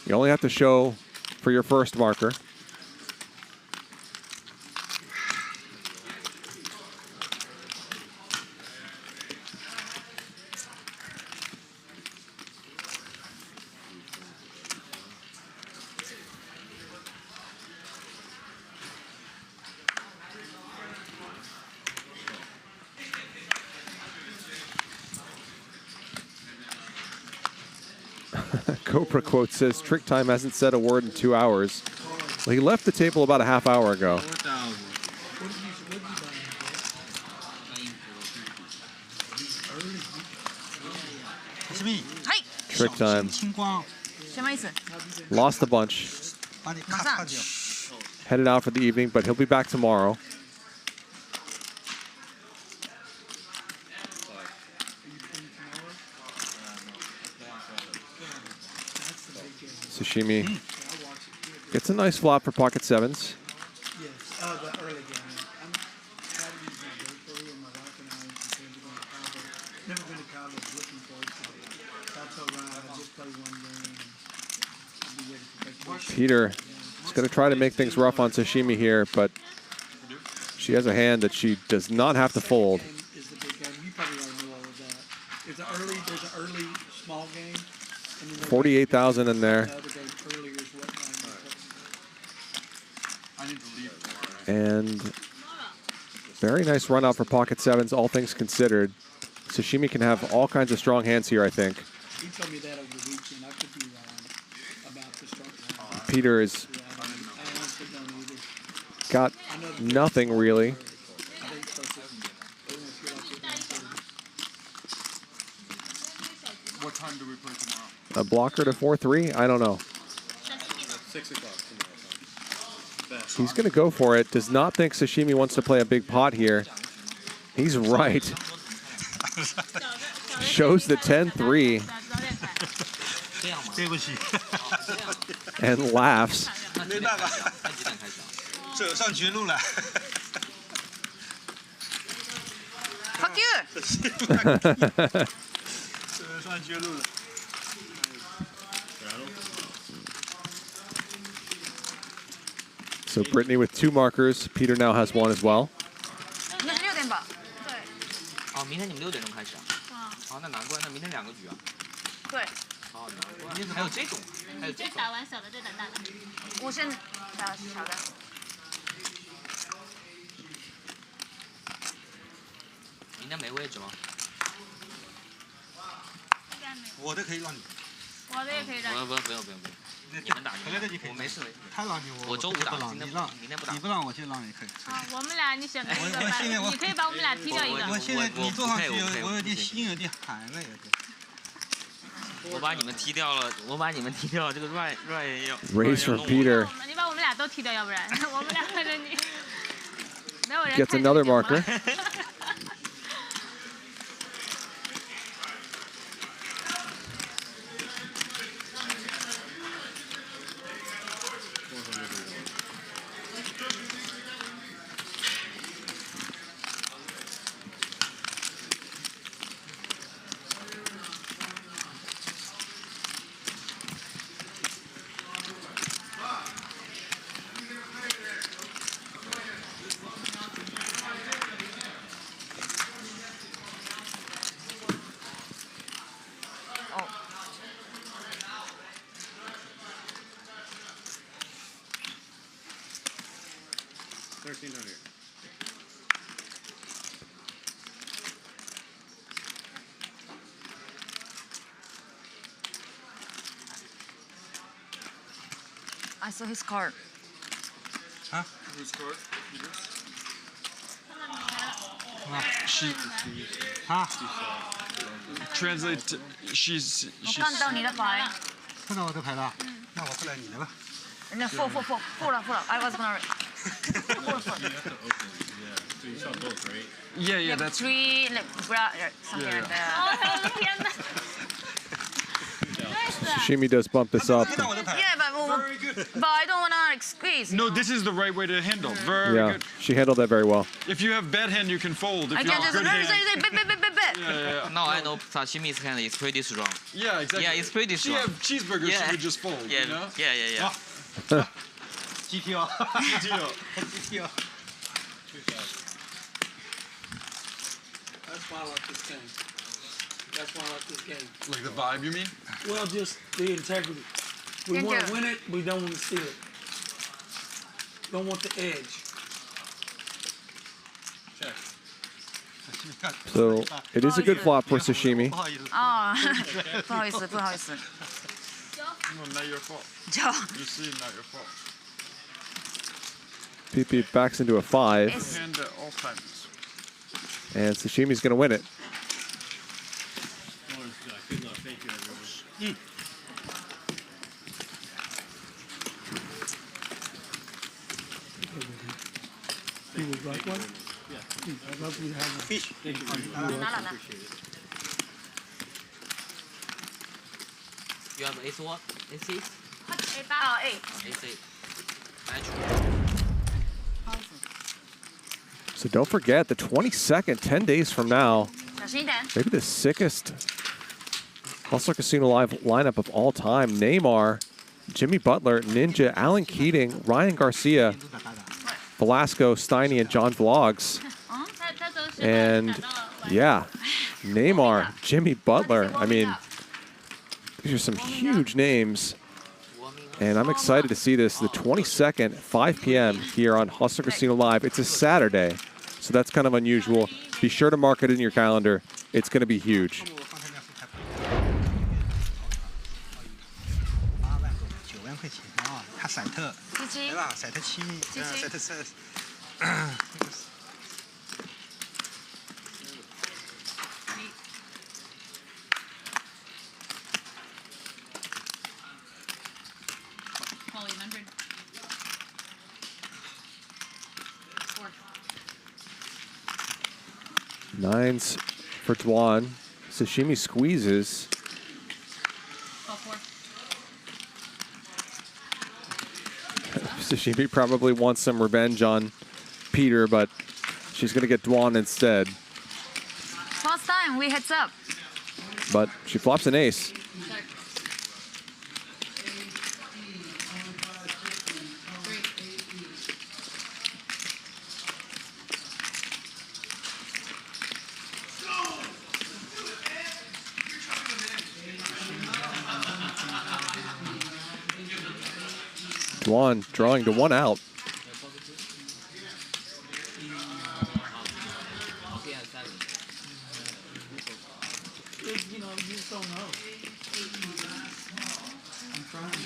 You only have to show for your first marker. Cobra quote says, Trick Time hasn't said a word in 2 hours. Well, he left the table about a half hour ago. Trick Time. 什么意思？ Lost a bunch. 马上。 Headed out for the evening, but he'll be back tomorrow. Sashimi gets a nice flop for pocket sevens. Yes, the early game. I'm trying to use my birthday, and my wife and I intend to go to Cabo. Never been to Cabo, looking forward to it. So I told Ryan I just play one game, and I'll be ready to take Peter is going to try to make things rough on Sashimi here, but she has a hand that she does not have to fold. Is the big game. You probably already know all of that. There's an early small game. 48,000 in there. And very nice run out for pocket sevens, all things considered. Sashimi can have all kinds of strong hands here, I think. He told me that over the weekend. I could be wrong about the strong. Peter has got nothing really. What time do we play tomorrow? A blocker to 4-3? I don't know. 6 o'clock tomorrow. He's going to go for it. Does not think Sashimi wants to play a big pot here. He's right. Shows the 10-3. And laughs. Fuck you! So Britney with 2 markers. Peter now has 1 as well. 应该是6点吧？对。哦，明天你们6点钟开始啊？好，那难怪，那明天2个局啊？对。哦，难怪。还有这种，还有这种。打完小的再打大的。我先打小的。明天没位置吗？我的可以让你。我的也可以让你。不用。你们打，我没事。他让你我周五打，你让，明天不打。你不让我就让你可以。啊，我们俩你选择一个吧，你可以把我们俩踢掉一个。我现在你坐上去，我有点心有点寒了，有点。我把你们踢掉了，这个 Right 要。Raise from Peter. 你把我们俩都踢掉，要不然我们俩看着你。没有人。 Gets another marker. 1300. I saw his card. Huh? Whose card? She. Huh? Translate. She's. 我看到你的牌。看到我的牌了，那我过来你的吧。那full了。I was gonna. So you saw both, right? Yeah, that's. 3 like something like that. 哦，我的天哪！ Sashimi does bump this up. Yeah, but I don't wanna like squeeze. No, this is the right way to handle. Very Yeah, good. she handled that very well. If you have bad hand, you can fold. If I you can have just good hand. bit. Now I know Sashimi's hand is pretty strong. Yeah, exactly. Yeah, it's pretty She strong. have cheeseburgers, Yeah. she would just fold. Yeah, You know? yeah. GTO. GTO. GTO. That's why I like this game. That's why I like this game. Like the vibe, you mean? Well, just the integrity. We Thank want you. to win it. We don't want to steal it. Don't want the edge. So it is a good flop for Sashimi. 啊，不好意思。 No, not your fault. 就 You see, not your fault. Pipi backs into a 5, Hand at all times. and Sashimi's going to win it. Good luck. Thank you, everyone. He would like one? Yeah. I'd love you to have a Fish. Thank you. Appreciate it. You have ace what? Ace 6? 啊 A。 Ace 8. So don't forget the 22nd, 10 days from now, 小心一点。 maybe the sickest Hustler Casino Live lineup of all time. Neymar, Jimmy Butler, Ninja, Alan Keating, Ryan Garcia, Velasco, Steiny, and John Vlogs. And yeah, Neymar, Jimmy Butler. I mean, these are some huge names. And I'm excited to see this the 22nd, 5 p.m. here on Hustler Casino Live. It's a Saturday, so that's kind of unusual. Be sure to mark it in your calendar. It's going to be huge. 9万块钱啊，他赛特，对吧？赛特7，赛特3。Nines for Dwan. Sashimi squeezes. Sashimi probably wants some revenge on Peter, but she's going to get Dwan instead. First time we heads up. But she flops an ace. Dwan drawing to 1 out. You know, you just don't know. I'm trying to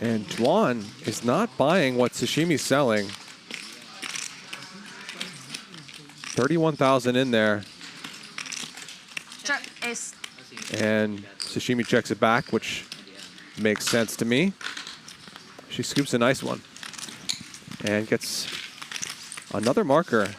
And Dwan is not buying what Sashimi's selling. 31,000 in there. Check ace. And Sashimi checks it back, which makes sense to me. She scoops a nice one and gets another marker.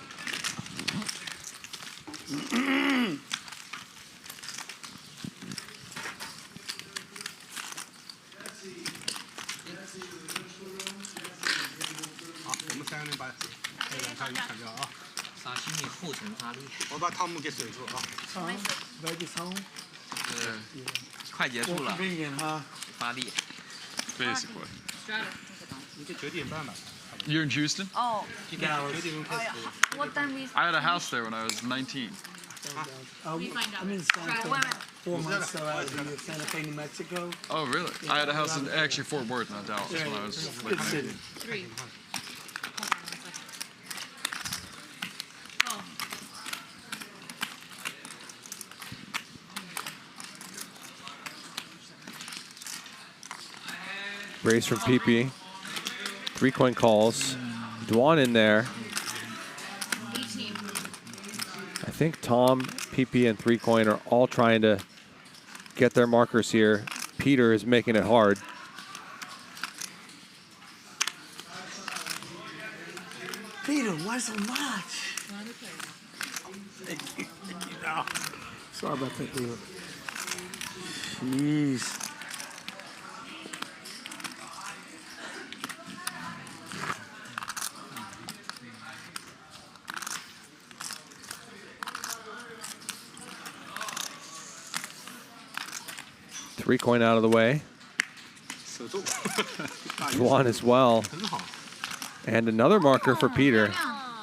Sashimi 后程发力。我把汤姆给水住啊。来个汤。快结束了。发力。 Basically. 你就9点半吧。 You're in Houston? Oh.9点钟开始。 What time is? I had a house there when I was 19. I'm in Santa Fe 4 months, so I was in Santa Fe, New Mexico. Oh, really? I had a house in actually Fort Worth, not Dallas, when I was Good city. 3. Race from Pipi. 3-coin calls. Dwan in there. 18. I think Tom, Pipi, and 3-coin are all trying to get their markers here. Peter is making it hard. Peter, why so much? Sorry about that, Peter. Jeez. Three-coin out of the way. Dwan as well. And another marker for Peter.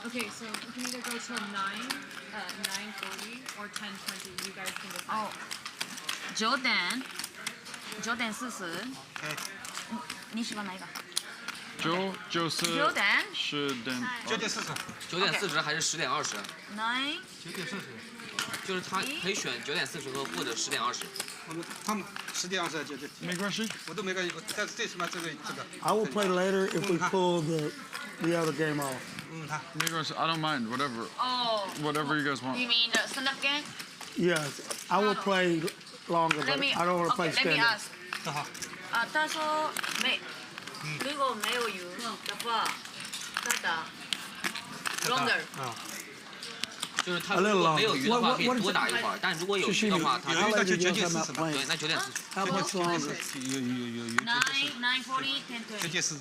Okay, so we can either go till 9, 9:40, or 10:20. You guys can decide. Oh, 9点40。你喜欢哪一个？就是9点10点9点40还是10点20？ 9。就是他可以选9点40和或者10点20。他们10点20就没关系，我都没关系，但是这次嘛这个。I will play later if we pull the other game off. 没关系 I don't mind, whatever. Oh. Whatever you guys want. You mean the stand-up game? Yes, I will play longer, but Let me. I don't want to play Okay, let me stand-up. ask. 他说如果没有油的话，他打 longer。就是他如果没有鱼的话，可以多打一会儿；但如果有鱼的话，他有鱼那就9点40。对，那9点40。How much longer? 有。 9:40, 10:20. 9点40。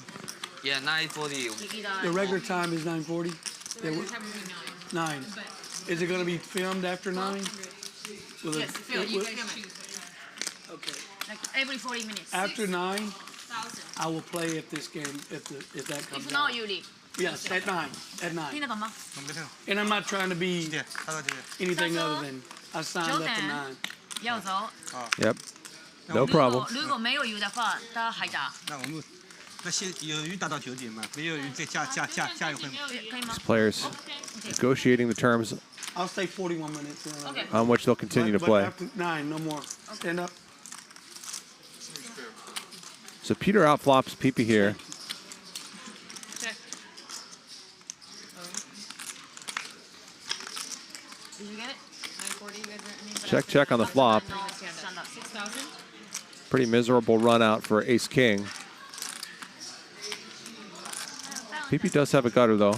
Yeah, 9:40. The regular time is 9:40. Yeah, 9. Is it going to be filmed after 9? Will it- Yes, film. You guys film it. Okay. Like every 40 minutes. After 9, I will play if this game if that comes If not, out. you leave. Yes, at 9. At 9. 听得懂吗？ And I'm not trying to be anything other than I signed up for 9点 9. 要走。 Yep. No problem. 如果没有油的话，他还打。那我们那先有鱼打到9点嘛，没有鱼再加一会嘛。可以吗？ Players negotiating the terms I'll stay 41 minutes. Okay. on which they'll continue to But play. after 9, no more. Stand up. So Peter outflops Pipi here. Did you get it? 9:40. You guys Check on the flop. 6,000. Pretty miserable run out for Ace King. Pipi does have a gutter though.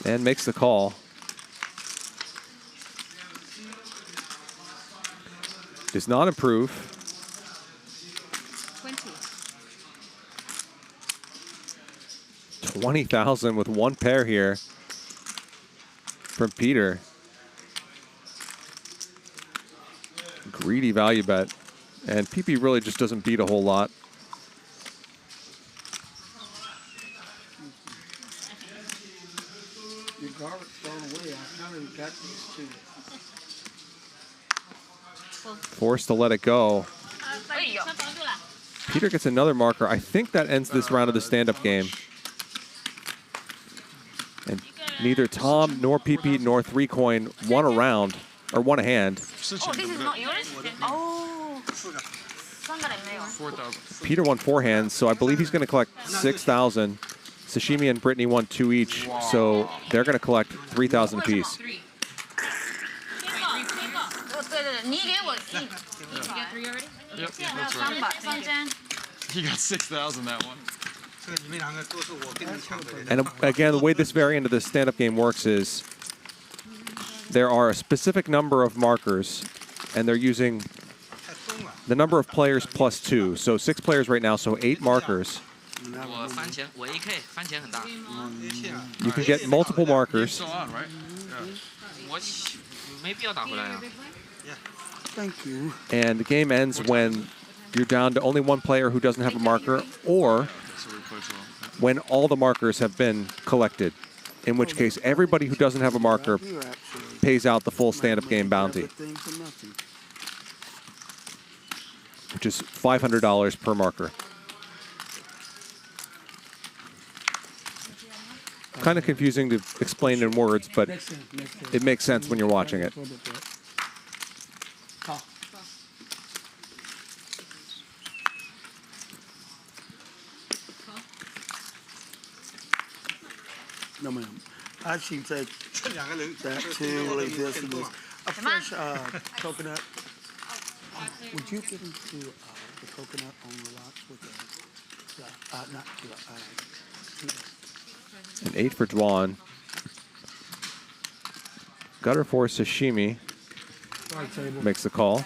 And makes the call. Does not improve. 20,000 with one pair here from Peter. Greedy value bet. And Pipi really just doesn't beat a whole lot. Your garbage thrown away. I kind of got used to it. Forced to let it go. Peter gets another marker. I think that ends this round of the stand-up game. And neither Tom nor Pipi nor 3-coin won a round, or won a hand. Oh, this is not yours? Oh. 4,000. Peter won 4 hands, so I believe he's going to collect 6,000. Sashimi and Britney won 2 each, so they're going to collect 3,000 apiece. 你给我1。You get 3 already? Yep, that's right. 300. He got 6,000 that one. And again, the way this variant of the stand-up game works is there are a specific number of markers, and they're using the number of players plus 2. So 6 players right now, so 8 markers. 我翻钱，我 AK 翻钱很大。 You can get multiple markers. Still on, right? 我没必要打回来啊。 Thank you. And the game ends when you're down to only one player who doesn't have a marker, or when all the markers have been collected in which case everybody who doesn't have a marker pays out the full stand-up game bounty, which is $500 per marker. Kind of confusing to explain in words, but it makes sense when you're watching it. No, ma'am. I should take that too, leave this and this. A fresh coconut. Would you give him to the coconut on the rocks with An 8 for Dwan. Gutter for Sashimi. Makes the call.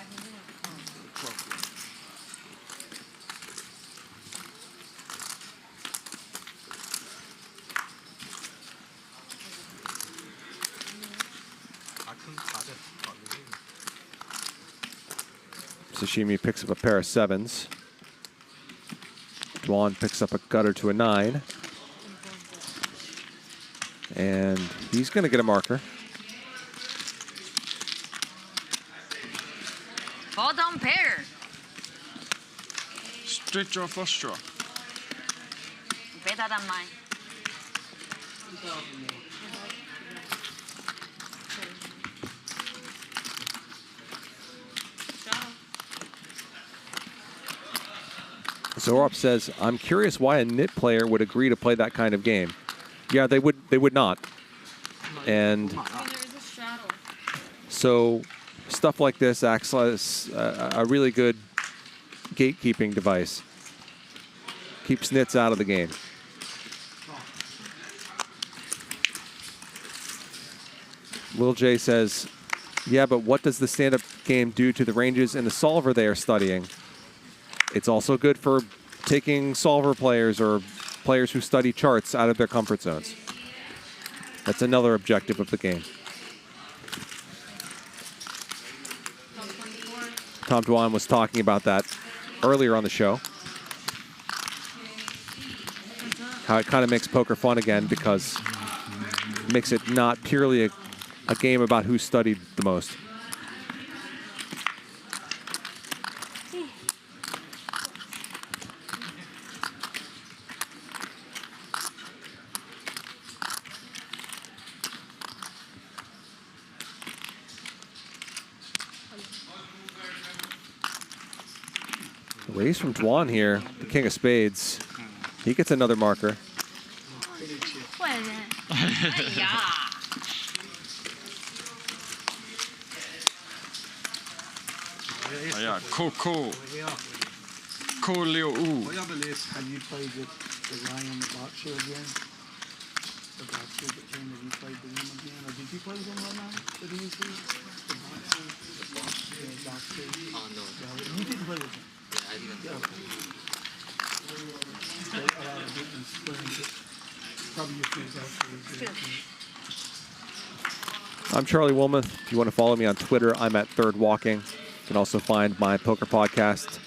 Sashimi picks up a pair of 7s. Dwan picks up a gutter to a 9. And he's going to get a marker. Bottom pair. Straight draw, flush draw. Better than mine. Zorup says, I'm curious why a knit player would agree to play that kind of game. Yeah, they would not. And so stuff like this acts as a really good gatekeeping device. Keeps nits out of the game. Will J says, yeah, but what does the stand-up game do to the ranges in the solver they are studying? It's also good for taking solver players or players who study charts out of their comfort zones. That's another objective of the game. Tom Dwan was talking about that earlier on the show. How it kind of makes poker fun again because it makes it not purely a game about who studied the most. Raise from Dwan here, the king of spades. He gets another marker. Yeah, cool. Cool Leo Ooh. Have you played the guy on the box show again? The box show that came, have you played the game again? Or did you play them right now? The DNC? The box show? The box show? Oh, no. You didn't play with them? Yeah, I didn't. Yeah, okay. Probably your friends out. I'm Charlie Wilmoth. If you want to follow me on Twitter, I'm at Third Walking. You can also find my poker podcast,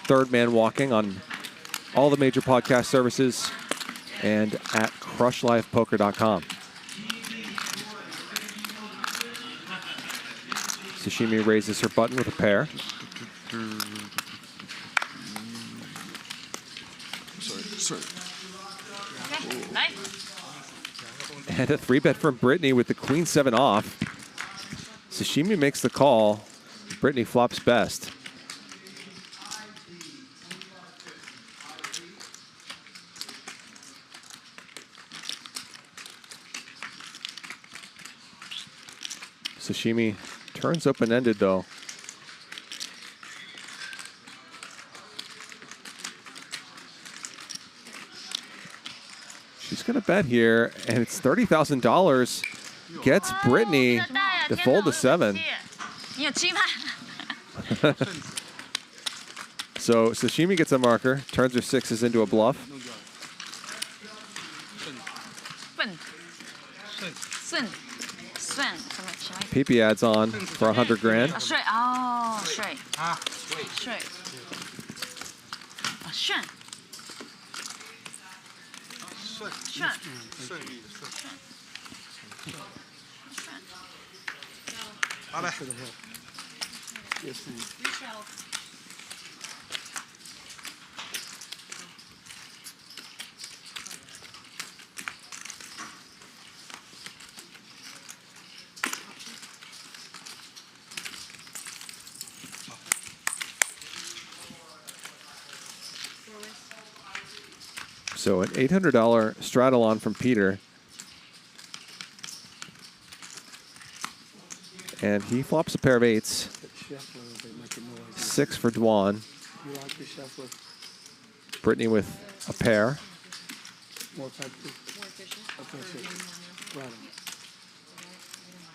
Third Man Walking, on all the major podcast services and at crushlifepoker.com. Sashimi raises her button with a pair. Sorry. Okay, nice. And a 3-bet from Britney with the queen-7 off. Sashimi makes the call. Britney flops best. Sashimi turns open-ended, though. She's going to bet here, and it's $30,000. Gets Britney to fold to 7. So Sashimi gets a marker, turns her 6s into a bluff. Pipi adds on for 100 grand. 好嘞。Yes, ma'am. So an $800 straddle-on from Peter. And he flops a pair of eights. Six for Dwan. You like the shuffler? Britney with a pair. More effective. More efficient. Okay, right on.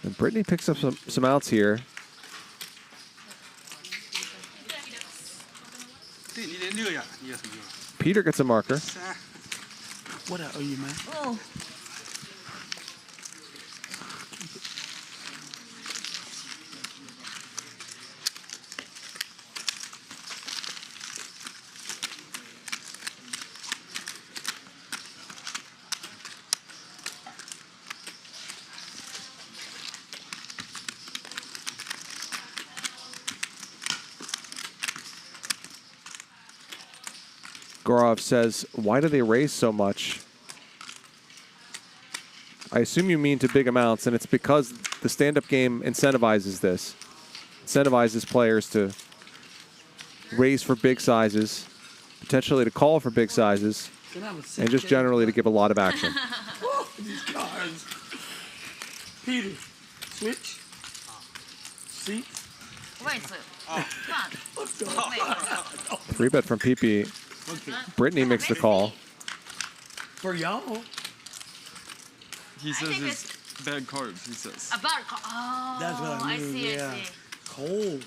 And Britney picks up some outs here. Peter gets a marker. What are you, man? Oh. Gaurav says, why do they raise so much? I assume you mean to big amounts, and it's because the stand-up game incentivizes this. Incentivizes players to raise for big sizes, potentially to call for big sizes, and just generally to give a lot of action. Oh, these cards. Peter, switch. Seat. Wait, oh. Three bet from Pipi. Britney makes the call. For y'all. He says it's bad cards, he says. A bad card. Oh, That's what I knew, see, yeah. I see. Cold.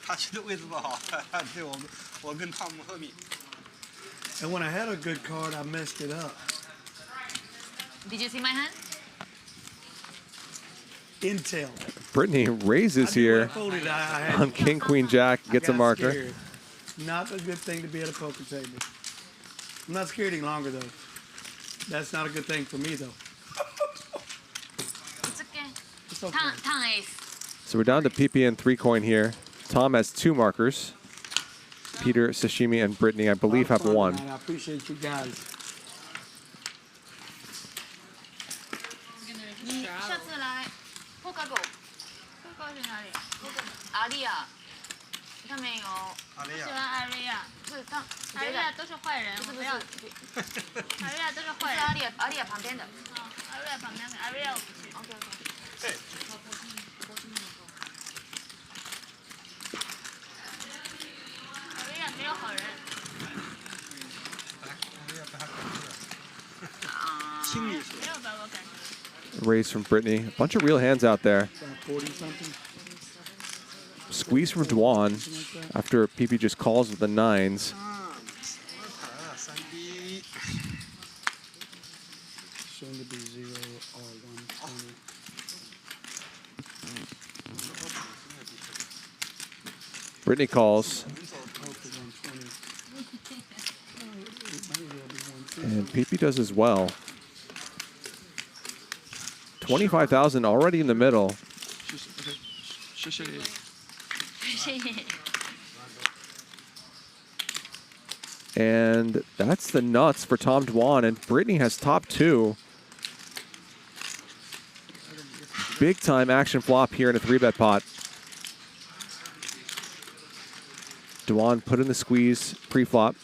And when I had a good card, I messed it up. Did you see my hand? Intel. Britney raises here on King, Queen, Jack, gets a marker. Scared. Not a good thing to be at a poker table. I'm not scared any longer, though. That's not a good thing for me, though. It's okay. It's okay. Tang ace. So we're down to Pipi and 3-coin here. Tom has 2 markers. Peter, Sashimi, and Britney, I believe, have 1. I appreciate you guys. 你下次来 Poker Go。Poker 是哪里？阿丽亚。他没有。我喜欢阿丽亚。不是他，阿丽亚都是坏人，不要。阿丽亚都是坏人。阿丽亚旁边的。阿丽亚旁边的，阿丽亚我不去。OK OK。对。阿丽亚没有好人。没有吧，我感觉。 Raise from Britney. A bunch of real hands out there. 40-something. Squeeze from Dwan after Pipi just calls with the 9s. Soon to be 0 or 120. Britney calls. And Pipi does as well. 25,000 already in the middle. And that's the nuts for Tom Dwan. And Britney has top 2. Big time action flop here in a 3-bet pot. Dwan put in the squeeze pre-flop.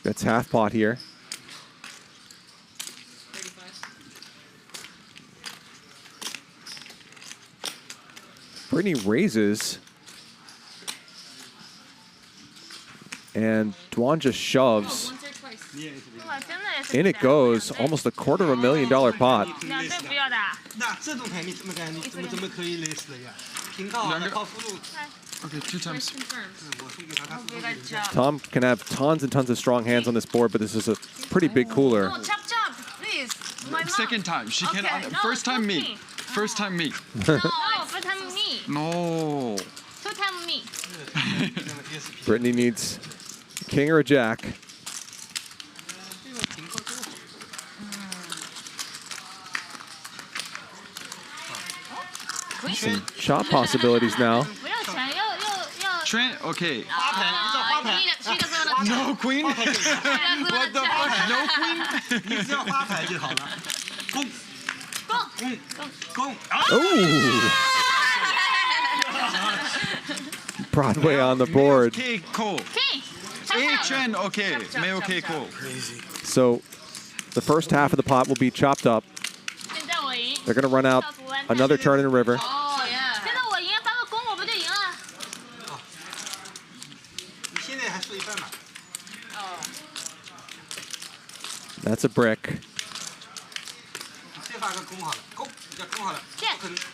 That's half pot here. Britney raises. And Dwan just shoves. In it goes, almost a $250,000 pot. Okay, 2 times. Tom can have tons and tons of strong hands on this board, but this is a pretty big cooler. No, chop, chop, please. My mom. Second time. She okay, can. no, First time me. First time me. No, first time me. No. 2 time me. Britney needs king or a jack. some chop possibilities now. 不要钱，要。 Trent, okay. 你 No queen? What the fuck? No queen? 你只要发牌就好了。攻，攻。 Oh! Broadway on the board. Okay, cool. Hey, Trent, okay. May okay, cool. So the first half of the pot will be chopped up. They're going to run out another turn in the river. 现在我赢，发个弓我不就赢了？你现在还输一半嘛？ That's a brick. 再发个弓好了，弓，叫弓好了。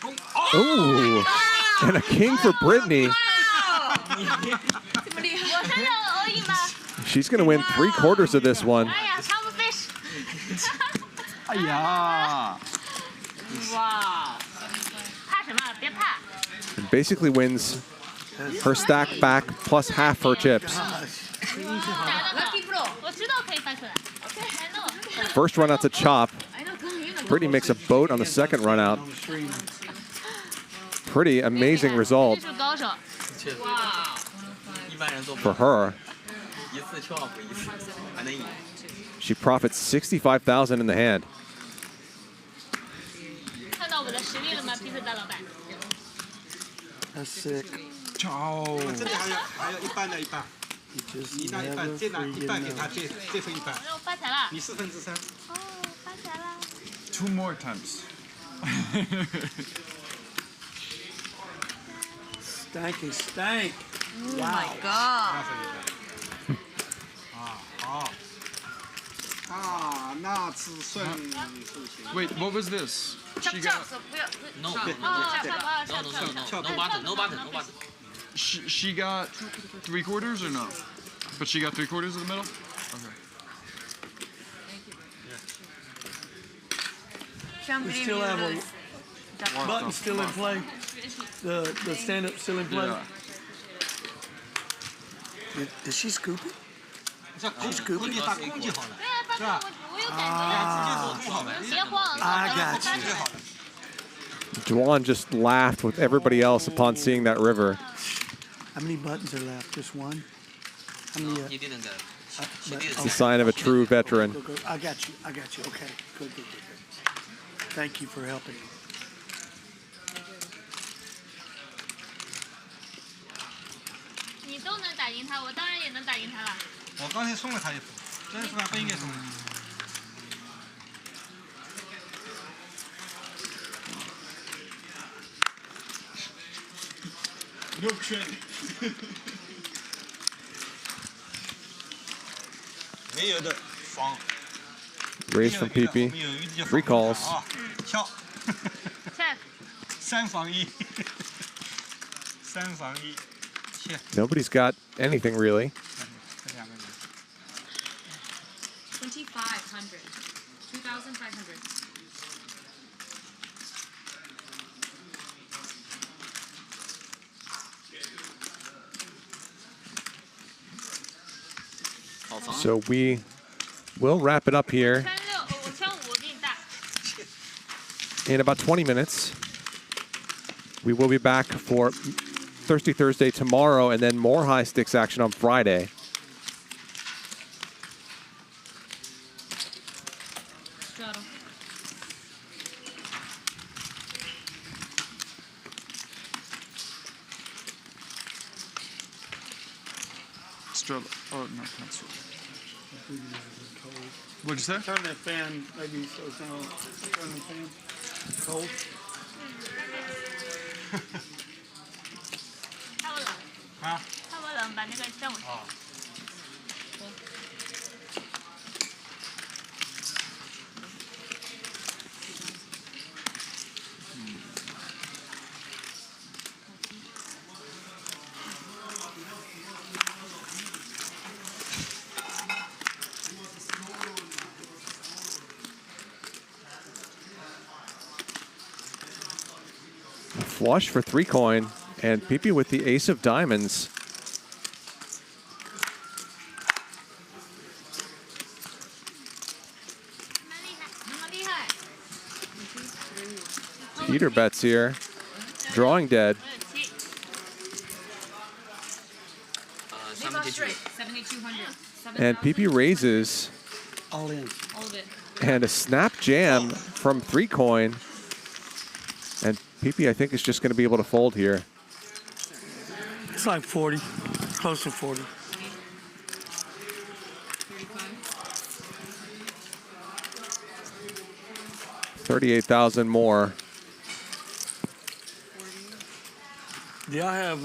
弓。 Ooh! And a king for Britney. 我身上而已嘛。 She's going to win 3/4 of this one. 哎呀，他们飞。哎呀！ 哇！怕什么？别怕。 And basically wins her stack back plus half her chips. Lucky Pro，我知道可以翻出来。I know。 First run out's a chop. Britney makes a boat on the second run out. Pretty amazing result 技术高手。哇！ for her. She profits 65,000 in the hand. 看到我的实力了吗，披萨大老板？ That's sick. 哦。我这里还有一半的一半。你拿一半，再拿一半给他，再分一半。我发财了。你3/4。哦，发财了。 2 more times. Stanky stank. Oh my god. 那只剩 Wait, what was this? She got. No button. She got 3/4 or no? But she got 3/4 of the middle? Okay. We still have a button still in play. The stand up still in play. Is she scooping? She's 攻 scooping. 击打攻击好了，是吧？我有感觉。别慌。I got you. Dwan just laughed with everybody else upon seeing that river. How many buttons are left? Just one? How many? He didn't get it. It's a sign of a true veteran. Go. I got you. Okay. Good. Thank you for helping. 你都能打赢他，我当然也能打赢他了。我刚才送了他一副，这一副他不应该送的。No credit. 没有的防。 Raise from Pipi. 3 calls. 跳。3防1。3防1。 Nobody's got anything really. 2,500. 2,500. So we will wrap it up here in about 20 minutes. We will be back for Thirsty Thursday tomorrow, and then more high sticks action on Friday. Oh, no, not so. What'd you say? Turn that fan, maybe so it's not turn the fan cold. 啊？差不多冷，把那个降回去。Flush for 3 coin, and Pipi with the ace of diamonds. Peter bets here. Drawing dead. 7,200. And Pipi raises. All in. All of it. And a snap jam from 3 coin. And Pipi, I think, is just going to be able to fold here. It's like 40, close to 40. 38,000 more. Do y'all have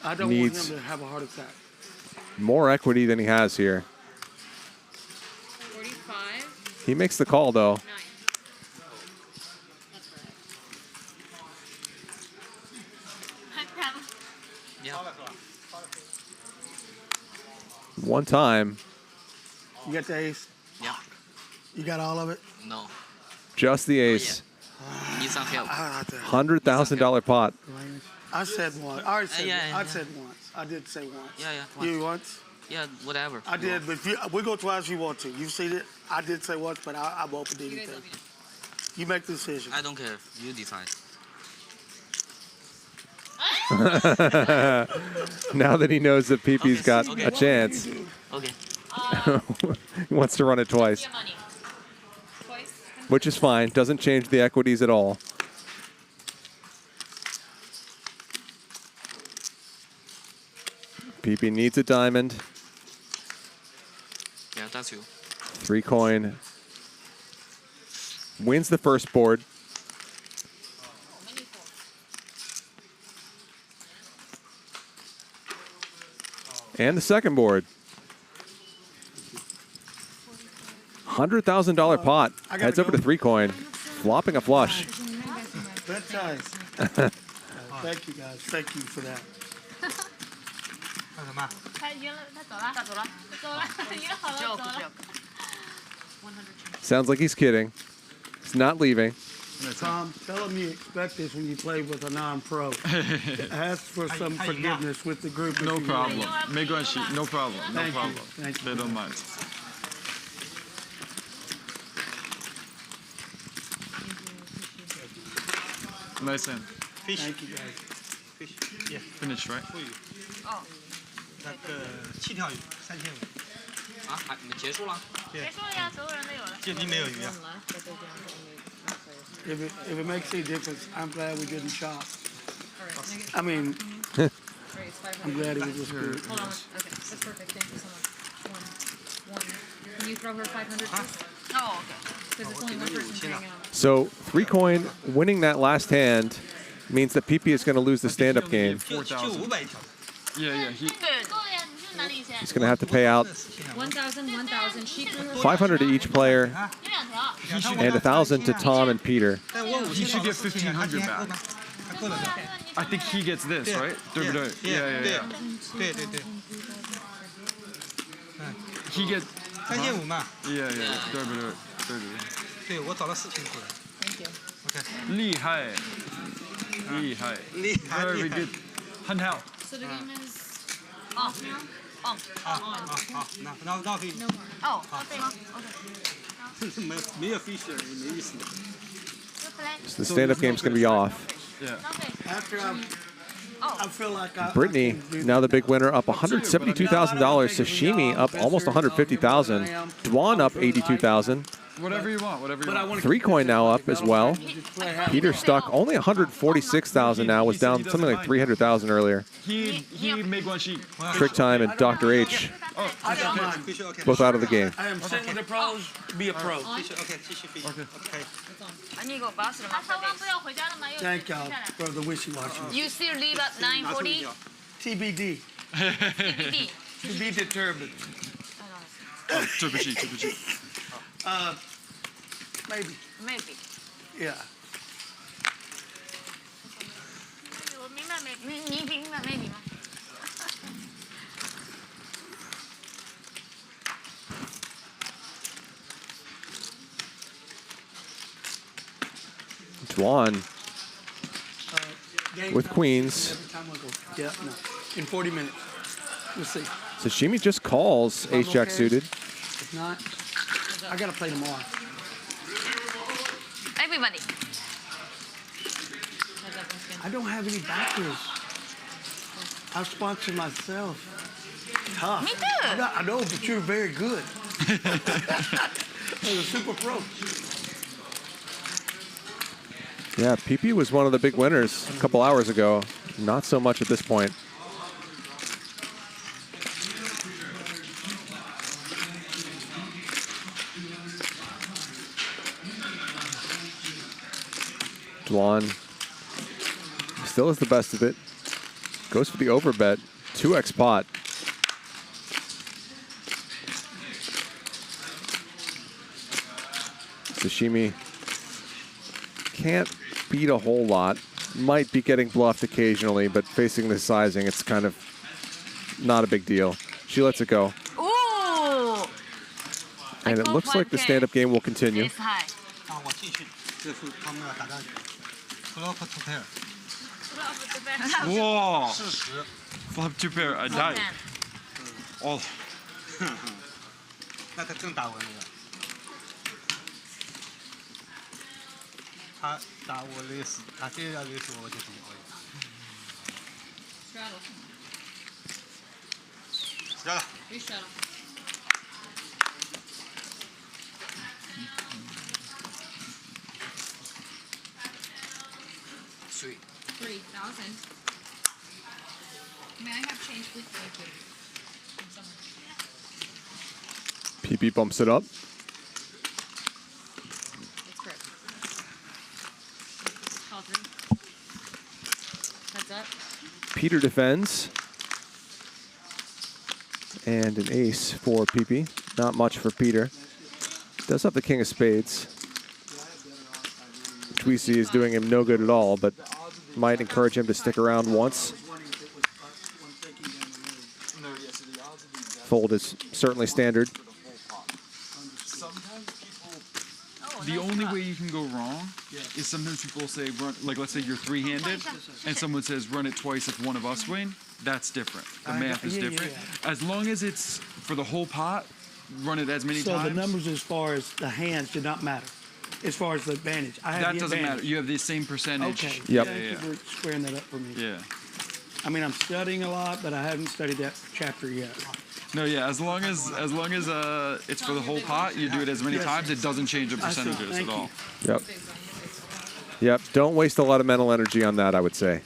I don't Needs want him to have a heart attack. more equity than he has here. 45. He makes the call, though. One time, You got the ace? Yeah. You got all of it? No. just the ace. Need some help. $100,000 pot. I said once. I already said, yeah, I yeah. said once. I did say once. Yeah. You once? Yeah, whatever. I did, but if we go twice if you want to. You've seen it. I did say once, but I'm open to anything. You make the decision. I don't care. You decide. Now that he knows that Pipi's got a chance, Okay. he wants to run it twice. Which is fine. Doesn't change the equities at all. Pipi needs a diamond. Yeah, that's you. 3 coin. Wins the first board. And the second board. $100,000 pot. Heads over to 3 coin. Flopping a flush. That's nice. Thank you, guys. Thank you for that. 他晕了，他走了，走了，晕好了，走了。 Sounds like he's kidding. He's not leaving. Tom, tell him you expect this when you play with a non-pro. Ask for some forgiveness with the group. No problem. No problem. No Thank you. problem. Thank you. They don't mind. Nice hand. Thank you, guys. Fish. Yeah. Finished, right? 哦，那个7条鱼3500。啊，还没结束了？结束了呀，所有人都有了。这里没有鱼啊。If it makes any difference, I'm glad we didn't shop. I mean, I'm glad it was just good. Hold on. Okay, that's perfect. Thank you so much. One. Can you throw her 500? Oh, okay. Because it's only one person hanging out. So 3 coin winning that last hand means that Pipi is going to lose the stand-up game. 4,000. Yeah. He's going to have to pay out 1,000. She threw her 500 to each player and 1,000 to Tom and Peter. He should get 1,500 back. I think he gets this, right? Yeah. He gets 3500嘛。Yeah. 对，我找了4千块。 Thank you. OK。厉害。Very good. 很好。 So the game is off now? On. 好，那可以。 No more. Oh, okay. 没有 fish 也没意思。 So the stand-up game's going to be off. Yeah. After I feel like Britney, now the big winner, up $172,000. Sashimi up almost $150,000. Dwan up $82,000. Whatever you want. 3 coin now up as well. Peter stuck only $146,000 now. Was down something like $300,000 earlier. He make one sheet. Trick Time and Dr. H I got mine. both out of the game. I am sitting with the pros. Be a pro. OK。 I need to go bathroom. 他刚不要回家了吗？ Thank y'all for the wishy-washy. You still leave at 9:40? TBD. TBD. To be determined. TBD. Maybe. Maybe. Yeah. 我明白 maybe. 你明白 maybe 吗？ Dwan with queens. Yeah, no. In 40 minutes. We'll see. Sashimi just calls ace-jack suited. If not, I got to play tomorrow. everybody. I don't have any backers. I sponsor myself. Tough. Me too. I know, but you're very good. You're a super pro. Yeah, Pipi was one of the big winners a couple hours ago. Not so much at this point. Dwan still has the best of it. Goes for the overbet. 2x pot. Sashimi can't beat a whole lot. Might be getting bluffed occasionally, but facing the sizing, it's kind of not a big deal. She lets it go. Ooh! And it looks like the stand-up game will continue. It's high. 我继续，这是他们要打战，flop to pair。哇40。 Flop 2 pair, I died. 哦。那他真打完了。他打我累死，他这样累死我就怎么会？Straddle。Restraddle. Sweet. 3,000. May I have change, please? Thank you. Pipi bumps it up. That's correct. Call 3. Heads up. Peter defends. And an ace for Pipi. Not much for Peter. Does have the king of spades. Which we see is doing him no good at all, but might encourage him to stick around once. Fold is certainly standard. The only way you can go wrong is sometimes people say, run, like let's say you're three-handed, and someone says run it twice if one of us win. That's different. The math is different. As long as it's for the whole pot, run it as many times. So the numbers as far as the hands do not matter. As far as the advantage, I have that the doesn't advantage. matter. You have the same percentage. Okay. Yep. Thank you for squaring that up for me. Yeah. I mean, I'm studying a lot, but I haven't studied that chapter yet. No, yeah. As long as it's for the whole pot, you do it as many times. It doesn't change the percentages at all. Yep. Yep. Don't waste a lot of mental energy on that, I would say.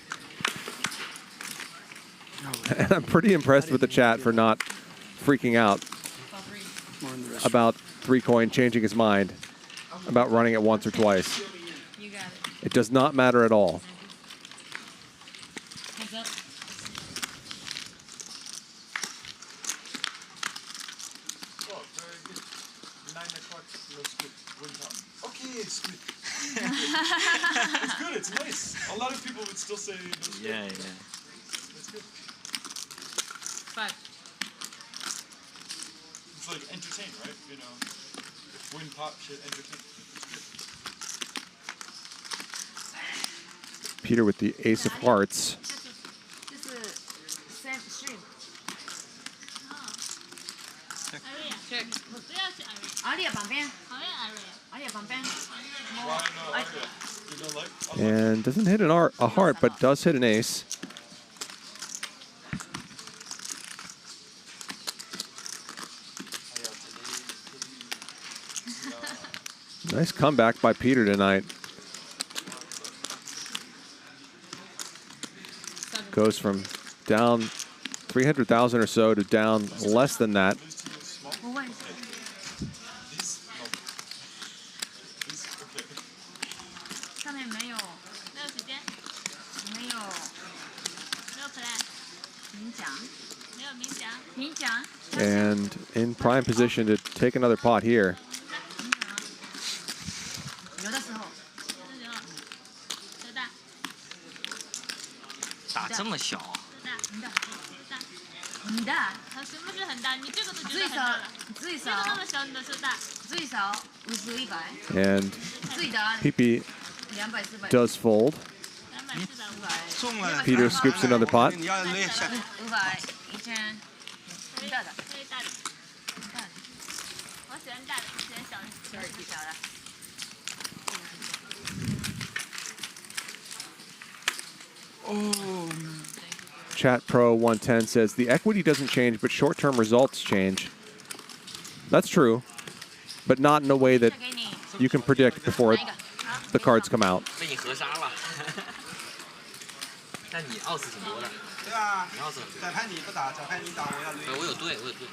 And I'm pretty impressed with the chat for not freaking out about 3-coin changing his mind about running it once or twice. You got it. It does not matter at all. Heads up. Okay, it's good. It's good. It's nice. A lot of people would still say it's good. Yeah. It's good. 5. It's like entertain, right? You know, if win pot shit entertain. Peter with the ace of hearts. 就是三stream。 Check. 不要去阿丽亚旁边，阿丽亚旁边。 And doesn't hit a heart, but does hit an ace. Nice comeback by Peter tonight. Goes from down 300,000 or so to down less than that. And in prime position to take another pot here. 有的时候，打这么小啊？很大，它什么是很大？你这个都觉得很大了。最少那么小，你的是大。最少50、100。 And 最大 Pipi 200、400。 does fold. Peter scoops another pot. 500、1000。很大的，最大的。我喜欢大的，喜欢小的。小的。Oh. Chat Pro 110 says the equity doesn't change, but short-term results change. That's true, but not in a way that you can predict before the cards come out. 被你合杀了。但你奥斯挺多的。对啊，仔拍你不打，仔拍你打，我要累。我有队，我有队。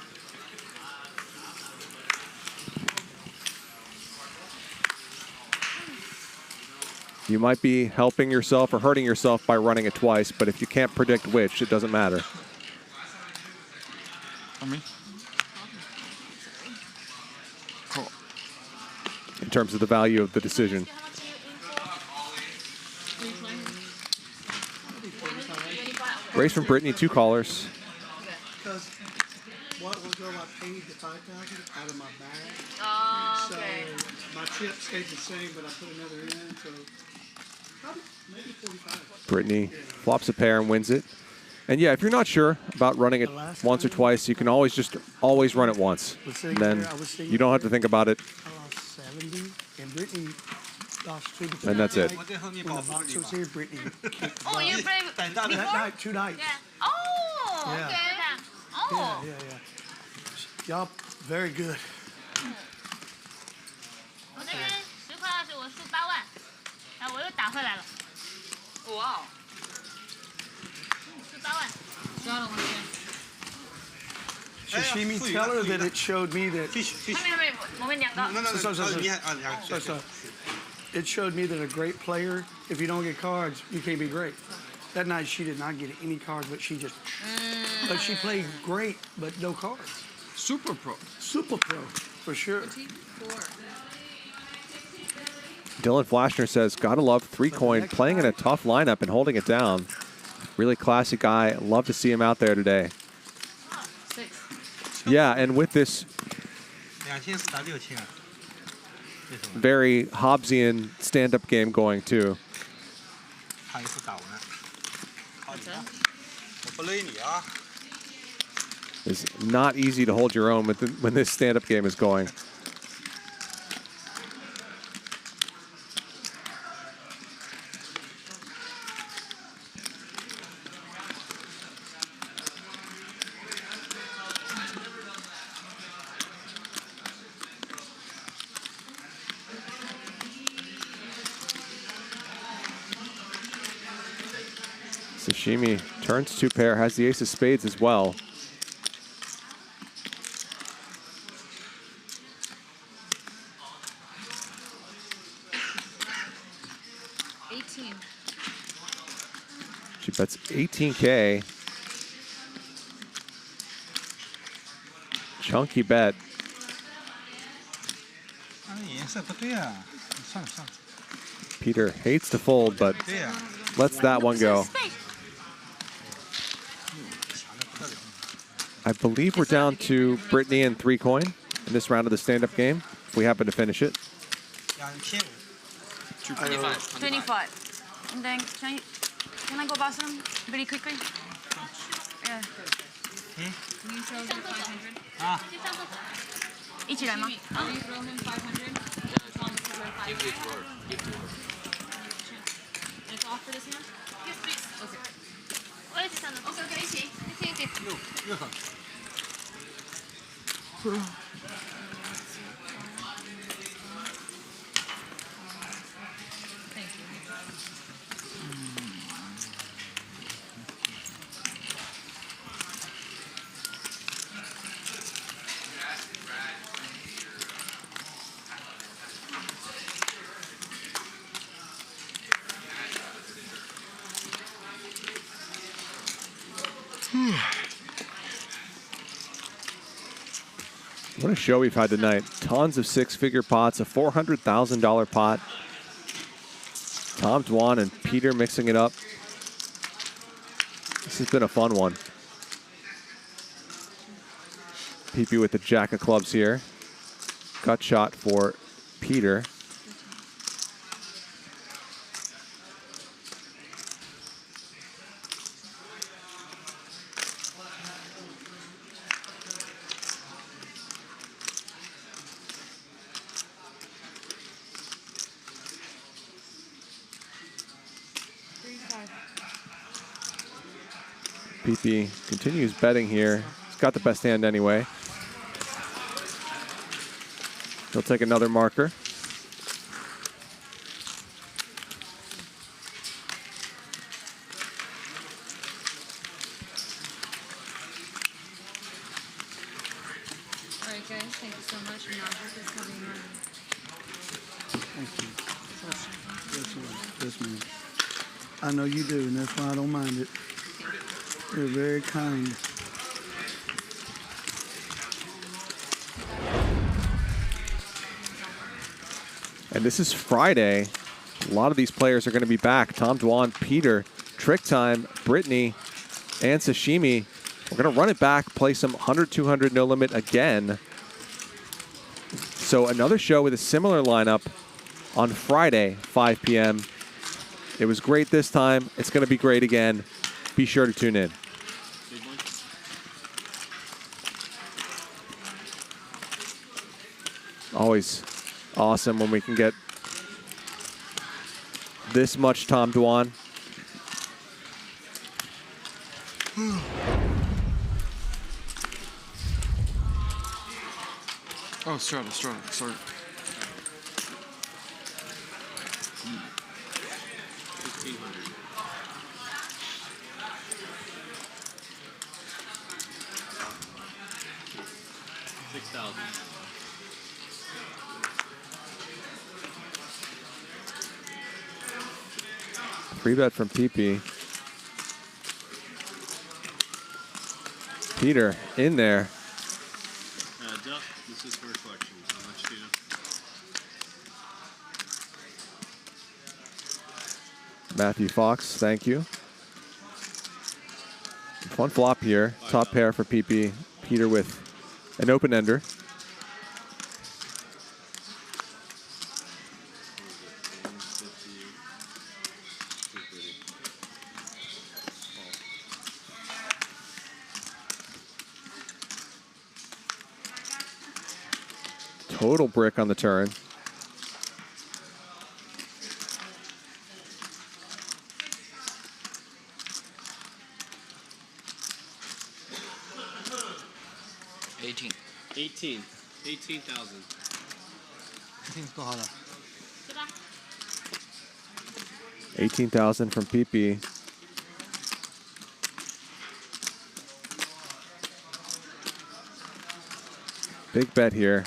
You might be helping yourself or hurting yourself by running it twice, but if you can't predict which, it doesn't matter. Cool. In terms of the value of the decision. Race from Britney, 2 callers. Because what was going, I paid the 5,000 out of my bag. Oh, okay. So my chip stayed the same, but I put another in, so probably maybe 45. Britney flops a pair and wins it. And yeah, if you're not sure about running it once or twice, you can always run it once. And then you don't have to think about it. I lost 70, and Britney lost 2. And that's it. When the box was here, Britney kicked Oh, you butt. played That before? night, 2 nights. Yeah. Oh, Yeah. okay. Oh. Yeah. Y'all very good. 我这边10块20，我输8万，然后我又打回来了。哇哦！输8万。赚了我这边。 Sashimi, tell her that it showed me that. So, it showed me that a great player, if you don't get cards, you can't be great. That night she did not get any cards, but she just. But she played great, but no cards. Super pro. Super pro, for sure. Dylan Flashner says, gotta love 3-coin, playing in a tough lineup and holding it down. Really classy guy. Love to see him out there today. 6. Yeah, and with this very Hobbesian stand-up game going too. It's not easy to hold your own when this stand-up game is going. Sashimi turns 2 pair, has the ace of spades as well. She bets 18K. Chunky bet. Peter hates to fold, but lets that one go. I believe we're down to Britney and 3-coin in this round of the stand-up game, if we happen to finish it. 25. And then can I go bottom very quickly? Yeah. Can you throw him 500? 一起来吗？ Will you throw him 500? Thomas is worth 500. Give it to her. Give it to her. It's off for this hand? Yes, please. Okay. 我也是想的。OK OK， 一起，一起。What a show we've had tonight. Tons of 6-figure pots, a $400,000 pot. Tom Dwan and Peter mixing it up. This has been a fun one. Pipi with the jack of clubs here. Gut shot for Peter. Pipi continues betting here. He's got the best hand anyway. He'll take another marker. All right, guys. Thank you so much. Magic is coming in. Thank you. Yes, ma'am. I know you do, and that's why I don't mind it. You're very kind. And this is Friday. A lot of these players are going to be back. Tom Dwan, Peter, Trick Time, Britney, and Sashimi. We're going to run it back, play some 100, 200, no limit again. So another show with a similar lineup on Friday, 5 p.m. It was great this time. It's going to be great again. Be sure to tune in. Always awesome when we can get this much Tom Dwan. Oh, Strata, sorry. 6,000. Free bet from Pipi. Peter in there. Duck, this is for reflection. How much, Tina? Matthew Fox, thank you. Fun flop here. Top pair for Pipi. Peter with an open ender. Total brick on the turn. $18,000. 18,000 from Pipi. Big bet here.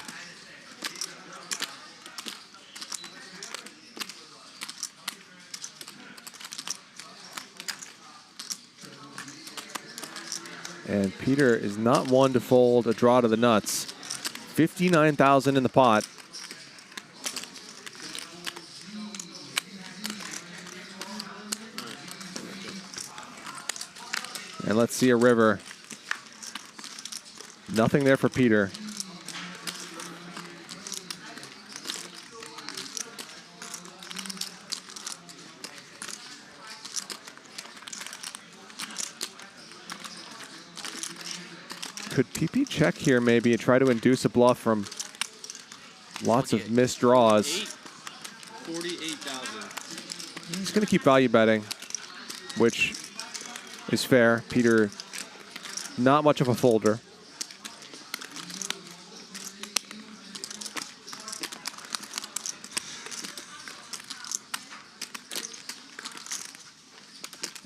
And Peter is not one to fold a draw to the nuts. 59,000 in the pot. And let's see a river. Nothing there for Peter. Could Pipi check here maybe and try to induce a bluff from lots of missed draws? 48,000. He's going to keep value betting, which is fair. Peter, not much of a folder.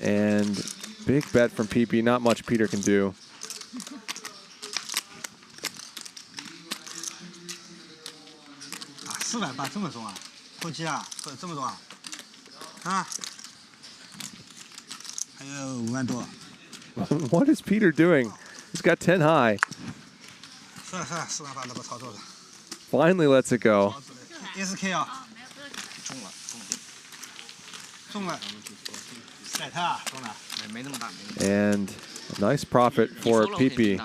And big bet from Pipi. Not much Peter can do. What is Peter doing? He's got 10 high. Finally lets it go. And a nice profit for Pipi.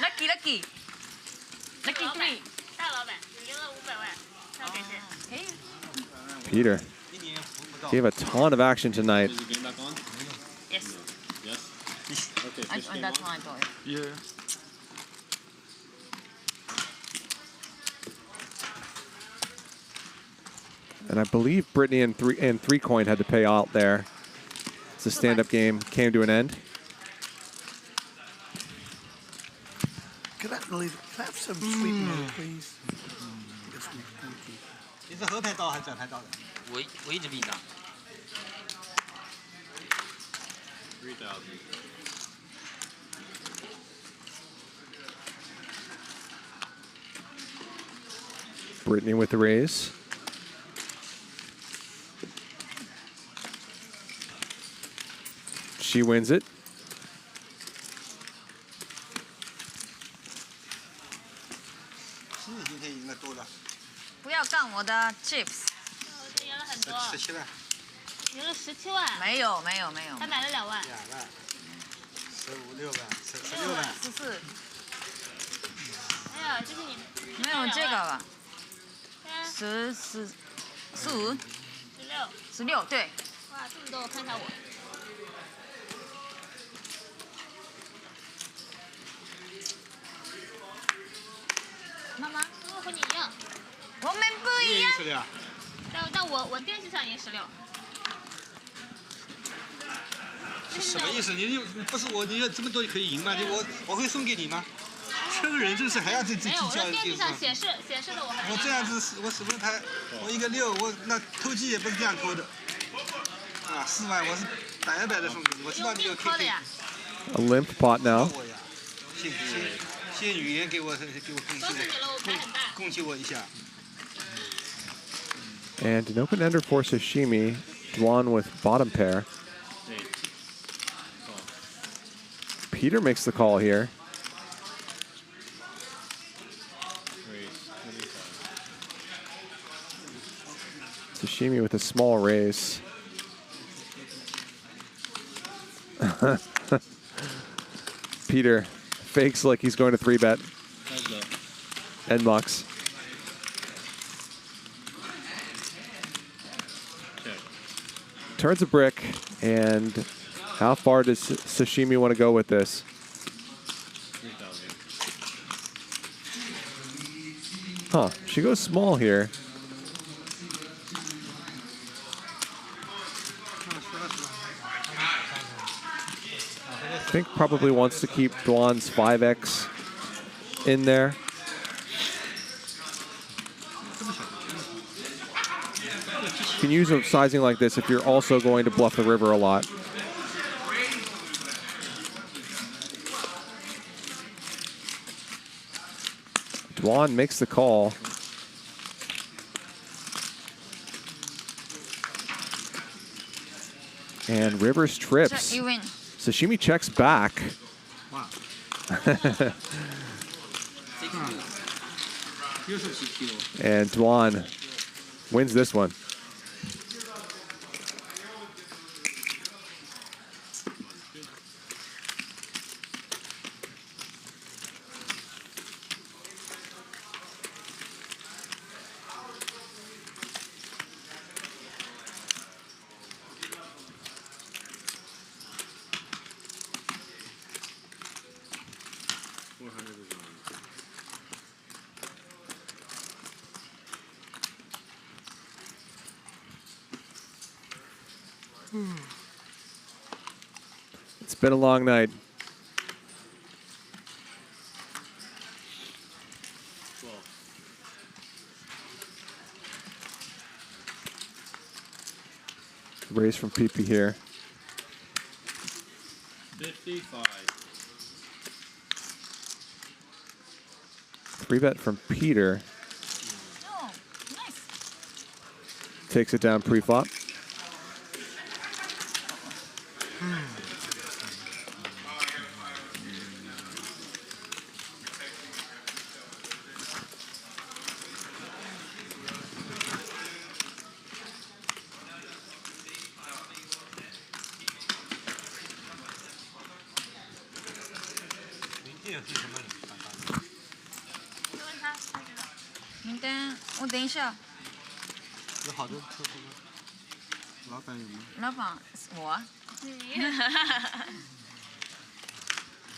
Lucky lucky three. 大老板，你赢了500万，超感谢。可以。 Peter gave a ton of action tonight. Is the game back on? Yes. Yes. Okay. That's why I bought it. Yeah. And I believe Britney and three coin had to pay out there. The stand-up game came to an end. Could I have some sweetener, please? Yes, thank you. 你是合拍刀还是转拍刀的？我一直比你大。3,000. Britney with the raise. She wins it. 今天赢了多了。不要干我的 chips。赢了很多。17万。赢了17万。没有。他买了2万。 2万。15、6万，16万。14。哎呀，这是你。没有这个吧？15。16，对。哇，这么多，我看一下我。妈妈，我和你一样。我们不一样。 但我电视上赢16。什么意思？你不是我，你有这么多可以赢吗？我会送给你吗？这个人真是还要这计较。没有，我电视上显示的我还。我这样子，我什么牌？我一个6，我那偷鸡也不是这样偷的。啊，4万，我是白白的送给你，我知道你有 KK。A limp pot now. 谢语言给我恭喜我一下。 And an open ender for Sashimi. Dwan with bottom pair. Peter makes the call here. Sashimi with a small raise. Peter fakes like he's going to 3-bet. And mucks. Turns a brick, and how far does Sashimi want to go with this? 3,000. Huh, she goes small here. I think probably wants to keep Dwan's 5x in there. You can use a sizing like this if you're also going to bluff the river a lot. Dwan makes the call. And Rivers trips. You win. Sashimi checks back. Wow. And Dwan wins this one. It's been a long night. Raise from Pipi here. 55. 3-bet from Peter. Oh, nice. Takes it down pre-flop.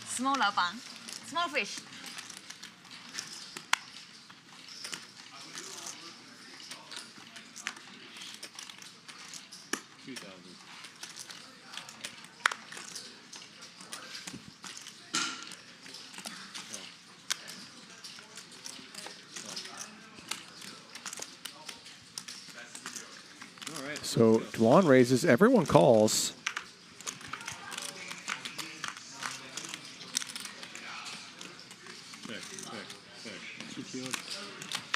Small 老板 small fish. 2,000. So Dwan raises, everyone calls.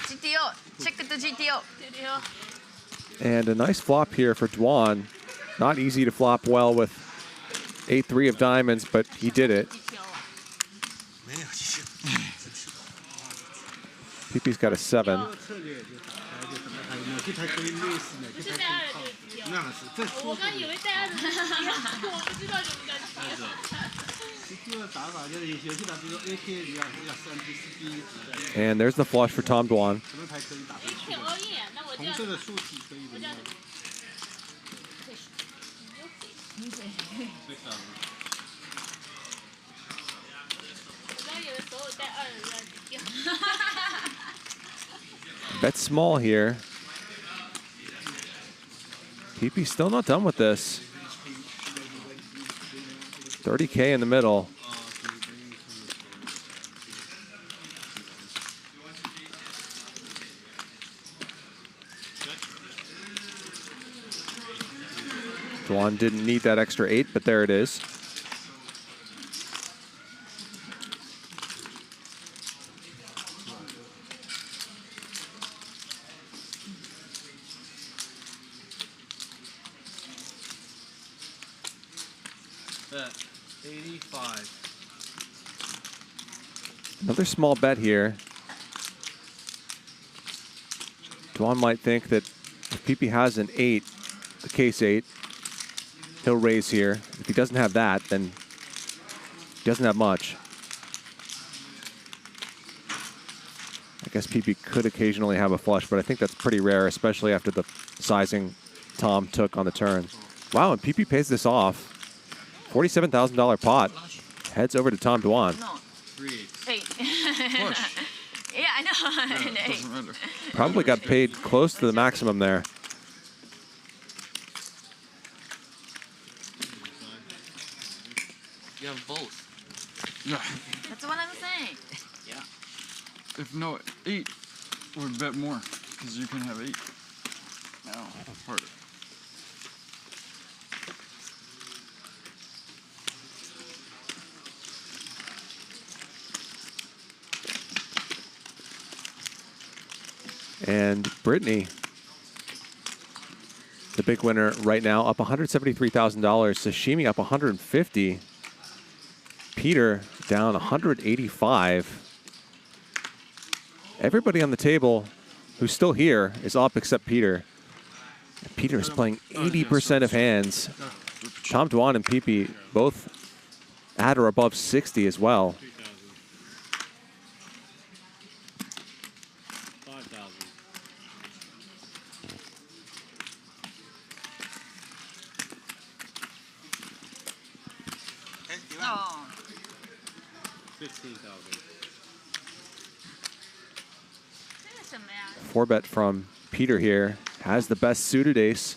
GTO. Check the GTO. And a nice flop here for Dwan. Not easy to flop well with 8-3 of diamonds, but he did it. Pipi's got a 7. And there's the flush for Tom Dwan. Bet small here. Pipi's still not done with this. 30K in the middle. Dwan didn't need that extra 8, but there it is. Bet 85. Another small bet here. Dwan might think that if Pipi has an 8, the case 8, he'll raise here. If he doesn't have that, then he doesn't have much. I guess Pipi could occasionally have a flush, but I think that's pretty rare, especially after the sizing Tom took on the turn. Wow, and Pipi pays this off. $47,000 pot. Heads over to Tom Dwan. No. 8. Yeah, I know. Yeah, doesn't matter. Probably got paid close to the maximum there. You have both. Yeah. That's what I'm saying. Yeah. If no 8, would bet more because you can have 8. Now harder. And Britney, the big winner right now, up $173,000. Sashimi up 150. Peter down 185. Everybody on the table who's still here is up except Peter. And Peter is playing 80% of hands. Tom Dwan and Pipi both at or above 60 as well. 5,000. Oh. 15,000. 这是什么呀？ Four bet from Peter here. Has the best suited ace.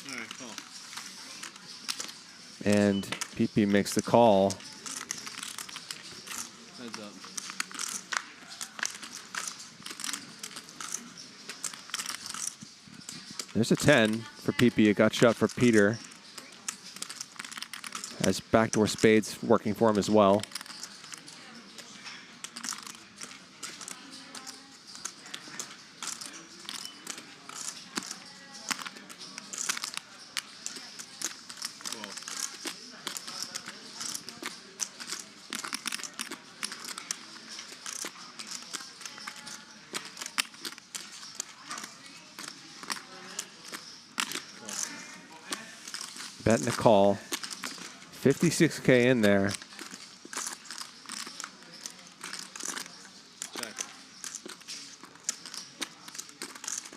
All right, call. And Pipi makes the call. Heads up. There's a 10 for Pipi. A gut shot for Peter. Has backdoor spades working for him as well. Bet and a call. 56K in there.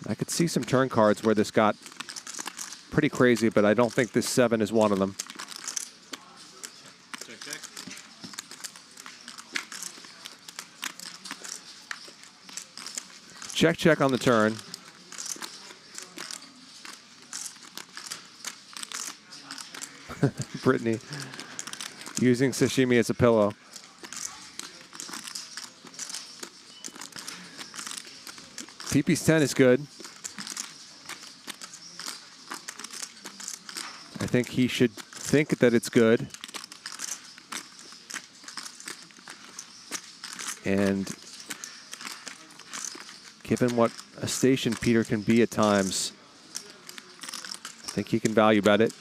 I could see some turn cards where this got pretty crazy, but I don't think this 7 is one of them. Check, check. Check, check on the turn. Britney using Sashimi as a pillow. Pipi's 10 is good. I think he should think that it's good. And given what a station Peter can be at times, I think he can value bet it.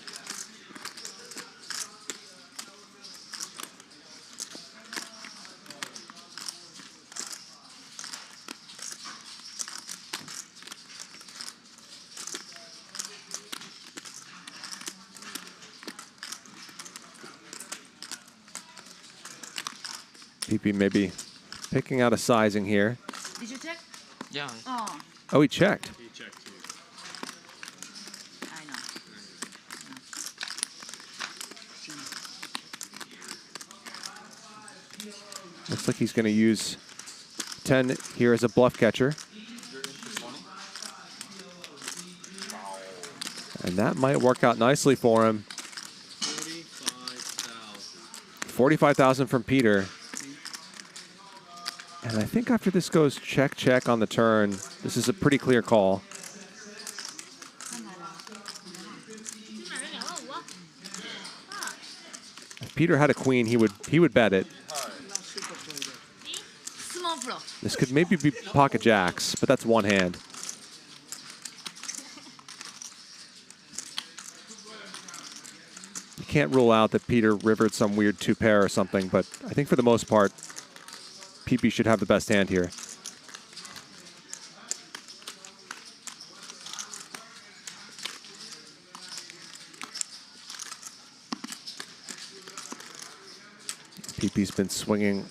Pipi maybe picking out a sizing here. Did you check? Yeah. Oh. Oh, he checked. He checked too. I know. Looks like he's going to use 10 here as a bluff catcher. And that might work out nicely for him. 45,000 from Peter. And I think after this goes check, check on the turn, this is a pretty clear call. If Peter had a queen, he would bet it. This could maybe be pocket jacks, but that's one hand. You can't rule out that Peter rivered some weird two pair or something, but I think for the most part, Pipi should have the best hand here. Pipi's been swinging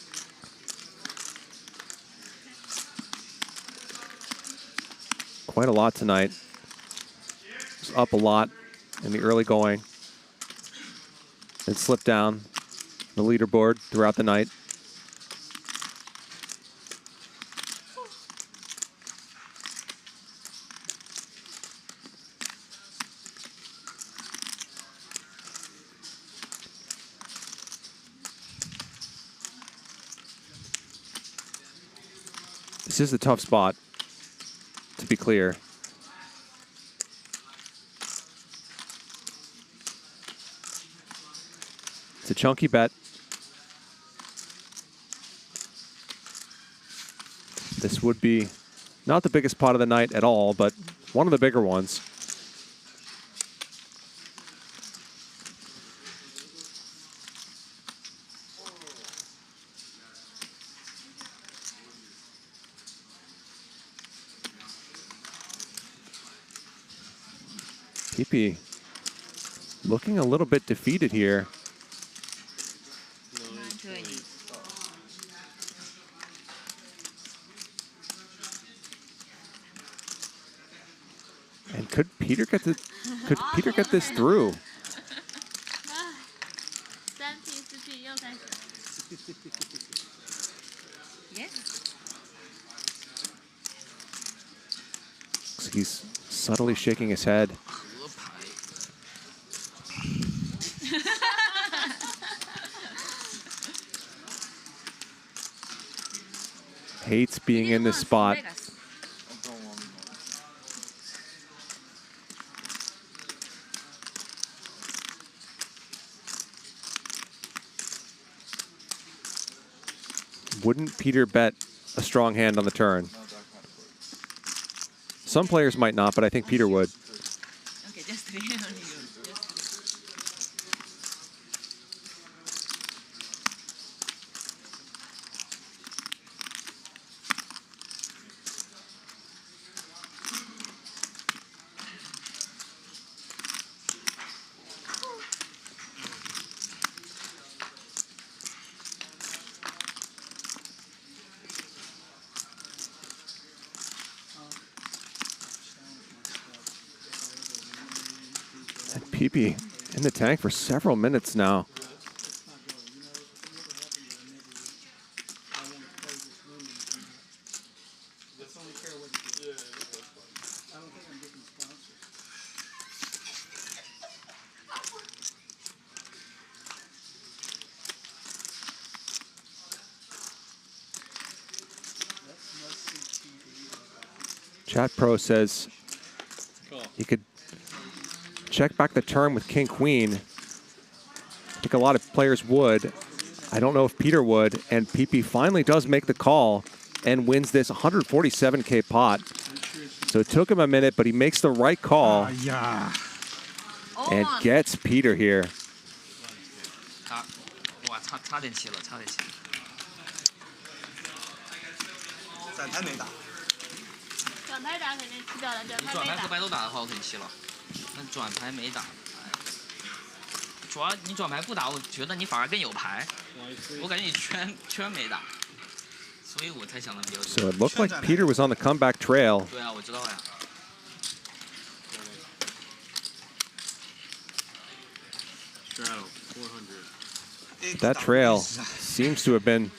quite a lot tonight. He's up a lot in the early going. And slipped down the leaderboard throughout the night. This is a tough spot, to be clear. It's a chunky bet. This would be not the biggest pot of the night at all, but one of the bigger ones. Pipi looking a little bit defeated here. And could Peter get this through? He's subtly shaking his head. Hates being in this spot. Wouldn't Peter bet a strong hand on the turn? Some players might not, but I think Peter would. Okay, just three. Pipi in the tank for several minutes now. Chat Pro says he could check back the turn with King Queen. I think a lot of players would. I don't know if Peter would. And Pipi finally does make the call and wins this 147K pot. So it took him a minute, but he makes the right call and gets Peter here. 哇，差点起了，差点起了。转台没打。转牌打肯定吃掉了，转你转牌和牌没打。白都打的话，我肯定起了。但转牌没打，主要你转牌不打，我觉得你反而更有牌。我感觉你圈没打，所以我才想的比较多。 So it looked like Peter was on the comeback trail. 对啊，我知道呀。 Straddle, 400. That trail seems to have been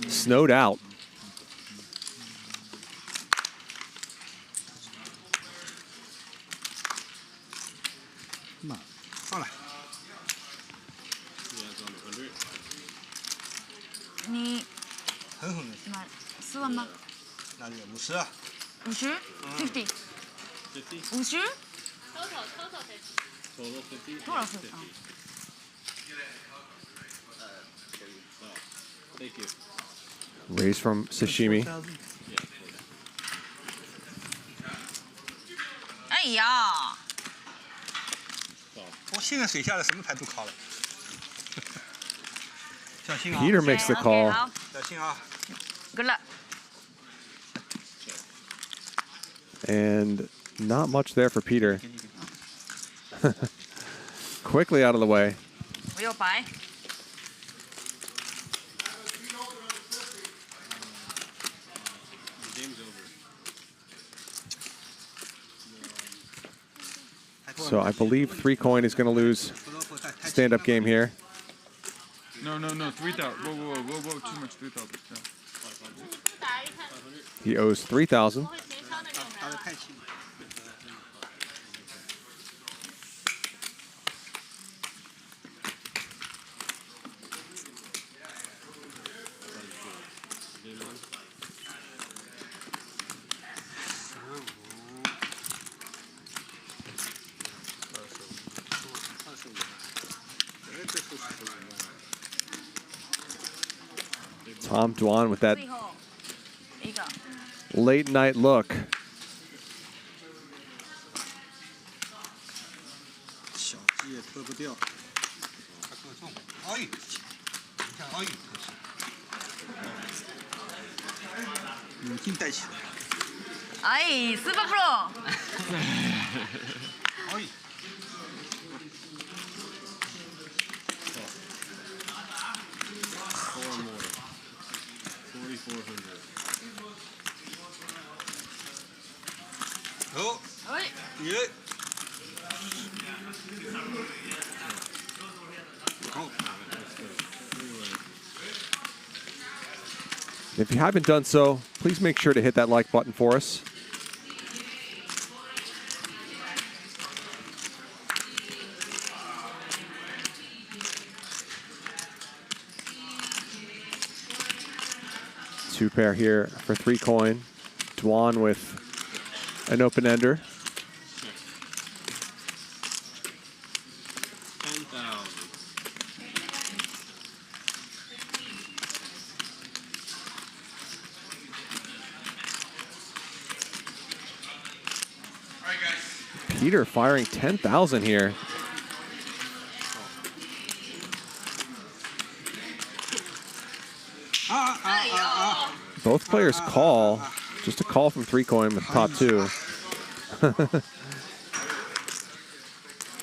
snowed out. Come on, 上来。你狠狠的。什么4万吗？哪里50啊？50 50 50 多少分啊？ Thank you. Raise from Sashimi. 哎呀！我现在水下的什么牌都考了。小心啊 Peter makes the call. 小心啊。 Good luck. And not much there for Peter. Quickly out of the way. 我有白。 So I believe 3 coin is going to lose stand-up game here. No, 3,000. Whoa, too much 3,000. Yeah. He owes 3,000. Tom Dwan with that late night look. 小鸡也脱不掉。哎，你看哎，母亲带起来。哎，Super Pro。哎。 4 more. 4,400. Oh. 哎。耶。 If you haven't done so, please make sure to hit that like button for us. Two pair here for 3 coin. Dwan with an open ender. 10,000. Peter firing 10,000 here. Both players call. Just a call from 3 coin with top 2.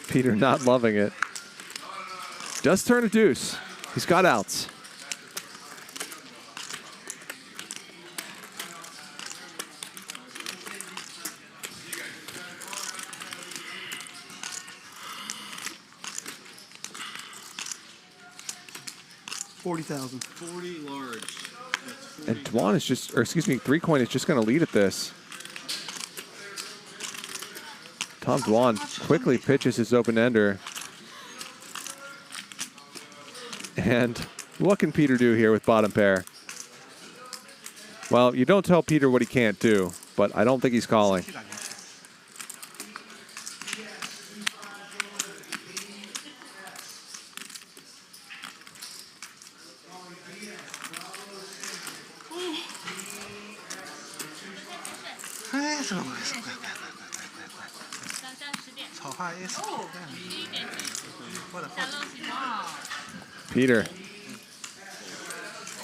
Peter not loving it. Does turn a deuce. He's got outs. $40,000. 40 large. And Dwan is just, or excuse me, 3 coin is just going to lead at this. Tom Dwan quickly pitches his open ender. And what can Peter do here with bottom pair? Well, you don't tell Peter what he can't do, but I don't think he's calling. Peter.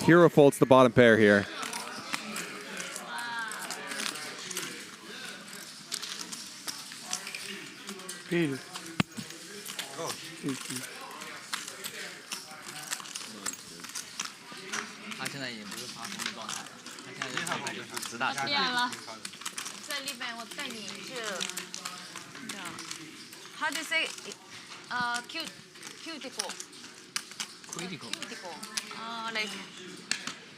Hero folds the bottom pair here. Peter. Oh. 他现在也不是发疯的状态，他现在的状态就是直打直变了。在里边我带你去。How do you say? Cuticle. Critical. Cuticle. Like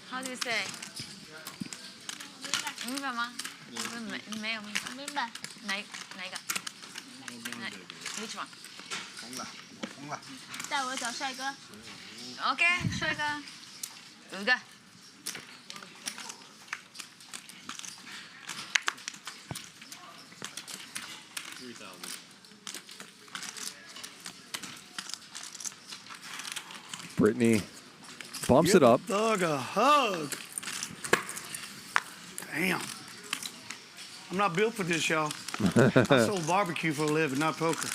how do you say? 明白吗？没有明白。明白。哪一个？Which one？ 疯了，我疯了。带我找帅哥。OK， 帅哥。有一个。Britney bumps it up. Thug a hug. Damn. I'm not built for this, y'all. I sold barbecue for a living, not poker.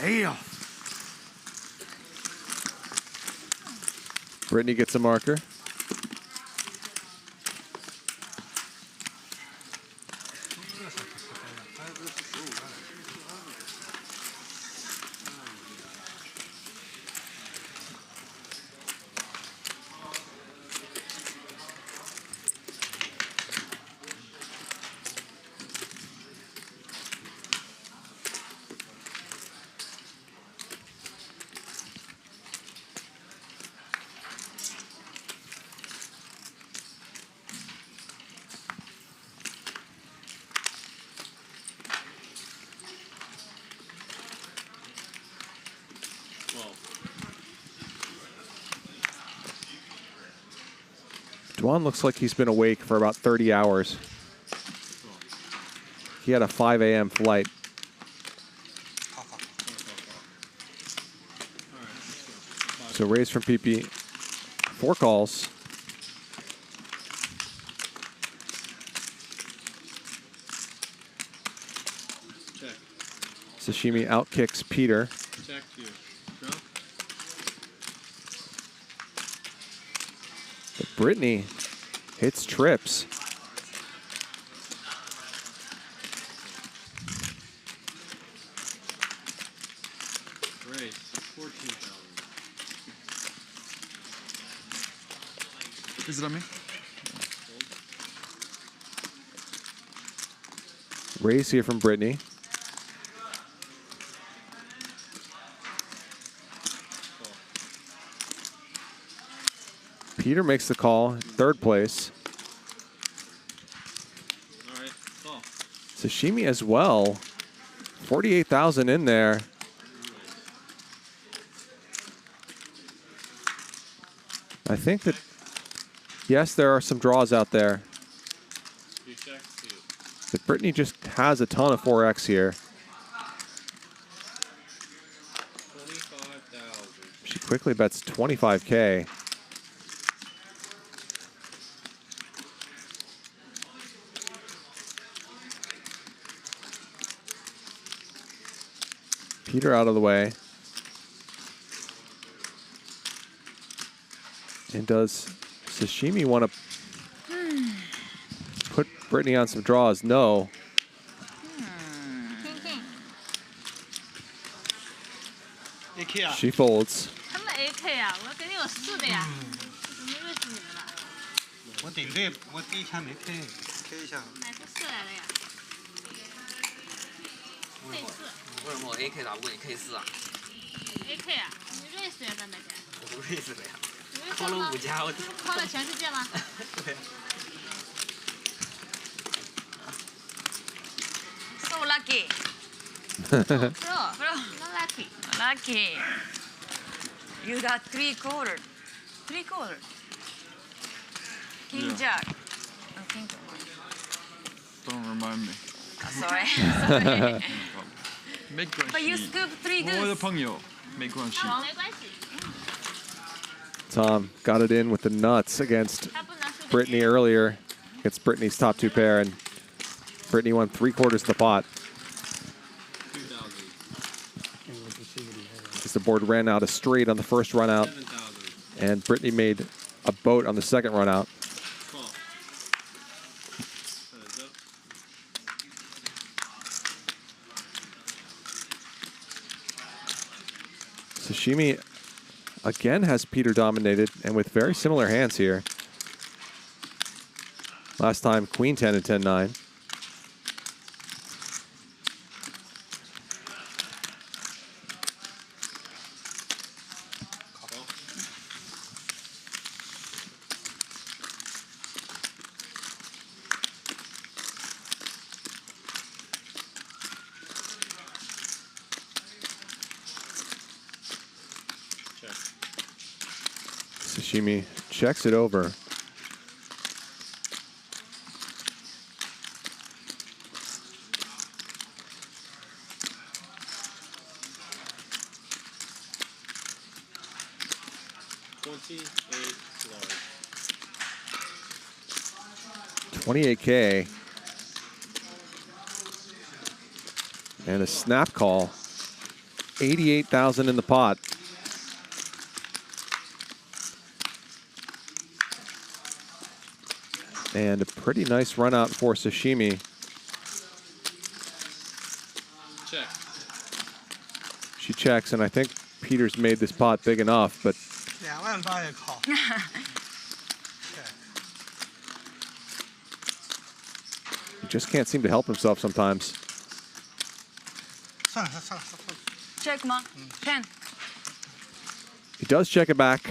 Damn. Britney gets a marker. Dwan looks like he's been awake for about 30 hours. He had a 5 a.m. flight. So raise from Pipi. 4 calls. Check. Sashimi outkicks Peter. Check you. Drop. But Britney hits trips. Raise. 14,000. Is it on me? Raise here from Britney. Peter makes the call, 3rd place. All right, call. Sashimi as well. 48,000 in there. I think that, yes, there are some draws out there. You check, two. But Britney just has a ton of 4X here. 25,000. She quickly bets 25K. Peter out of the way. And does Sashimi want to put Britney on some draws? No. She folds. 他们 AK 啊，我肯定有4的呀，怎么认识你们了？我顶对，我第一枪没 K 一下。哪出4来了呀为什么我 AK 打不过你 K4 啊 ？AK 啊，你认识呀，咱们家。我不认识的呀。你认识吗？靠了5家，我靠了全世界吗？对。So lucky. Bro, not lucky. Lucky. You got 3 quarters. 3 quarters. King Jack. King. Don't remind me. Sorry. But you scoop 3 deuce. 我的朋友没关系。 Tom got it in with the nuts against Britney earlier, against Britney's top 2 pair, and Britney won 3/4 of the pot. As the board ran out a straight on the first run out, and Britney made a boat on the second run out. Sashimi again has Peter dominated, and with very similar hands here. Last time, Queen 10 and 10-9. Sashimi checks it over. $28K. And a snap call. 88,000 in the pot. And a pretty nice run out for Sashimi. Check. She checks, and I think Peter's made this pot big enough, but Yeah, let him buy a call. he just can't seem to help himself sometimes. Check 吗 10. He does check it back.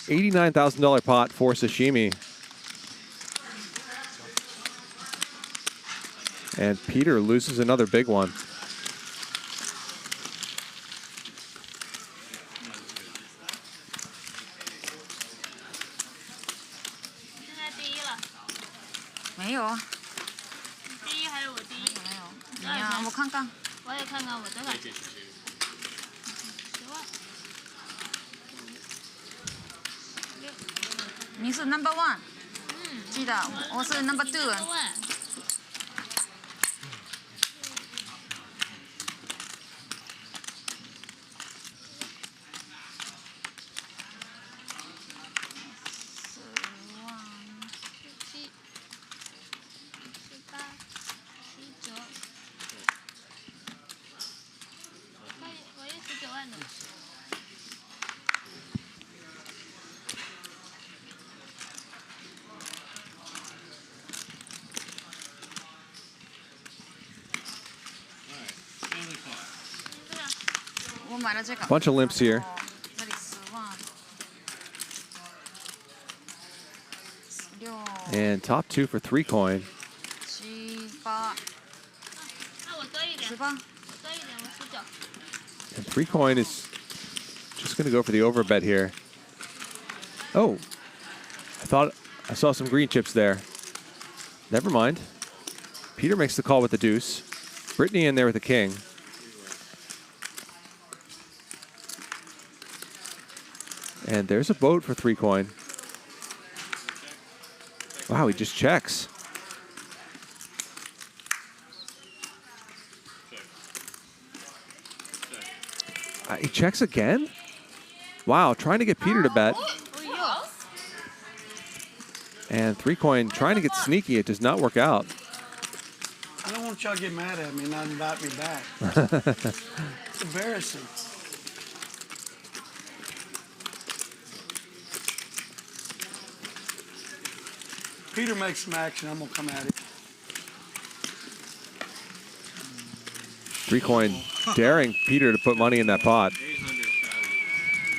$89,000 pot for Sashimi. And Peter loses another big one. Number 1. 记得我是 number 2. Bunch of limps here. And top 2 for 3 coin. And 3 coin is just going to go for the overbet here. Oh, I thought I saw some green chips there. Never mind. Peter makes the call with the deuce. Britney in there with the king. And there's a boat for 3 coin. Wow, he just checks. He checks again? Wow, trying to get Peter to bet. And 3 coin trying to get sneaky. It does not work out. I don't want y'all to get mad at me and not invite me back. It's embarrassing. Peter makes some action. I'm going to come at it. 3 coin daring Peter to put money in that pot.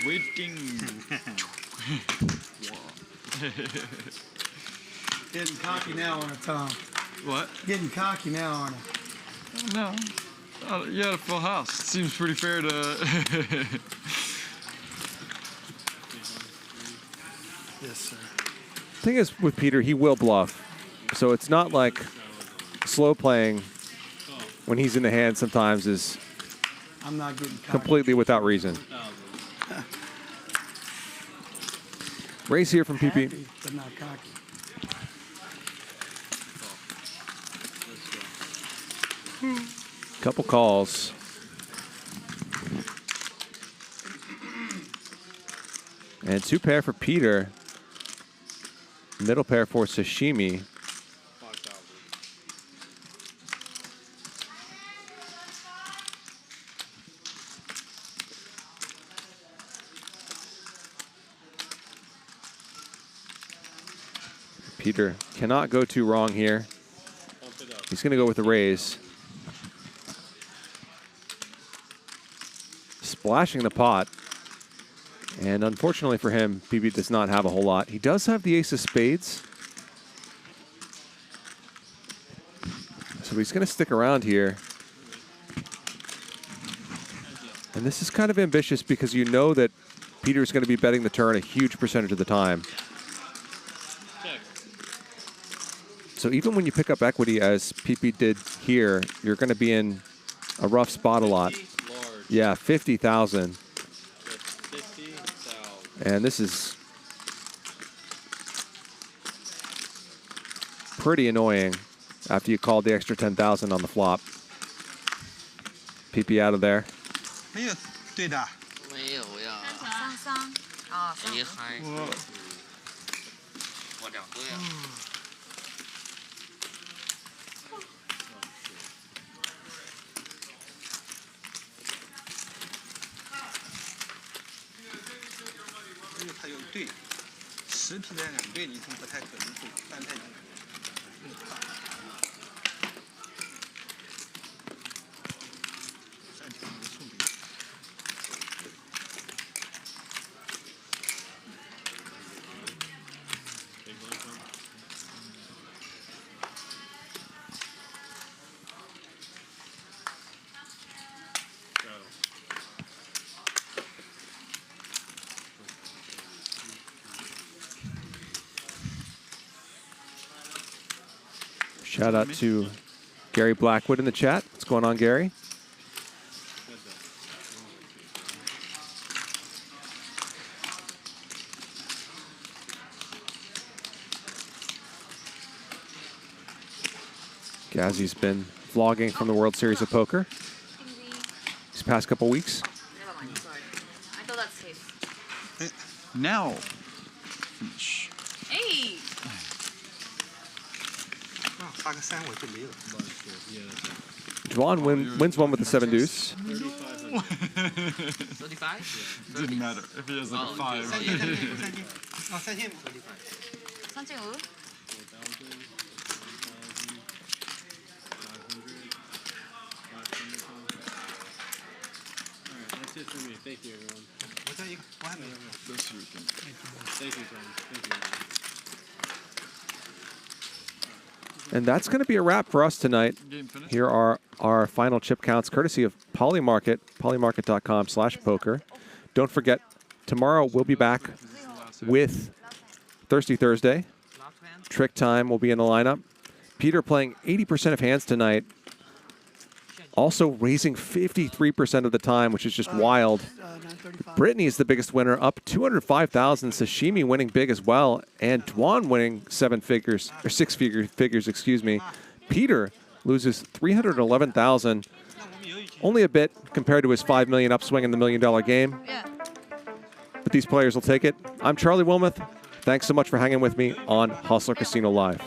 Waiting. Getting cocky now on it, Tom. What? Getting cocky now on it. No. Yeah, the full house. Seems pretty fair to. Yes, sir. thing is with Peter, he will bluff. So it's not like slow playing when he's in the hand sometimes is I'm not getting cocky. completely without reason. Raise here from Pipi. Happy, but not cocky. Couple calls. And 2 pair for Peter. Middle pair for Sashimi. Peter cannot go too wrong here. He's going to go with the raise. Splashing the pot. And unfortunately for him, Pipi does not have a whole lot. He does have the ace of spades. So he's going to stick around here. And this is kind of ambitious because you know that Peter's going to be betting the turn a huge percentage of the time. So even when you pick up equity, as Pipi did here, you're going to be in a rough spot a lot. Yeah, 50,000. And this is pretty annoying after you called the extra 10,000 on the flop. Pipi out of there. 没有对的。没有呀。3啊，谁嗨？我2个呀。因为它有对，10匹在2对，你不太可能会翻太近。Shout out to Gary Blackwood in the chat. What's going on, Gary? Gazzy's been vlogging from the World Series of Poker these past couple weeks. Never mind, sorry. I thought that's safe. Now. Hey! 发个3我就没了。 Dwan wins one with the 7 deuce. 35? Didn't matter if he has like a 5. 3,500? That's it for me. Thank you, everyone. 我再一个，我还没有。 Thank you, John. Thank you. And that's going to be a wrap for us tonight. Here are our final chip counts, courtesy of Polymarket, polymarket.com/poker. Don't forget, tomorrow we'll be back with Thirsty Thursday. Trick Time will be in the lineup. Peter playing 80% of hands tonight. Also raising 53% of the time, which is just wild. Britney is the biggest winner, up 205,000. Sashimi winning big as well, and Dwan winning 7 figures or 6 figures, excuse me. Peter loses 311,000, only a bit compared to his 5 million upswing in the $1 million game. But these players will take it. I'm Charlie Wilmoth. Thanks so much for hanging with me on Hustler Casino Live.